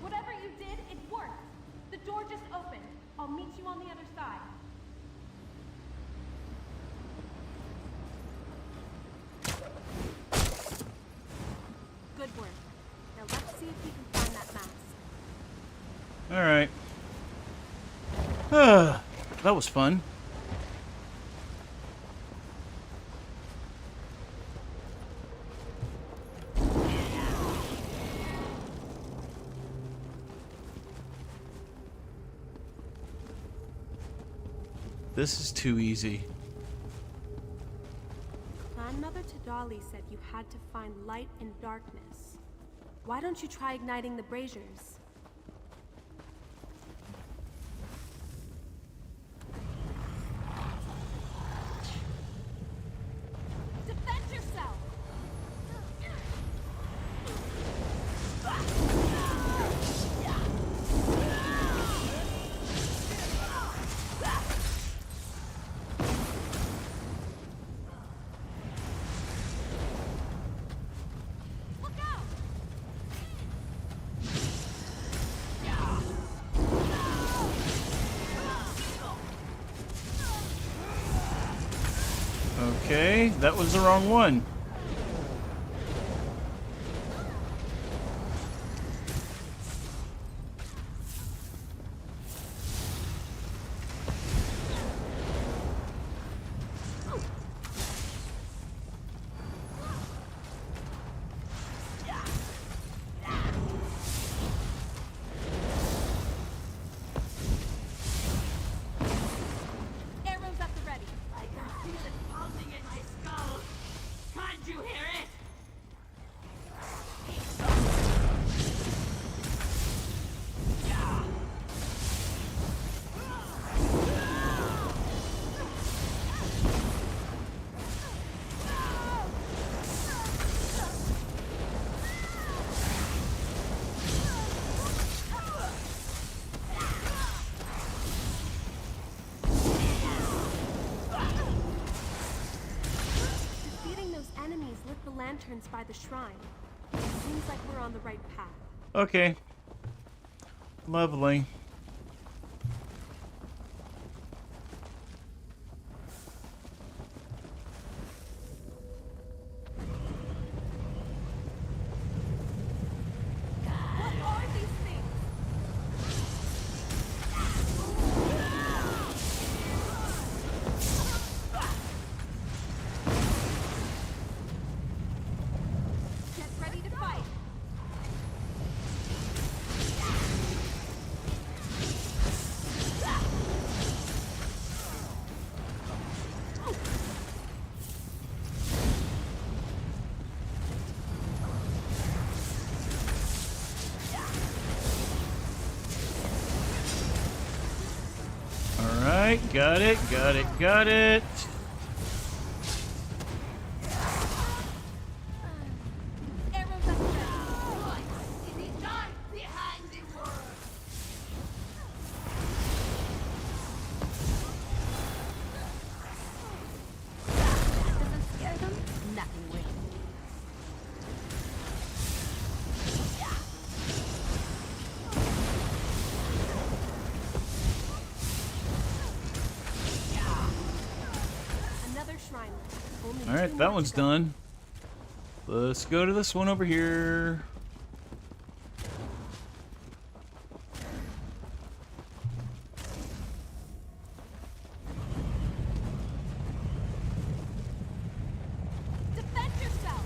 Whatever you did, it worked. The door just opened. I'll meet you on the other side. Good work. Now let's see if we can find that mask. Alright. Ah, that was fun. This is too easy. Grandmother Tadali said you had to find light in darkness. Why don't you try igniting the braziers? Defend yourself! Okay, that was the wrong one. entrance by the shrine. Seems like we're on the right path. Okay. Lovely. What are these things? Get ready to fight. Alright, got it, got it, got it. Doesn't scare them? Nothing will. Another shrine left. Only two Alright, more that to one's go. done. Let's go to this one over here. Defend yourself.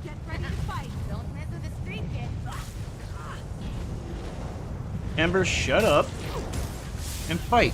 Get ready to fight. Don't mess with the street kid. Amber, shut up and fight.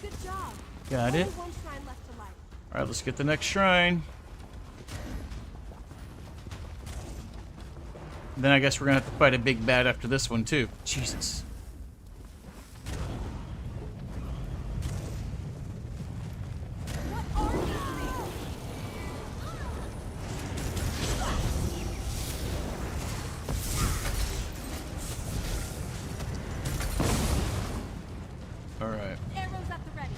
Good job. Got it. Only one shrine left to light. Alright, let's get the next shrine. Then I guess we're gonna have to fight a big bad after this one too. Jesus. What are these things? Alright. Arrows at the ready.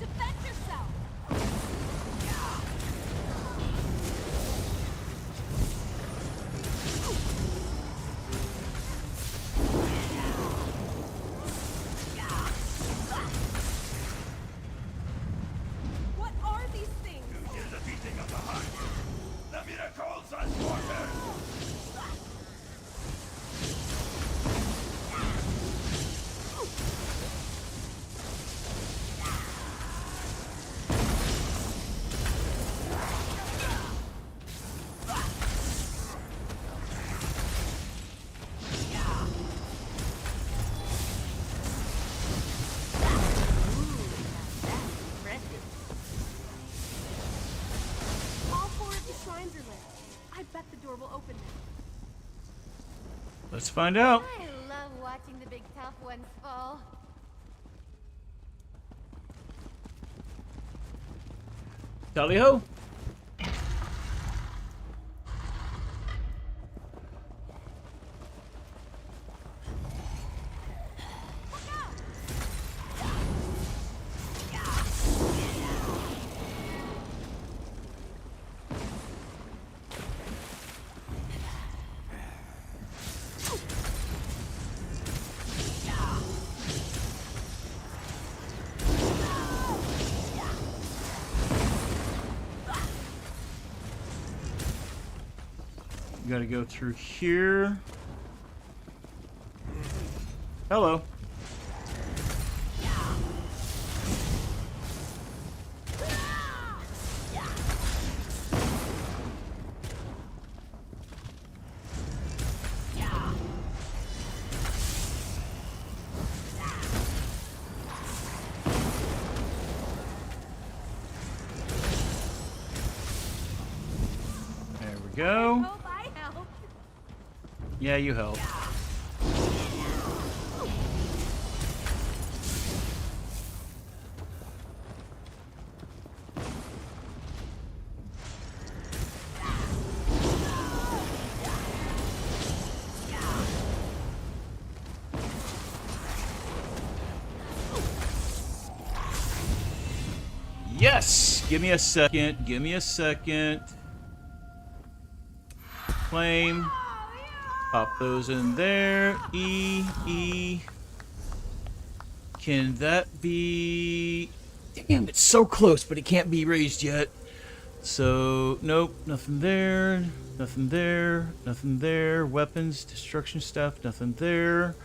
Defend yourself. What are these things? Hear the beating of the heart. The miracles are slaughtered. All four of the shrines are lit. I bet the door will open now. Let's find out. I love watching the big tough ones fall. Tally ho. We gotta go through here. Hello. There we go. Yeah, you help. Yes! Give me a second. Give me a second. Flame. Pop those in there. E. Can that be... Damn, it's so close, but it can't be raised yet. So, nope. Nothing there. Nothing there. Nothing there. Weapons. Destruction staff. Nothing there.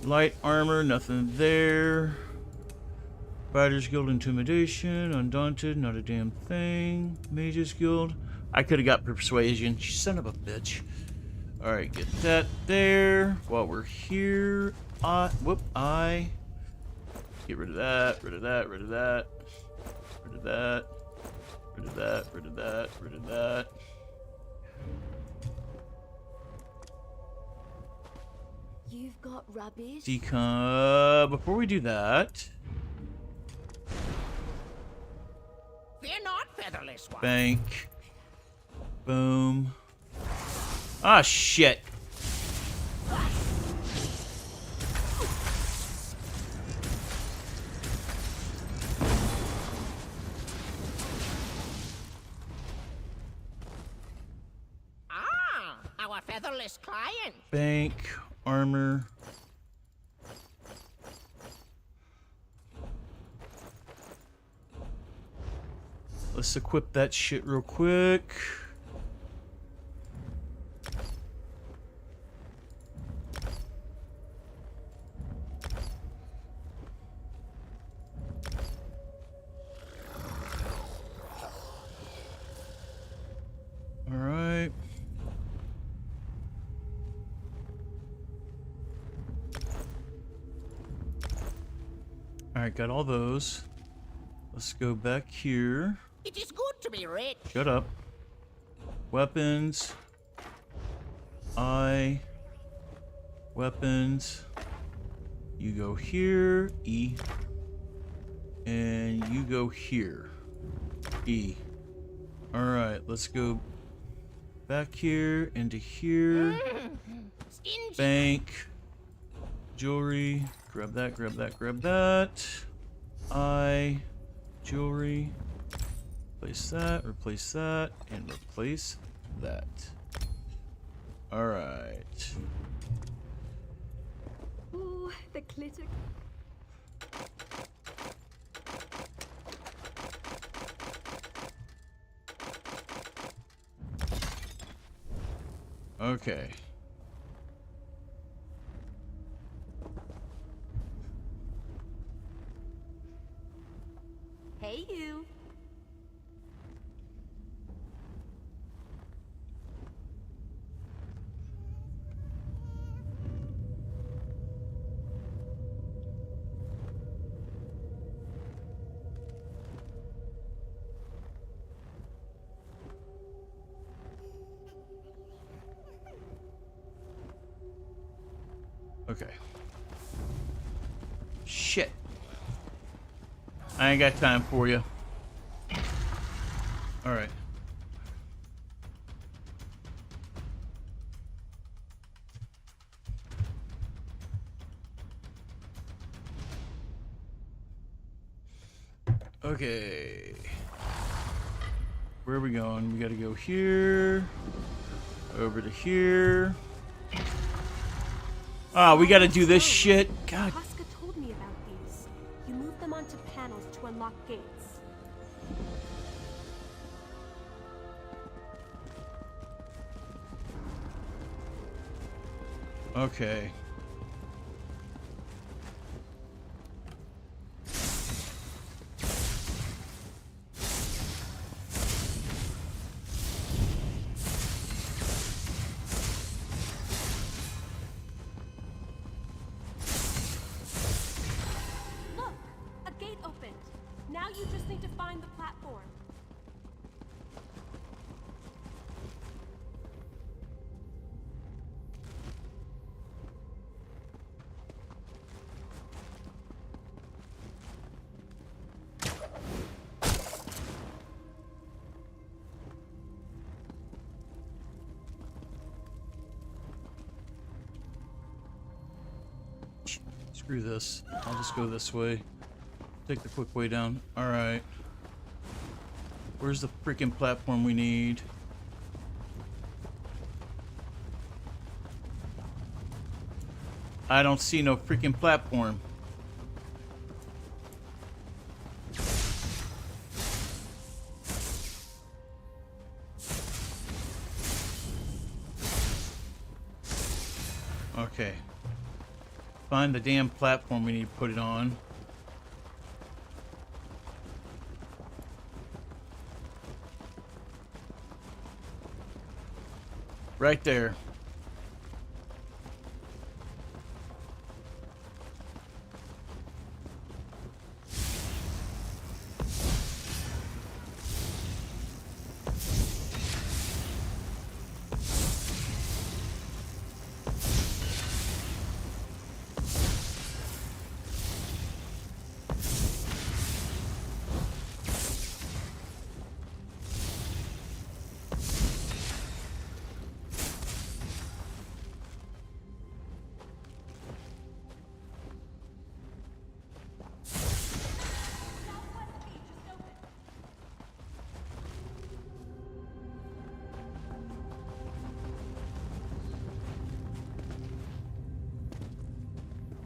Light armor. Nothing there. Fighters Guild Intimidation. Undaunted. Not a damn thing. Mages Guild. I could have got Persuasion. Son of a bitch. Alright, get that there. While we're here. I. Get rid of that. Rid of that. Rid of that. Rid of that. Rid of that. Rid of that. Rid of that. You've got rubbish. Decom. Before we do that. Fear not, featherless one. Bank. Boom. Ah, shit. Ah, our featherless client. Bank. Armor. Let's equip that shit real quick. All right. All right, got all those. Let's go back here. It is good to be rich. Shut up. Weapons. Weapons. You go here. E. And you go here. E. Alright, let's go back here, into here. Bank. Jewelry. Grab that, grab that, grab that. Jewelry. Replace that, and replace that. Alright. Oh, the glitter. Okay. Hey, you. Okay. Shit. I ain't got time for you. Alright. Okay. Where are we going? We gotta go here. Over to here. Ah, we gotta do this shit. God. Casca told me about these. You move them onto panels to unlock gates. Okay. Look! A gate opened. Now you just need to find the platform. Screw this. I'll just go this way. Take the quick way down. Alright. Where's the freaking platform we need? I don't see no freaking platform. Okay. Find the damn platform we need to put it on. Right there.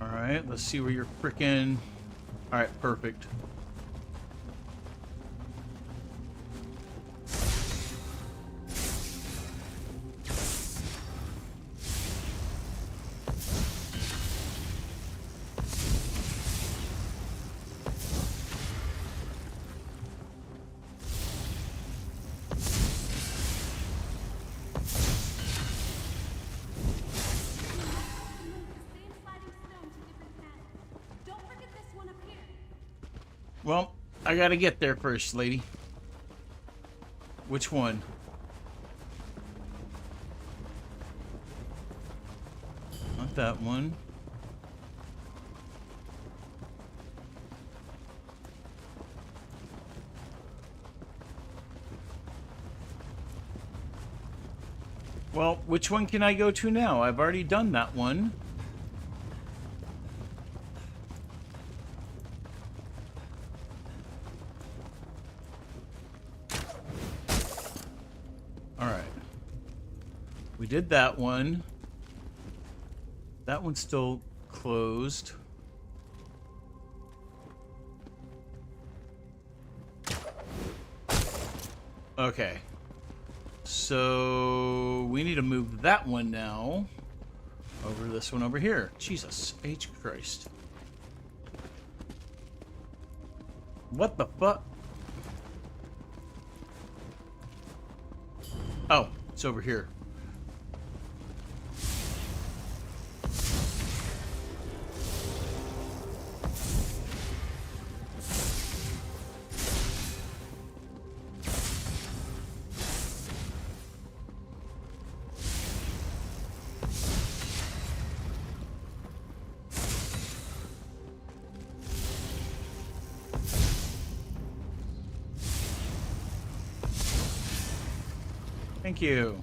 Alright, let's see where you're frickin'. Alright, perfect. Well, I gotta get there first, lady. Which one? Not that one. Well, which one can I go to now? I've already done that one. We did that one. That one's still closed. Okay. So we need to move that one now over this one over here. Jesus H. Christ. What the fuck? Oh, it's over here. Thank you.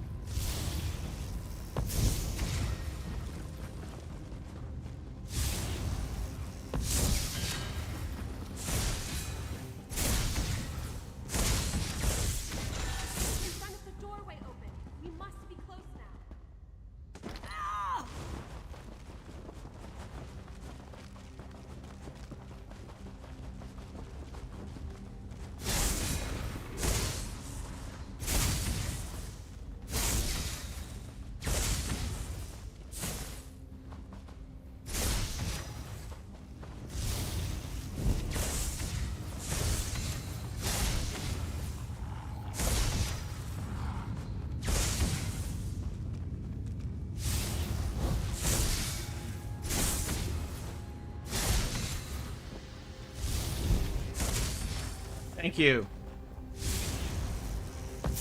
Thank you. You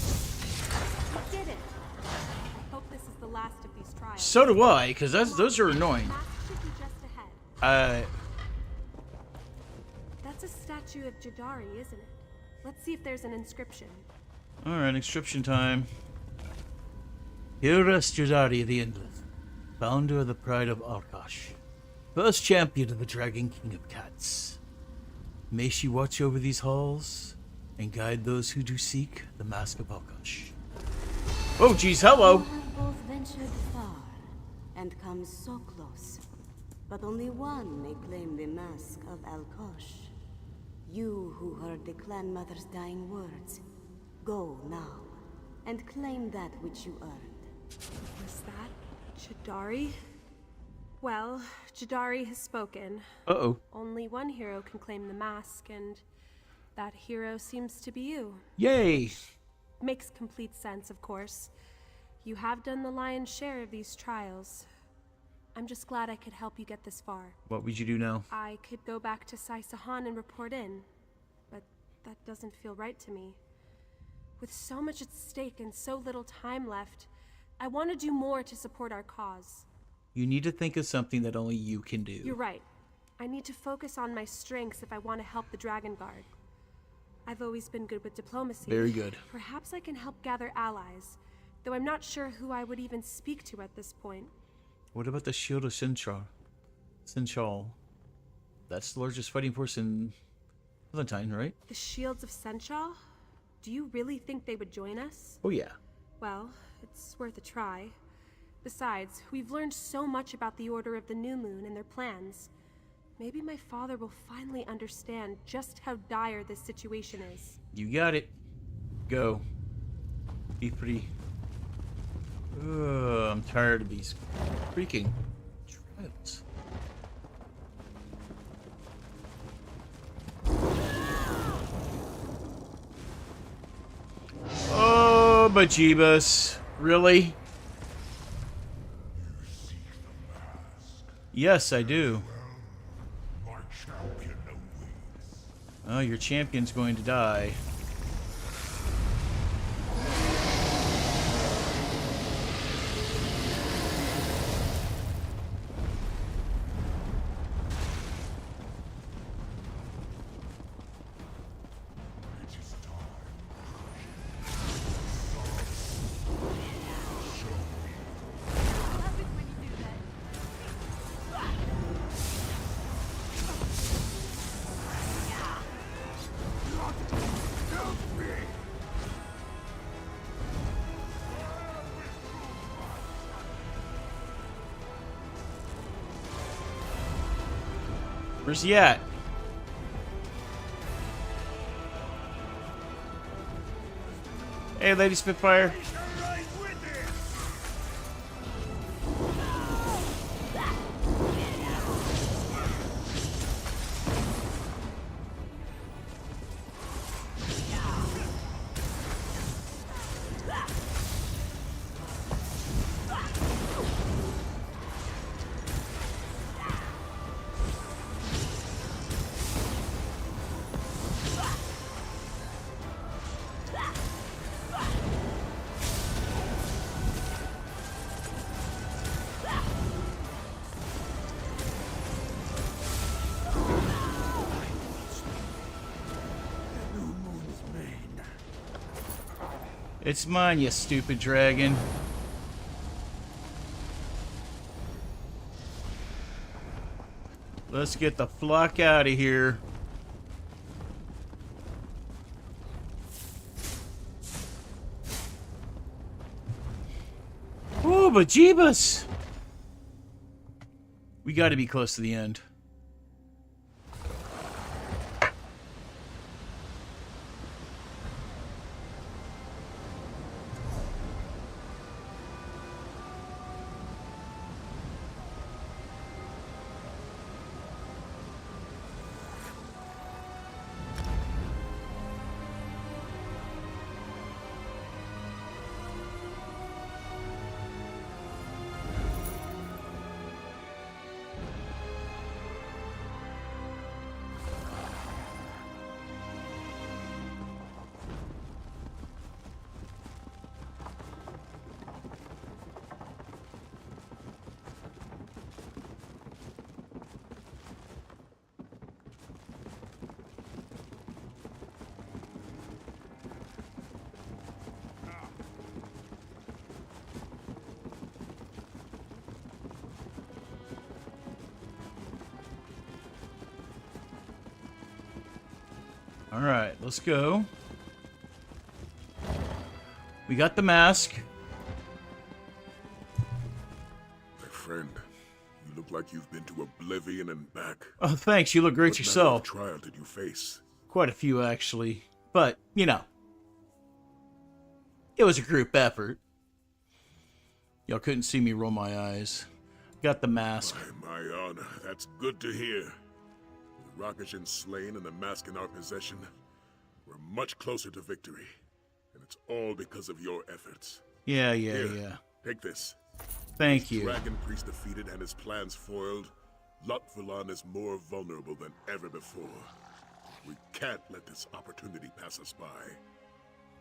did it. I hope this is the last of these trials. So do I, because those are annoying. Mask should be just ahead. Uh, That's a statue of Jadari, isn't it? Let's see if there's an inscription. Alright, inscription time. Here rests Jadari the Endless, founder of the Pride of Arkash, first champion of the Dragon King of Cats. May she watch over these halls and guide those who do seek the Mask of Arkash. Oh, geez, hello! You have both ventured far and come so close, but only one may claim the Mask of Alkosh. You who heard the clan mother's dying words, go now and claim that which you earned. Was that Jadari? Well, Jadari has spoken. Uh-oh. Only one hero can claim the mask, and that hero seems to be you. Yay! Makes complete sense, of course. You have done the lion's share of these trials. I'm just glad I could help you get this far. What would you do now? I could go back to Sai Sahan and report in, but that doesn't feel right to me. With so much at stake and so little time left, I want to do more to support our cause. You need to think of something that only you can do. You're right. I need to focus on my strengths if I want to help the Dragon Guard. I've always been good with diplomacy. Very good. Perhaps I can help gather allies, though I'm not sure who I would even speak to at this point. What about the Shield of Sinchal? That's the largest fighting force in Valentine, right? The Shields of Senchal? Do you really think they would join us? Oh, yeah. Well, it's worth a try. Besides, we've learned so much about the Order of the New Moon and their plans. Maybe my father will finally understand just how dire this situation is. You got it. Go. Be pretty. Ugh, I'm tired of these freaking trials. Oh, bejeebus. Really? Yes, I do. Oh, your champion's going to die. Where's he at? Hey, Lady Spitfire. It's mine, you stupid dragon. Let's get the flock out of here. Oh, bejeebus! We gotta be close to the end. Alright, let's go. We got the mask. My friend, you look like you've been to oblivion and back. Oh, thanks. You look great What yourself. What trial did you face? Quite a few, actually. But, you know. It was a group effort. Y'all couldn't see me roll my eyes. Got the mask. My honor, that's good to hear. With Rakishin slain and the mask in our possession, we're much closer to victory. And it's all because of your efforts. Yeah. Here, take this. Thank you. Dragon Priest defeated and his plans foiled, Lotfulon is more vulnerable than ever before. We can't let this opportunity pass us by.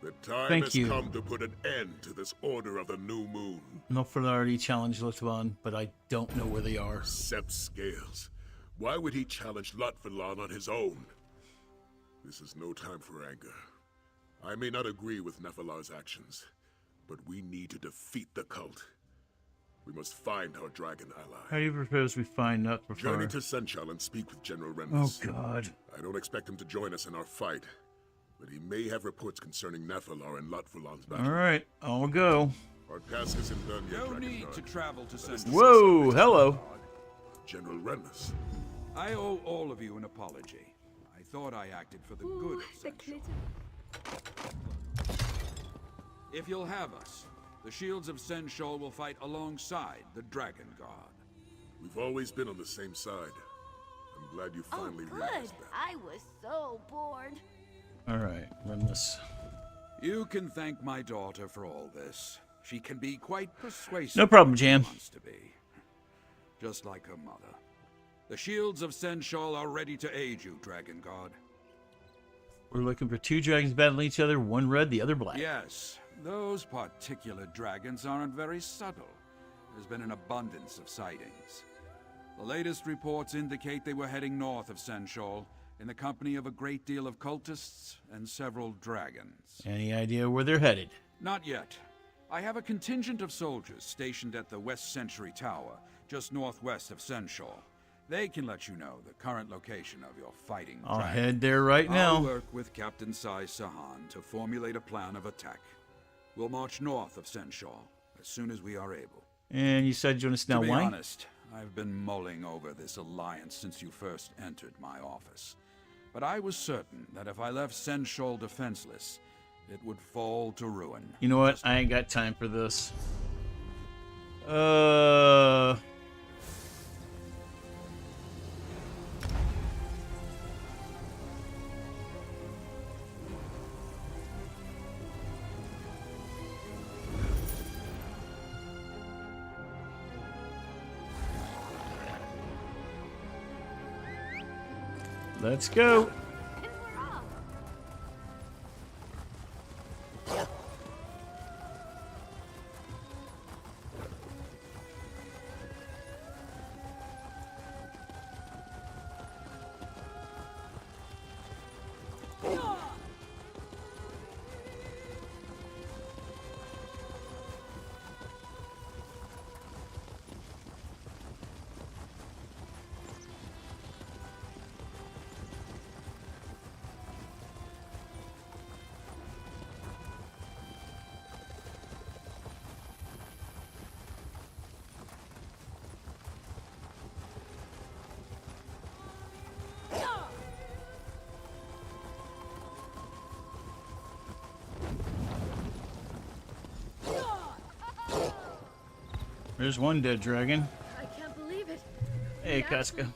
The time has come to put an end to this Order of the New Moon. Nofel already challenged Lotfulon, but I don't know where they are. Sept Scales. Why would he challenge Lotfulon on his own? This is no time for anger. I may not agree with Nephilar's actions, but we need to defeat the cult. We must find our dragon ally. How do you propose we find Notful? Journey to Senchal and speak with General Remus. Oh, God. I don't expect him to join us in our fight, but he may have reports concerning Nephilar and Lotfulon's battle. Alright, I'll go. Our task isn't done yet, No need to travel to Senchal. Whoa, hello. General Remus. I owe all of you an apology. I thought I acted for the good of Senchal. If you'll have us, the shields of Senchal will fight alongside the Dragon God. We've always been on the same side. I'm glad you finally realized that. I was so bored. Alright, run this. You can thank my daughter for all this. She can be quite persuasive. No problem, Jam. She wants to be. Just like her mother. The shields of Senchal are ready to aid you, Dragon God. We're looking for two dragons battling each other, one red, the other black. Yes, those particular dragons aren't very subtle. There's been an abundance of sightings. The latest reports indicate they were heading north of Senchal in the company of a great deal of cultists and several dragons. Any idea where they're headed? Not yet. I have a contingent of soldiers stationed at the West Century Tower, just northwest of Senchal. They can let you know the current location of your fighting I'll dragon. head there right now. I'll work with Captain Sai Sahan to formulate a plan of attack. We'll march north of Senchal as soon as we are able. And you said you want us now, To be why? honest, I've been mulling over this alliance since you first entered my office. But I was certain that if I left Senchal defenseless, it would fall to ruin. You know what? I ain't got time for this. Let's go. There's one dead dragon. I can't believe it. Hey, Casca.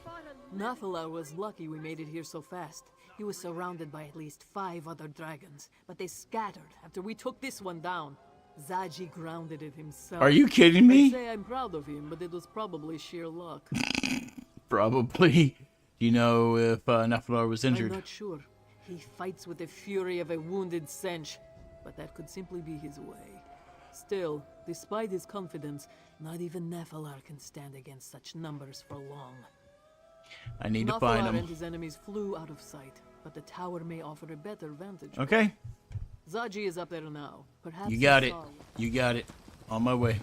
Nephilar was lucky we made it here so fast. He was surrounded by at least 5 other dragons, but they scattered after we took this one down. Zaji grounded it himself. Are you kidding me? I'd say I'm proud of him, but it was probably sheer luck. Probably. Do you know if Nephilar was injured? I'm not sure. He fights with the fury of a wounded Sench, but that could simply be his way. Still, despite his confidence, not even Nephilar can stand against such numbers for long. I need to find him. And his enemies flew out of sight, but the tower may offer a better vantage. Okay. Zaji is up there now. Perhaps You got he it. saw- You got it. On my way.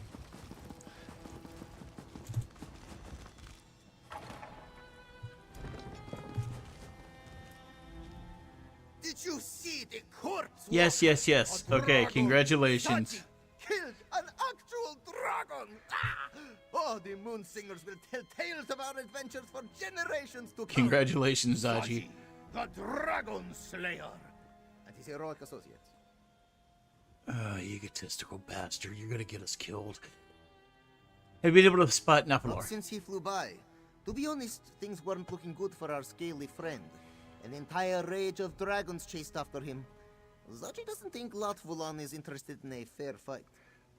Did you see the corpse? Yes, yes, yes. Okay, congratulations. Killed an actual dragon! Ah! Oh, the moon singers will tell tales of our adventures for generations to come. Congratulations, Zaji. The Dragon Slayer. And his heroic associates. You egotistical bastard. You're gonna get us killed. Have you been able to spot Not Nephilar? since he flew by. To be honest, things weren't looking good for our scaly friend. An entire rage of dragons chased after him. Zaji doesn't think Latvulan is interested in a fair fight.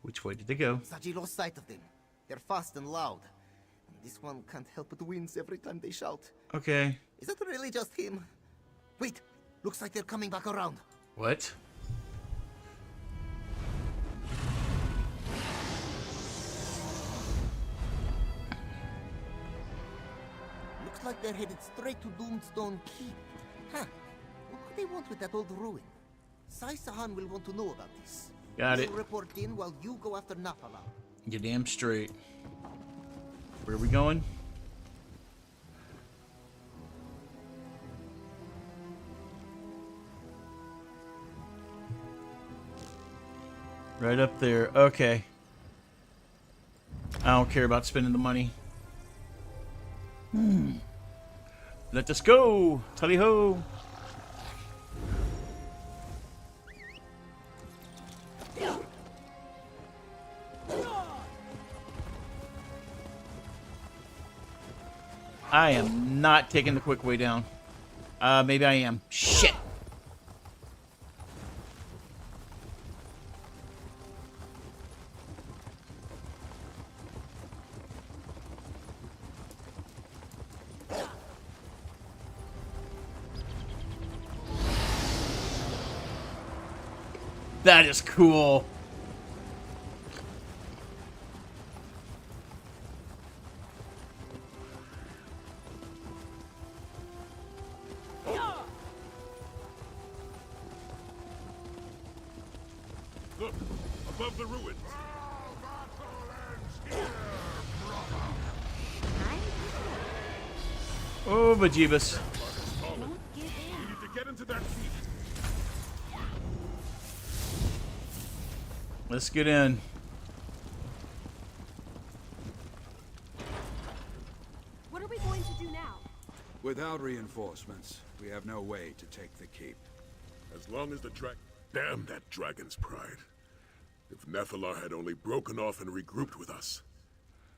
Which way did they go? Zaji lost sight of them. They're fast and loud. And this one can't help but wins every time they shout. Okay. Is that really just him? Wait, looks like they're coming back around. What? Looks like they're headed straight to Doomstone Keep. Huh. What could they want with that old ruin? Sai Sahan will want to know about this. Got it. We'll report in while you go after Napala. You're damn straight. Where are we going? Right up there. Okay. I don't care about spending the money. Let us go! Tally ho! I am not taking the quick way down. Maybe I am. Shit! That is cool. Look, above the ruins. Oh, bejeebus. You need to get into that seat. Let's get in. What are we going to do now? Without reinforcements, we have no way to take the keep. As long as the Damn that dragon's pride. If Nephilar had only broken off and regrouped with us.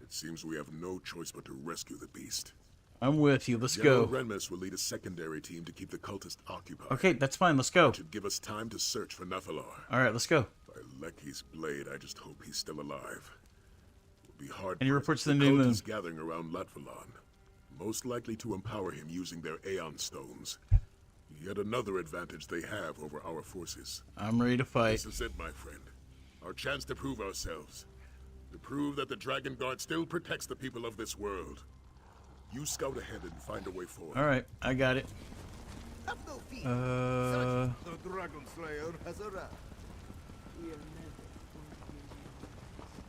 It seems we have no choice but to rescue the beast. I'm with you. Let's General go. Renmus will lead a secondary team to keep the cultist occupied. Okay, that's fine. Let's go. It should give us time to search for Nephilar. All right, let's go. By Lecky's blade, I just hope he's still alive. It will be hard. Any reports of the the new cult moon? is gathering around Latvulan, most likely to empower him using their Aeon stones. Yet another advantage they have over our forces. I'm ready to fight. This is it, my friend. Our chance to prove ourselves. To prove that the Dragon Guard still protects the people of this world. You scout ahead and find a way forward. All right, I got it. Have no fear. The Dragon Slayer has arrived.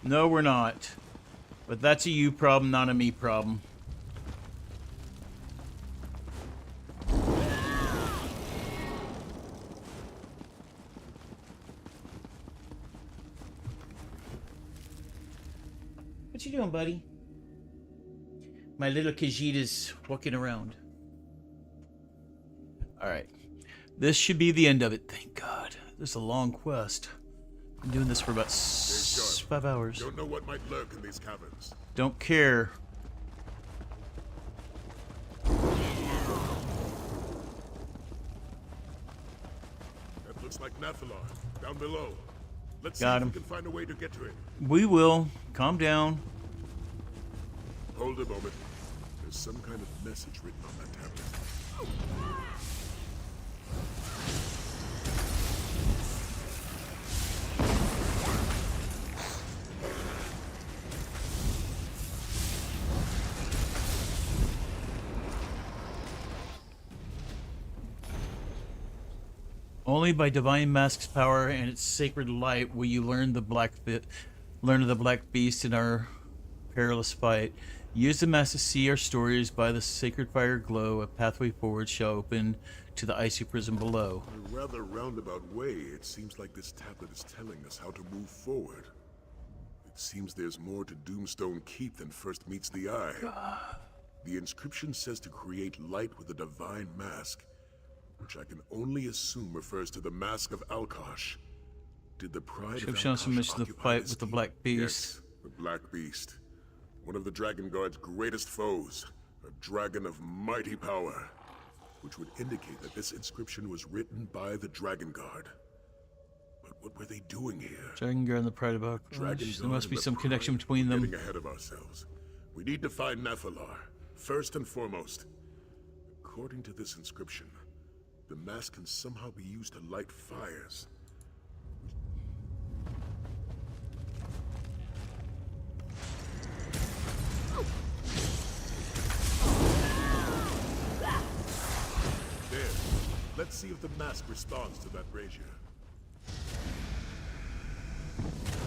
No, we're not. But that's a you problem, not a me problem. What you doing, buddy? My little Khajiit is walking around. Alright. This should be the end of it, thank God. This is a long quest. Been doing this for about 5 hours. Don't know what might lurk in these caverns. Don't care. That looks like Nephilar, down below. Let's Got see him. if we can find a way to get to it. We will. Calm down. Hold a moment. There's some kind of message written on that tablet. Only by Divine Mask's power and its sacred light will you learn of the Black Beast in our perilous fight. Use the mask to see our stories. By the sacred fire glow, a pathway forward shall open to the icy prison below. In a rather roundabout way, it seems like this tablet is telling us how to move forward. It seems there's more to Doomstone Keep than first meets the eye. The inscription says to create light with a divine mask, which I can only assume refers to the Mask of Alkosh. Did the Pride Ship of shown Alkosh submission to the occupy fight this with the keep? Black Beast. Yes, the Black Beast. One of the Dragon Guard's greatest foes. A dragon of mighty power. Which would indicate that this inscription was written by the Dragon Guard. But what were they doing here? Dragon Guard and the Pride of Alkosh. Dragon There Guard must be and the some connection Pride. between We're them. Getting ahead of ourselves. We need to find Nephilar, first and foremost. According to this inscription, the mask can somehow be used to light fires. There. Let's see if the mask responds to that brazier.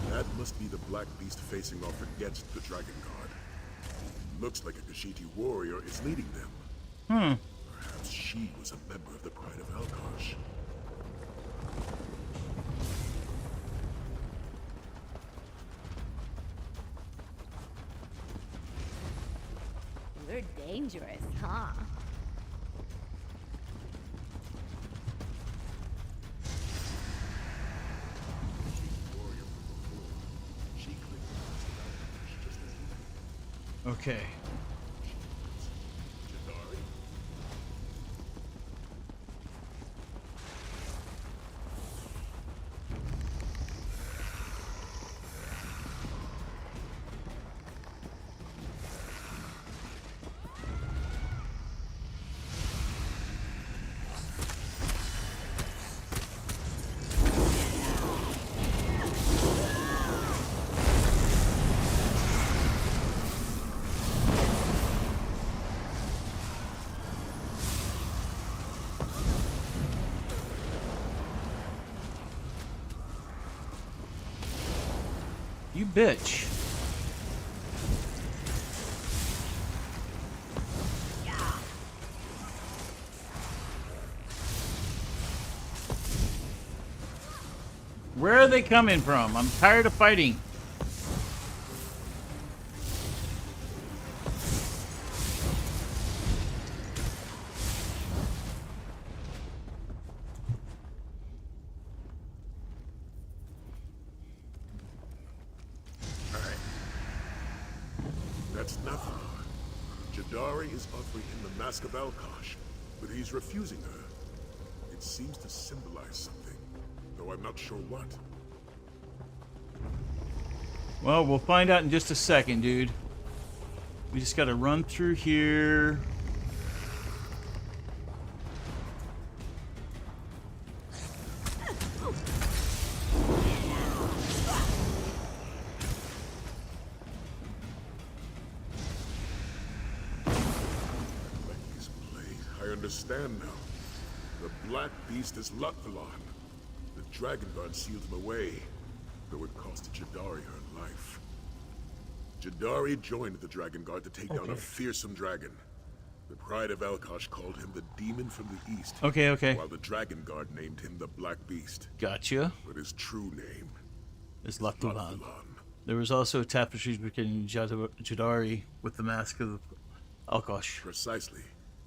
That must be the Black Beast facing off against the Dragon Guard. Looks like a Kashiti warrior is leading them. Perhaps she was a member of the Pride of Alkosh. You're dangerous, huh? Okay. You bitch. Where are they coming from? I'm tired of fighting. That's Nephilar. Jadari is offering him the Mask of Alkosh, but he's refusing her. It seems to symbolize something, though I'm not sure what. Well, we'll find out in just a second, dude. We just gotta run through here. I understand now. The Black Beast is Latvalon. The Dragon Guard sealed him away, though it cost Jadari her life. Jadari joined the Dragon Guard to take down a fearsome dragon. The Pride of Alkosh called him the Demon from the East. Okay. While the Dragon Guard named him the Black Beast. Gotcha. But his true name is Latvalon. There was also a tapestry between Jadari with the Mask of Alkosh. Precisely.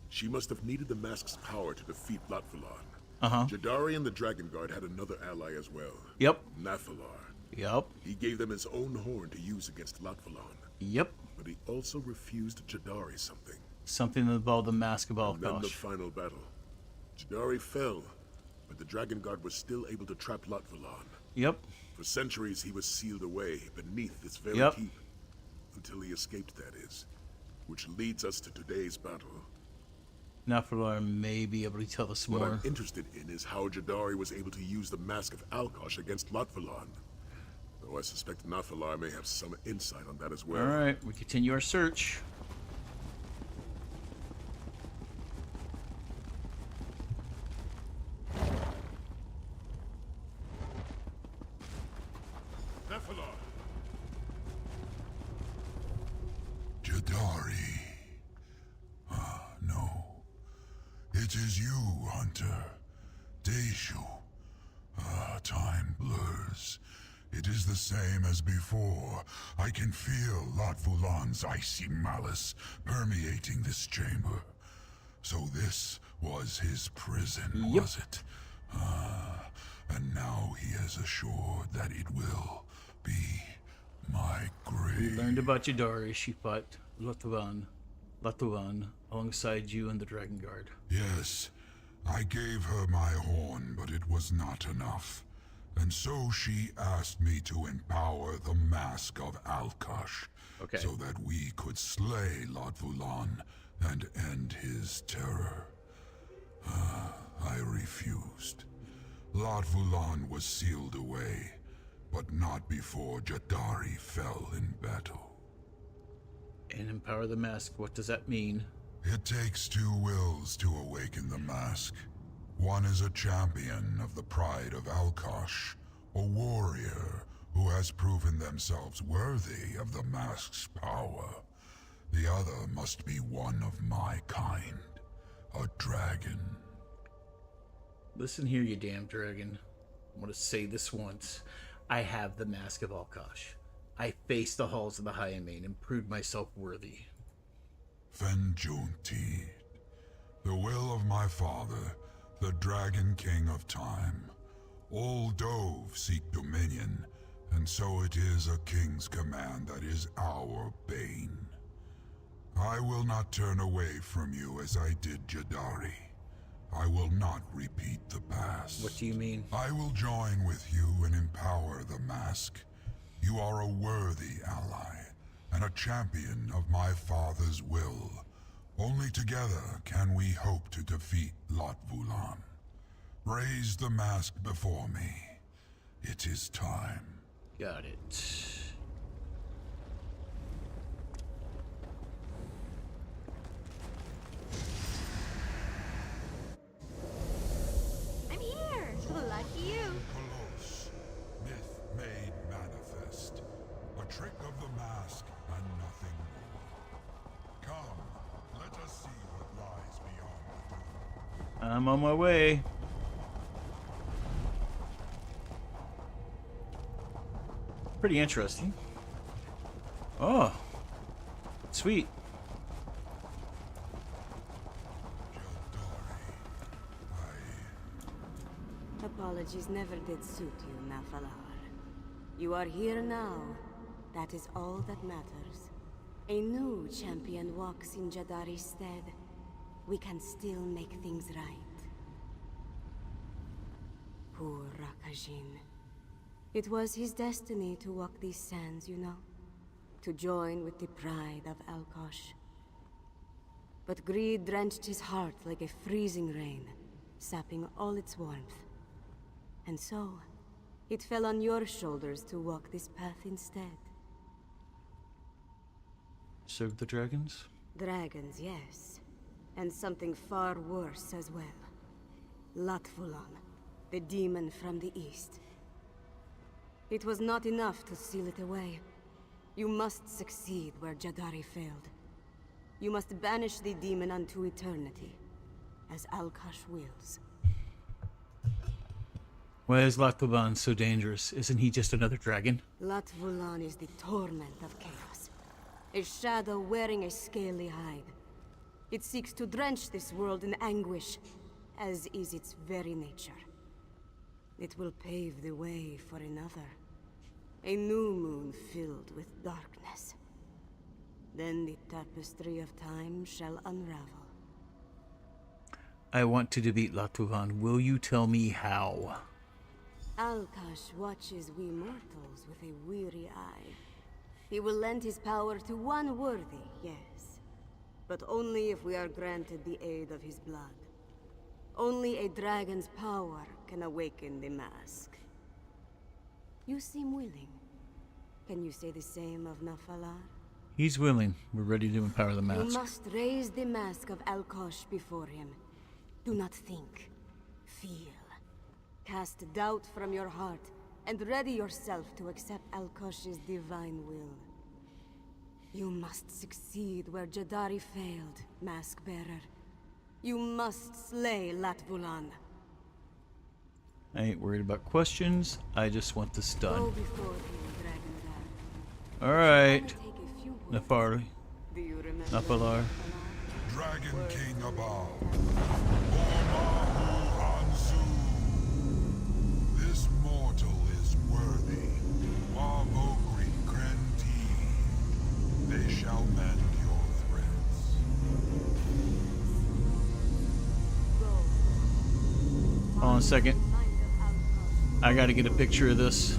She must have needed the mask's power to defeat Latvalon. Uh-huh. Jadari and the Dragon Guard had another ally as well. Yep. Nephilar. Yep. He gave them his own horn to use against Latvalon. Yep. But he also refused Jadari something. Something about the Mask of And then the Alkosh. final battle. Jadari fell, but the Dragon Guard was still able to trap Latvalon. Yep. For centuries he was sealed away beneath this very keep. Until he escaped, that is. Which leads us to today's battle. Nephilar may be able to tell us What more. I'm interested in is how Jadari was able to use the Mask of Alkosh against Latvalon. Though I suspect Nephilar may have some insight on that as well. Alright, we continue our search. Nephilar! Jadari. It is you, Hunter. Deju. Time blurs. It is the same as before. I can feel Lot Vulan's icy malice permeating this chamber. So this was his prison, was it? And now he has assured that it will be my grave. We learned about Jadari. She fought Latuvan alongside you and the Dragon Guard. Yes, I gave her my horn, but it was not enough. And so she asked me to empower the Mask of Alkosh, so that we could slay Lot Vulan and end his terror. I refused. Lot Vulan was sealed away, but not before Jadari fell in battle. And empower the mask, what does that mean? It takes two wills to awaken the mask. One is a champion of the pride of Alkosh, a warrior who has proven themselves worthy of the mask's power. The other must be one of my kind, a dragon. Listen here, you damn dragon. I want to say this once. I have the Mask of Alkosh. I faced the halls of the Hyamane and proved myself worthy. Fenjunti, the will of my father, the Dragon King of Time. All Dove seek dominion, and so it is a king's command that is our bane. I will not turn away from you as I did Jadari. I will not repeat the past. What do you mean? I will join with you and empower the mask. You are a worthy ally, and a champion of my father's will. Only together can we hope to defeat Lot Vulan. Raise the mask before me. It is time. Got it. I'm here! Lucky you! Kolos, myth made manifest. A trick of the mask and nothing more. Come, let us see what lies beyond the door. I'm on my way. Pretty interesting. Oh, sweet. Apologies never did suit you, Nafalar. You are here now. That is all that matters. A new champion walks in Jadari's stead. We can still make things right. Poor Rakajin. It was his destiny to walk these sands, you know. To join with the pride of Alkosh. But greed drenched his heart like a freezing rain, sapping all its warmth. And so, it fell on your shoulders to walk this path instead. Serve the dragons? Dragons, yes. And something far worse as well. Latvulan, the demon from the east. It was not enough to seal it away. You must succeed where Jadari failed. You must banish the demon unto eternity, as Alkosh wills. Why is Latvulan so dangerous? Isn't he just another dragon? Latvulan is the torment of chaos. A shadow wearing a scaly hide. It seeks to drench this world in anguish, as is its very nature. It will pave the way for another. A new moon filled with darkness. Then the tapestry of time shall unravel. I want to defeat Latvulan. Will you tell me how? Alkosh watches we mortals with a weary eye. He will lend his power to one worthy, yes. But only if we are granted the aid of his blood. Only a dragon's power can awaken the mask. You seem willing. Can you say the same of Nafalar? He's willing. We're ready to empower the mask. You must raise the mask of Alkosh before him. Do not think. Feel. Cast doubt from your heart, and ready yourself to accept Alkosh's divine will. You must succeed where Jadari failed, Mask Bearer. You must slay Latvulan. I ain't worried about questions. I just want this Go done. before him, Dragongar. Alright. Take a few Nafari. Do you remember? Nafalar. Dragon King above. Omahu Anzu. This mortal is worthy. Wavogri Krenti. They shall mend your threats. Hold on a second. I gotta get a picture of this.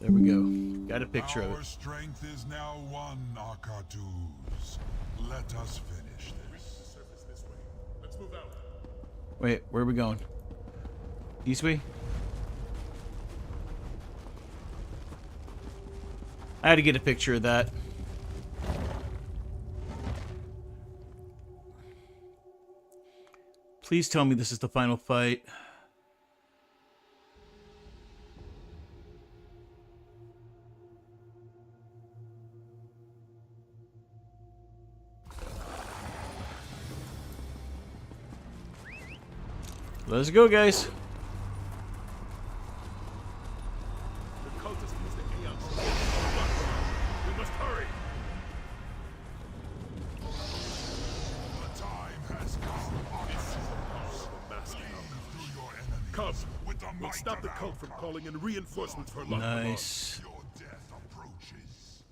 There we go. Got a picture of Our it. strength is now one, Akatus. Let us finish this. Let's move out. Wait, where are we going? East way? I had to get a picture of that. Please tell me this is the final fight. Let's go, guys. The cultist used the Aeon. We must hurry. The time has come. Come, With the we'll might stop of the cult from calling in reinforcements for Lock. Nice. Your death approaches.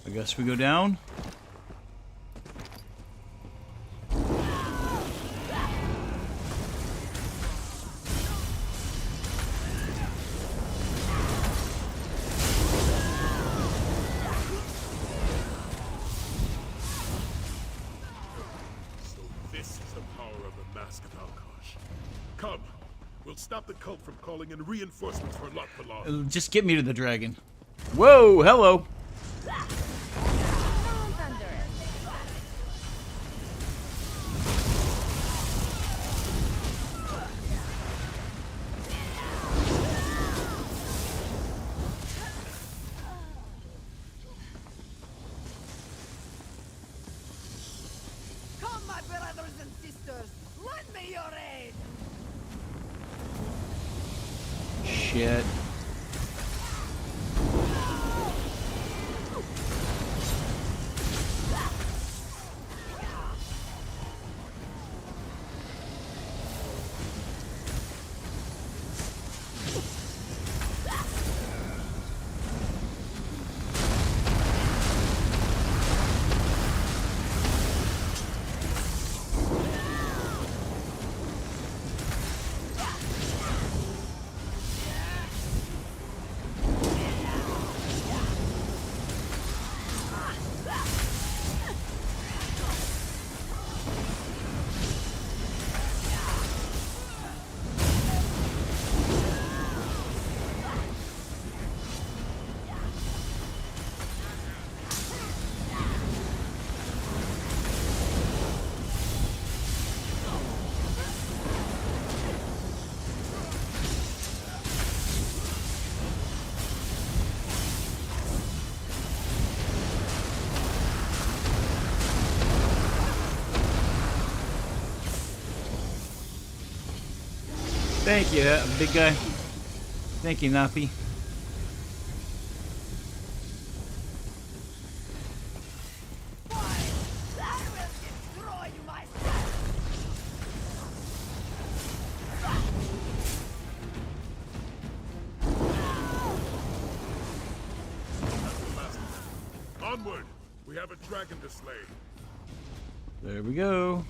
I guess we go down. So this is the power of the Mask of Alkosh. Come, we'll stop the cult from calling in reinforcements for Lot Palar. Just get me to the dragon. Whoa, hello. Come, my brothers and sisters, lend me your aid! Shit. Thank you, big guy. Thank you, Nappy. Onward! We have a dragon to slay. There we go.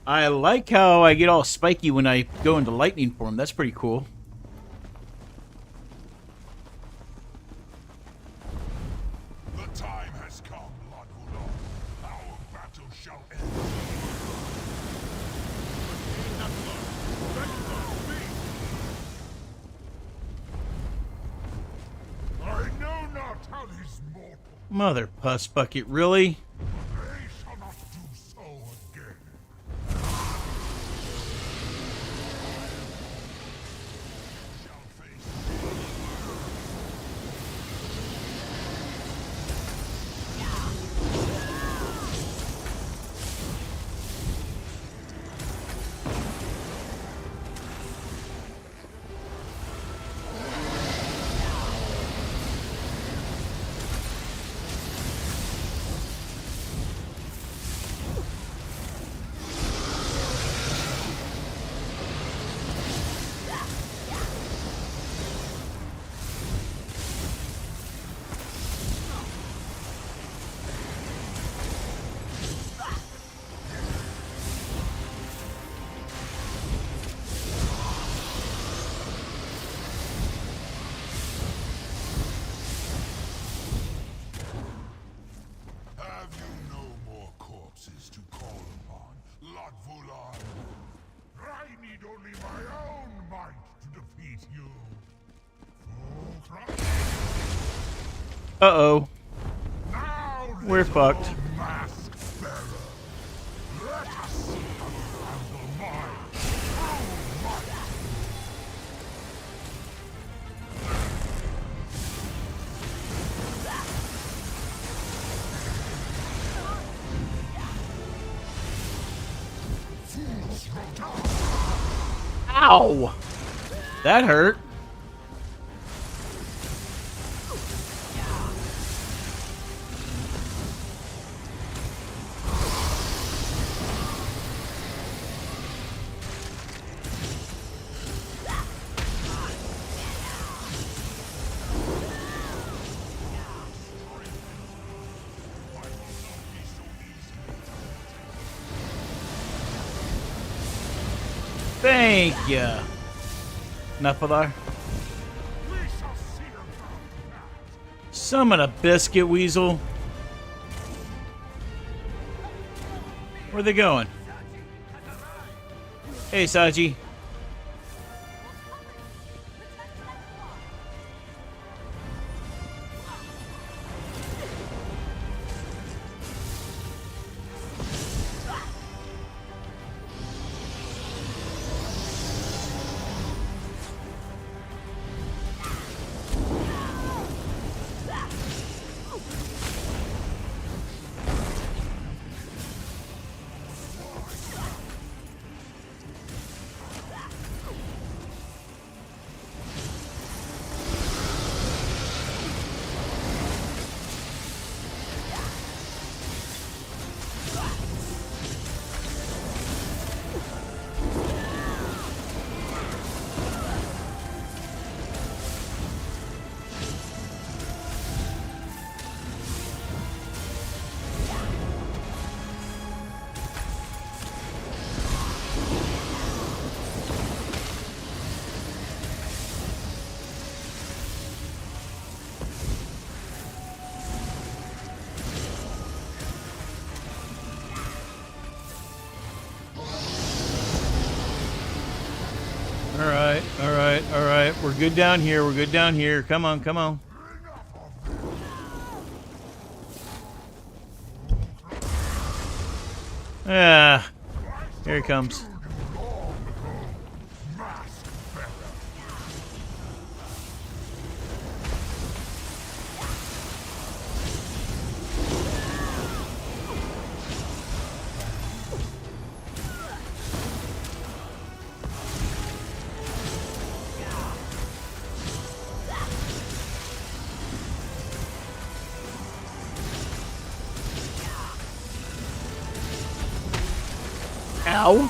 I like how I get all spiky when I go into lightning form. That's pretty cool. The time has come, Latvulan. Our battle shall end. I know not how these mortals Mother puss bucket, really? They shall not do Mulan. I need only my own might to defeat you. Uh-oh. We're fucked. Mask bearer. Let us unravel my true might. Ow! That hurt. Thank you. Enough of that. Summon a biscuit weasel. Where are they going? Hey, Saji. All right. We're good down here. We're good down here. Come on, come on. Ah, here he comes. Ow.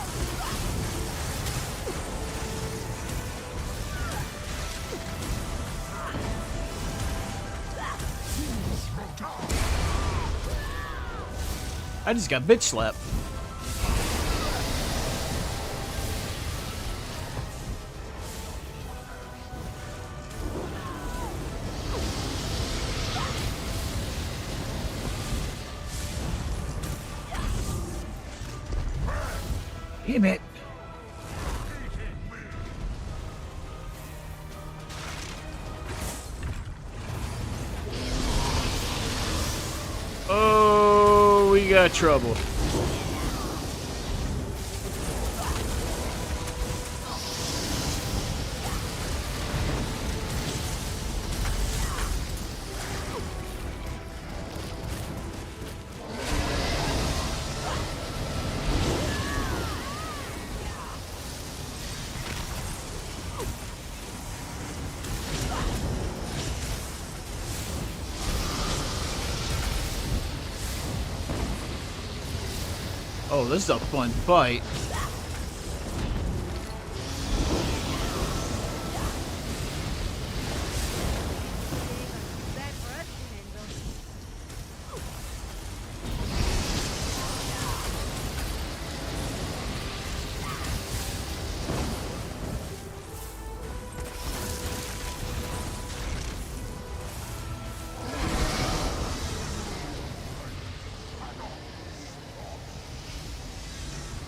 I just got bitch slapped. Damn it. Oh, we got trouble. Oh, this is a fun fight.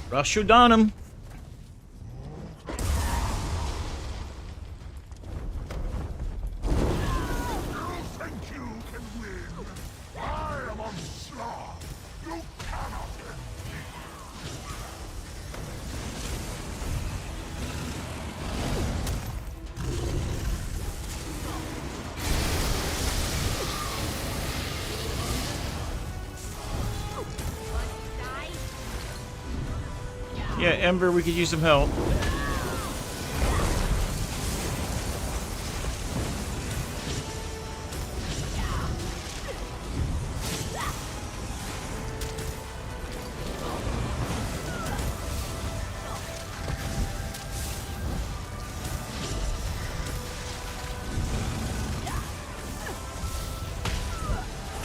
Rashudanum. Yeah, Ember, we could use some help.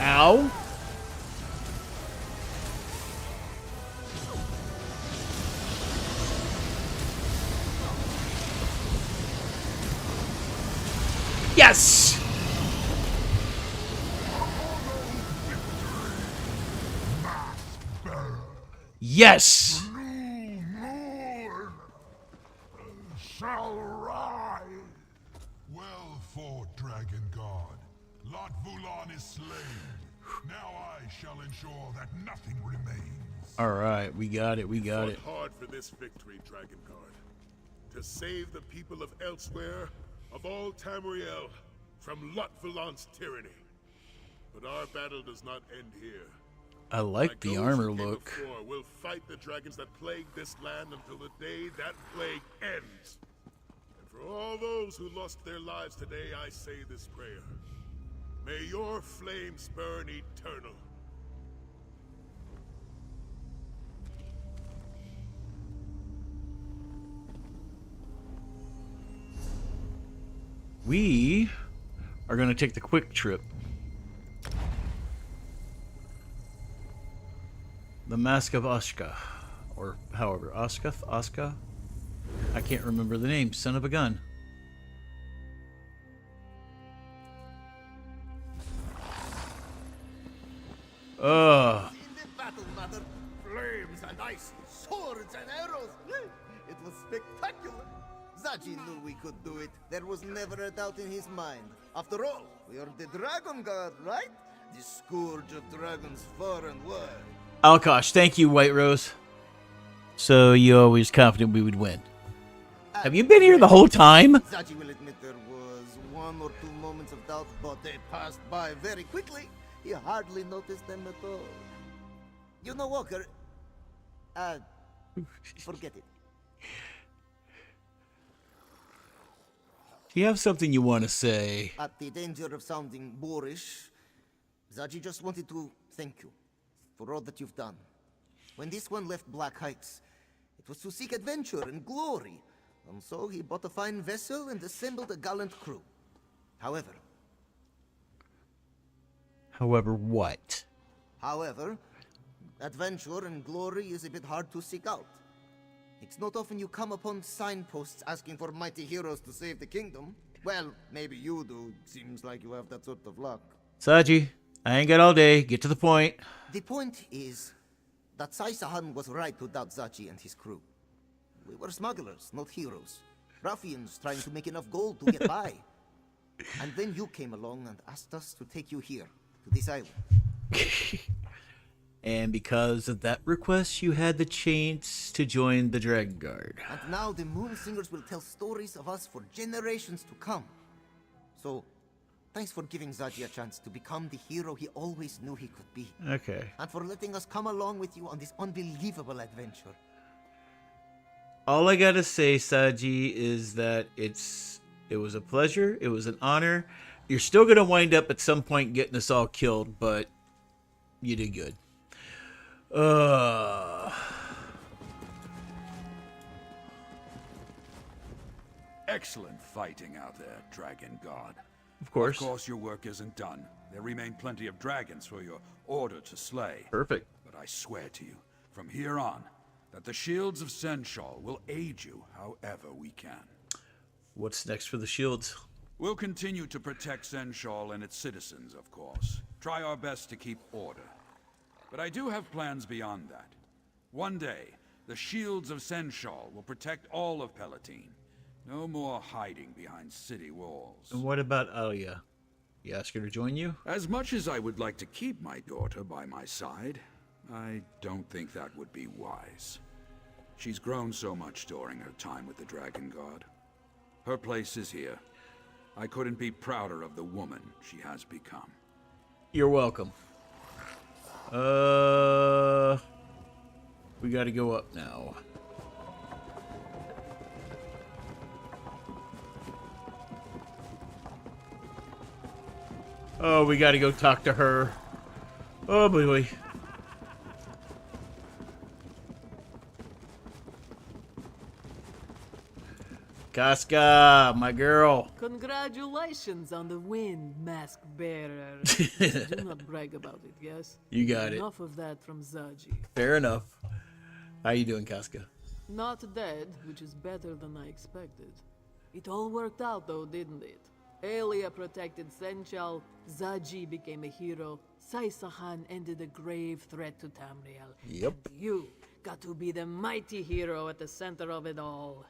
Ow. Yes! Yes! Shall rise. Well fought, Dragon God. Lot Vulan is slain. Now I shall ensure that nothing remains. Alright, we got it, we got it. Fought hard for this victory, Dragon Guard. To save the people of Elsweyr, of all Tamriel, from Lot Vulan's tyranny. But our battle does not end here. I like the armor look. Before, we'll fight the dragons that plague this land until the day that plague ends. And for all those who lost their lives today, I say this prayer. May your flames burn eternal. We are going to take the quick trip. The Mask of Ashka. Or however, Ashkath? Aska? I can't remember the name. Son of a gun. In the battle, mother, flames and ice, swords and arrows. It was spectacular. Zaji knew we could do it. There was never a doubt in his mind. After all, we are the Dragon Guard, right? The scourge of dragons far and wide. Alkosh, thank you, White Rose. So you always confident we would win. Have you been here the whole time? Zaji will admit there was 1 or 2 moments of doubt, but they passed by very quickly. He hardly noticed them at all. You know, Walker, forget it. Do you have something you want to say? At the danger of sounding boorish, Zaji just wanted to thank you for all that you've done. When this one left Black Heights, it was to seek adventure and glory, and so he bought a fine vessel and assembled a gallant crew. However, what? However, adventure and glory is a bit hard to seek out. It's not often you come upon signposts asking for mighty heroes to save the kingdom. Well, maybe you do. Seems like you have that sort of luck. Saji, I ain't got all day. Get to the point. The point is that Sai-Sahan was right to doubt Zaji and his crew. We were smugglers, not heroes. Ruffians trying to make enough gold to get by. And then you came along and asked us to take you here, to this island. And because of that request, you had the chance to join the Dragon Guard. And now the Moon Singers will tell stories of us for generations to come. So, thanks for giving Zaji a chance to become the hero he always knew he could be. Okay. And for letting us come along with you on this unbelievable adventure. All I gotta say, Saji, is that it was a pleasure. It was an honor. You're still gonna wind up at some point getting us all killed, but you did good. Excellent fighting out there, Dragon God. Of course. Of course, your work isn't done. There remain plenty of dragons for your order to slay. Perfect. But I swear to you, from here on, that the shields of Senshal will aid you however we can. What's next for the shields? We'll continue to protect Senshal and its citizens, of course. Try our best to keep order. But I do have plans beyond that. One day, The shields of Senshal will protect all of Palatine. No more hiding behind city walls. And what about Alia? You ask her to join you? As much as I would like to keep my daughter by my side, I don't think that would be wise. She's grown so much during her time with the Dragon Guard. Her place is here. I couldn't be prouder of the woman she has become. You're welcome. We gotta go up now. Oh, we gotta go talk to her. Oh, boy. Casca, my girl. Congratulations on the win, Mask Bearer. Do not brag about it, yes? You got it. Enough of that from Zaji. Fair enough. How you doing, Casca? Not dead, which is better than I expected. It all worked out though, didn't it? Aelia protected Senchal, Zaji became a hero, Saisahan ended a grave threat to Tamriel. Yep. And you got to be the mighty hero at the center of it all.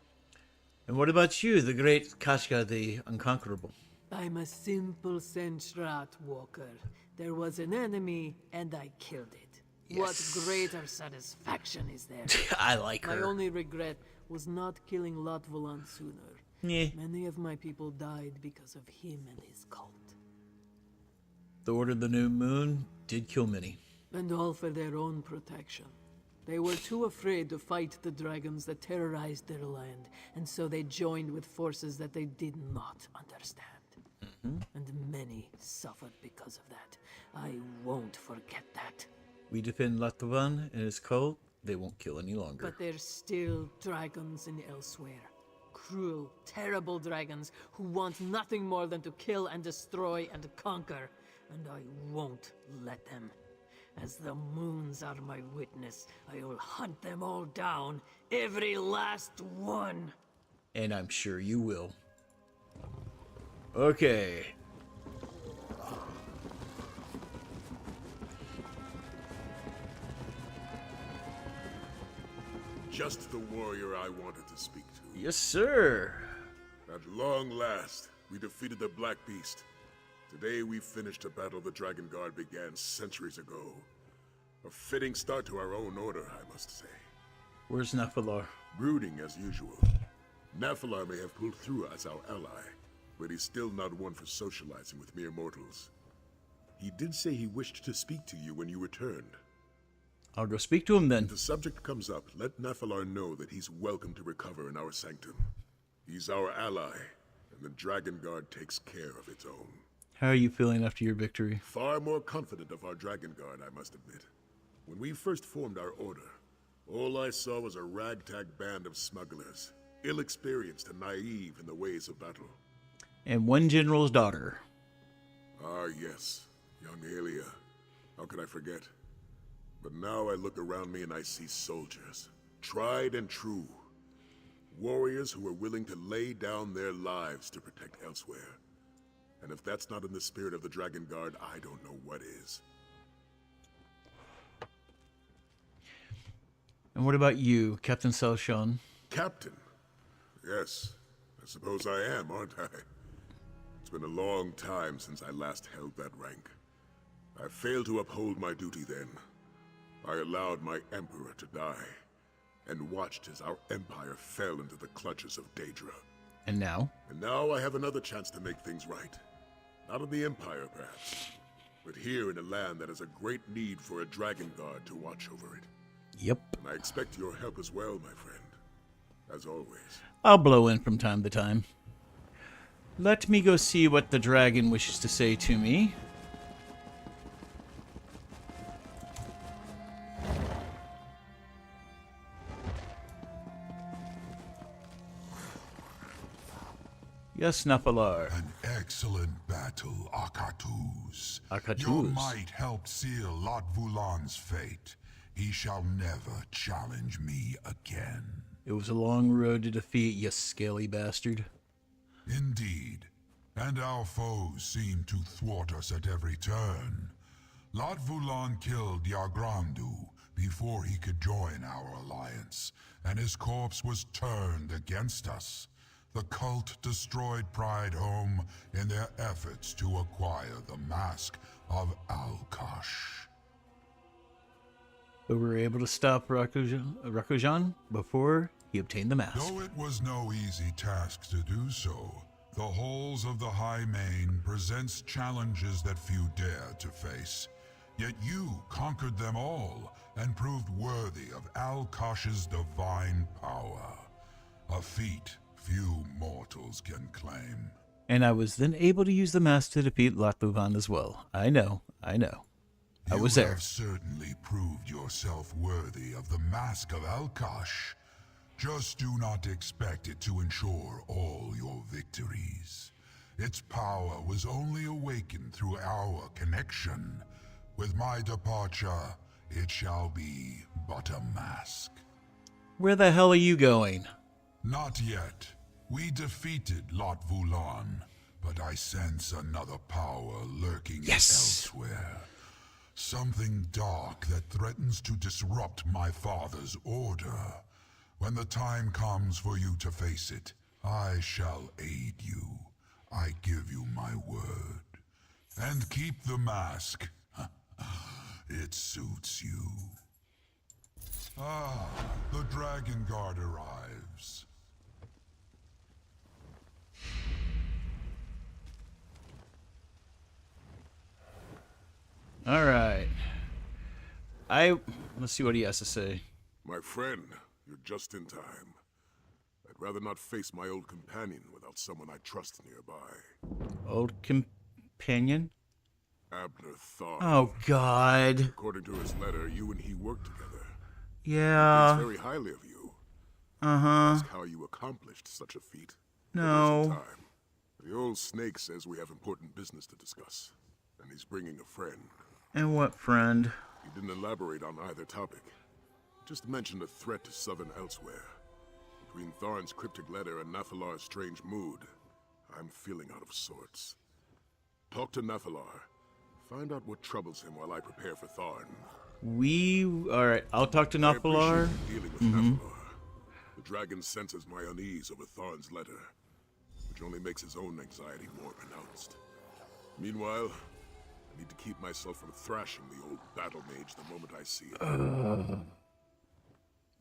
And what about you, the great Casca the Unconquerable? I'm a simple Senchrat walker. There was an enemy, and I killed it. Yes. What greater satisfaction is there? I like her. My only regret was not killing Latvolan sooner. Yeah. Many of my people died because of him and his cult. The Order of the New Moon did kill many. And all for their own protection. They were too afraid to fight the dragons that terrorized their land, and so they joined with forces that they did not understand. And many suffered because of that. I won't forget that. We defend Latvan and his cult. They won't kill any longer. But there's still dragons in Elsweyr. Cruel, terrible dragons who want nothing more than to kill and destroy and conquer. And I won't let them. As the moons are my witness, I will hunt them all down, every last one. And I'm sure you will. Okay. Just the warrior I wanted to speak to. Yes, sir. At long last, we defeated the Black Beast. Today we finished a battle the Dragon Guard began centuries ago. A fitting start to our own order, I must say. Where's Nephilar? Brooding as usual. Nephilar may have pulled through as our ally, but he's still not one for socializing with mere mortals. He did say he wished to speak to you when you returned. I'll go speak to him then. If the subject comes up, let Nephilar know that he's welcome to recover in our sanctum. He's our ally, and the Dragon Guard takes care of its own. How are you feeling after your victory? Far more confident of our Dragon Guard, I must admit. When we first formed our order, all I saw was a ragtag band of smugglers, ill-experienced and naive in the ways of battle. And one general's daughter. Ah, yes, young Aelia. How could I forget? But now I look around me and I see soldiers, tried and true. Warriors who are willing to lay down their lives to protect Elsweyr. And if that's not in the spirit of the Dragon Guard, I don't know what is. And what about you, Captain Selshon? Captain? Yes, I suppose I am, aren't I? It's been a long time since I last held that rank. I failed to uphold my duty then. I allowed my Emperor to die, and watched as our Empire fell into the clutches of Daedra. And now? And now I have another chance to make things right. Not in the Empire, perhaps, but here in a land that has a great need for a Dragon Guard to watch over it. Yep. And I expect your help as well, my friend. As always. I'll blow in from time to time. Let me go see what the dragon wishes to say to me. Yes, Nephilar. An excellent battle, Akatus. Akatus. Your might helped seal Latvulan's fate. He shall never challenge me again. It was a long road to defeat, you scaly bastard. Indeed. And our foes seem to thwart us at every turn. Latvulan killed Yagrandu, before he could join our alliance, and his corpse was turned against us. The cult destroyed Pride Home in their efforts to acquire the mask of Alkosh. But we were able to stop Rakujan before he obtained the mask. Though it was no easy task to do so, the halls of the High Main presents challenges that few dare to face. Yet you conquered them all and proved worthy of Alkosh's divine power. A feat few mortals can claim. And I was then able to use the mask to defeat Latluvan as well. I know. I was there. You have certainly proved yourself worthy of the mask of Alkosh. Just do not expect it to ensure all your victories. Its power was only awakened through our connection. With my departure, it shall be but a mask. Where the hell are you going? Not yet. We defeated Latvulan, but I sense another power lurking elsewhere. Something dark that threatens to disrupt my father's order. When the time comes for you to face it, I shall aid you. I give you my word. And keep the mask. It suits you. Ah, the Dragon Guard arrives. All right. Let's see what he has to say. My friend, you're just in time. I'd rather not face my old companion without someone I trust nearby. Old companion? Abner Thar. Oh, God. According to his letter, you and he worked together. Yeah. He thinks very highly of you. Uh-huh. Ask how you accomplished such a feat. No. Time. The old snake says we have important business to discuss, and he's bringing a friend. And what friend? He didn't elaborate on either topic. Just mentioned a threat to southern Elsweyr. Between Tharn's cryptic letter and Nathalar's strange mood, I'm feeling out of sorts. Talk to Nathalar. Find out what troubles him while I prepare for Tharn. Alright, I'll talk to Nathalar. Dealing with Nathalar. The dragon senses my unease over Tharn's letter, which only makes his own anxiety more pronounced. Meanwhile, I need to keep myself from thrashing the old battle mage the moment I see it.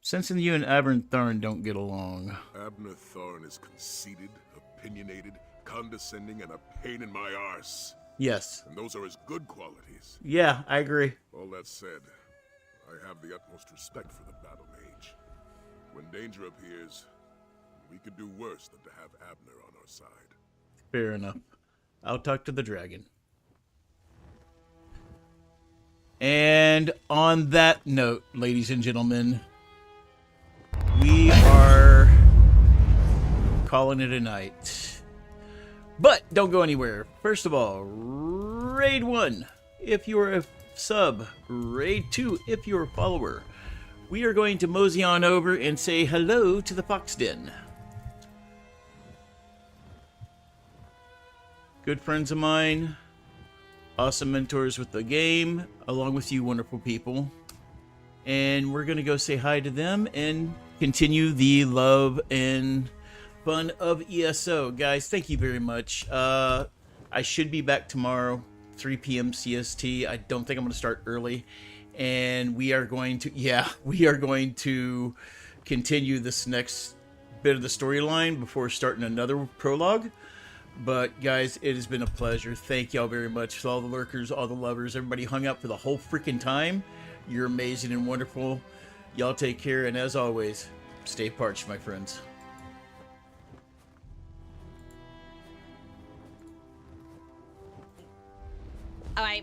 Sensing you and Abner Tharn don't get along. Abner Tharn is conceited, opinionated, condescending, and a pain in my arse. Yes. And those are his good qualities. Yeah, I agree. All that said, I have the utmost respect for the battle mage. When danger appears, we could do worse than to have Abner on our side. Fair enough. I'll talk to the dragon. And on that note, ladies and gentlemen, we are calling it a night. But don't go anywhere. First of all, Raid 1, if you're a sub. Raid 2, if you're a follower. We are going to mosey on over and say hello to the Fox Den. Good friends of mine. Awesome mentors with the game, along with you wonderful people. And we're going to go say hi to them and continue the love and fun of ESO. Guys, thank you very much. I should be back tomorrow, 3 p.m. CST. I don't think I'm going to start early. And we are going to continue this next bit of the storyline before starting another prologue. But guys, it has been a pleasure. Thank y'all very much to all the lurkers, all the lovers, everybody hung out for the whole freaking time. You're amazing and wonderful. Y'all take care, and as always, stay parched, my friends.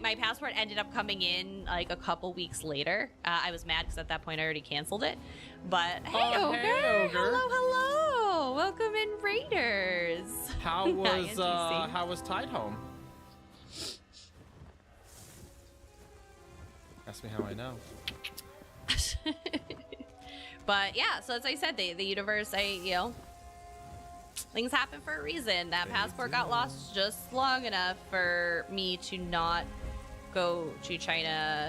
My passport ended up coming in like a couple weeks later. I was mad because at that point I already canceled it. But hey, Ogre. Hello. Welcome in, Raiders. How was Tide Home? Ask me how I know. But yeah, so as I said, the universe, things happen for a reason. That passport got lost just long enough for me to not go to China